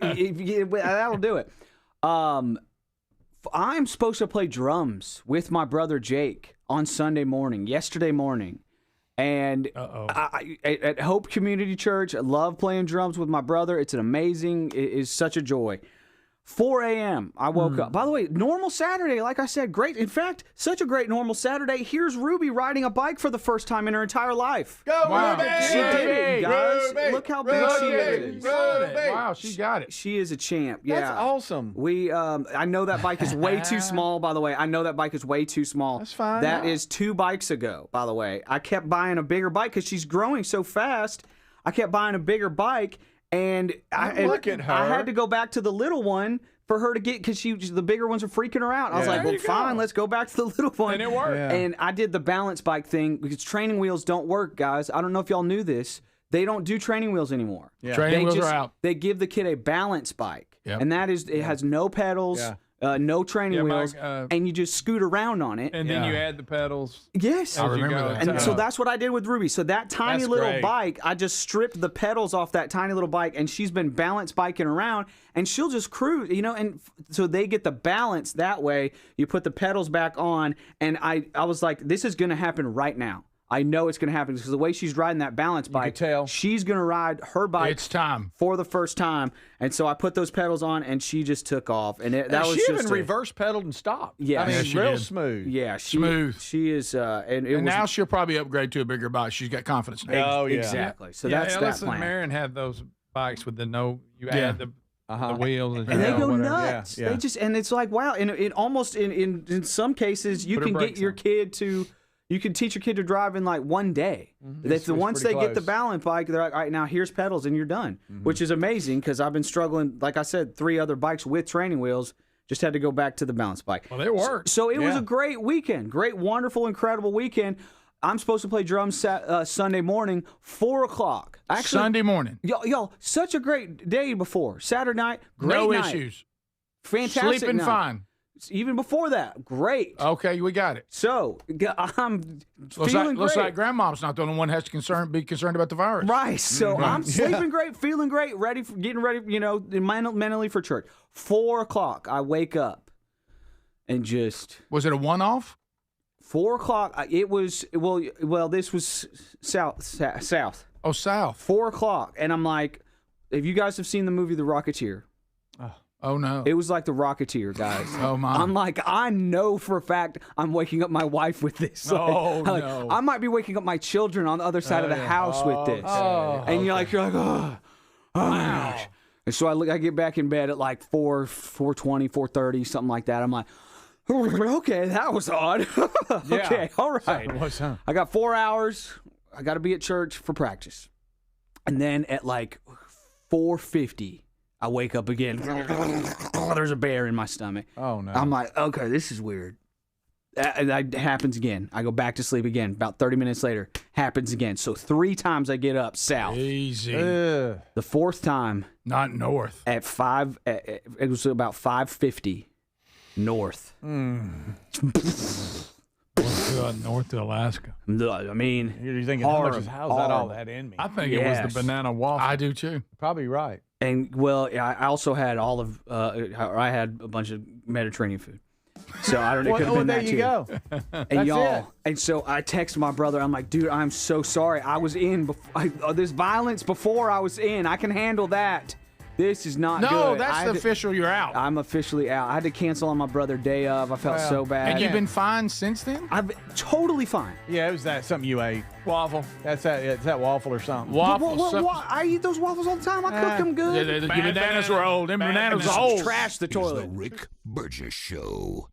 that'll do it. I'm supposed to play drums with my brother Jake on yesterday morning. And at Hope Community Church, I love playing drums with my brother. It is such a joy. 4 a.m. I woke up. By the way, normal Saturday, like I said, great. In fact, such a great normal Saturday. Here's Ruby riding a bike for the first time in her entire life. Go, Ruby! She did it, guys. Ruby! Look how big she is. Ruby! Wow, she got it. She is a champ. Yeah. That's awesome. I know that bike is way too small, by the way. I know that bike is way too small. That's fine. That is 2 bikes ago, by the way. I kept buying a bigger bike because she's growing so fast. I kept buying a bigger bike, and look at her. I had to go back to the little one for her to get, because the bigger ones are freaking her out. I was like, well, fine, let's go back to the little one. And it worked. Yeah. And I did the balance bike thing because training wheels don't work, guys. I don't know if y'all knew this. They don't do training wheels anymore. Yeah. Training wheels are out. They give the kid a balance bike. Yep. And that is, it has no pedals, no training wheels, and you just scoot around on it. And then you add the pedals. Yes. I remember that. And so that's what I did with Ruby. So that tiny little bike, I just stripped the pedals off that tiny little bike, and she's been balance biking around, and she'll just cruise, and so they get the balance that way. You put the pedals back on, and I was like, this is going to happen right now. I know it's going to happen because the way she's riding that balance bike, she's going to ride her bike. It's time for the first time, and so I put those pedals on, and she just took off. And that was she just even reverse pedaled and stopped. Yeah, I mean, she real did. smooth. Yeah, smooth. She is, and now she'll probably upgrade to a bigger bike. She's got confidence now. Oh yeah, exactly. So that's that Ellis plan. and Marion had those bikes with add the wheels, and they go whatever. nuts. Yeah. They just, and it's like, wow. And it almost in some cases you can get your kid to. You can teach your kid to drive in like one day. Once they get the balance bike, they're like, all right, now here's pedals and you're done, which is amazing because I've been struggling. Like I said, 3 other bikes with training wheels. Just had to go back to the balance bike. Well, they worked. So it was a great weekend. Great, wonderful, incredible weekend. I'm supposed to play drums Sunday morning, 4 o'clock. Actually, Sunday morning. Y'all, such a great day before. Saturday night, great no night. issues. Fantastic Sleeping night. fine. Even before that, great. Okay, we got it. So I'm feeling looks great. like Grandma's not the only one who has to be concerned about the virus. Right. So I'm sleeping great, feeling great, getting ready, mentally for church. 4 o'clock, I wake up and just. Was it a one-off? 4 o'clock. It was well. This was south. Oh, south. 4 o'clock, and I'm like, if you guys have seen the movie The Rocketeer. Oh, no. It was like The Rocketeer, guys. Oh, my. I'm like, I know for a fact I'm waking up my wife with this. No. I might be waking up my children on the other side of the house with this. And you're like, oh. Wow. And so I get back in bed at like 4:20, 4:30, something like that. I'm like, okay, that was odd. Okay, all right. I got 4 hours. I got to be at church for practice. And then at like 4:50, I wake up again. There's a bear in my stomach. Oh, no. I'm like, okay, this is weird. That happens again. I go back to sleep again. About 30 minutes later, happens again. So 3 times I get up south. Easy. The 4th time. Not north. At 5, it was about 5:50 north. North to Alaska. I mean, you're thinking, how's that all that in me? I think it was the banana waffle. I do too. Probably right. And I also had I had a bunch of Mediterranean food. So I don't know. It could have been there that you go. And y'all, and so I text my brother. I'm like, dude, I'm so sorry. I was in this violence before I was in. I can handle that. This is not good. No, that's the official. You're out. I'm officially out. I had to cancel on my brother day of. I felt so bad. And you've been fine since then? I've been totally fine. Yeah, it was something you ate. Waffle. It's that waffle or something. Waffle. I eat those waffles all the time. I cook them good. The bananas were old. Them bananas are old. Trash the toilet. The Rick Burgess Show.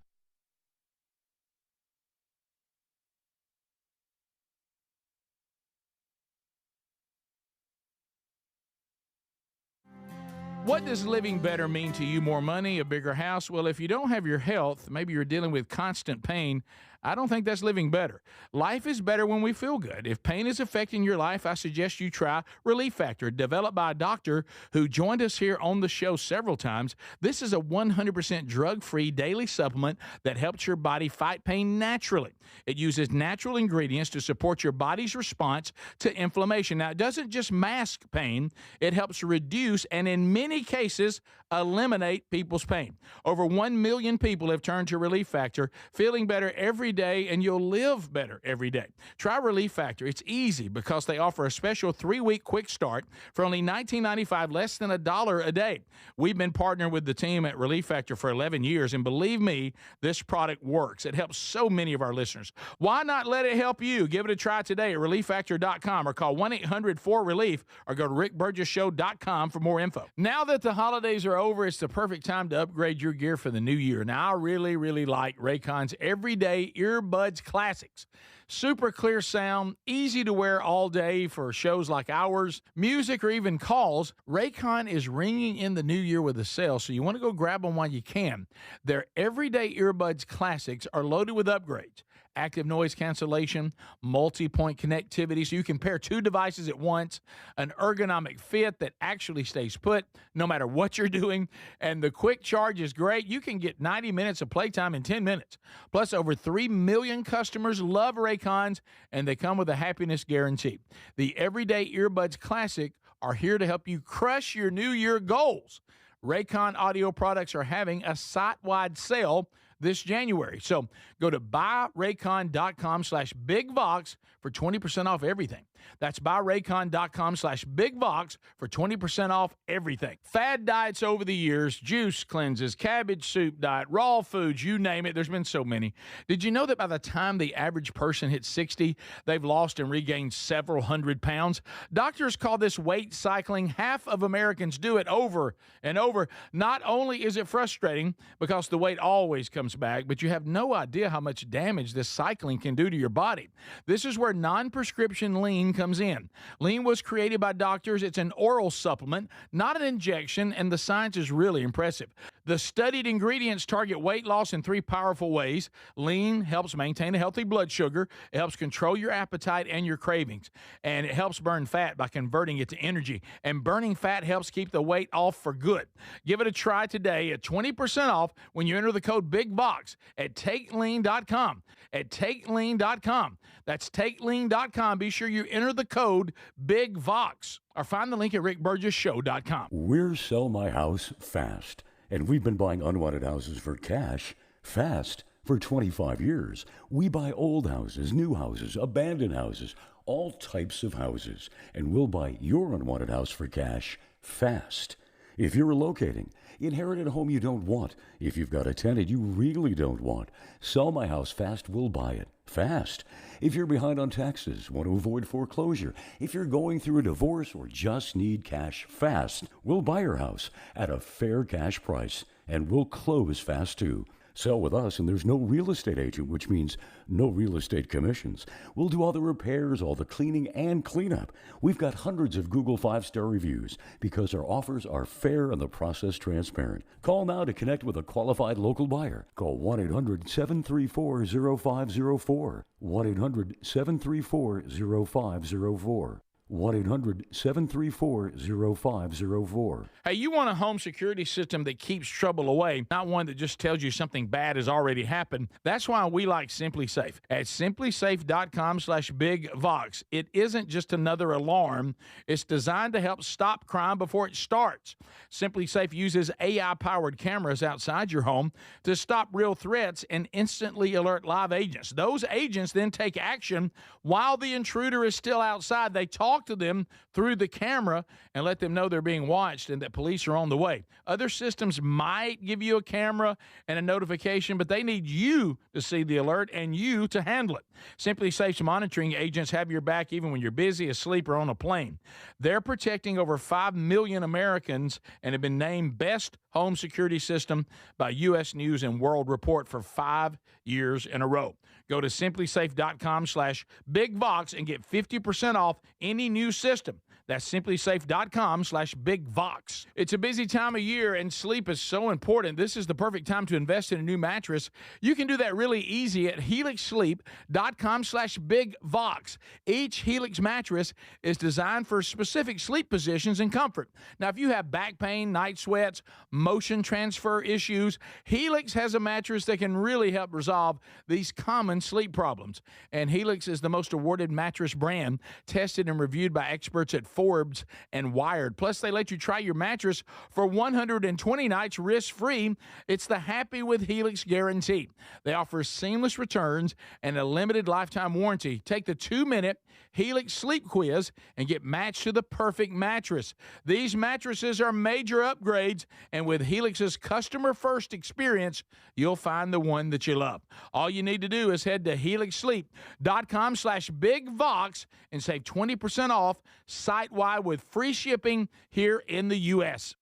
What does living better mean to you? More money, a bigger house? Well, if you don't have your health, maybe you're dealing with constant pain, I don't think that's living better. Life is better when we feel good. If pain is affecting your life, I suggest you try Relief Factor, developed by a doctor who joined us here on the show several times. This is a 100% drug-free daily supplement that helps your body fight pain naturally. It uses natural ingredients to support your body's response to inflammation. Now, it doesn't just mask pain, it helps reduce and in many cases eliminate people's pain. Over 1 million people have turned to Relief Factor, feeling better every day, and you'll live better every day. Try Relief Factor. It's easy because they offer a special 3-week quick start for only $19.95, less than $1 a day. We've been partnering with the team at Relief Factor for 11 years, and believe me, this product works. It helps so many of our listeners. Why not let it help you? Give it a try today at ReliefFactor.com or call 1-800-4RELIEF or go to RickBurgessShow.com for more info. Now that the holidays are over, it's the perfect time to upgrade your gear for the new year. Now, I really like Raycon's Everyday Earbuds Classics. Super clear sound, easy to wear all day for shows like ours, music, or even calls. Raycon is ringing in the new year with a sale, so you want to go grab them while you can. Their Everyday Earbuds Classics are loaded with upgrades. Active noise cancellation, multi-point connectivity, so you can pair 2 devices at once, an ergonomic fit that actually stays put no matter what you're doing, and the quick charge is great. You can get 90 minutes of playtime in 10 minutes. Plus, over 3 million customers love Raycons, and they come with a happiness guarantee. The Everyday Earbuds Classic are here to help you crush your New Year goals. Raycon audio products are having a site-wide sale this January. So go to buyraycon.com/bigvox for 20% off everything. That's buyraycon.com/bigvox for 20% off everything. Fad diets over the years, juice cleanses, cabbage soup diet, raw foods, you name it. There's been so many. Did you know that by the time the average person hits 60, they've lost and regained several hundred pounds? Doctors call this weight cycling. Half of Americans do it over and over. Not only is it frustrating because the weight always comes back, but you have no idea how much damage this cycling can do to your body. This is where non-prescription lean comes in. Lean was created by doctors. It's an oral supplement, not an injection, and the science is really impressive. The studied ingredients target weight loss in 3 powerful ways. Lean helps maintain a healthy blood sugar. It helps control your appetite and your cravings. And it helps burn fat by converting it to energy. And burning fat helps keep the weight off for good. Give it a try today at 20% off when you enter the code BIGVOX at TakeLean.com. At TakeLean.com. That's TakeLean.com. Be sure you enter the code BIGVOX or find the link at RickBurgessShow.com. We're Sell My House Fast, and we've been buying unwanted houses for cash fast for 25 years. We buy old houses, new houses, abandoned houses, all types of houses, and we'll buy your unwanted house for cash fast. If you're relocating, inherited a home you don't want, if you've got a tenant you really don't want, Sell My House Fast will buy it fast. If you're behind on taxes, want to avoid foreclosure, if you're going through a divorce or just need cash fast, we'll buy your house at a fair cash price, and we'll close fast too. Sell with us, and there's no real estate agent, which means no real estate commissions. We'll do all the repairs, all the cleaning, and cleanup. We've got hundreds of Google 5-star reviews because our offers are fair and the process transparent. Call now to connect with a qualified local buyer. Call 1-800-734-0504. 1-800-734-0504. 1-800-734-0504. Hey, you want a home security system that keeps trouble away, not one that just tells you something bad has already happened. That's why we like Simply Safe. At simplysafe.com/bigvox, it isn't just another alarm. It's designed to help stop crime before it starts. Simply Safe uses AI-powered cameras outside your home to stop real threats and instantly alert live agents. Those agents then take action while the intruder is still outside. They talk to them through the camera and let them know they're being watched and that police are on the way. Other systems might give you a camera and a notification, but they need you to see the alert and you to handle it. Simply Safe's monitoring agents have your back even when you're busy, asleep, or on a plane. They're protecting over 5 million Americans and have been named Best Home Security System by U.S. News and World Report for 5 years in a row. Go to simplysafe.com/bigvox and get 50% off any new system. That's simplysafe.com/bigvox. It's a busy time of year, and sleep is so important. This is the perfect time to invest in a new mattress. You can do that really easy at helixsleep.com/bigvox. Each Helix mattress is designed for specific sleep positions and comfort. Now, if you have back pain, night sweats, motion transfer issues, Helix has a mattress that can really help resolve these common sleep problems. And Helix is the most awarded mattress brand, tested and reviewed by experts at Forbes and Wired. Plus, they let you try your mattress for 120 nights risk-free. It's the Happy with Helix guarantee. They offer seamless returns and a limited lifetime warranty. Take the 2-minute Helix sleep quiz and get matched to the perfect mattress. These mattresses are major upgrades, and with Helix's customer-first experience, you'll find the one that you love. All you need to do is head to helixsleep.com/bigvox and save 20% off site-wide with free shipping here in the U.S.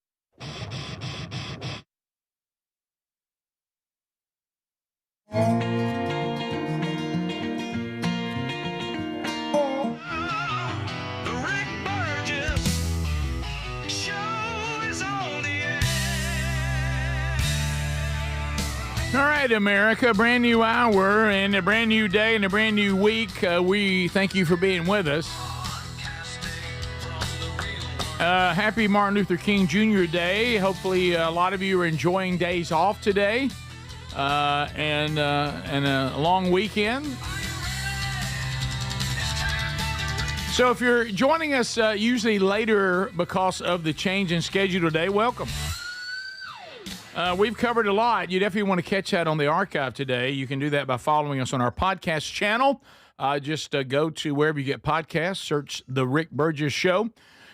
All right, America, brand new hour and a brand new day and a brand new week. We thank you for being with us. Happy Martin Luther King Jr. Day. Hopefully a lot of you are enjoying days off today and a long weekend. So if you're joining us usually later because of the change in schedule today, welcome. We've covered a lot. You definitely want to catch that on the archive today. You can do that by following us on our podcast channel. Just go to wherever you get podcasts, search The Rick Burgess Show.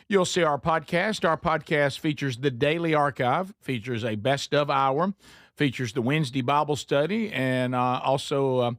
You'll see our podcast. Our podcast features the Daily Archive, features a Best of Hour, features the Wednesday Bible Study, and also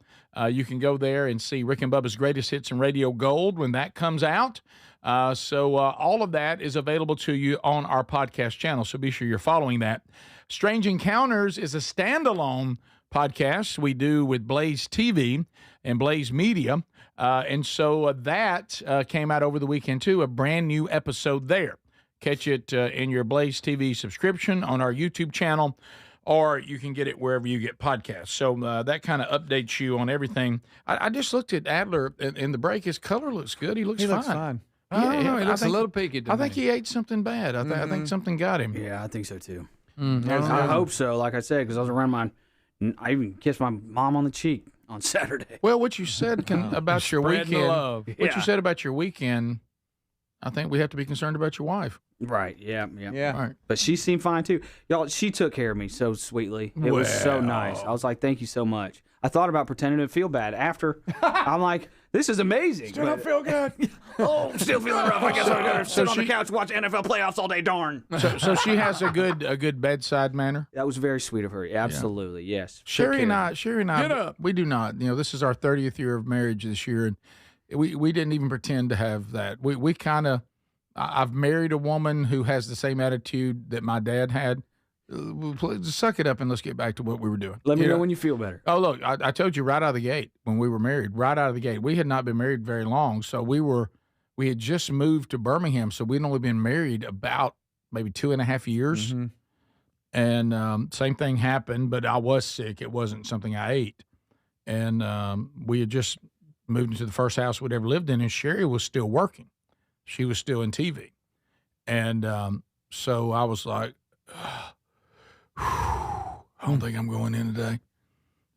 you can go there and see Rick and Bubba's Greatest Hits and Radio Gold when that comes out. So all of that is available to you on our podcast channel, so be sure you're following that. Strange Encounters is a standalone podcast we do with Blaze TV and Blaze Media, and so that came out over the weekend too, a brand new episode there. Catch it in your Blaze TV subscription on our YouTube channel, or you can get it wherever you get podcasts. So that kind of updates you on everything. I just looked at Adler in the break. His color looks good. He looks fine. I don't know. He looks a little peaky to me. I think he ate something bad. I think something got him. Yeah, I think so too. I hope so. Like I said, because I was around I even kissed my mom on the cheek on Saturday. Well, what you said about your weekend, love. What you said about your weekend, I think we have to be concerned about your wife. Right. Yeah. All right. But she seemed fine too. Y'all, she took care of me so sweetly. It was so nice. I was like, thank you so much. I thought about pretending to feel bad after. I'm like, this is amazing. Still don't feel good. I'm still feeling rough. I guess I'm gonna sit on the couch, watch NFL playoffs all day. Darn. So she has a good bedside manner. That was very sweet of her. Absolutely, yes. Sherry and I, Get up. we do not. This is our 30th year of marriage this year, and we didn't even pretend to have that. We kind of. I've married a woman who has the same attitude that my dad had. Just suck it up and let's get back to what we were doing. Let me know when you feel better. Oh, look, I told you right out of the gate when we were married, right out of the gate. We had not been married very long, so we had just moved to Birmingham, so we'd only been married about maybe 2.5 years. Mm-hmm. And same thing happened, but I was sick. It wasn't something I ate. And we had just moved into the first house we'd ever lived in, and Sherry was still working. She was still in TV. And so I was like, I don't think I'm going in today.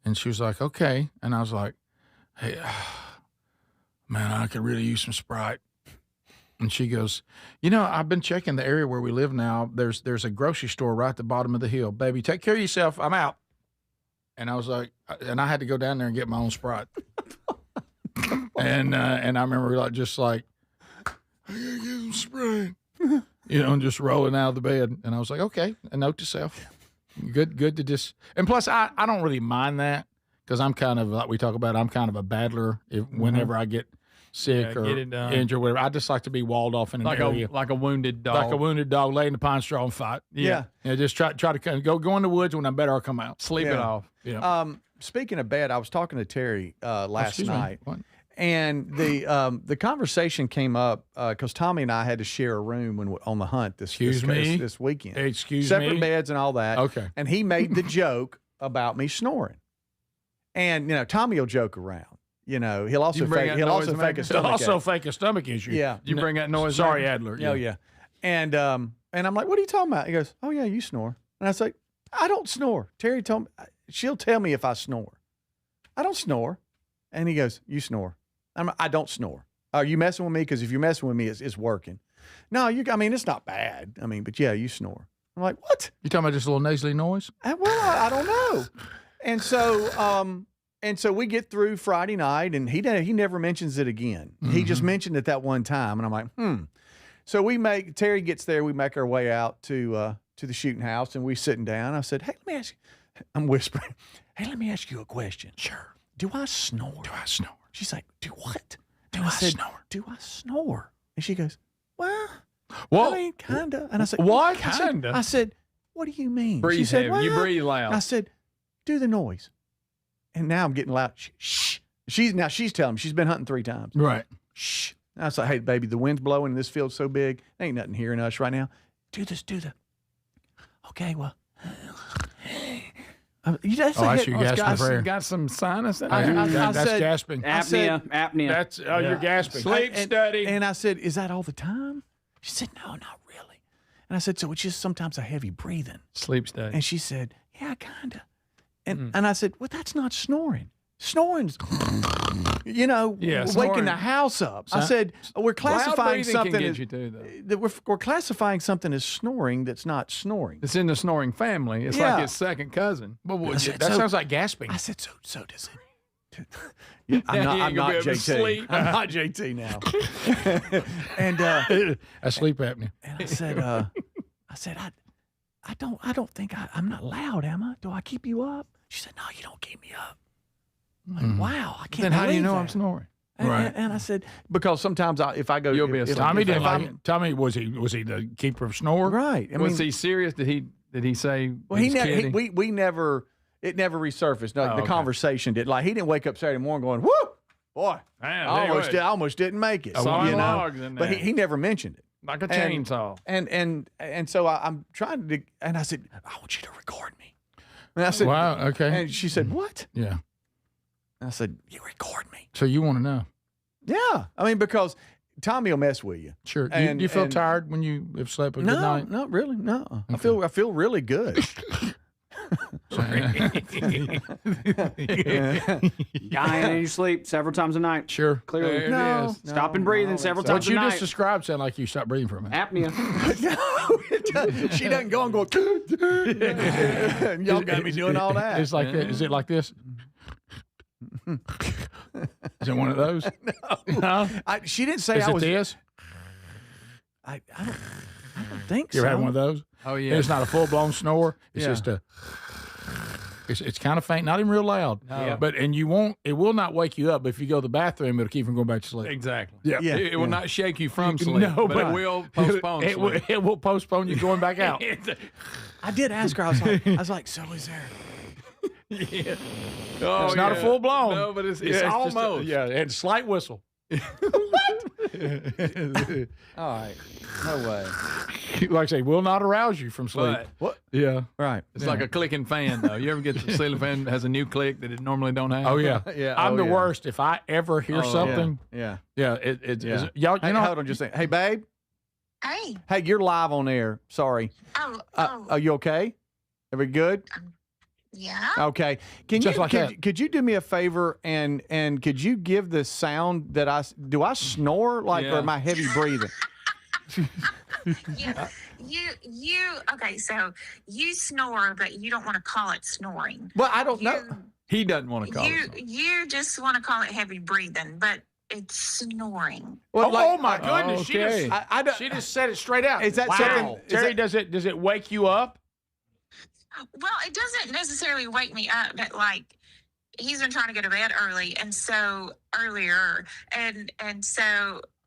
And she was like, okay. And I was like, hey, man, I could really use some Sprite. And she goes, I've been checking the area where we live now. There's a grocery store right at the bottom of the hill. Baby, take care of yourself. I'm out. And I was like, and I had to go down there and get my own Sprite. and I remember just like, I gotta get some Sprite. And just rolling out of the bed. And I was like, okay, a note to self. Good to just, and plus I don't really mind that because I'm kind of, like we talk about, I'm kind of a battler whenever I get sick or injured or whatever. I just like to be walled off in an area. Like a wounded dog. Like a wounded dog, lay in the pine straw and fight. Yeah. Just try to kind of go in the woods. When I'm better, I'll come out. Sleep it off. Yeah. Speaking of bed, I was talking to Terry last night. And the conversation came up because Tommy and I had to share a room on the hunt this weekend. Separate beds and all that. Okay. And he made the joke about me snoring. And Tommy will joke around. He'll also fake a stomach issue. Yeah. You bring that noise. Sorry, Adler. Oh yeah. And I'm like, what are you talking about? He goes, oh yeah, you snore. And I was like, I don't snore. Terry told me, she'll tell me if I snore. I don't snore. And he goes, you snore. I don't snore. Are you messing with me? Because if you're messing with me, it's working. No, it's not bad. But yeah, you snore. I'm like, what? You talking about just a little nasally noise? I don't know. And so we get through Friday night, and he never mentions it again. Mm-hmm. He just mentioned it that one time, and I'm like, So Terry gets there. We make our way out to the shooting house, and we sitting down. I said, hey, let me ask you. I'm whispering. Hey, let me ask you a question. Sure. Do I snore? Do I snore? She's like, do what? Do I snore? Do I snore? And she goes, well, kind of. And I said, what? Kind of? I said, what do you mean? Breathe she said, heavy. You breathe loud. I said, do the noise. And now I'm getting loud. Shh. She's telling me she's been hunting 3 times. Right. Shh. And I was like, hey, baby, the wind's blowing and this field's so big. Ain't nothing hearing us right now. Do the. Okay, well. That's you gasping for air. Got some sinus in that's said, gasping. Apnea. That's you're gasping. Sleep study. And I said, is that all the time? She said, no, not really. And I said, so it's just sometimes a heavy breathing. Sleep study. And she said, yeah, kind of. And I said, well, that's not snoring. Snoring's, waking the house up. I said, we're classifying something. We're classifying something as snoring that's not snoring. It's in the snoring family. It's like its second cousin. That sounds like gasping. I said, so does it. I'm not JT. I'm not JT now. And sleep apnea. And I said, I don't think I'm not loud, am I? Do I keep you up? She said, no, you don't keep me up. Like, wow, I can't. Then how do you know that. I'm snoring? Right. And I said, because sometimes if I go, you'll be asleep. Tommy didn't like it. Tommy, was he the keeper of snore? Right. Was he serious? Did he say? Well, we never. It never resurfaced. No, the conversation did. Like he didn't wake up Saturday morning going, "Whoo, boy, I almost didn't make it." But he never mentioned it. Like a chainsaw. And so I'm trying to. And I said, I want you to record me. And I said, wow, okay. And she said, what? Yeah. I said, you record me. So you want to know? Yeah. Because Tommy will mess with you. Sure. Do you feel tired when you have slept a good night? No, not really. No. Okay. I feel really good. Dying in your sleep several times a night. Sure. Clearly. No. Stopping breathing several times a night. What you just described sound like you stopped breathing for a minute. Apnea. No, she doesn't go and go. Y'all got me doing all that. It's like that. Is it like this? Is it one of those? No. She didn't say I was. Is it this? I don't think so. You ever had one of those? Oh, yeah. It's not a full-blown snore. It's just a... It's kind of faint, not even real loud. No. But it will not wake you up. But if you go to the bathroom, it'll keep you from going back to sleep. Exactly. Yeah. It will not shake you from sleep. No, but it will postpone sleep. It will postpone you going back out. I did ask her. I was like, so is there... Yeah. It's not a full blown. No, but it's almost. And slight whistle. All right. No way. Like I say, will not arouse you from sleep. Right. What? Yeah. Right. It's like a clicking fan, though. You ever get the ceiling fan that has a new click that it normally don't have? Oh, yeah. Yeah. I'm the worst. If I ever hear something. Yeah. Yeah. Y'all, hold on just a second. Hey, babe. Hey. Hey, you're live on air. Sorry. Are you okay? Everybody good? Yeah. Okay. Could you do me a favor and could you give the sound that I snore or am I heavy breathing? Okay, so you snore, but you don't want to call it snoring. Well, I don't know. He doesn't want to call it. You just want to call it heavy breathing, but it's snoring. Well, oh my goodness. Okay. She just said it straight out. Is that something? Terry, does it wake you up? Well, it doesn't necessarily wake me up, but like he's been trying to go to bed early, and so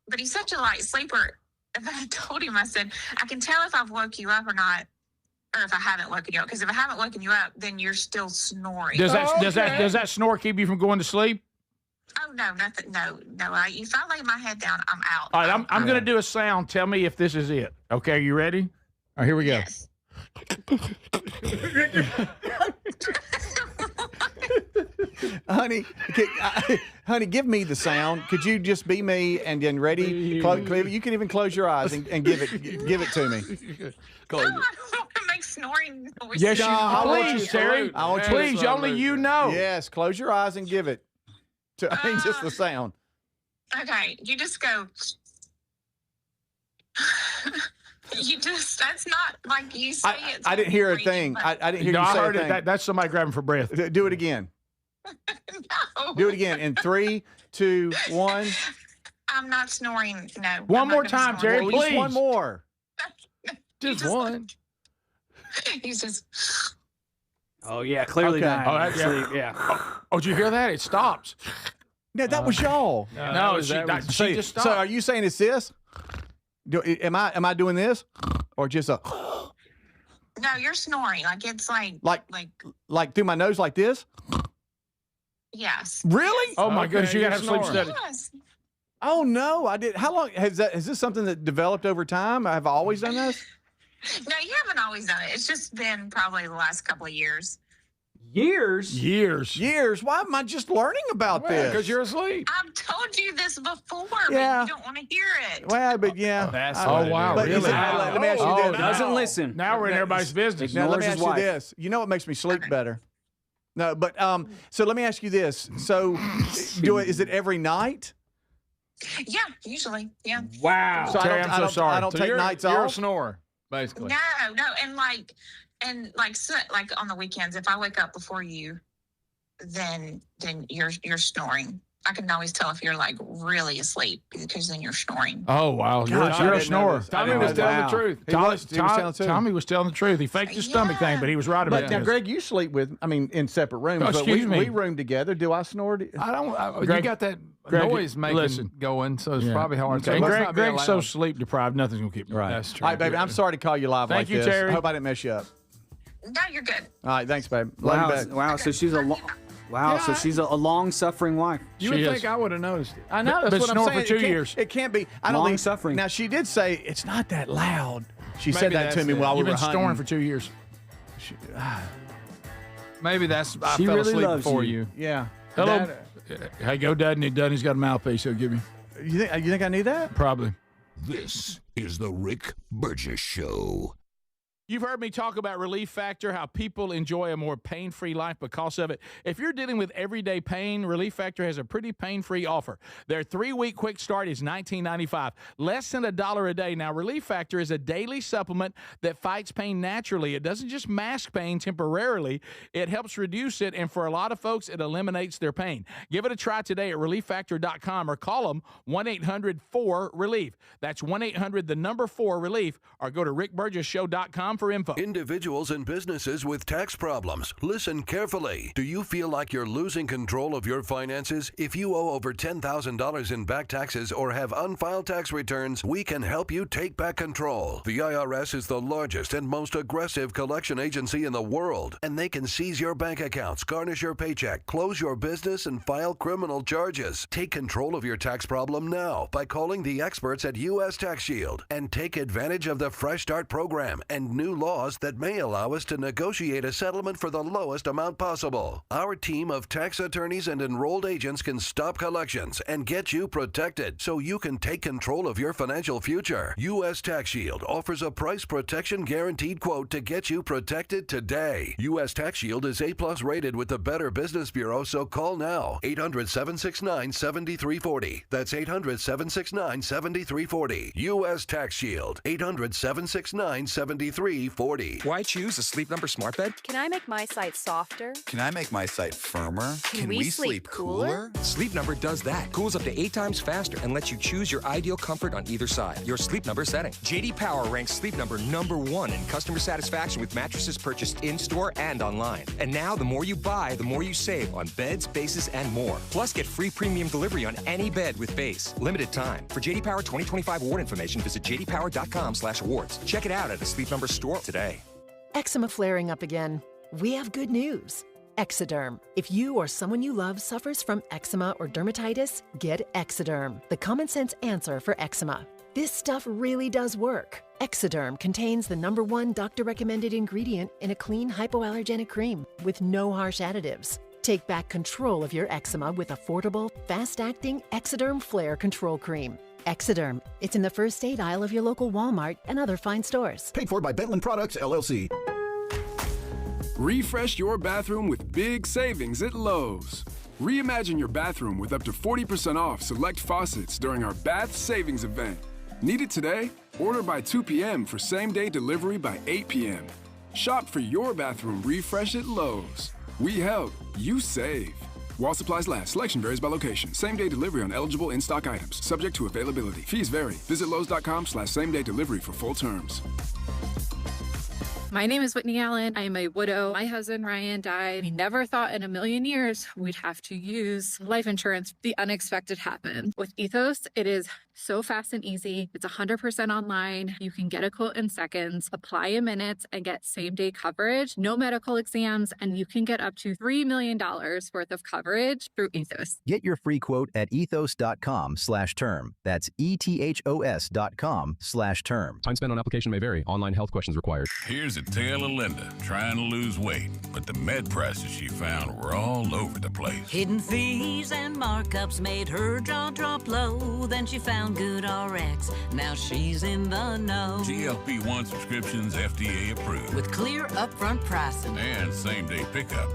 but he's such a light sleeper. And I told him, I said, I can tell if I've woke you up or not, or if I haven't woken you up. Because if I haven't woken you up, then you're still snoring. Does that snore keep you from going to sleep? Oh, no, nothing. No. If I lay my head down, I'm out. All right, I'm going to do a sound. Tell me if this is it. Okay, are you ready? All right, here we go. Yes. Honey, give me the sound. Could you just be me and then ready? You can even close your eyes and give it to me. No, I don't want to make snoring noises. Yes, please, Terry. Please, only you know. Yes, close your eyes and give it. Just the sound. Okay, you just go. That's not like you say it. I didn't hear a thing. I didn't hear you say I heard a thing. it. That's somebody grabbing for breath. Do it again. No. Do it again. In 3, 2, 1. I'm not snoring. No. One more time, Terry, Well, please. just one more. Just one. He's just. Oh yeah, clearly Okay. not. Oh, that- Sleep, yeah. Oh, did you hear that? It stops. No, that was y'all. No, she just stopped. So are you saying it's this? Am I doing this, or just a No, you're snoring. Like it's like through my nose like this? Yes. Really? Oh my goodness, you gotta have sleep snoring. study. Yes. Oh no, I did. How long has that? Is this something that developed over time? Have I always done this? No, you haven't always done it. It's just been probably the last couple of years. Years. Why am I just learning about this? Because you're asleep. I've told you this before, Yeah. but you don't want to hear it. Well, but yeah. Wow, But really? let me ask you this. Doesn't listen. Now we're in everybody's business. Now let me Ignores ask his you wife. this. You know what makes me sleep better? No, but so let me ask you this. So, is it every night? Yeah, usually. Yeah. Wow. So Terry, I'm so sorry. I don't take nights You're a off. snorer, basically. No, and like on the weekends, if I wake up before you, then you're snoring. I can always tell if you're like really asleep because then you're snoring. Oh wow, God, you're I a didn't know snorer. this. Tommy was telling the truth. Tommy was telling the truth. He faked his stomach thing, but he was right about But now, this. Greg, you sleep in separate rooms, Oh, but excuse me. we room together. Do I snore? I don't. Greg- you got that Greg, noise making listen. going, so it's Yeah. probably hard. Okay. So it And must Greg, not be Greg's so allowed. sleep deprived, nothing's gonna keep me. Right. That's true. All right, baby. I'm sorry to call you live Thank like you, this. Terry. I hope I didn't mess you up. No, you're good. All right, thanks, babe. Love you back. Wow. So she's a so she's a long-suffering wife. You would think I would have noticed it. I know. That's Been what I'm snoring saying. for 2 It can't- years. It can't be. I don't Long think. suffering. Now she did say it's not that loud. She said Maybe that to that's me it. while we You've were been hunting. snoring for 2 years. Maybe that's I She fell really asleep loves before you. you. Yeah. Hello. Hey, go Dudney. Dudney's got a mouthpiece. He'll give me. You think I need that? Probably. This is the Rick Burgess Show. You've heard me talk about Relief Factor, how people enjoy a more pain-free life because of it. If you're dealing with everyday pain, Relief Factor has a pretty pain-free offer. Their 3-week quick start is $19.95, less than $1 a day. Now, Relief Factor is a daily supplement that fights pain naturally. It doesn't just mask pain temporarily. It helps reduce it, and for a lot of folks, it eliminates their pain. Give it a try today at ReliefFactor.com or call them 1-800-4-RELIEF. That's 1-800-4-RELIEF, or go to rickburgessshow.com for info. Individuals and businesses with tax problems, listen carefully. Do you feel like you're losing control of your finances? If you owe over $10,000 in back taxes or have unfiled tax returns, we can help you take back control. The IRS is the largest and most aggressive collection agency in the world, and they can seize your bank accounts, garnish your paycheck, close your business, and file criminal charges. Take control of your tax problem now by calling the experts at U.S. Tax Shield and take advantage of the Fresh Start program and new laws that may allow us to negotiate a settlement for the lowest amount possible. Our team of tax attorneys and enrolled agents can stop collections and get you protected so you can take control of your financial future. U.S. Tax Shield offers a price protection guaranteed quote to get you protected today. U.S. Tax Shield is A+ rated with the Better Business Bureau, so call now. 800-769-7340. That's 800-769-7340. U.S. Tax Shield. 800-769-7340. Why choose a Sleep Number smart bed? Can I make my site softer? Can I make my site firmer? Can we sleep cooler? Sleep Number does that. Cools up to 8 times faster and lets you choose your ideal comfort on either side. Your Sleep Number setting. JD Power ranks Sleep Number #1 in customer satisfaction with mattresses purchased in-store and online. And now, the more you buy, the more you save on beds, bases, and more. Plus, get free premium delivery on any bed with base. Limited time. For JD Power 2025 award information, visit jdpower.com/awards. Check it out at a Sleep Number store today. Eczema flaring up again. We have good news. Exoderm. If you or someone you love suffers from eczema or dermatitis, get Exoderm, the common sense answer for eczema. This stuff really does work. Exoderm contains the #1 doctor-recommended ingredient in a clean hypoallergenic cream with no harsh additives. Take back control of your eczema with affordable, fast-acting Exoderm Flare Control Cream. Exoderm. It's in the first aid aisle of your local Walmart and other fine stores. Paid for by Bentland Products, LLC. Refresh your bathroom with big savings at Lowe's. Reimagine your bathroom with up to 40% off select faucets during our Bath Savings event. Need it today? Order by 2 p.m. for same-day delivery by 8 p.m. Shop for your bathroom refresh at Lowe's. We help, you save. While supplies last, selection varies by location. Same-day delivery on eligible in-stock items, subject to availability. Fees vary. Visit Lowes.com/same-day delivery for full terms. My name is Whitney Allen. I am a widow. My husband, Ryan, died. We never thought in a million years we'd have to use life insurance. The unexpected happened. With Ethos, it is so fast and easy. It's 100% online. You can get a quote in seconds, apply in minutes, and get same-day coverage, no medical exams, and you can get up to $3 million worth of coverage through Ethos. Get your free quote at ethos.com/term. That's ethos.com/term. Time spent on application may vary. Online health questions required. Here's a tale of Linda trying to lose weight, but the med prices she found were all over the place. Hidden fees and markups made her jaw drop low. Then she found Good RX. Now she's in the know. GLP-1 subscriptions FDA approved. With clear upfront pricing. And same-day pickup.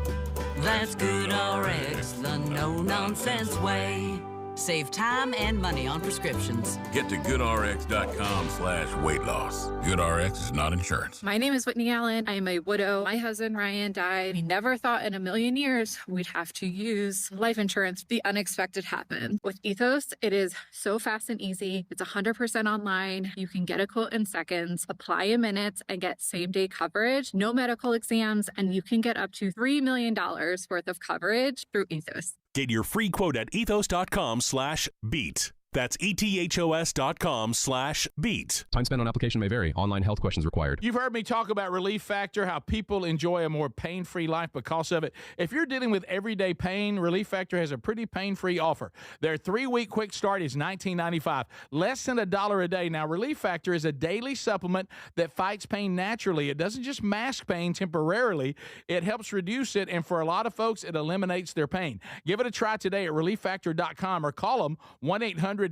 That's Good RX, the no-nonsense way. Save time and money on prescriptions. Get to goodrx.com/weight loss. GoodRx is not insurance. My name is Whitney Allen. I am a widow. My husband, Ryan, died. We never thought in a million years we'd have to use life insurance. The unexpected happened. With Ethos, it is so fast and easy. It's 100% online. You can get a quote in seconds, apply in minutes, and get same-day coverage, no medical exams, and you can get up to $3 million worth of coverage through Ethos. Get your free quote at ethos.com/beat. That's ethos.com/beat. Time spent on application may vary. Online health questions required. You've heard me talk about Relief Factor, how people enjoy a more pain-free life because of it. If you're dealing with everyday pain, Relief Factor has a pretty pain-free offer. Their 3-week quick start is $19.95, less than $1 a day. Now, Relief Factor is a daily supplement that fights pain naturally. It doesn't just mask pain temporarily. It helps reduce it, and for a lot of folks, it eliminates their pain. Give it a try today at relieffactor.com or call them 1-800-4-RELIEF.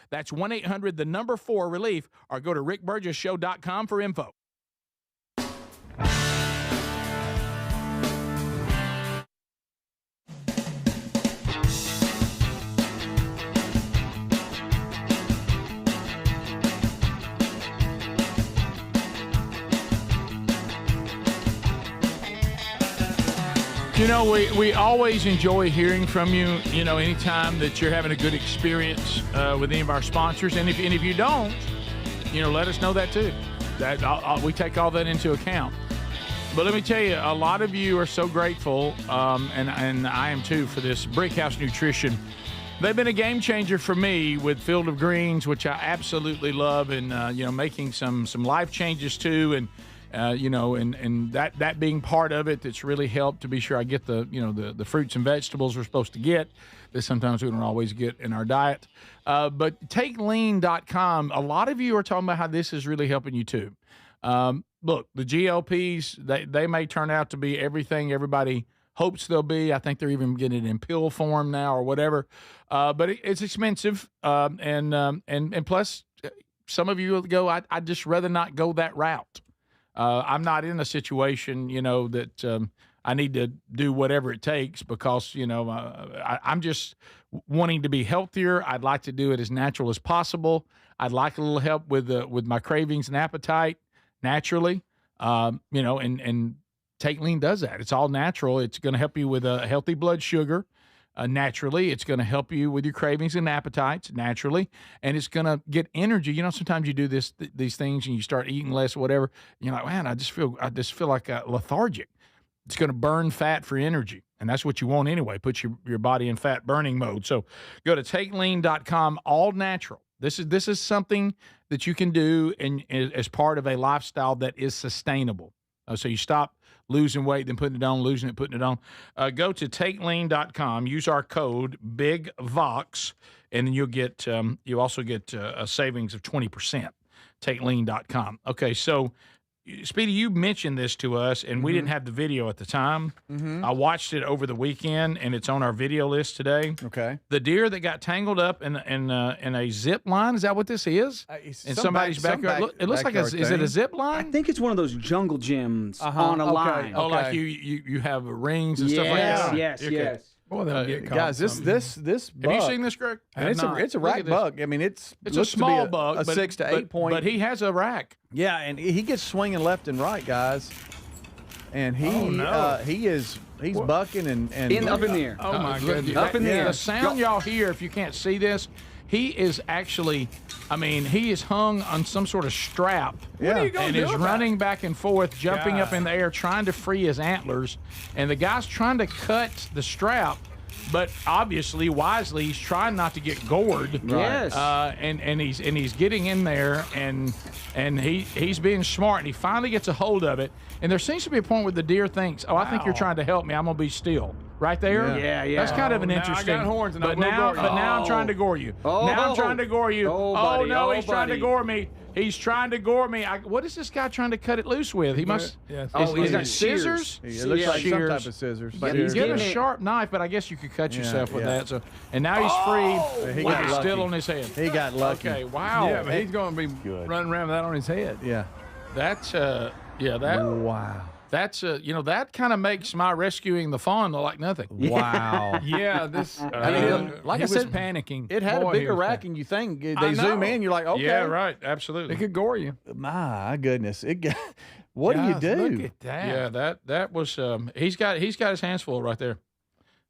That's 1-800-4-RELIEF, or go to rickburgessshow.com for info. You know, we always enjoy hearing from you, you know, anytime that you're having a good experience with any of our sponsors. And if you don't, you know, let us know that too. We take all that into account. But let me tell you, a lot of you are so grateful, and I am too, for this Brickhouse Nutrition. They've been a game changer for me with Field of Greens, which I absolutely love, and, you know, making some life changes too. And, you know, and that being part of it, that's really helped to be sure I get the fruits and vegetables we're supposed to get that sometimes we don't always get in our diet. But TakeLean.com, a lot of you are talking about how this is really helping you too. Look, the GLPs, they may turn out to be everything everybody hopes they'll be. I think they're even getting it in pill form now or whatever. But it's expensive. And plus, some of you will go, I'd just rather not go that route. I'm not in a situation, you know, that I need to do whatever it takes because, you know, I'm just wanting to be healthier. I'd like to do it as natural as possible. I'd like a little help with my cravings and appetite naturally, you know, and Take Lean does that. It's all natural. It's going to help you with a healthy blood sugar. Naturally, it's going to help you with your cravings and appetites naturally, and it's going to get energy. You know, sometimes you do these things and you start eating less or whatever. And you're like, man, I just feel like lethargic. It's going to burn fat for energy, and that's what you want anyway. Put your body in fat burning mode. So go to TakeLean.com. All natural. This is something that you can do as part of a lifestyle that is sustainable. So you stop losing weight, then putting it on, losing it, putting it on. Go to takelean.com. Use our code BIGVOX, and then you'll also get a savings of 20%. Takelean.com. Okay, so Speedy, you mentioned this to us, and we didn't have the video at the time. I watched it over the weekend, and it's on our video list today. Okay. The deer that got tangled up in a zip line, is that what this is? In somebody's backyard? It looks like is it a zip line? I think it's one of those jungle gyms on a line. Oh, like you have rings and stuff like that? Yes. Boy, they'll get caught. Guys, this bug. Have you seen this, Greg? And it's a rack bug. I mean, it's a small bug, a 6 to 8 point. But he has a rack. Yeah, and he gets swinging left and right, guys. And he's bucking and up in the air. Oh my goodness! Up in the air. The sound y'all hear, if you can't see this, he is actually. I mean, he is hung on some sort of strap. Yeah. And is running back and forth, jumping up in the air, trying to free his antlers. And the guy's trying to cut the strap, but obviously, wisely, he's trying not to get gored. Yes. And he's getting in there, and he's being smart, and he finally gets a hold of it. And there seems to be a point where the deer thinks, "Oh, I think you're trying to help me. I'm gonna be still." Right there? Yeah. That's kind of an interesting. I got horns and but now I'm trying to gore you. Now I'm trying to gore you. Buddy. No, he's trying to gore me. He's trying to gore me. What is this guy trying to cut it loose with? He must. Yes. He's got shears. scissors. It looks like some type of scissors. But he's getting a sharp knife, but I guess you could cut yourself with that. So, and now he's free. He with got it lucky. still on his head. He got lucky. Okay. Wow. Yeah, but he's going to be running around with that on his head. Yeah. That's Wow. That's that kind of makes my rescuing the fawn look like nothing. Wow. Yeah, this. I mean, like he I said, was panicking. It had a bigger rack, and you think they zoom in, you're like, okay, Yeah, right. Absolutely. It could gore you. My goodness, what do you Guys, do? Look at that. Yeah, that was he's got his hands full right there.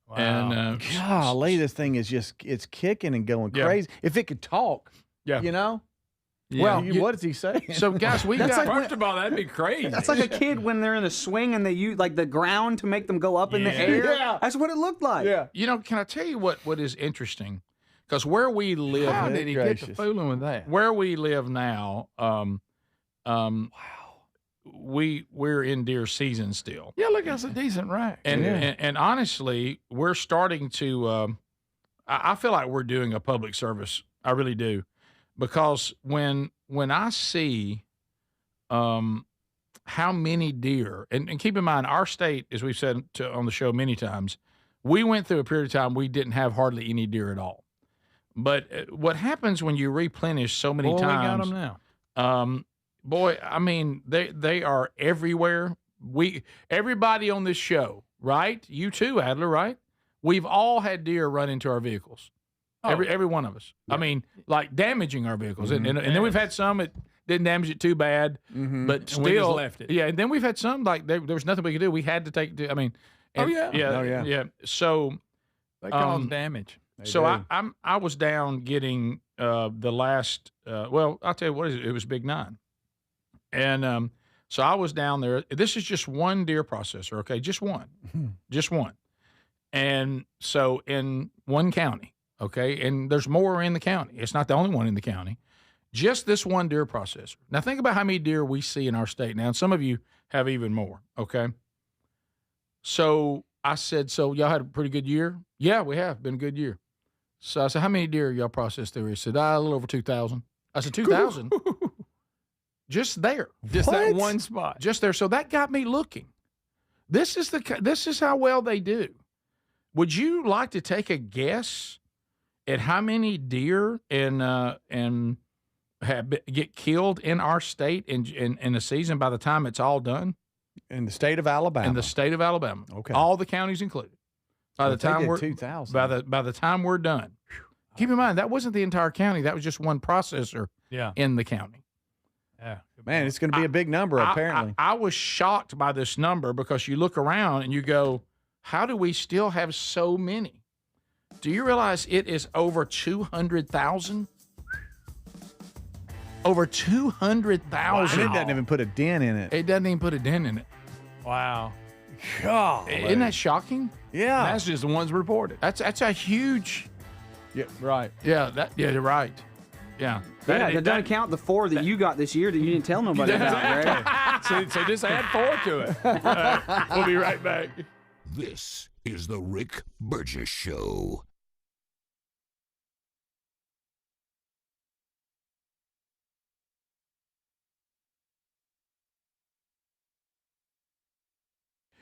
Wow. And golly, this thing is it's kicking and going crazy. If it could talk, Yeah. Yeah. Well, what is he saying? So guys, First of all, that'd be crazy. That's like a kid when they're in a swing and they use like the ground to make them go up in the air. Yeah. That's what it looked like. Yeah. Can I tell you what is interesting? Because where we live, How did he get to fooling with that? where we live now, we're in deer season still. Yeah, look, that's a decent rack. And honestly, we're starting to. I feel like we're doing a public service. I really do, because when I see how many deer, and keep in mind, our state, as we've said on the show many times, we went through a period of time we didn't have hardly any deer at all. But what happens when you replenish so many times? We got them now. I mean, they are everywhere. Everybody on this show, right? You too, Adler, right? We've all had deer run into our vehicles. Every one of us. Yeah. I mean, like damaging our vehicles, and then we've had some that didn't damage it too bad, but still we just left it. Yeah, and then we've had some like there was nothing we could do. We had to take. I mean, yeah. So they cause damage. So I was down getting the last. Well, I'll tell you what it was Big 9, and so I was down there. This is just one deer processor, okay, just one, and so in one county. Okay, and there's more in the county. It's not the only one in the county. Just this one deer processor. Now, think about how many deer we see in our state now, and some of you have even more, okay? So I said, so y'all had a pretty good year? Yeah, we have. Been a good year. So I said, how many deer y'all processed there? He said, a little over 2,000. I said, 2,000? Just there. Just that one spot. Just there. So that got me looking. This is how well they do. Would you like to take a guess at how many deer get killed in our state in a season by the time it's all done? In the state of Alabama. In the state of Alabama. Okay. All the counties included. By the time we're 2,000. By the time we're done. Keep in mind that wasn't the entire county. That was just one processor in the county. Yeah. Man, it's going to be a big number apparently. I was shocked by this number because you look around and you go, how do we still have so many? Do you realize it is over 200,000? Over 200,000. And it doesn't even put a dent in it. It doesn't even put a dent in it. Wow. God. Isn't that shocking? Yeah. That's just the ones reported. That's a huge. Yeah, right. Yeah, you're right. Yeah. That doesn't count the 4 that you got this year that you didn't tell nobody about, right? So just add 4 to it. We'll be right back. This is the Rick Burgess Show.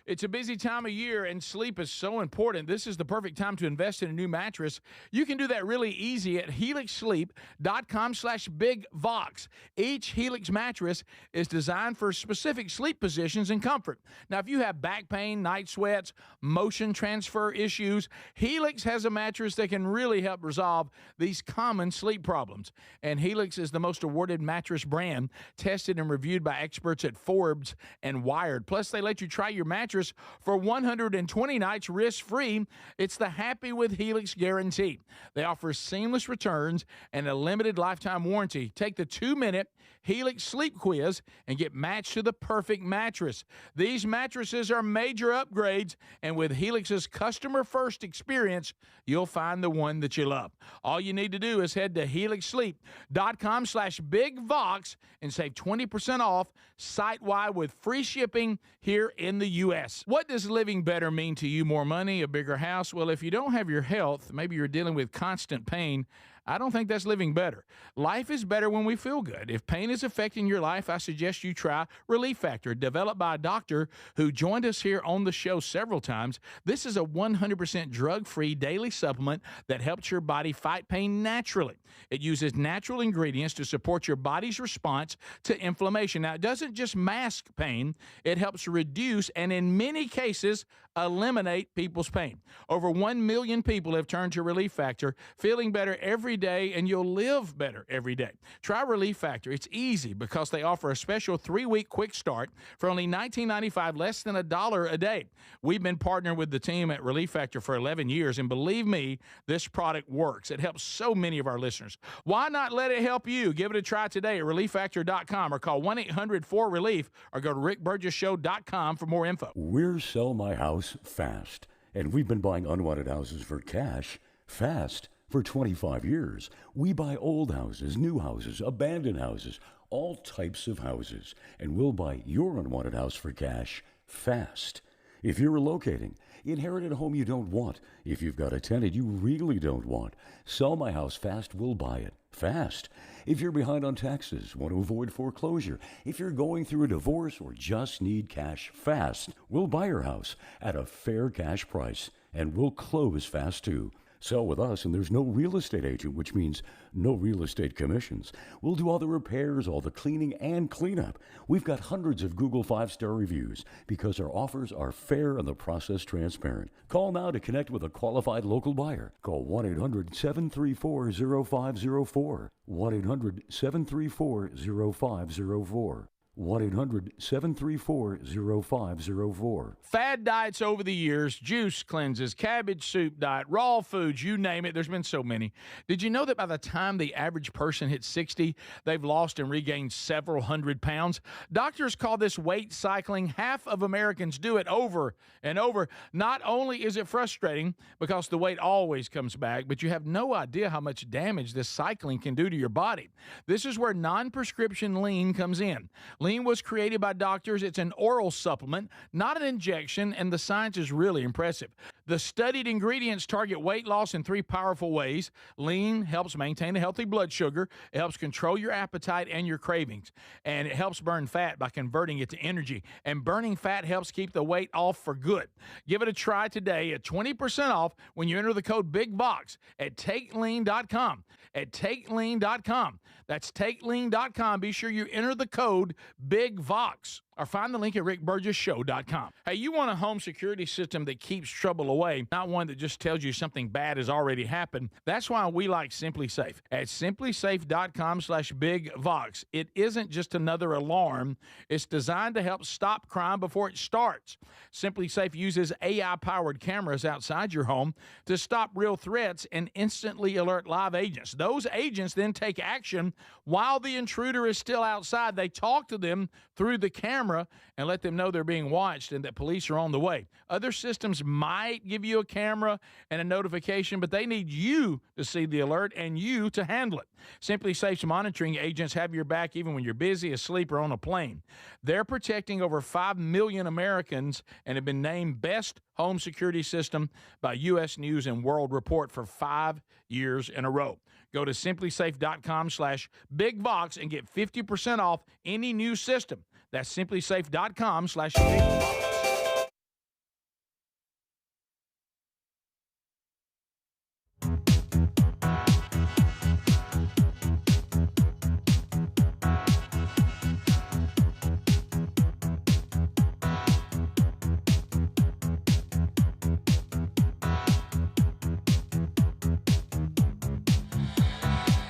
It's a busy time of year, and sleep is so important. This is the perfect time to invest in a new mattress. You can do that really easy at helixsleep.com/bigvox. Each Helix mattress is designed for specific sleep positions and comfort. Now, if you have back pain, night sweats, motion transfer issues, Helix has a mattress that can really help resolve these common sleep problems. And Helix is the most awarded mattress brand, tested and reviewed by experts at Forbes and Wired. Plus, they let you try your mattress for 120 nights risk-free. It's the Happy with Helix guarantee. They offer seamless returns and a limited lifetime warranty. Take the 2-minute Helix sleep quiz and get matched to the perfect mattress. These mattresses are major upgrades, and with Helix's customer-first experience, you'll find the one that you love. All you need to do is head to helixsleep.com/bigvox and save 20% off site-wide with free shipping here in the U.S. What does living better mean to you? More money, a bigger house? Well, if you don't have your health, maybe you're dealing with constant pain, I don't think that's living better. Life is better when we feel good. If pain is affecting your life, I suggest you try Relief Factor, developed by a doctor who joined us here on the show several times. This is a 100% drug-free daily supplement that helps your body fight pain naturally. It uses natural ingredients to support your body's response to inflammation. Now, it doesn't just mask pain, it helps reduce and in many cases eliminate people's pain. Over 1 million people have turned to Relief Factor, feeling better every day, and you'll live better every day. Try Relief Factor. It's easy because they offer a special 3-week quick start for only $19.95, less than $1 a day. We've been partnering with the team at Relief Factor for 11 years, and believe me, this product works. It helps so many of our listeners. Why not let it help you? Give it a try today at relieffactor.com or call 1-800-4RELIEF or go to rickburgessshow.com for more info. We're Sell My House Fast, and we've been buying unwanted houses for cash fast. For 25 years, we buy old houses, new houses, abandoned houses, all types of houses, and we'll buy your unwanted house for cash fast. If you're relocating, inherit a home you don't want. If you've got a tenant you really don't want, Sell My House Fast will buy it fast. If you're behind on taxes, want to avoid foreclosure, if you're going through a divorce or just need cash fast, we'll buy your house at a fair cash price, and we'll close fast too. Sell with us, and there's no real estate agent, which means no real estate commissions. We'll do all the repairs, all the cleaning, and cleanup. We've got hundreds of Google 5-star reviews because our offers are fair and the process transparent. Call now to connect with a qualified local buyer. Call 1-800-734-0504. 1-800-734-0504. 1-800-734-0504. Fad diets over the years, juice cleanses, cabbage soup diet, raw foods, you name it. There's been so many. Did you know that by the time the average person hits 60, they've lost and regained several hundred pounds? Doctors call this weight cycling. Half of Americans do it over and over. Not only is it frustrating because the weight always comes back, but you have no idea how much damage this cycling can do to your body. This is where non-prescription lean comes in. Lean was created by doctors. It's an oral supplement, not an injection, and the science is really impressive. The studied ingredients target weight loss in 3 powerful ways. Lean helps maintain a healthy blood sugar. It helps control your appetite and your cravings. And it helps burn fat by converting it to energy. And burning fat helps keep the weight off for good. Give it a try today at 20% off when you enter the code BIGVOX at TakeLean.com. At TakeLean.com. That's TakeLean.com. Be sure you enter the code BIGVOX. Or find the link at rickburgessshow.com. Hey, you want a home security system that keeps trouble away, not one that just tells you something bad has already happened. That's why we like Simply Safe. At simplysafe.com/bigvox. It isn't just another alarm. It's designed to help stop crime before it starts. Simply Safe uses AI-powered cameras outside your home to stop real threats and instantly alert live agents. Those agents then take action while the intruder is still outside. They talk to them through the camera camera and let them know they're being watched and that police are on the way. Other systems might give you a camera and a notification, but they need you to see the alert and you to handle it. Simply Safe's monitoring agents have your back even when you're busy, asleep, or on a plane. They're protecting over 5 million Americans and have been named Best Home Security System by U.S. News and World Report for 5 years in a row. Go to simplysafe.com/bigbox and get 50% off any new system. That's simplysafe.com/bigbox.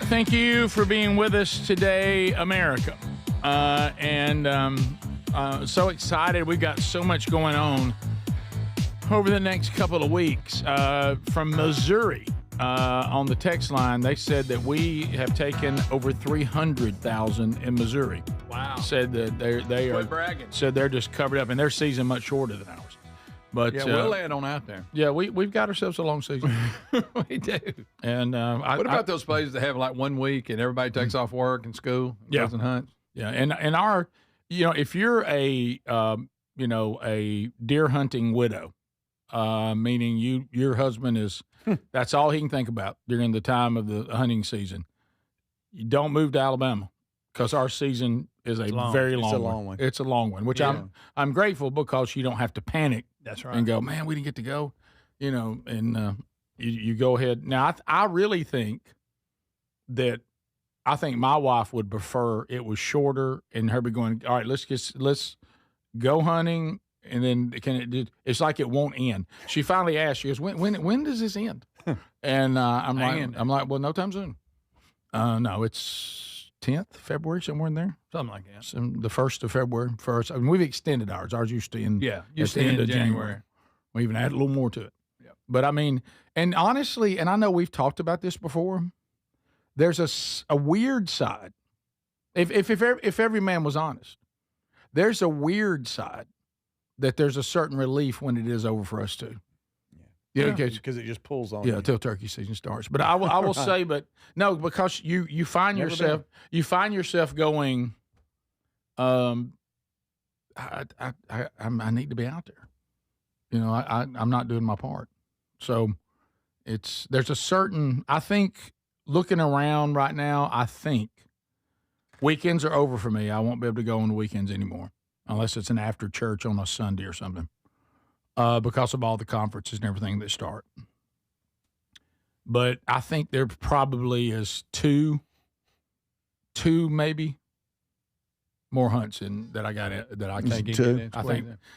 Thank you for being with us today, America. So excited. We've got so much going on over the next couple of weeks. From Missouri, on the text line, they said that we have taken over 300,000 in Missouri. Wow. Said that they are bragging. Said they're just covered up, and their season much shorter than ours. But yeah, we'll lay it on out there. Yeah, we've got ourselves a long season. We do. And what about those places that have like 1 week and everybody takes off work and school, goes and hunts? Yeah, and our, if you're a a deer hunting widow, meaning your husband is that's all he can think about during the time of the hunting season. You don't move to Alabama because our season is very long one. It's a long one, which I'm grateful because you don't have to panic. That's right. And go, man, we didn't get to go, and you go ahead. Now, I really think that I think my wife would prefer it was shorter and her be going, all right, let's go hunting, and then it's like it won't end. She finally asked, she goes, when does this end? And I'm like, well, no time soon. No, it's 10th February, somewhere in there. Something like that. The 1st of February, first. I mean, we've extended ours. Ours used to end at the end of January. We even added a little more to it. Yep. But I mean, and honestly, and I know we've talked about this before, there's a weird side. If every man was honest, there's a weird side that there's a certain relief when it is over for us too. Yeah, because it just pulls on. Yeah, until turkey season starts. But I will say, but no, because you find yourself going, I need to be out there. I'm not doing my part. So there's a certain, I think, looking around right now, I think weekends are over for me. I won't be able to go on the weekends anymore unless it's an after church on a Sunday or something. Because of all the conferences and everything that start. But I think there probably is two maybe more hunts that I can't get in.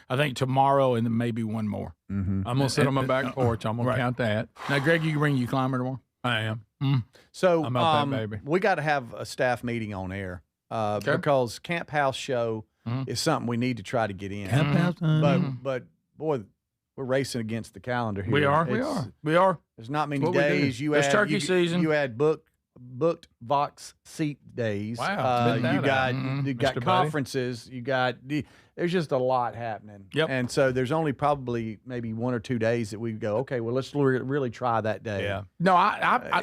I think tomorrow and then maybe one more. Mm-hmm. I'm gonna sit on my back porch. I'm gonna count that. Now, Greg, you can bring your climber tomorrow. I am. So I'm out that baby. We got to have a staff meeting on air because Camp House show is something we need to try to get in. Camp House, but boy, we're racing against the calendar here. We are. There's not many days. There's turkey season. You had booked Vox seat days. Wow. You got conferences. There's just a lot happening. Yep. And so there's only probably maybe 1 or 2 days that we go, okay, well, let's really try that day. Yeah. No,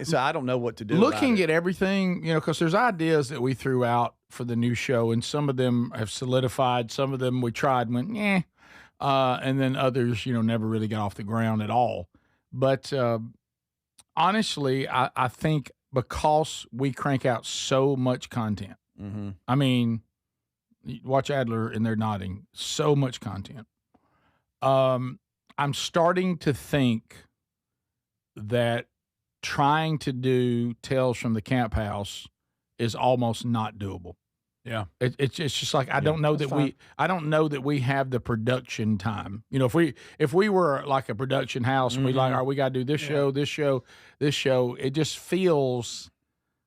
so I don't know what to do. Looking at everything, because there's ideas that we threw out for the new show, and some of them have solidified. Some of them we tried and went, and then others, never really got off the ground at all. But honestly, I think because we crank out so much content, I mean, watch Adler and they're nodding, so much content. I'm starting to think that trying to do Tales from the Camp House is almost not doable. Yeah, it's just like I don't know that we have the production time. If we were like a production house and we all right, we got to do this show, this show. It just feels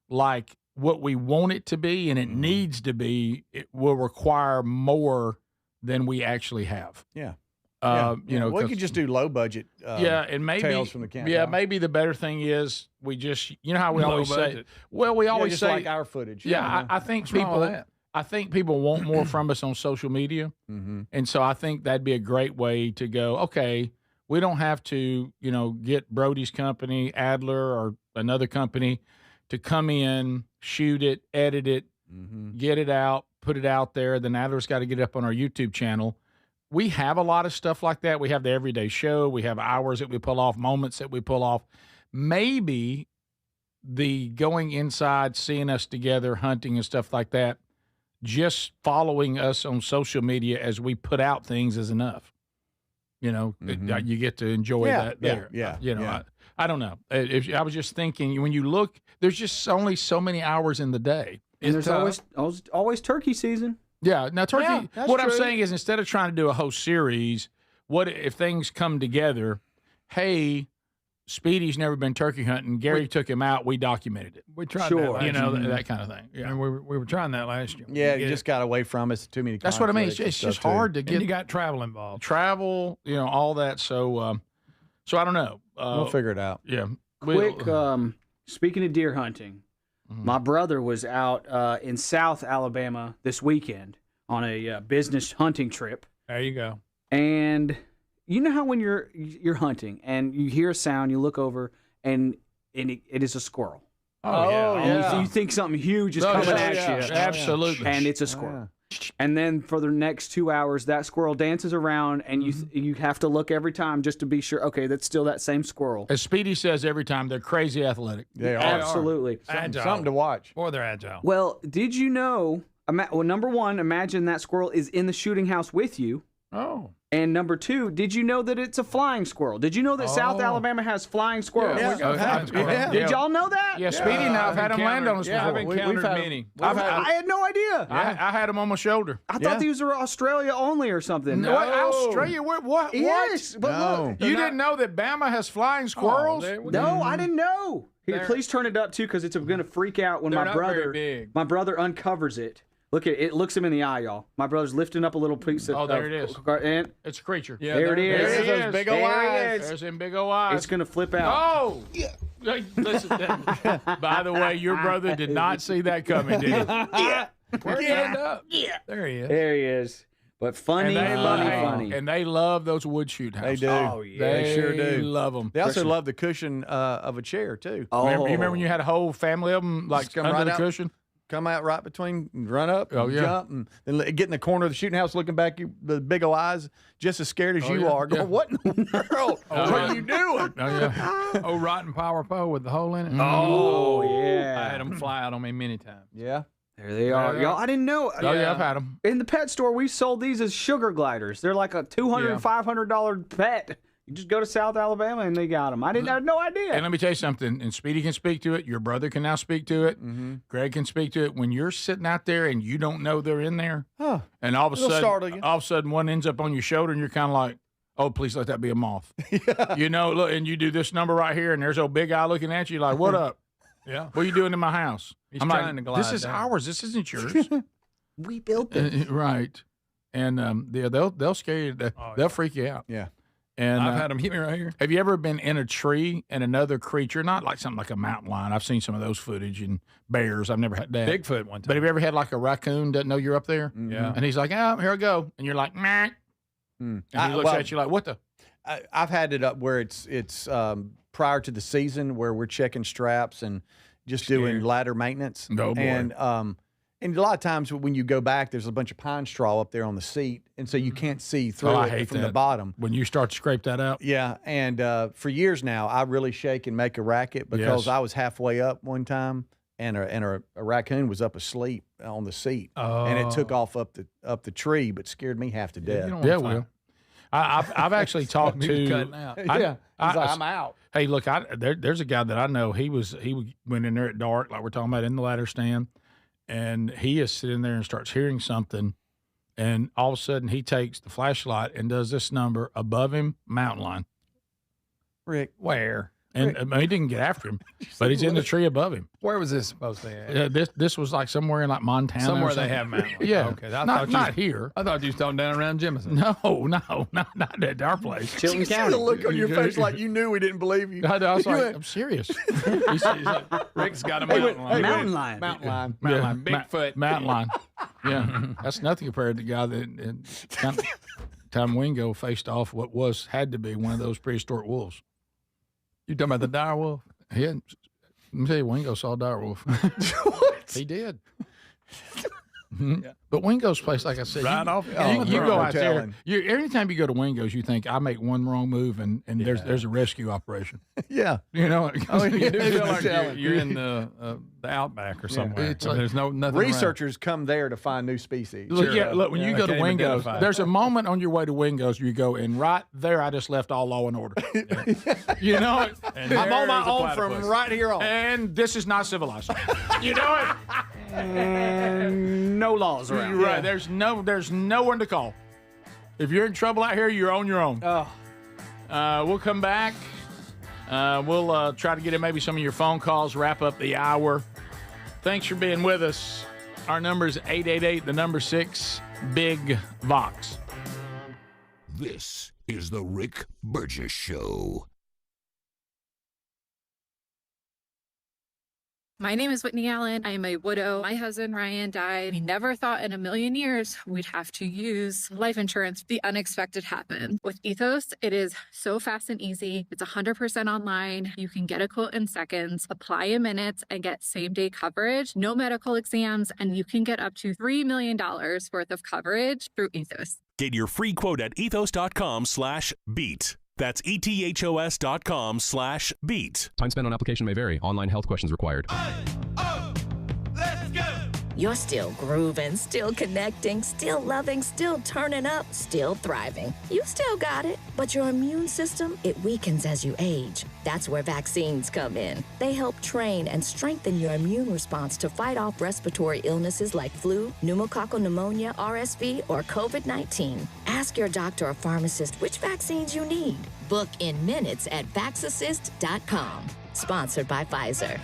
like what we want it to be, and it needs to be. It will require more than we actually have. Yeah. We could just do low budget. And maybe Tales from the Camp. Yeah, maybe the better thing is we just how we always say. Well, we always just say like our footage. Yeah, I think What's wrong with that? I think people want more from us on social media. Mm-hmm. And so I think that'd be a great way to go, okay, we don't have to, get Brody's company, Adler, or another company to come in, shoot it, edit it, get it out, put it out there. Then Adler's got to get it up on our YouTube channel. We have a lot of stuff like that. We have the everyday show. We have hours that we pull off, moments that we pull off. Maybe the going inside, seeing us together, hunting and stuff like that, just following us on social media as we put out things is enough. You get to enjoy that there. I don't know. I was just thinking, when you look, there's just only so many hours in the day. And there's always turkey season. Yeah. Now, turkey, what I'm true. saying is, instead of trying to do a whole series, what if things come together? Hey, Speedy's never been turkey hunting. Gary took him out. We documented it. We tried that last year. That kind of thing. Yeah. And we were trying that last year. Yeah, you just got away from us. Too many. That's what I mean. It's just hard to get. And you got travel involved. Travel, all that. So, I don't know. We'll figure it out. Yeah. Quick, speaking of deer hunting, my brother was out in South Alabama this weekend on a business hunting trip. There you go. And you know how when you're hunting and you hear a sound, you look over and it is a squirrel. Oh yeah. And you think something huge is coming at you. Absolutely. And it's a squirrel. And then for the next 2 hours, that squirrel dances around, and you have to look every time just to be sure. Okay, that's still that same squirrel. As Speedy says every time, they're crazy athletic. They are. Absolutely. Something to watch. Or they're agile. Well, did you know? Well, number one, imagine that squirrel is in the shooting house with you. Oh. And number two, did you know that it's a flying squirrel? Did you know that South Alabama has flying squirrels? Did y'all know that? Yeah, Speedy and I have had them land on us before. I've encountered many. I had no idea. I had them on my shoulder. I thought these were Australia only or something. No. What, Australia? What? Yes, but look. You didn't know that Bama has flying squirrels? No, I didn't know. Here, please turn it up too, because it's going to freak out when my brother uncovers it. Look at it. It looks him in the eye, y'all. My brother's lifting up a little piece of. Oh, there it is. And it's a creature. Yeah, there it is. There Those big old eyes. There's them big old eyes. It's going to flip out. Oh! Yeah. Listen, by the way, your brother did not see that coming, did he? Yeah. There he is. There he is. But funny. And they love those wood shoot houses. They do. Oh, yeah. They sure do. They love them. They also love the cushion of a chair, too. Oh. You remember when you had a whole family of them like under the cushion? Come out right between, run up, jump, and then get in the corner of the shooting house looking back, the big old eyes, just as scared as you are. Going, what in the world? What are you doing? Rotten power pole with the hole in it. Oh, yeah. I had them fly out on me many times. Yeah. There they are. Y'all, I didn't know. Oh, yeah, I've had them. In the pet store, we sold these as sugar gliders. They're like a $200, $500 pet. You just go to South Alabama and they got them. I had no idea. And let me tell you something. And Speedy can speak to it. Your brother can now speak to it. Greg can speak to it. When you're sitting out there and you don't know they're in there, and all of a sudden one ends up on your shoulder and you're kind of like, oh, please let that be a moth. Look, and you do this number right here and there's old big eye looking at you like, what up? Yeah. What are you doing in my house? He's I'm trying like, to glide this is down. ours. This isn't yours. We built it. Right. And they'll scare you. They'll freak you out. Yeah. And I've had them hit me right here. Have you ever been in a tree and another creature, not like something like a mountain lion? I've seen some of those footage and bears. I've never had that. Bigfoot one time. But have you ever had like a raccoon doesn't know you're up there? Yeah. And he's like, oh, here I go. And you're like, meh. And he looks at you like, what the? I've had it up where it's prior to the season where we're checking straps and just doing ladder maintenance. Oh, boy. And a lot of times when you go back, there's a bunch of pine straw up there on the seat, and so you can't see through it from the bottom. When you start to scrape that out. Yeah, and for years now, I really shake and make a racket because I was halfway up one time, and a raccoon was up asleep on the seat, and it took off up the tree, but scared me half to death. Well, I've actually talked to. Cutting out. I'm out. Hey, look, there's a guy that I know. He went in there at dark, like we're talking about in the ladder stand. And he is sitting there and starts hearing something, and all of a sudden he takes the flashlight and does this number above him, mountain lion. Rick, where? And he didn't get after him, but he's in the tree above him. Where was this supposed to be? This was like somewhere in like Montana. Somewhere or they have mountains. Yeah. Okay. Not here. I thought you was talking down around Jemison. No, not at our place. Chilton County. The look on your face like you knew we didn't believe you. I was like, I'm serious. He's like, Rick's got a mountain lion. Mountain lion. Mountain lion. Mountain lion. Bigfoot. Mountain lion. Yeah. That's nothing compared to the guy that Tom Wingo faced off what had to be one of those prehistoric wolves. You talking about the dire wolf? Yeah. Let me tell you, Wingo saw a dire wolf. What? He did. Yeah. But Wingo's place, like I said, you go out there. Anytime you go to Wingo's, you think I make one wrong move and there's a rescue operation. Yeah, you know. You do feel like you're in the outback or somewhere. It's like, there's nothing. Researchers come there to find new species. Look, when you go to Wingo's, there's a moment on your way to Wingo's you go, and right there, I just left all law and order. You know, I'm on my own from right here on, and this is not civilized. You know it. No laws around. You're right. There's no one to call. If you're in trouble out here, you're on your own. We'll come back. We'll try to get in maybe some of your phone calls, wrap up the hour. Thanks for being with us. Our number is 888, 6, Vox. This is the Rick Burgess Show. My name is Whitney Allen. I am a widow. My husband, Ryan, died. We never thought in a million years we'd have to use life insurance. The unexpected happened. With Ethos, it is so fast and easy. It's 100% online. You can get a quote in seconds, apply in minutes, and get same-day coverage, no medical exams, and you can get up to $3 million worth of coverage through Ethos. Get your free quote at ethos.com/beat. That's ethos.com/beat. Time spent on application may vary. Online health questions required. You're still grooving, still connecting, still loving, still turning up, still thriving. You still got it, but your immune system, it weakens as you age. That's where vaccines come in. They help train and strengthen your immune response to fight off respiratory illnesses like flu, pneumococcal pneumonia, RSV, or COVID-19. Ask your doctor or pharmacist which vaccines you need. Book in minutes at vaxassist.com. Sponsored by Pfizer.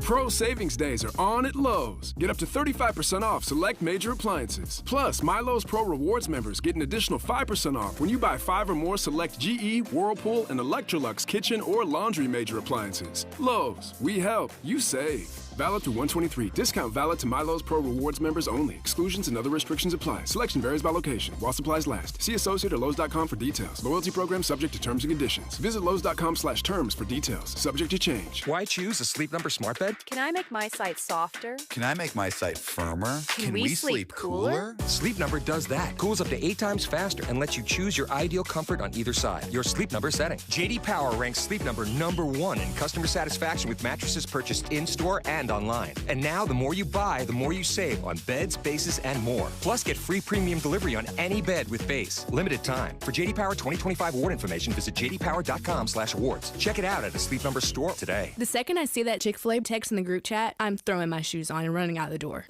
Pro Savings Days are on at Lowe's. Get up to 35% off select major appliances. Plus, My Lowe's Pro Rewards members get an additional 5% off when you buy 5 or more select GE, Whirlpool, and Electrolux kitchen or laundry major appliances. Lowe's, we help, you save. Valid through 123. Discount valid to My Lowe's Pro Rewards members only. Exclusions and other restrictions apply. Selection varies by location. While supplies last. See associate or Lowe's.com for details. Loyalty program subject to terms and conditions. Visit Lowe's.com/terms for details. Subject to change. Why choose a Sleep Number smart bed? Can I make my site softer? Can I make my site firmer? Can we sleep cooler? Sleep Number does that. Cools up to 8 times faster and lets you choose your ideal comfort on either side. Your Sleep Number setting. JD Power ranks Sleep Number #1 in customer satisfaction with mattresses purchased in-store and online. And now, the more you buy, the more you save on beds, bases, and more. Plus, get free premium delivery on any bed with base. Limited time. For JD Power 2025 award information, visit jdpower.com/awards. Check it out at a Sleep Number store today. The second I see that Chick-fil-A text in the group chat, I'm throwing my shoes on and running out the door.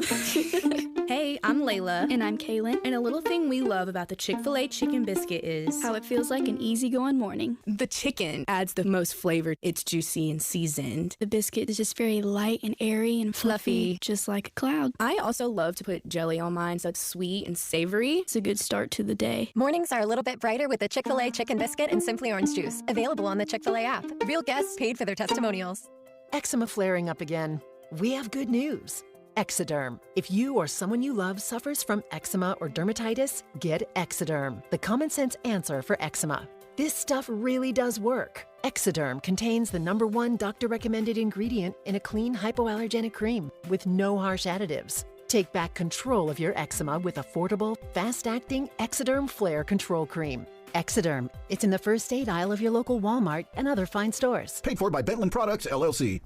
Hey, I'm Layla. And I'm Kaylin. And a little thing we love about the Chick-fil-A chicken biscuit is how it feels like an easygoing morning. The chicken adds the most flavor. It's juicy and seasoned. The biscuit is just very light and airy and fluffy, just like a cloud. I also love to put jelly on mine so it's sweet and savory. It's a good start to the day. Mornings are a little bit brighter with the Chick-fil-A chicken biscuit and Simply Orange Juice. Available on the Chick-fil-A app. Real guests paid for their testimonials. Eczema flaring up again? We have good news. Exoderm. If you or someone you love suffers from eczema or dermatitis, get Exoderm, the common sense answer for eczema. This stuff really does work. Exoderm contains the #1 doctor-recommended ingredient in a clean hypoallergenic cream with no harsh additives. Take back control of your eczema with affordable, fast-acting Exoderm Flare Control Cream. Exoderm. It's in the first aid aisle of your local Walmart and other fine stores. Paid for by Bentland Products, LLC.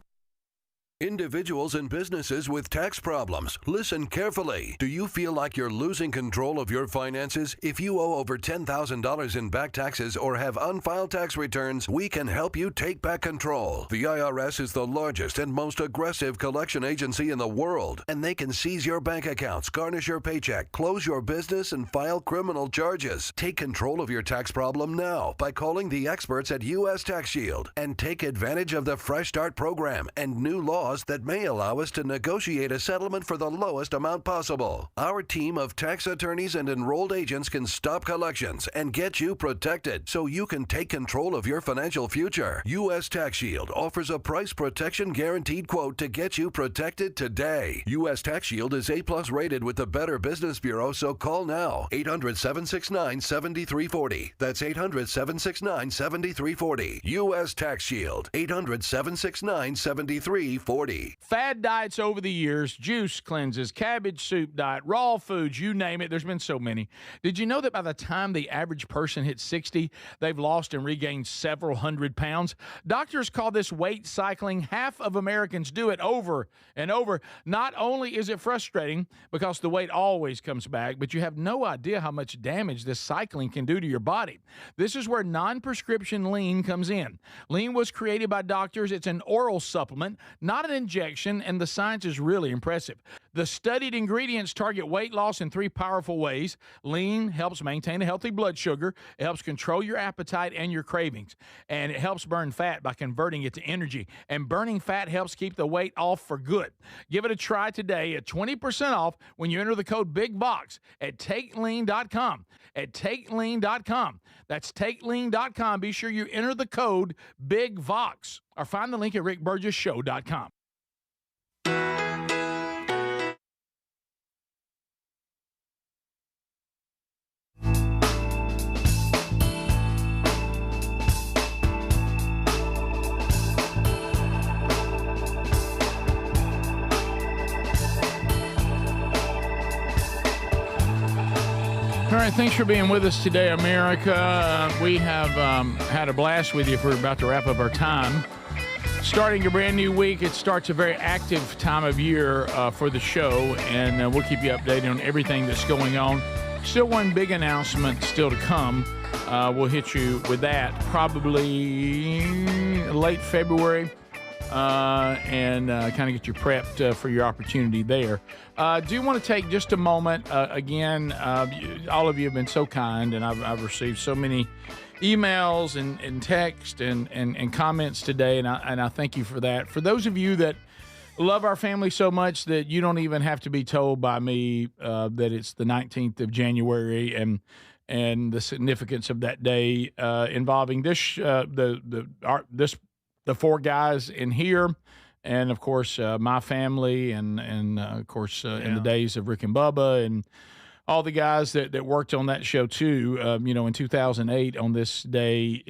Individuals and businesses with tax problems, listen carefully. Do you feel like you're losing control of your finances? If you owe over $10,000 in back taxes or have unfiled tax returns, we can help you take back control. The IRS is the largest and most aggressive collection agency in the world, and they can seize your bank accounts, garnish your paycheck, close your business, and file criminal charges. Take control of your tax problem now by calling the experts at U.S. Tax Shield and take advantage of the Fresh Start program and new laws that may allow us to negotiate a settlement for the lowest amount possible. Our team of tax attorneys and enrolled agents can stop collections and get you protected so you can take control of your financial future. U.S. Tax Shield offers a price protection guaranteed quote to get you protected today. U.S. Tax Shield is A+ rated with the Better Business Bureau, so call now. 800-769-7340. That's 800-769-7340. U.S. Tax Shield. 800-769-7340. Fad diets over the years, juice cleanses, cabbage soup diet, raw foods, you name it. There's been so many. Did you know that by the time the average person hits 60, they've lost and regained several hundred pounds? Doctors call this weight cycling. Half of Americans do it over and over. Not only is it frustrating because the weight always comes back, but you have no idea how much damage this cycling can do to your body. This is where non-prescription lean comes in. Lean was created by doctors. It's an oral supplement, not an injection, and the science is really impressive. The studied ingredients target weight loss in 3 powerful ways. Lean helps maintain a healthy blood sugar. It helps control your appetite and your cravings. And it helps burn fat by converting it to energy. And burning fat helps keep the weight off for good. Give it a try today at 20% off when you enter the code BIGBOX at TakeLean.com. At TakeLean.com. That's TakeLean.com. Be sure you enter the code BIGVOX or find the link at RickBurgessShow.com. All right, thanks for being with us today, America. We have had a blast with you. We're about to wrap up our time. Starting a brand new week, it starts a very active time of year for the show, and we'll keep you updated on everything that's going on. Still one big announcement still to come. We'll hit you with that probably late February. And kind of get you prepped for your opportunity there. Do want to take just a moment. Again, all of you have been so kind, and I've received so many emails and text and comments today, and I thank you for that. For those of you that love our family so much that you don't even have to be told by me that it's the 19th of January and the significance of that day involving this the 4 guys in here, and of course my family, and of course in the days of Rick and Bubba, and all the guys that worked on that show too. In 2008 on this day,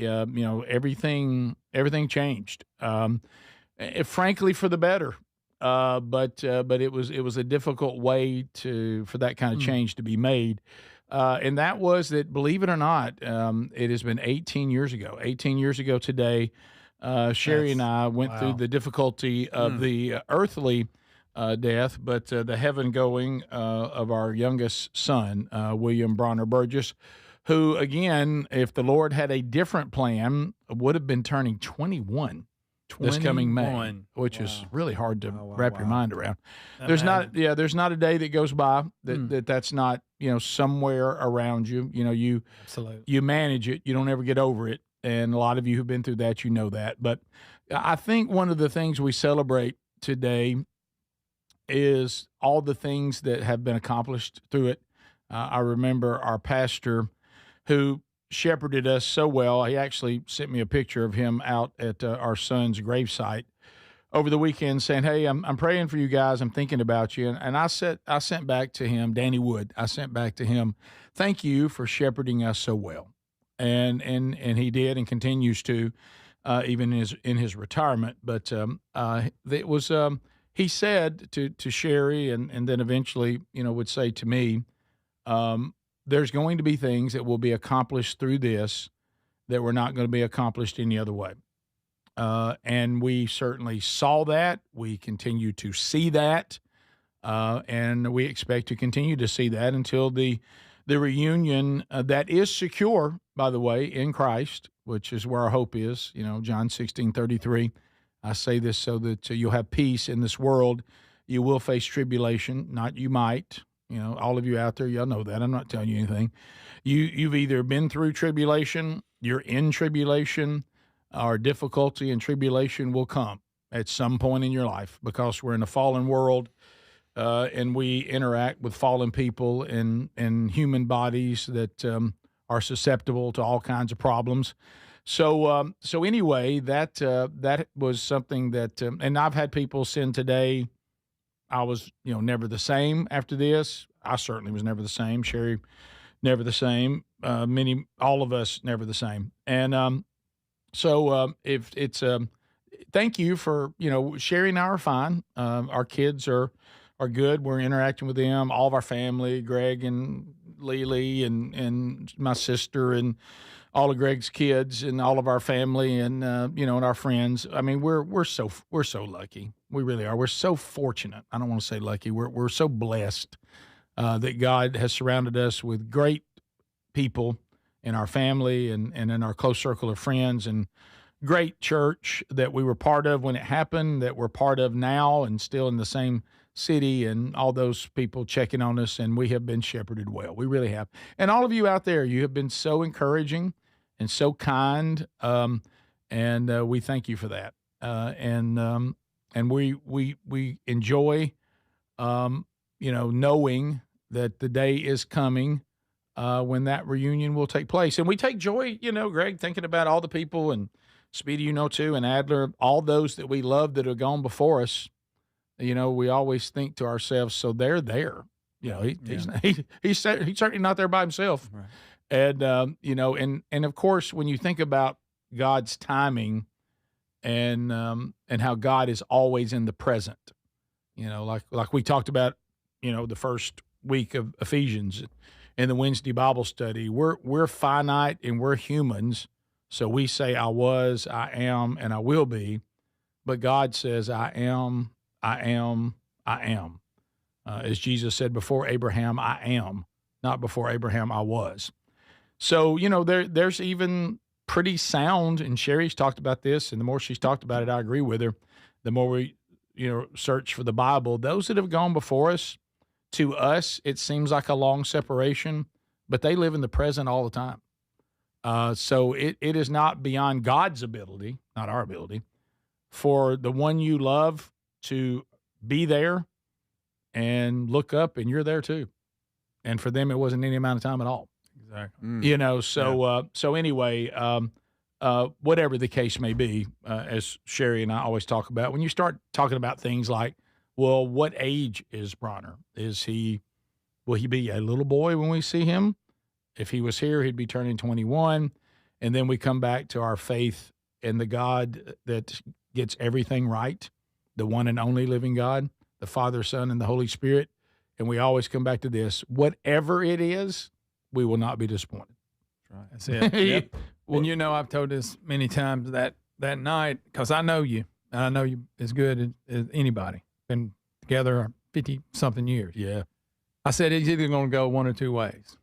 everything changed. Frankly, for the better. But it was a difficult way for that kind of change to be made. And that was that, believe it or not, it has been 18 years ago. 18 years ago today. Sherry and I went through the difficulty of the earthly death, but the heaven going of our youngest son, William Bronner Burgess, who, again, if the Lord had a different plan, would have been turning 21 this coming May, which is really hard to wrap your mind around. There's not a day that goes by that's not somewhere around you. You manage it. You don't ever get over it. And a lot of you who've been through that, you know that. But I think one of the things we celebrate today is all the things that have been accomplished through it. I remember our pastor who shepherded us so well. He actually sent me a picture of him out at our son's gravesite over the weekend saying, "Hey, I'm praying for you guys. I'm thinking about you." And I sent back to him, Danny Wood. I sent back to him, "Thank you for shepherding us so well." And he did and continues to, even in his retirement. But it was he said to Sherry and then eventually would say to me, there's going to be things that will be accomplished through this that were not going to be accomplished any other way. and we certainly saw that. We continue to see that, and we expect to continue to see that until the reunion that is secure, by the way, in Christ, which is where our hope is. John 16:33. I say this so that you'll have peace in this world. You will face tribulation, not you might. All of you out there, y'all know that. I'm not telling you anything. You've either been through tribulation, you're in tribulation, or difficulty and tribulation will come at some point in your life because we're in a fallen world, and we interact with fallen people and human bodies that are susceptible to all kinds of problems. So anyway, that was something that, and I've had people send today. I was, never the same after this. I certainly was never the same. Sherry, never the same. All of us, never the same. And if it's, thank you for, Sherry and I are fine. Our kids are good. We're interacting with them. All of our family, Greg and Lily and my sister and all of Greg's kids and all of our family and and our friends. I mean, we're so lucky. We really are. We're so fortunate. I don't want to say lucky. We're so blessed that God has surrounded us with great people in our family and in our close circle of friends, and great church that we were part of when it happened, that we're part of now and still in the same city, and all those people checking on us, and we have been shepherded well. We really have. And all of you out there, you have been so encouraging and so kind, and we thank you for that. And we enjoy, knowing that the day is coming when that reunion will take place. And we take joy, Greg, thinking about all the people, and Speedy, too, and Adler, all those that we love that have gone before us. We always think to ourselves, so they're there. He's certainly not there by himself. Right. And, and of course, when you think about God's timing and how God is always in the present, like we talked about, the first week of Ephesians in the Wednesday Bible study, we're finite and we're humans. So we say, I was, I am, and I will be. But God says, I am, I am, I am. As Jesus said, before Abraham, I am. Not before Abraham, I was. So, there's even pretty sound, and Sherry's talked about this, and the more she's talked about it, I agree with her. The more we, search for the Bible, those that have gone before us, to us, it seems like a long separation, but they live in the present all the time. So it is not beyond God's ability, not our ability, for the one you love to be there and look up, and you're there too. And for them, it wasn't any amount of time at all. Exactly. So anyway, whatever the case may be, as Sherry and I always talk about, when you start talking about things like, well, what age is Bronner? Will he be a little boy when we see him? If he was here, he'd be turning 21. And then we come back to our faith in the God that gets everything right, the one and only living God, the Father, Son, and the Holy Spirit. And we always come back to this. Whatever it is, we will not be disappointed. That's it. Yep. And I've told this many times that night, because I know you, and I know you as good as anybody. Been together 50-something years. Yeah. I said he's either going to go one or two ways.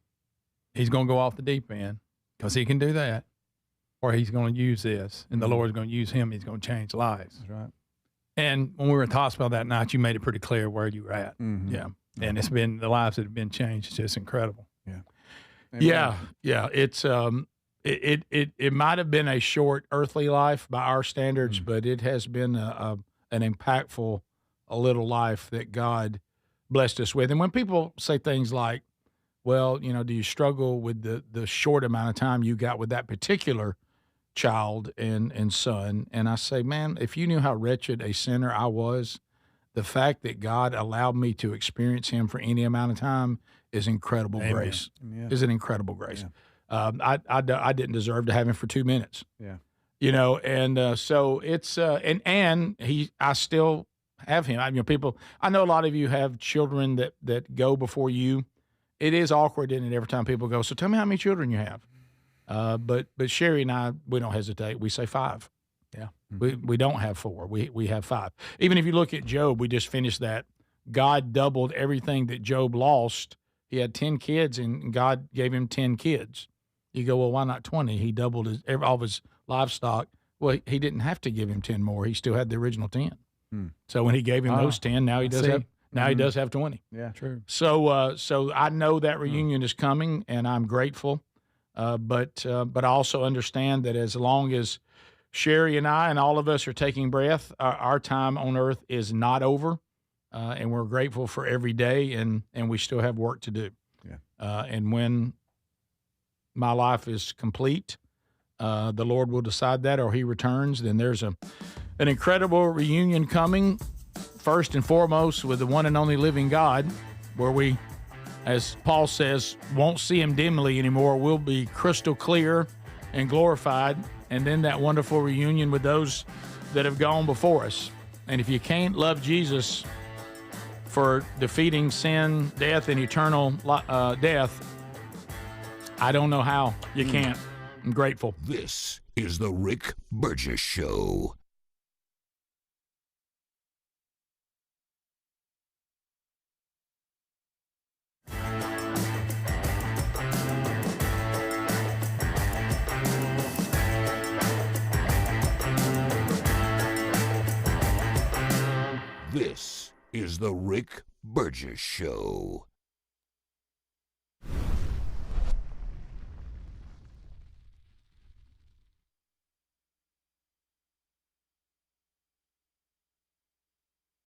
He's going to go off the deep end, because he can do that, or he's going to use this, and the Lord's going to use him. He's going to change lives. That's right. And when we were at the hospital that night, you made it pretty clear where you were at. Mm-hmm. Yeah. And it's been, the lives that have been changed. It's just incredible. Yeah. Amen. Yeah. It's, it might have been a short earthly life by our standards, but it has been an impactful, a little life that God blessed us with. And when people say things like, well, do you struggle with the short amount of time you got with that particular child and son? And I say, man, if you knew how wretched a sinner I was, the fact that God allowed me to experience him for any amount of time is incredible grace. Yeah. Is an incredible grace. Yeah. I didn't deserve to have him for 2 minutes. Yeah. And so it's and I still have him. I know a lot of you have children that go before you. It is awkward, isn't it, every time people go, so tell me how many children you have. But Sherry and I, we don't hesitate. We say 5. Yeah. We don't have 4. We have 5. Even if you look at Job, we just finished that. God doubled everything that Job lost. He had 10 kids, and God gave him 10 kids. You go, well, why not 20? He doubled all of his livestock. Well, he didn't have to give him 10 more. He still had the original 10. So when he gave him those 10, now he does have. Now he does have 20. Yeah, true. So I know that reunion is coming, and I'm grateful. But I also understand that as long as Sherry and I and all of us are taking breath, our time on earth is not over, and we're grateful for every day, and we still have work to do. Yeah. And when my life is complete, the Lord will decide that, or He returns. Then there's an incredible reunion coming. First and foremost, with the one and only living God, where we, as Paul says, won't see Him dimly anymore. We'll be crystal clear and glorified. And then that wonderful reunion with those that have gone before us. And if you can't love Jesus for defeating sin, death, and eternal death, I don't know how you can't. I'm grateful. This is the Rick Burgess Show. This is the Rick Burgess Show.